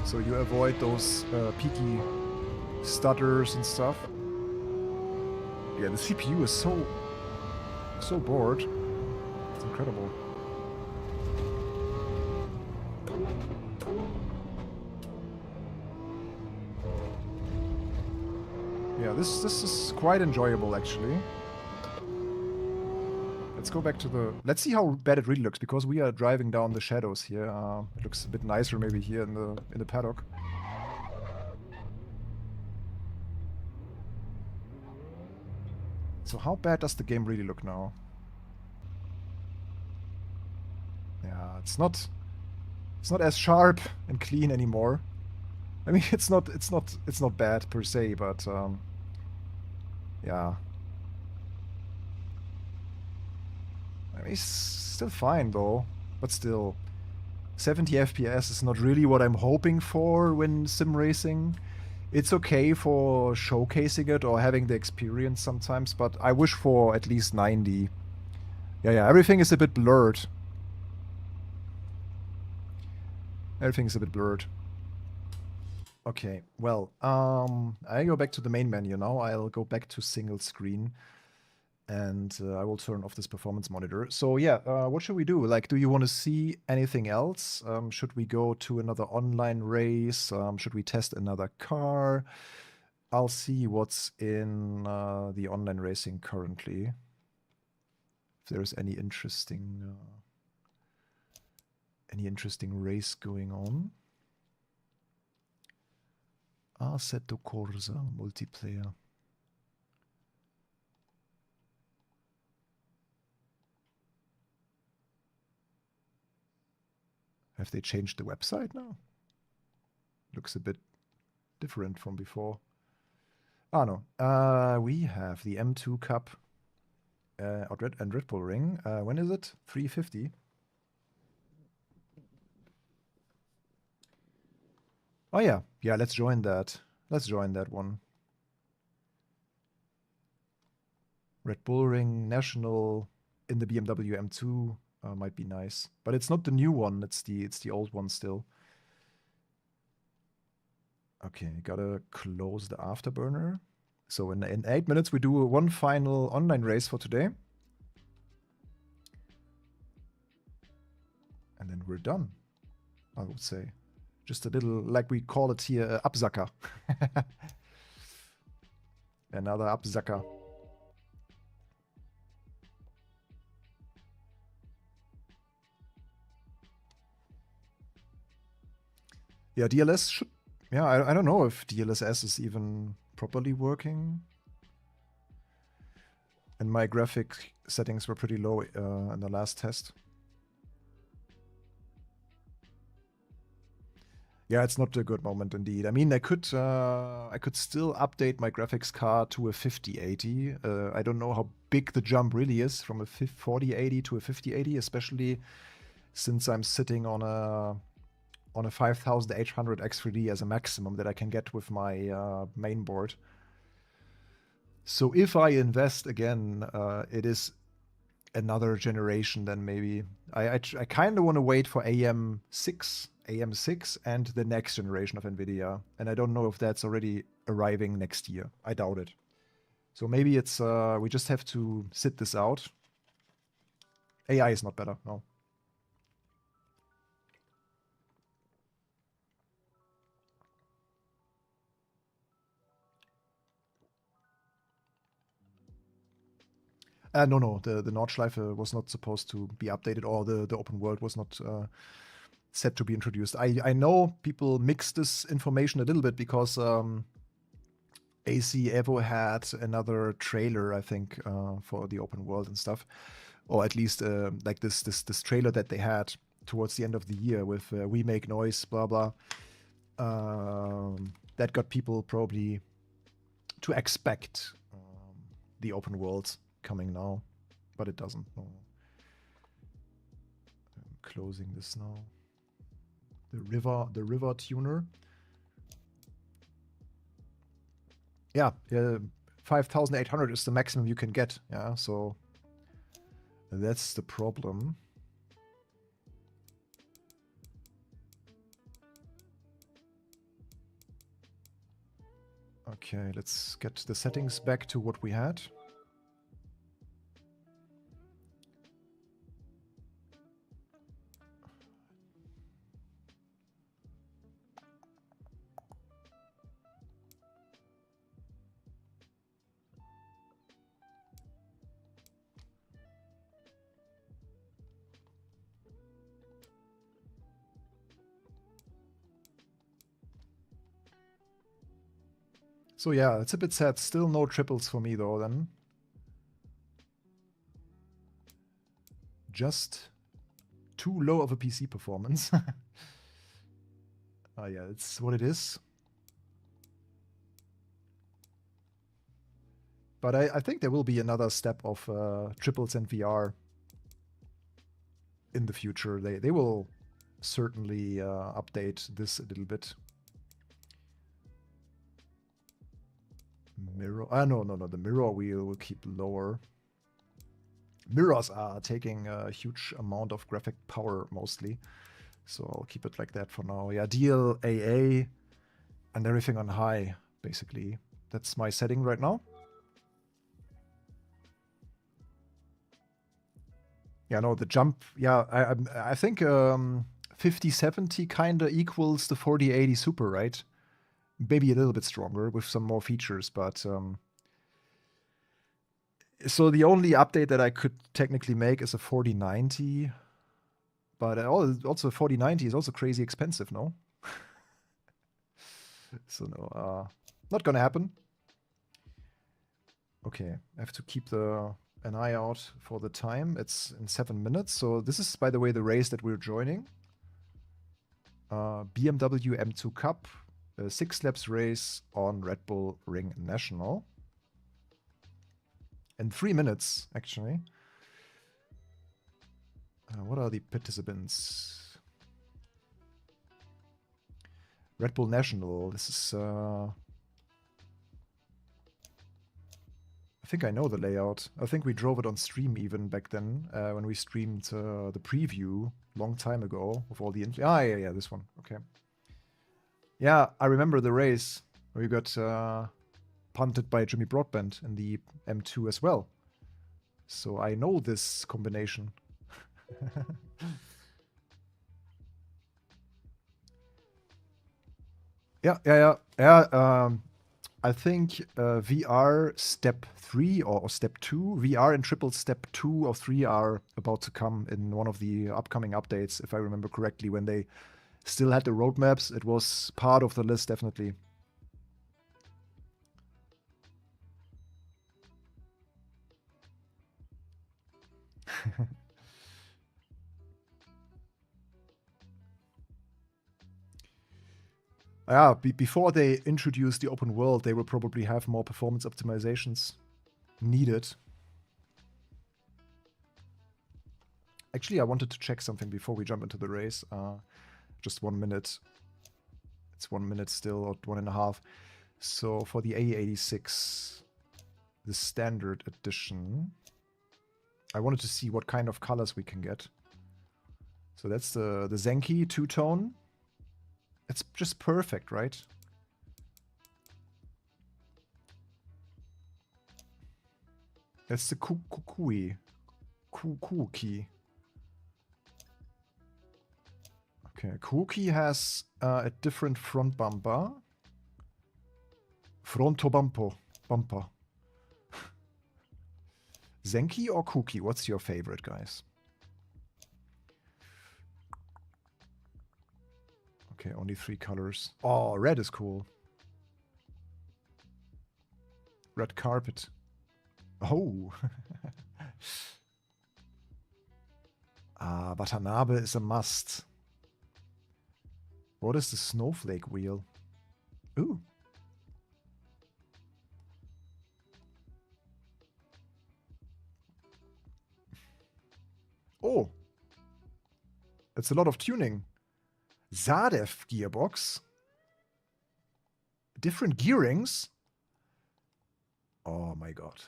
So you avoid those peaky stutters and stuff. Yeah, the CPU is so bored. It's incredible. Yeah, this is quite enjoyable actually. Let's go back to the... Let's see how bad it really looks, because we are driving down the shadows here. It looks a bit nicer maybe here in the paddock. So how bad does the game really look now? Yeah, it's not as sharp and clean anymore. I mean, it's not bad per se, but yeah. I mean, it's still fine though, but still, 70 FPS is not really what I'm hoping for when sim racing. It's okay for showcasing it or having the experience sometimes, but I wish for at least 90. Yeah, everything is a bit blurred. Everything's a bit blurred. Okay, well, I go back to the main menu now. I'll go back to single screen. And I will turn off this performance monitor. So yeah, what should we do? Like, do you want to see anything else? Should we go to another online race? Should we test another car? I'll see what's in the online racing currently. If there's any interesting race going on. Assetto Corsa multiplayer. Have they changed the website now? Looks a bit different from before. Ah, no. We have the M2 Cup and Red Bull Ring. When is it? 3:50. Oh, yeah. Yeah, let's join that. Let's join that one. Red Bull Ring, National, in the BMW M2. Might be nice, but it's not the new one. It's the old one still. Okay, gotta close the afterburner. So in 8 minutes we do one final online race for today, and then we're done. I would say, just a little, like we call it here, Absacker. Another Absacker. Yeah, DLS should... Yeah, I don't know if DLSS is even properly working. And my graphic settings were pretty low in the last test. Yeah, it's not a good moment indeed. I mean, I could still update my graphics card to a 5080. I don't know how big the jump really is from a 4080 to a 5080, especially since I'm sitting on a 5800 X3D as a maximum that I can get with my main board. So if I invest again, it is another generation then maybe. I kind of want to wait for AM6 and the next generation of NVIDIA. And I don't know if that's already arriving next year. I doubt it. So maybe it's we just have to sit this out. AI is not better, no. No, the Nordschleife was not supposed to be updated, or the open world was not set to be introduced. I know people mix this information a little bit because AC Evo had another trailer, I think, for the open world and stuff, or at least like this trailer that they had towards the end of the year with "We make noise," blah blah. That got people probably to expect the open world coming now, but it doesn't. No. I'm closing this now. The river tuner. Yeah, 5800 is the maximum you can get. Yeah, so that's the problem. Okay, let's get the settings back to what we had. So yeah, it's a bit sad. Still no triples for me though then. Just too low of a PC performance. Oh yeah, it's what it is. But I think there will be another step of triples and VR in the future. They will certainly update this a little bit. Mirror. No. The mirror wheel will keep lower. Mirrors are taking a huge amount of graphic power mostly. So I'll keep it like that for now. Yeah, DL, AA, and everything on high, basically. That's my setting right now. Yeah, no, the jump. Yeah, I think 5070 kind of equals the 4080 Super, right? Maybe a little bit stronger with some more features, but so the only update that I could technically make is a 4090, but also 4090 is also crazy expensive, no? So no, not gonna happen. Okay, I have to keep an eye out for the time. It's in 7 minutes. So this is, by the way, the race that we're joining. BMW M2 Cup. 6 laps race on Red Bull Ring National. In 3 minutes, actually. What are the participants? Red Bull National. This is... I think I know the layout. I think we drove it on stream even back then, when we streamed the preview long time ago with all the... yeah, this one. Okay. Yeah, I remember the race where we got punted by Jimmy Broadbent in the M2 as well. So I know this combination. Yeah. I think VR step 3 or step 2, VR and triple step 2 or 3 are about to come in one of the upcoming updates, if I remember correctly, when they still had the roadmaps, it was part of the list, definitely. Yeah, before they introduce the open world, they will probably have more performance optimizations needed. Actually, I wanted to check something before we jump into the race. Just 1 minute. It's 1 minute still, or 1.5. So for the AE86, the standard edition, I wanted to see what kind of colors we can get. So that's the Zenki two-tone. It's just perfect, right? That's the Kuki. Okay, Kuki has a different front bumper. Fronto bumper. Zenki or Kuki? What's your favorite, guys? Okay, only 3 colors. Oh, red is cool. Red carpet. Oh. Watanabe is a must. What is the snowflake wheel? Ooh. Oh. It's a lot of tuning. Zadev gearbox. Different gearings. Oh my god.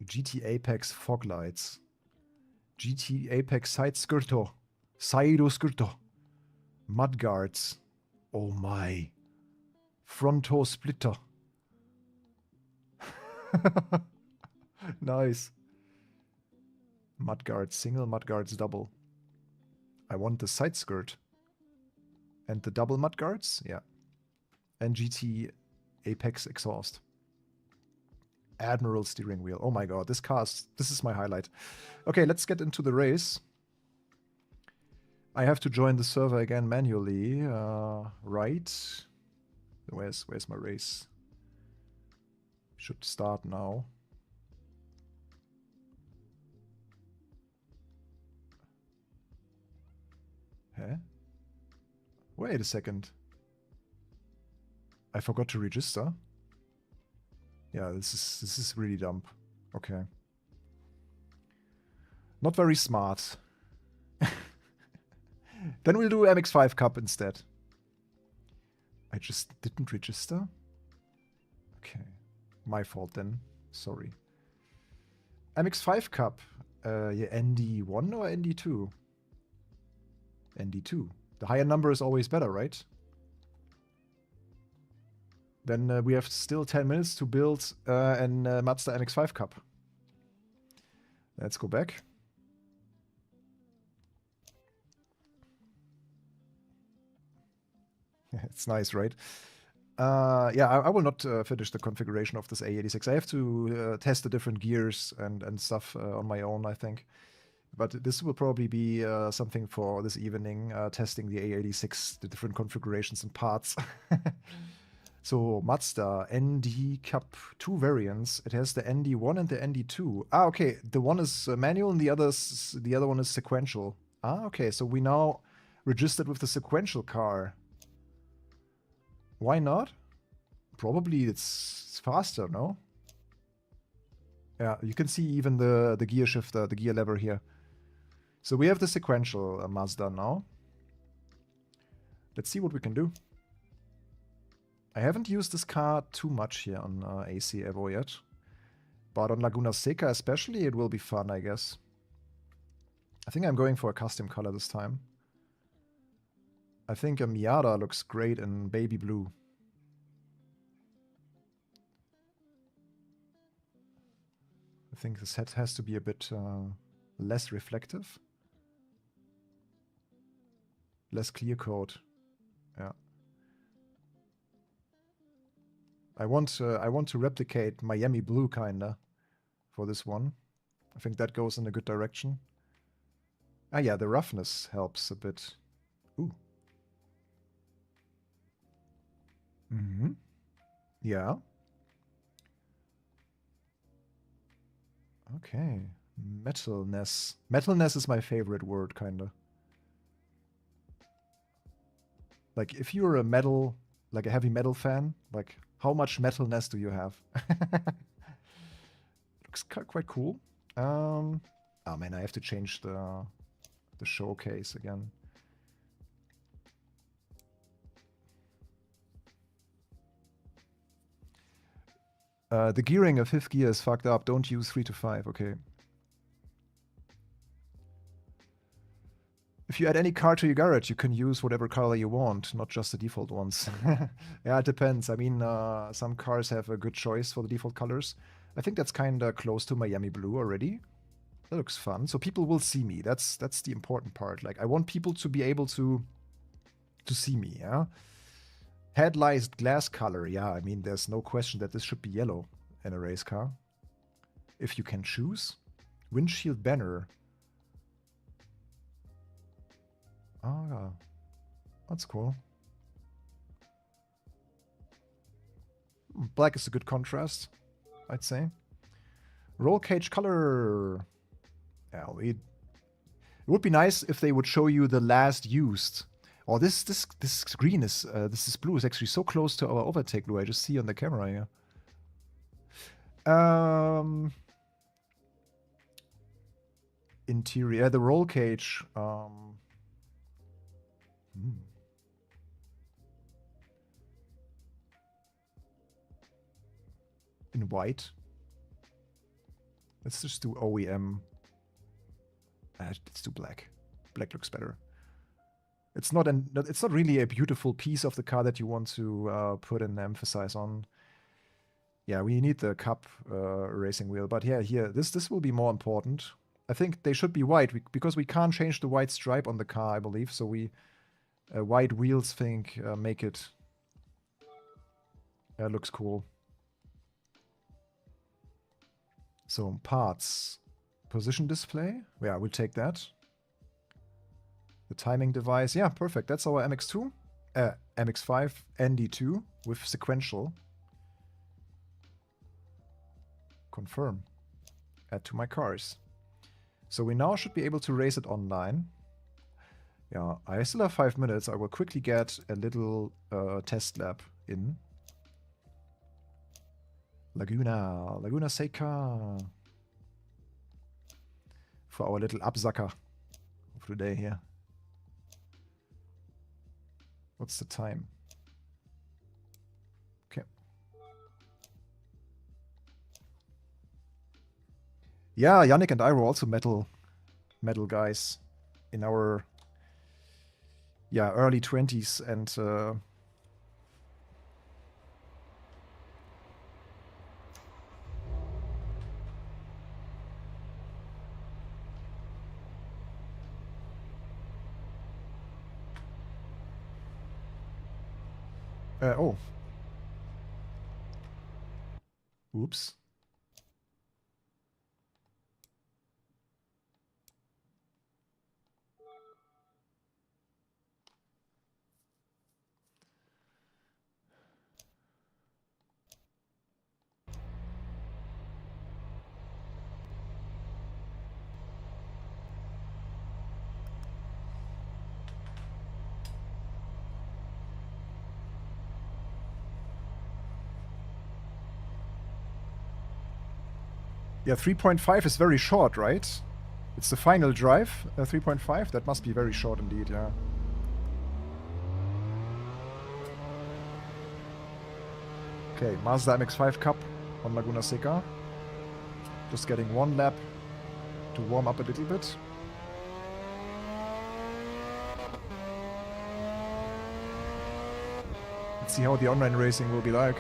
GT Apex fog lights. GT Apex side skirto. Saido skirto. Mudguards. Oh my. Fronto splitter. Nice. Mudguards. Single mudguards double. I want the side skirt. And the double mudguards? Yeah. And GT Apex exhaust. Admiral steering wheel. Oh my god, this is my highlight. Okay, let's get into the race. I have to join the server again manually. Right. Where's my race? Should start now. Huh? Wait a second. I forgot to register. Yeah, this is really dumb. Okay. Not very smart. Then we'll do MX5 Cup instead. I just didn't register? Okay. My fault then. Sorry. MX5 Cup. Yeah, ND1 or ND2? ND2. The higher number is always better, right? Then we have still 10 minutes to build an Mazda MX-5 Cup. Let's go back. It's nice, right? Yeah, I will not finish the configuration of this AE86. I have to test the different gears and stuff on my own, I think. But this will probably be something for this evening, testing the AE86, the different configurations and parts. So Mazda ND Cup 2 variants. It has the ND1 and the ND2. Ah, okay. The one is manual and the other one is sequential. Ah, okay. So we now registered with the sequential car. Why not? Probably it's faster, no? Yeah, you can see even the gear shifter, the gear lever here. So we have the sequential Mazda now. Let's see what we can do. I haven't used this car too much here on AC Evo yet. But on Laguna Seca especially, it will be fun, I guess. I think I'm going for a custom color this time. I think a Miata looks great in baby blue. I think this head has to be a bit less reflective. Less clear coat. Yeah. I want to replicate Miami blue kinda for this one. I think that goes in a good direction. Ah yeah, the roughness helps a bit. Ooh. Mm-hmm. Yeah. Okay. Metalness. Metalness is my favorite word, kinda. Like, if you're a metal, like a heavy metal fan, like, how much metalness do you have? Looks quite cool. Oh man, I have to change the showcase again. The gearing of 5th gear is fucked up. Don't use 3 to 5. Okay. If you add any car to your garage, you can use whatever color you want, not just the default ones. Yeah, it depends. I mean, some cars have a good choice for the default colors. I think that's kind of close to Miami Blue already. That looks fun. So people will see me. That's the important part. Like, I want people to be able to see me, yeah? Headlight glass color. Yeah, I mean, there's no question that this should be yellow in a race car. If you can choose. Windshield banner. Oh, yeah. That's cool. Black is a good contrast, I'd say. Roll cage color. Yeah, it would be nice if they would show you the last used. Oh, this green is this blue is actually so close to our overtake blue. I just see on the camera here. Interior, the roll cage. In white. Let's just do OEM. Let's do black. Black looks better. It's not really a beautiful piece of the car that you want to put an emphasis on. Yeah, we need the Cup racing wheel, but yeah, here this will be more important. I think they should be white because we can't change the white stripe on the car, I believe. So we white wheels make it. Looks cool. So parts, position display. Yeah, we'll take that. The timing device. Yeah, perfect. That's our MX2, MX5, ND2 with sequential. Confirm. Add to my cars. So we now should be able to race it online. Yeah, I still have 5 minutes. I will quickly get a little test lap in. Laguna Seca. For our little Absacker of the day here. What's the time? Okay. Yeah, Yannick and I were also metal guys in our early 20s, and oh. Oops. Yeah, 3.5 is very short, right? It's the final drive, 3.5. That must be very short indeed, yeah. Okay, Mazda MX-5 Cup on Laguna Seca. Just getting one lap to warm up a little bit. Let's see how the online racing will be like.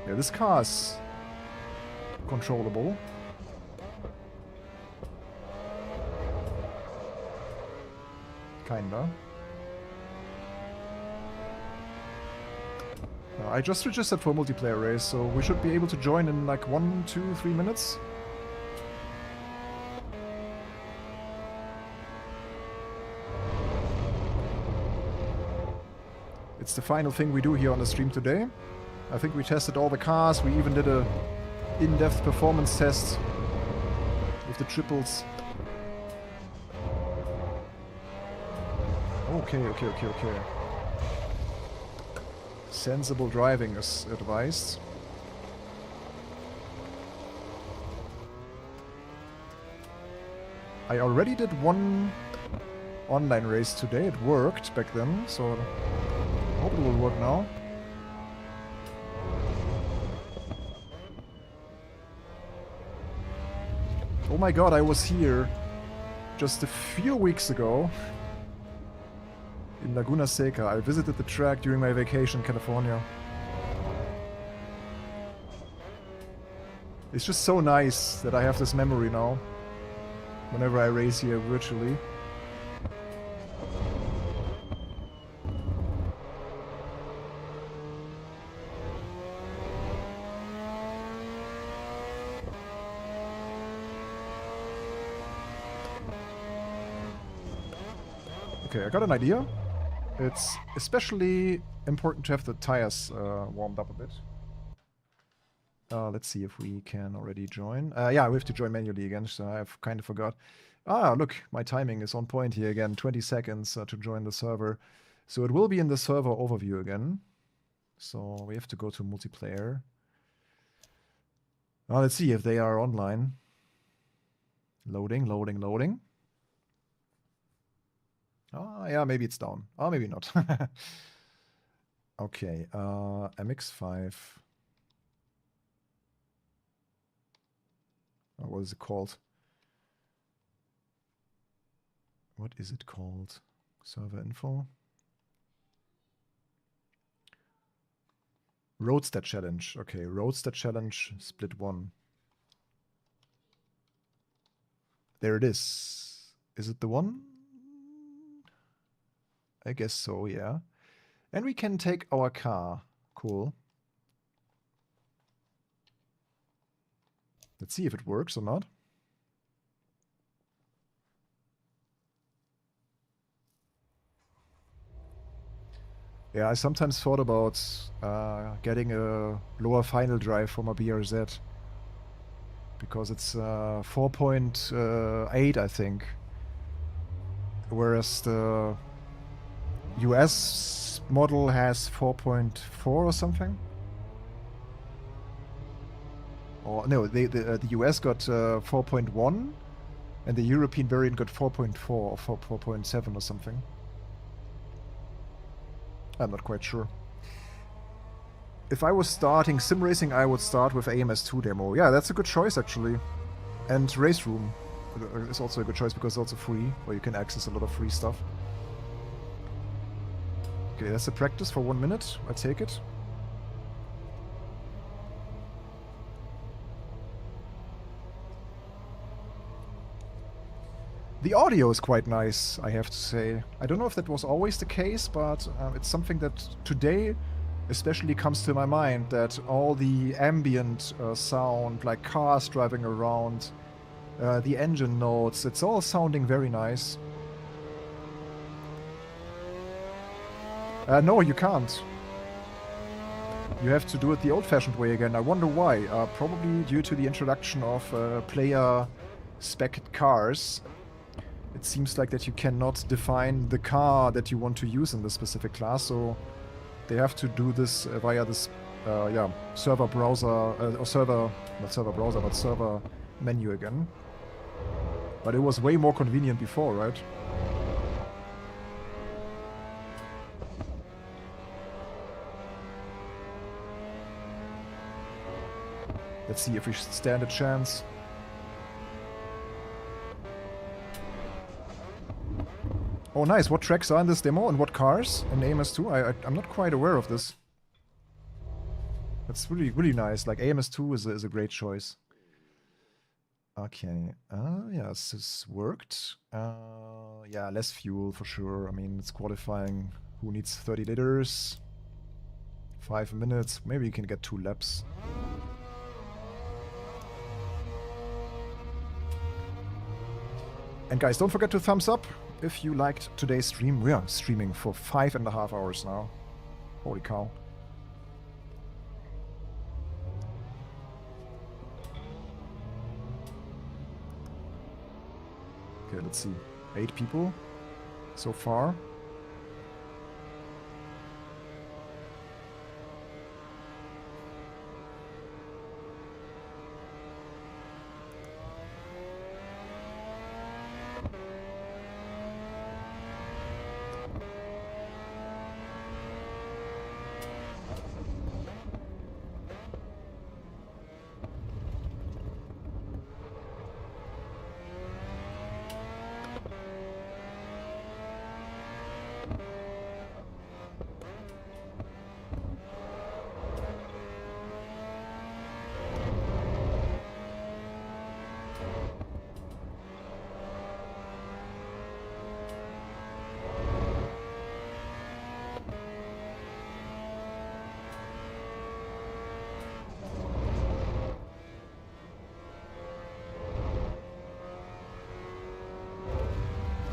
Yeah, this car is controllable. Kinda. I just registered for a multiplayer race, so we should be able to join in like 1, 2, 3 minutes. It's the final thing we do here on the stream today. I think we tested all the cars. We even did a in-depth performance test with the triples. Okay. Sensible driving is advised. I already did one online race today. It worked back then, so I hope it will work now. Oh my god, I was here just a few weeks ago in Laguna Seca. I visited the track during my vacation in California. It's just so nice that I have this memory now whenever I race here virtually. Okay, I got an idea. It's especially important to have the tires warmed up a bit. Let's see if we can already join. Yeah, we have to join manually again, so I've kind of forgot. Ah, look, my timing is on point here again. 20 seconds to join the server. So it will be in the server overview again. So we have to go to multiplayer. Let's see if they are online. Loading. Ah, yeah, maybe it's down. Oh, maybe not. Okay, MX5. What is it called? What is it called? Server info. Roadster Challenge. Okay, Roadster Challenge Split 1. There it is. Is it the one? I guess so, yeah. And we can take our car. Cool. Let's see if it works or not. Yeah, I sometimes thought about getting a lower final drive for my BRZ. Because it's 4.8, I think. Whereas the US model has 4.4 or something. Or no, the US got 4.1, and the European variant got 4.4 or 4.7 or something. I'm not quite sure. If I was starting sim racing, I would start with AMS2 demo. Yeah, that's a good choice actually. And Race Room is also a good choice because it's also free, where you can access a lot of free stuff. Okay, that's a practice for 1 minute. I take it. The audio is quite nice, I have to say. I don't know if that was always the case, but it's something that today especially comes to my mind, that all the ambient sound, like cars driving around, the engine notes, it's all sounding very nice. No, you can't. You have to do it the old-fashioned way again. I wonder why. Probably due to the introduction of player-spec'd cars. It seems like that you cannot define the car that you want to use in this specific class, so they have to do this via this server browser, or server, not server browser, but server menu again. But it was way more convenient before, right? Let's see if we stand a chance. Oh nice, what tracks are in this demo and what cars in AMS2? I'm not quite aware of this. That's really nice, like AMS2 is a great choice. Okay, yeah, this worked. Yeah, less fuel for sure. I mean, it's qualifying. Who needs 30 liters? 5 minutes, maybe you can get 2 laps. And guys, don't forget to thumbs up if you liked today's stream. We are streaming for 5.5 hours now. Holy cow. Okay, let's see. 8 people so far.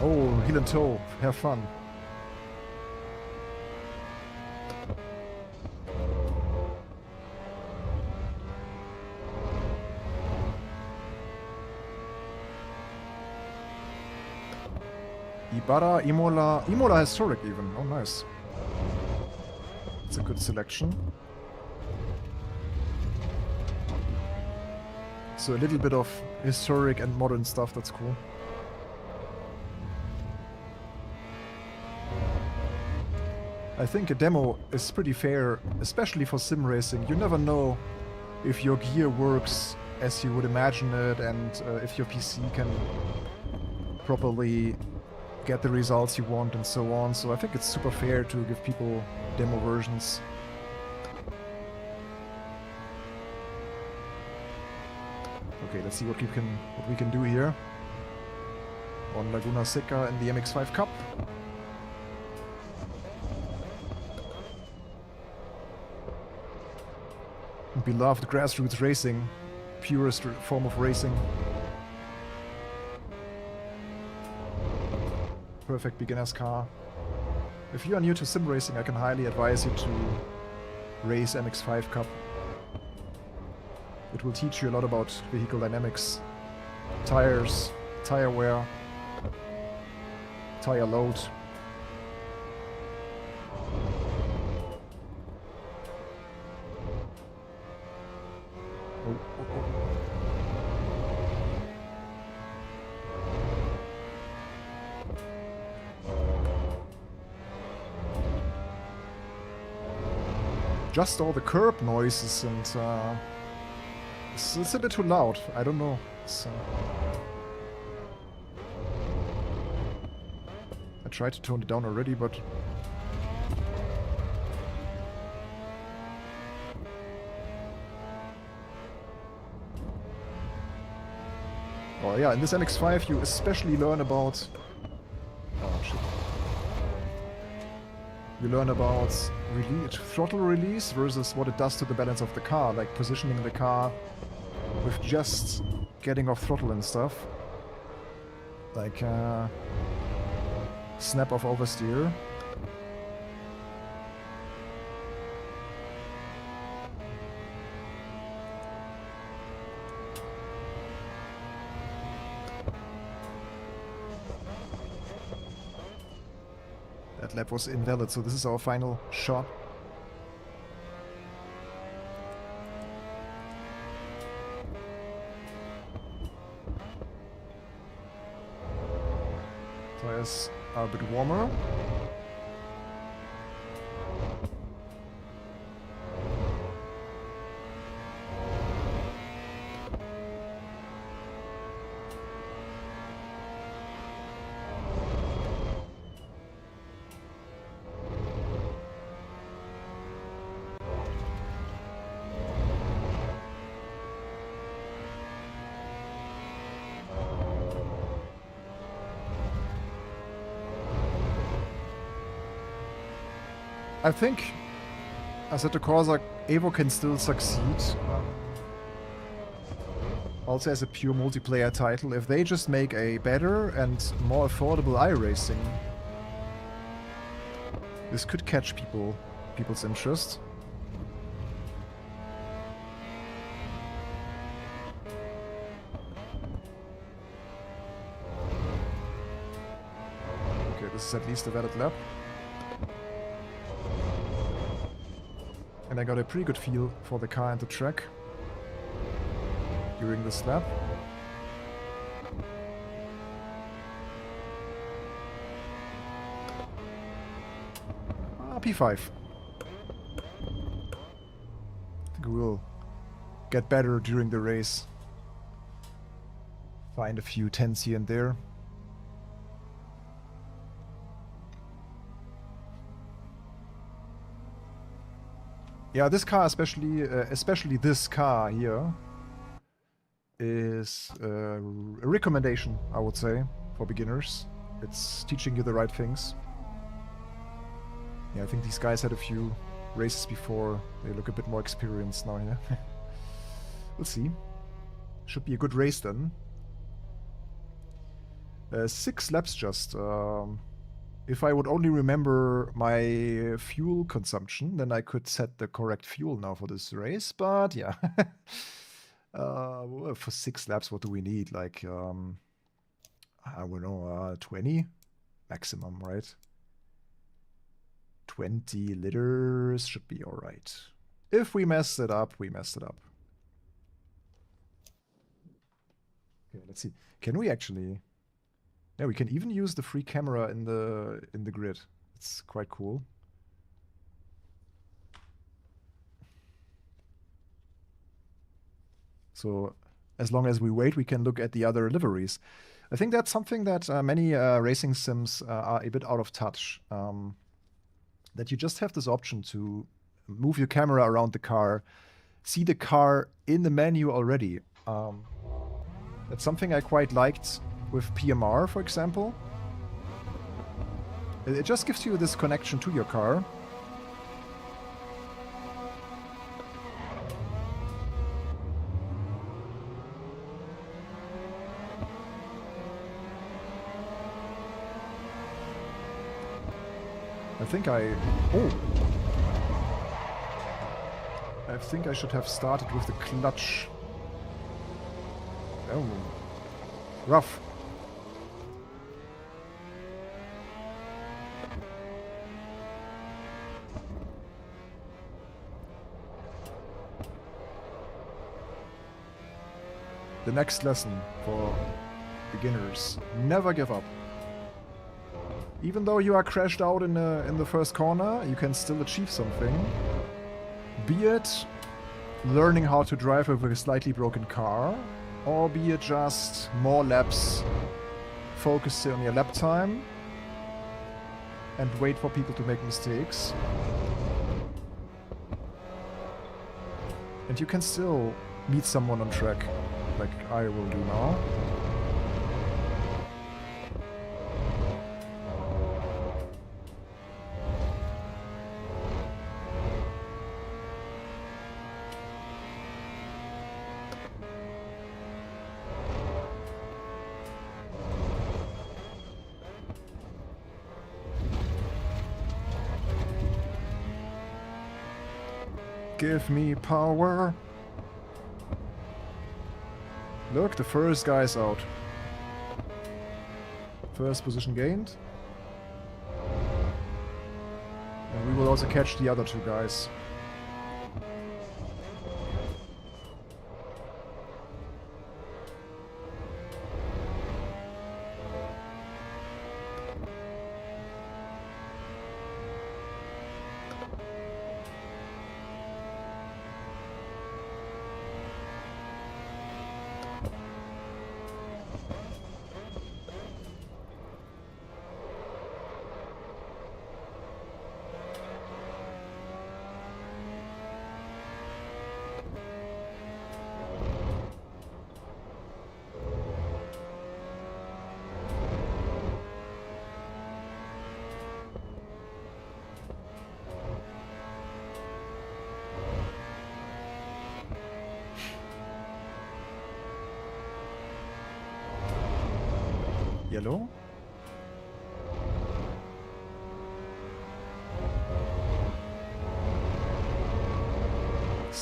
Oh, heel and toe. Have fun. Ibarra, Imola. Imola historic even. Oh, nice. It's a good selection. So a little bit of historic and modern stuff. That's cool. I think a demo is pretty fair, especially for sim racing. You never know if your gear works as you would imagine it, and if your PC can properly get the results you want and so on. So I think it's super fair to give people demo versions. Okay, let's see what we can do here on Laguna Seca in the MX-5 Cup. Beloved grassroots racing, purest form of racing. Perfect beginner's car. If you are new to sim racing, I can highly advise you to race MX-5 Cup. It will teach you a lot about vehicle dynamics, tires, tire wear, tire load. Just all the curb noises and it's a bit too loud. I don't know. I tried to tone it down already, but oh yeah, in this MX-5 you especially learn about you learn about throttle release versus what it does to the balance of the car, like positioning the car with just getting off throttle and stuff. Like snap off oversteer. That lap was invalid, so this is our final shot. Tires are a bit warmer. I think Assetto Corsa EVO can still succeed. Also as a pure multiplayer title, if they just make a better and more affordable iRacing, this could catch people people's interest. Okay, this is at least a valid lap. And I got a pretty good feel for the car and the track during this lap. P5. I think we'll get better during the race. Find a few tenths here and there. Yeah, this car especially this car here is a recommendation, I would say, for beginners. It's teaching you the right things. Yeah, I think these guys had a few races before. They look a bit more experienced now here. We'll see. Should be a good race then. 6 laps just. If I would only remember my fuel consumption, then I could set the correct fuel now for this race. But yeah. For 6 laps, what do we need? Like, I don't know, 20 maximum, right? 20 liters should be alright. If we mess it up, we messed it up. Okay, let's see. Can we actually... Yeah, we can even use the free camera in the grid. It's quite cool. So as long as we wait, we can look at the other liveries. I think that's something that many racing sims are a bit out of touch. That you just have this option to move your camera around the car, see the car in the menu already. That's something I quite liked with PMR, for example. It just gives you this connection to your car. I think I should have started with the clutch. Oh, rough. The next lesson for beginners: never give up. Even though you are crashed out in the first corner, you can still achieve something. Be it learning how to drive with a slightly broken car, or be it just more laps, focus on your lap time, and wait for people to make mistakes. And you can still meet someone on track, like I will do now. Give me power. Look, the first guy's out. First position gained. And we will also catch the other 2 guys. Yellow.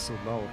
so loud.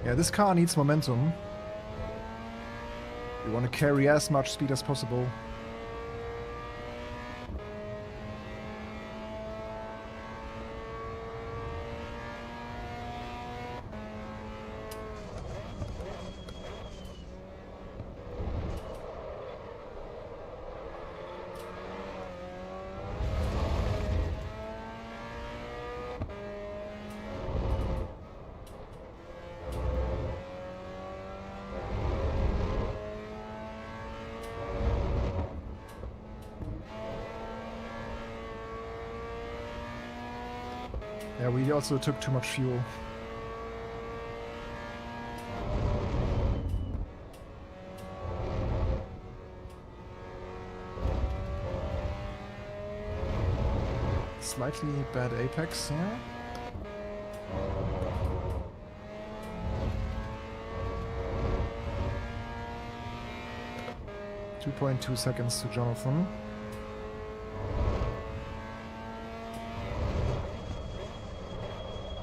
Yeah, this car needs momentum. You want to carry as much speed as possible. Yeah, we also took too much fuel. Slightly bad apex here. .2 seconds to Jonathan.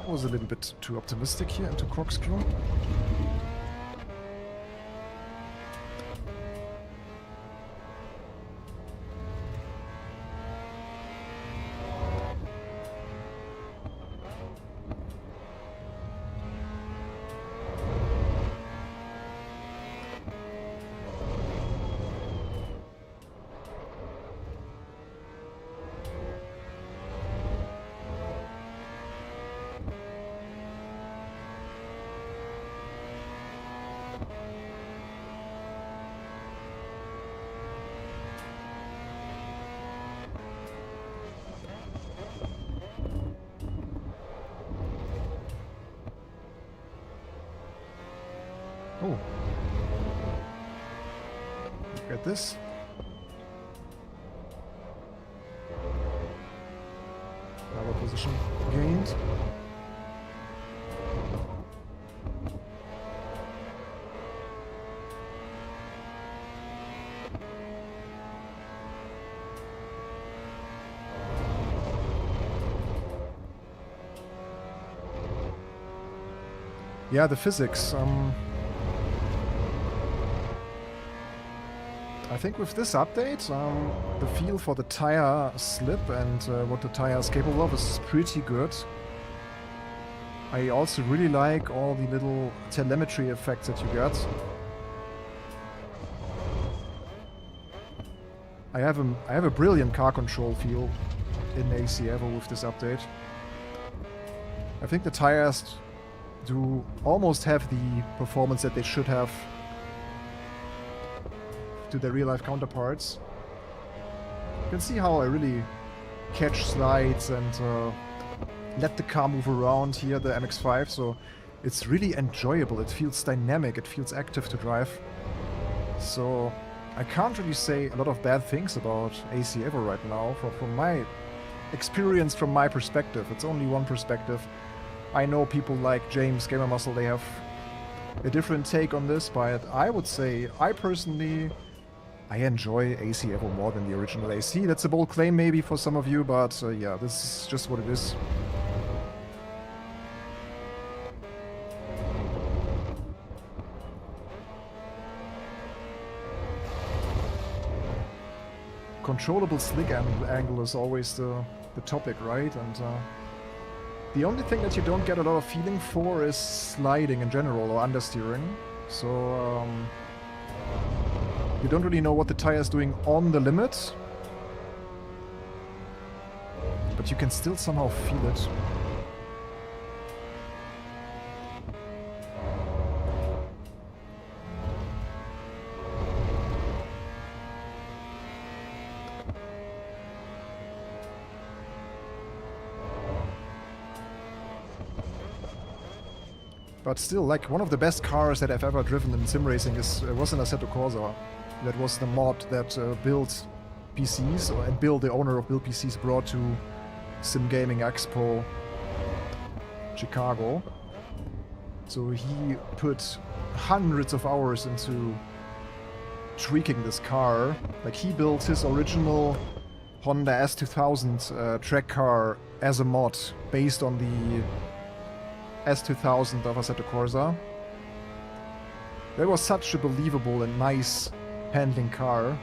Was a little bit too optimistic here into corkscrew. Oh. Look at this. Another position gained. Yeah, the physics. I think with this update, the feel for the tire slip and what the tire is capable of is pretty good. I also really like all the little telemetry effects that you get. I have a brilliant car control feel in AC EVO with this update. I think the tires do almost have the performance that they should have to their real-life counterparts. You can see how I really catch slides and let the car move around here, the MX-5, so it's really enjoyable. It feels dynamic, it feels active to drive. So I can't really say a lot of bad things about AC EVO right now from my experience, from my perspective. It's only one perspective. I know people like James, Gamer Muscle, they have a different take on this, but I would say, I personally, I enjoy AC EVO more than the original AC. That's a bold claim maybe for some of you, but yeah, this is just what it is. Controllable slick angle is always the topic, right? And the only thing that you don't get a lot of feeling for is sliding in general or understeering. So you don't really know what the tire is doing on the limit, but you can still somehow feel it. But still, like, one of the best cars that I've ever driven in sim racing was an Assetto Corsa. That was the mod that built PCs, and Bill, the owner of Build PCs, brought to Sim Gaming Expo Chicago. So he put hundreds of hours into tweaking this car. Like, he built his original Honda S2000 track car as a mod based on the S2000 of Assetto Corsa. That was such a believable and nice handling car.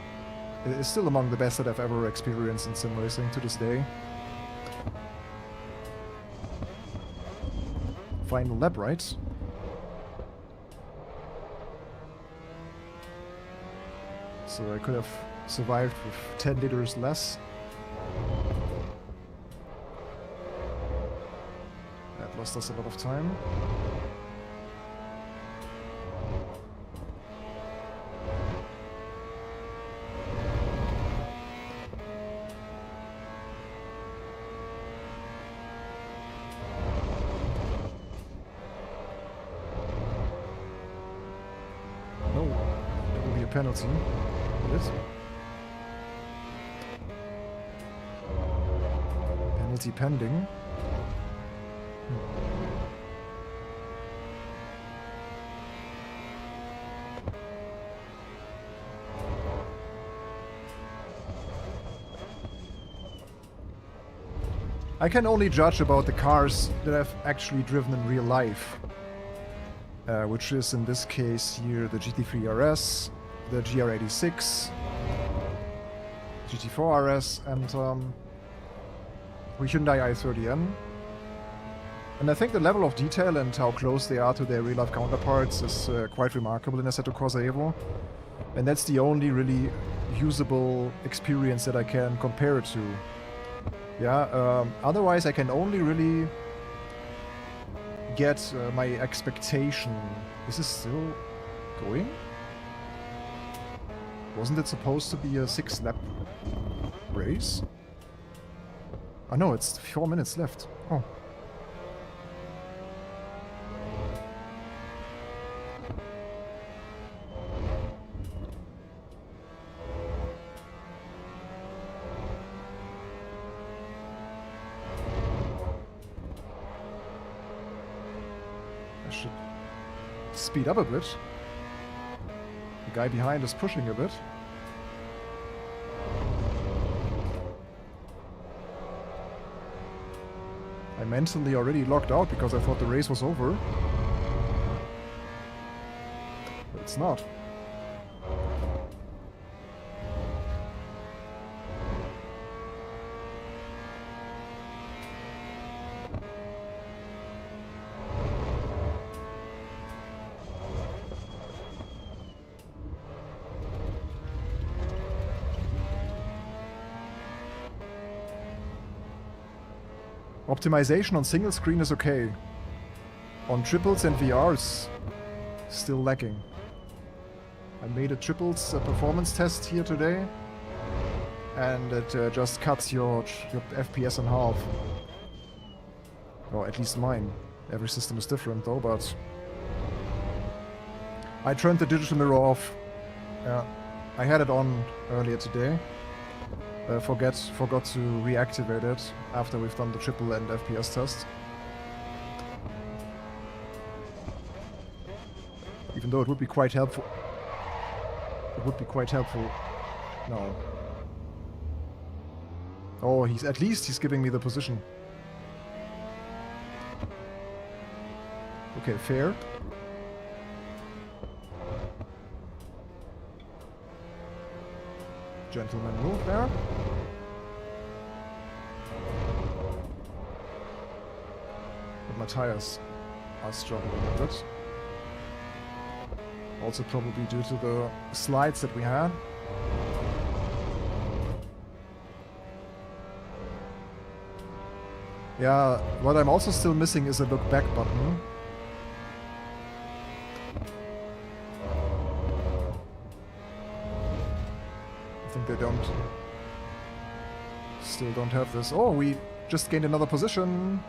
It is still among the best that I've ever experienced in sim racing to this day. Final lap, right? So I could have survived with 10 liters less. That lost us a lot of time. No, that will be a penalty. It is. Penalty pending. I can only judge about the cars that I've actually driven in real life, which is in this case here the GT3 RS, the GR86, GT4 RS, and the Hyundai i30N. And I think the level of detail and how close they are to their real-life counterparts is quite remarkable in Assetto Corsa EVO. And that's the only really usable experience that I can compare it to. Yeah, otherwise I can only really get my expectation. Is this still going? Wasn't it supposed to be a 6-lap race? Oh no, it's 4 minutes left. Oh. I should speed up a bit. The guy behind is pushing a bit. I mentally already logged out because I thought the race was over. But it's not. Optimization on single screen is okay. On triples and VRs, still lacking. I made a triples performance test here today, and it just cuts your FPS in half. Or at least mine. Every system is different though, but I turned the digital mirror off. Yeah, I had it on earlier today. Forgot to reactivate it after we've done the triple and FPS test. Even though it would be quite helpful. It would be quite helpful. No. Oh, at least he's giving me the position. Okay, fair. Gentleman move there. But my tires are struggling a bit. Also probably due to the slides that we had. Yeah, what I'm also still missing is a look back button. They still don't have this. Oh, we just gained another position.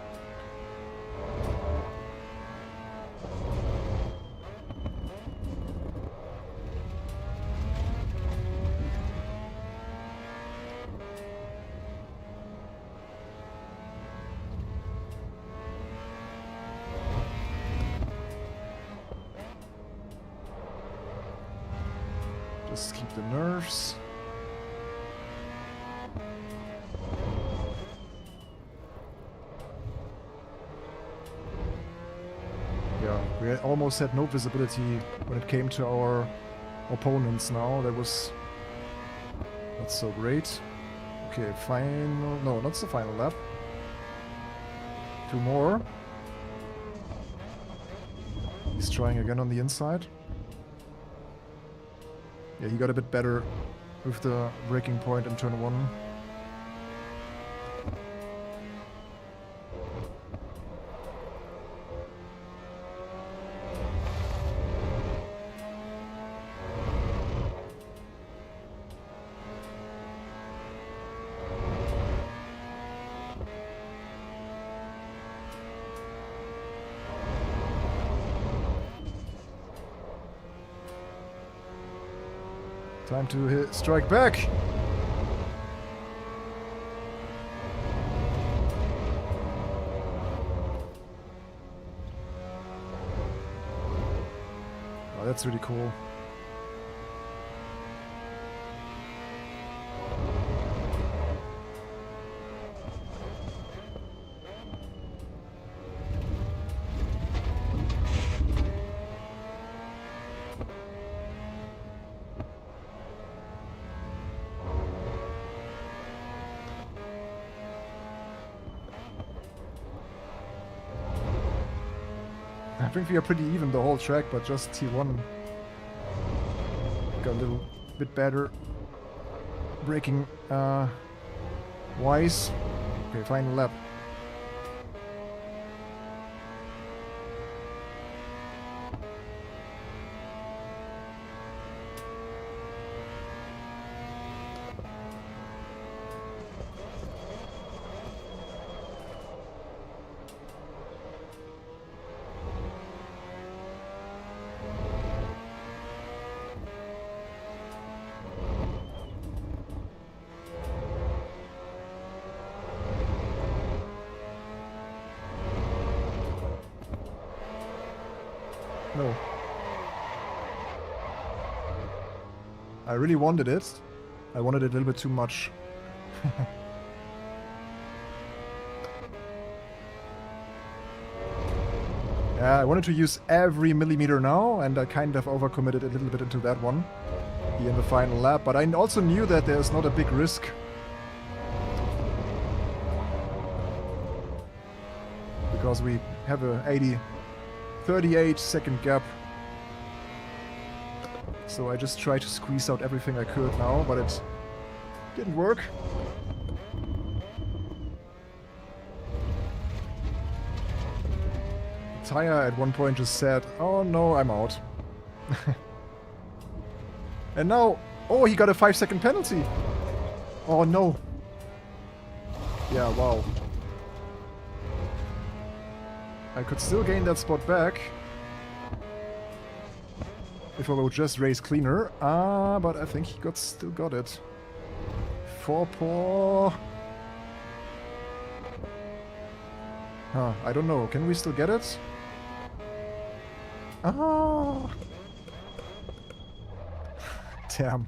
Just keep the nerves. Yeah, we almost had no visibility when it came to our opponents now. That was not so great. Okay, final... No, not the final lap. 2 more. He's trying again on the inside. Yeah, he got a bit better with the braking point in turn 1. Time to strike back. Oh, that's really cool. I think we are pretty even the whole track, but just T1 got a little bit better braking wise. Okay, final lap. No. I really wanted it. I wanted it a little bit too much. Yeah, I wanted to use every millimeter now, and I kind of overcommitted a little bit into that one here in the final lap, but I also knew that there's not a big risk. Because we have a 38 second gap. So I just tried to squeeze out everything I could now, but it didn't work. The tire at one point just said, oh no, I'm out. And now, oh, he got a 5-second penalty. Oh no. Yeah, wow. I could still gain that spot back if I would just race cleaner. But I think he still got it. 4 poor. Huh, I don't know. Can we still get it? Ah. Damn.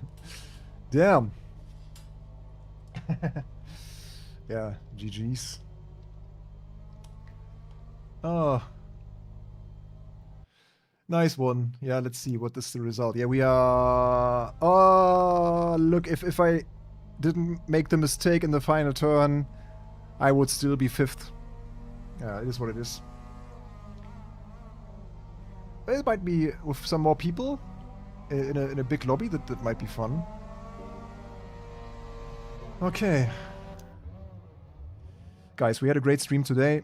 Damn. Yeah, GG's. Oh. Nice one. Yeah, let's see what is the result. Yeah, we are... Oh, look, if I didn't make the mistake in the final turn, I would still be 5th. Yeah, it is what it is. It might be with some more people in a big lobby. That might be fun. Okay. Guys, we had a great stream today.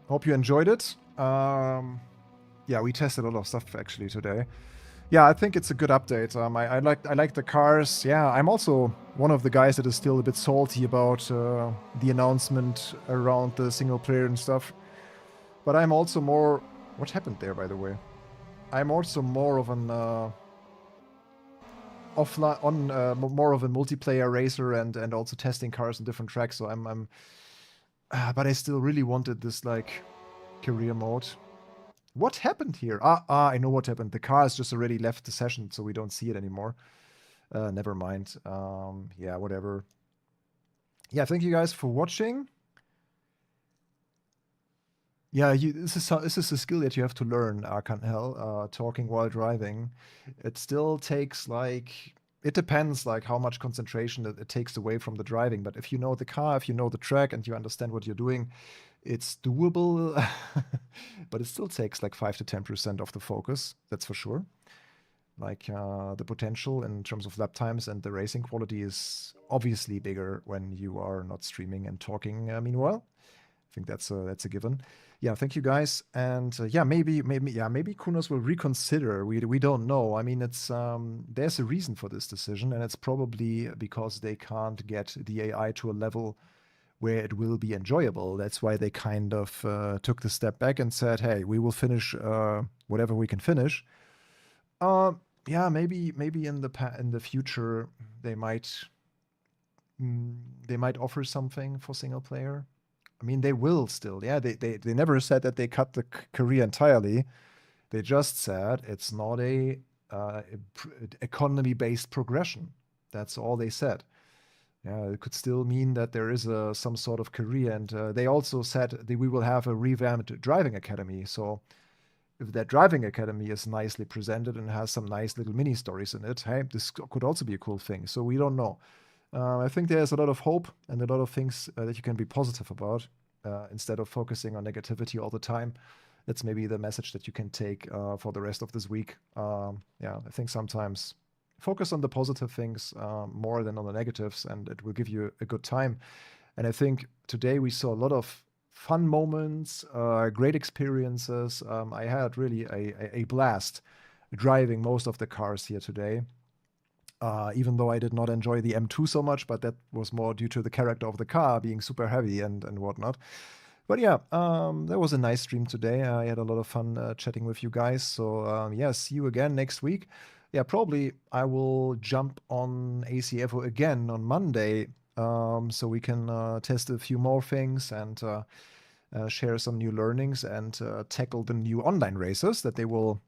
Hope you enjoyed it. Yeah, we tested a lot of stuff actually today. Yeah, I think it's a good update. I like the cars. Yeah, I'm also one of the guys that is still a bit salty about the announcement around the single player and stuff. But I'm also more... What happened there, by the way? I'm also more of an more of a multiplayer racer and also testing cars on different tracks. So I'm but I still really wanted this like career mode. What happened here? I know what happened. The car has just already left the session, so we don't see it anymore. Never mind. Yeah, whatever. Yeah, thank you guys for watching. Yeah, this is a skill that you have to learn, Arkanhel, talking while driving. It still takes it depends how much concentration it takes away from the driving. But if you know the car, if you know the track, and you understand what you're doing, it's doable. But it still takes 5 to 10% of the focus, that's for sure. The potential in terms of lap times and the racing quality is obviously bigger when you are not streaming and talking meanwhile. I think that's a given. Yeah, thank you guys, and yeah, maybe Kunos will reconsider. We don't know. I mean, it's there's a reason for this decision, and it's probably because they can't get the AI to a level where it will be enjoyable. That's why they kind of took the step back and said, "Hey, we will finish whatever we can finish." Yeah, maybe in the future they might offer something for single player. I mean, they will still. Yeah, they never said that they cut the career entirely. They just said it's not a economy-based progression. That's all they said. Yeah, it could still mean that there is some sort of career, and they also said that we will have a revamped driving academy. So if that driving academy is nicely presented and has some nice little mini stories in it, hey, this could also be a cool thing. So we don't know. I think there's a lot of hope and a lot of things that you can be positive about instead of focusing on negativity all the time. That's maybe the message that you can take for the rest of this week. Yeah, I think sometimes focus on the positive things more than on the negatives, and it will give you a good time. And I think today we saw a lot of fun moments, great experiences. I had really a blast driving most of the cars here today. Even though I did not enjoy the M2 so much, but that was more due to the character of the car being super heavy and whatnot. But yeah, that was a nice stream today. I had a lot of fun chatting with you guys. So yeah, see you again next week. Yeah, probably I will jump on AC EVO again on Monday, so we can test a few more things and share some new learnings and tackle the new online races that they will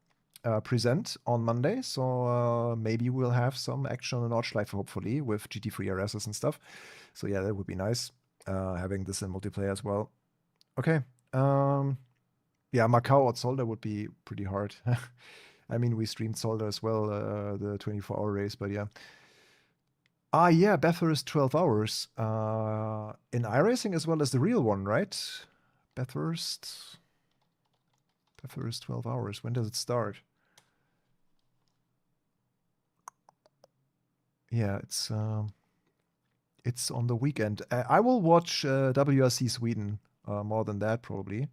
present on Monday. So maybe we'll have some action on Nordschleife, hopefully, with GT3 RSs and stuff. So yeah, that would be nice, having this in multiplayer as well. Okay. Yeah, Macau or Solder would be pretty hard. I mean, we streamed Solder as well, the 24-hour race, but yeah. Yeah, Bathurst 12 hours. In iRacing as well as the real one, right? Bathurst 12 hours. When does it start? Yeah, it's on the weekend. I will watch WRC Sweden more than that, probably.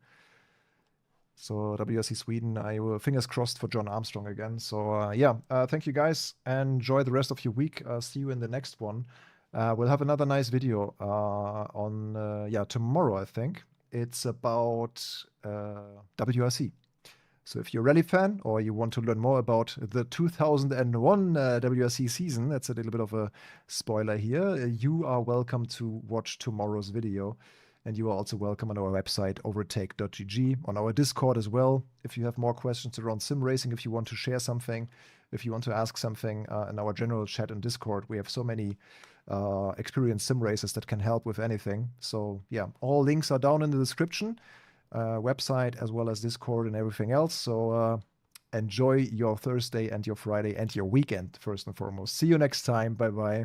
So WRC Sweden, I will fingers crossed for John Armstrong again. So yeah, thank you guys. Enjoy the rest of your week. See you in the next one. We'll have another nice video on tomorrow, I think. It's about WRC. So if you're a rally fan or you want to learn more about the 2001 WRC season, that's a little bit of a spoiler here, you are welcome to watch tomorrow's video. And you are also welcome on our website, overtake.gg, on our Discord as well. If you have more questions around sim racing, if you want to share something, if you want to ask something in our general chat on Discord, we have so many experienced sim racers that can help with anything. So yeah, all links are down in the description, website as well as Discord and everything else. So enjoy your Thursday and your Friday and your weekend, first and foremost. See you next time. Bye-bye.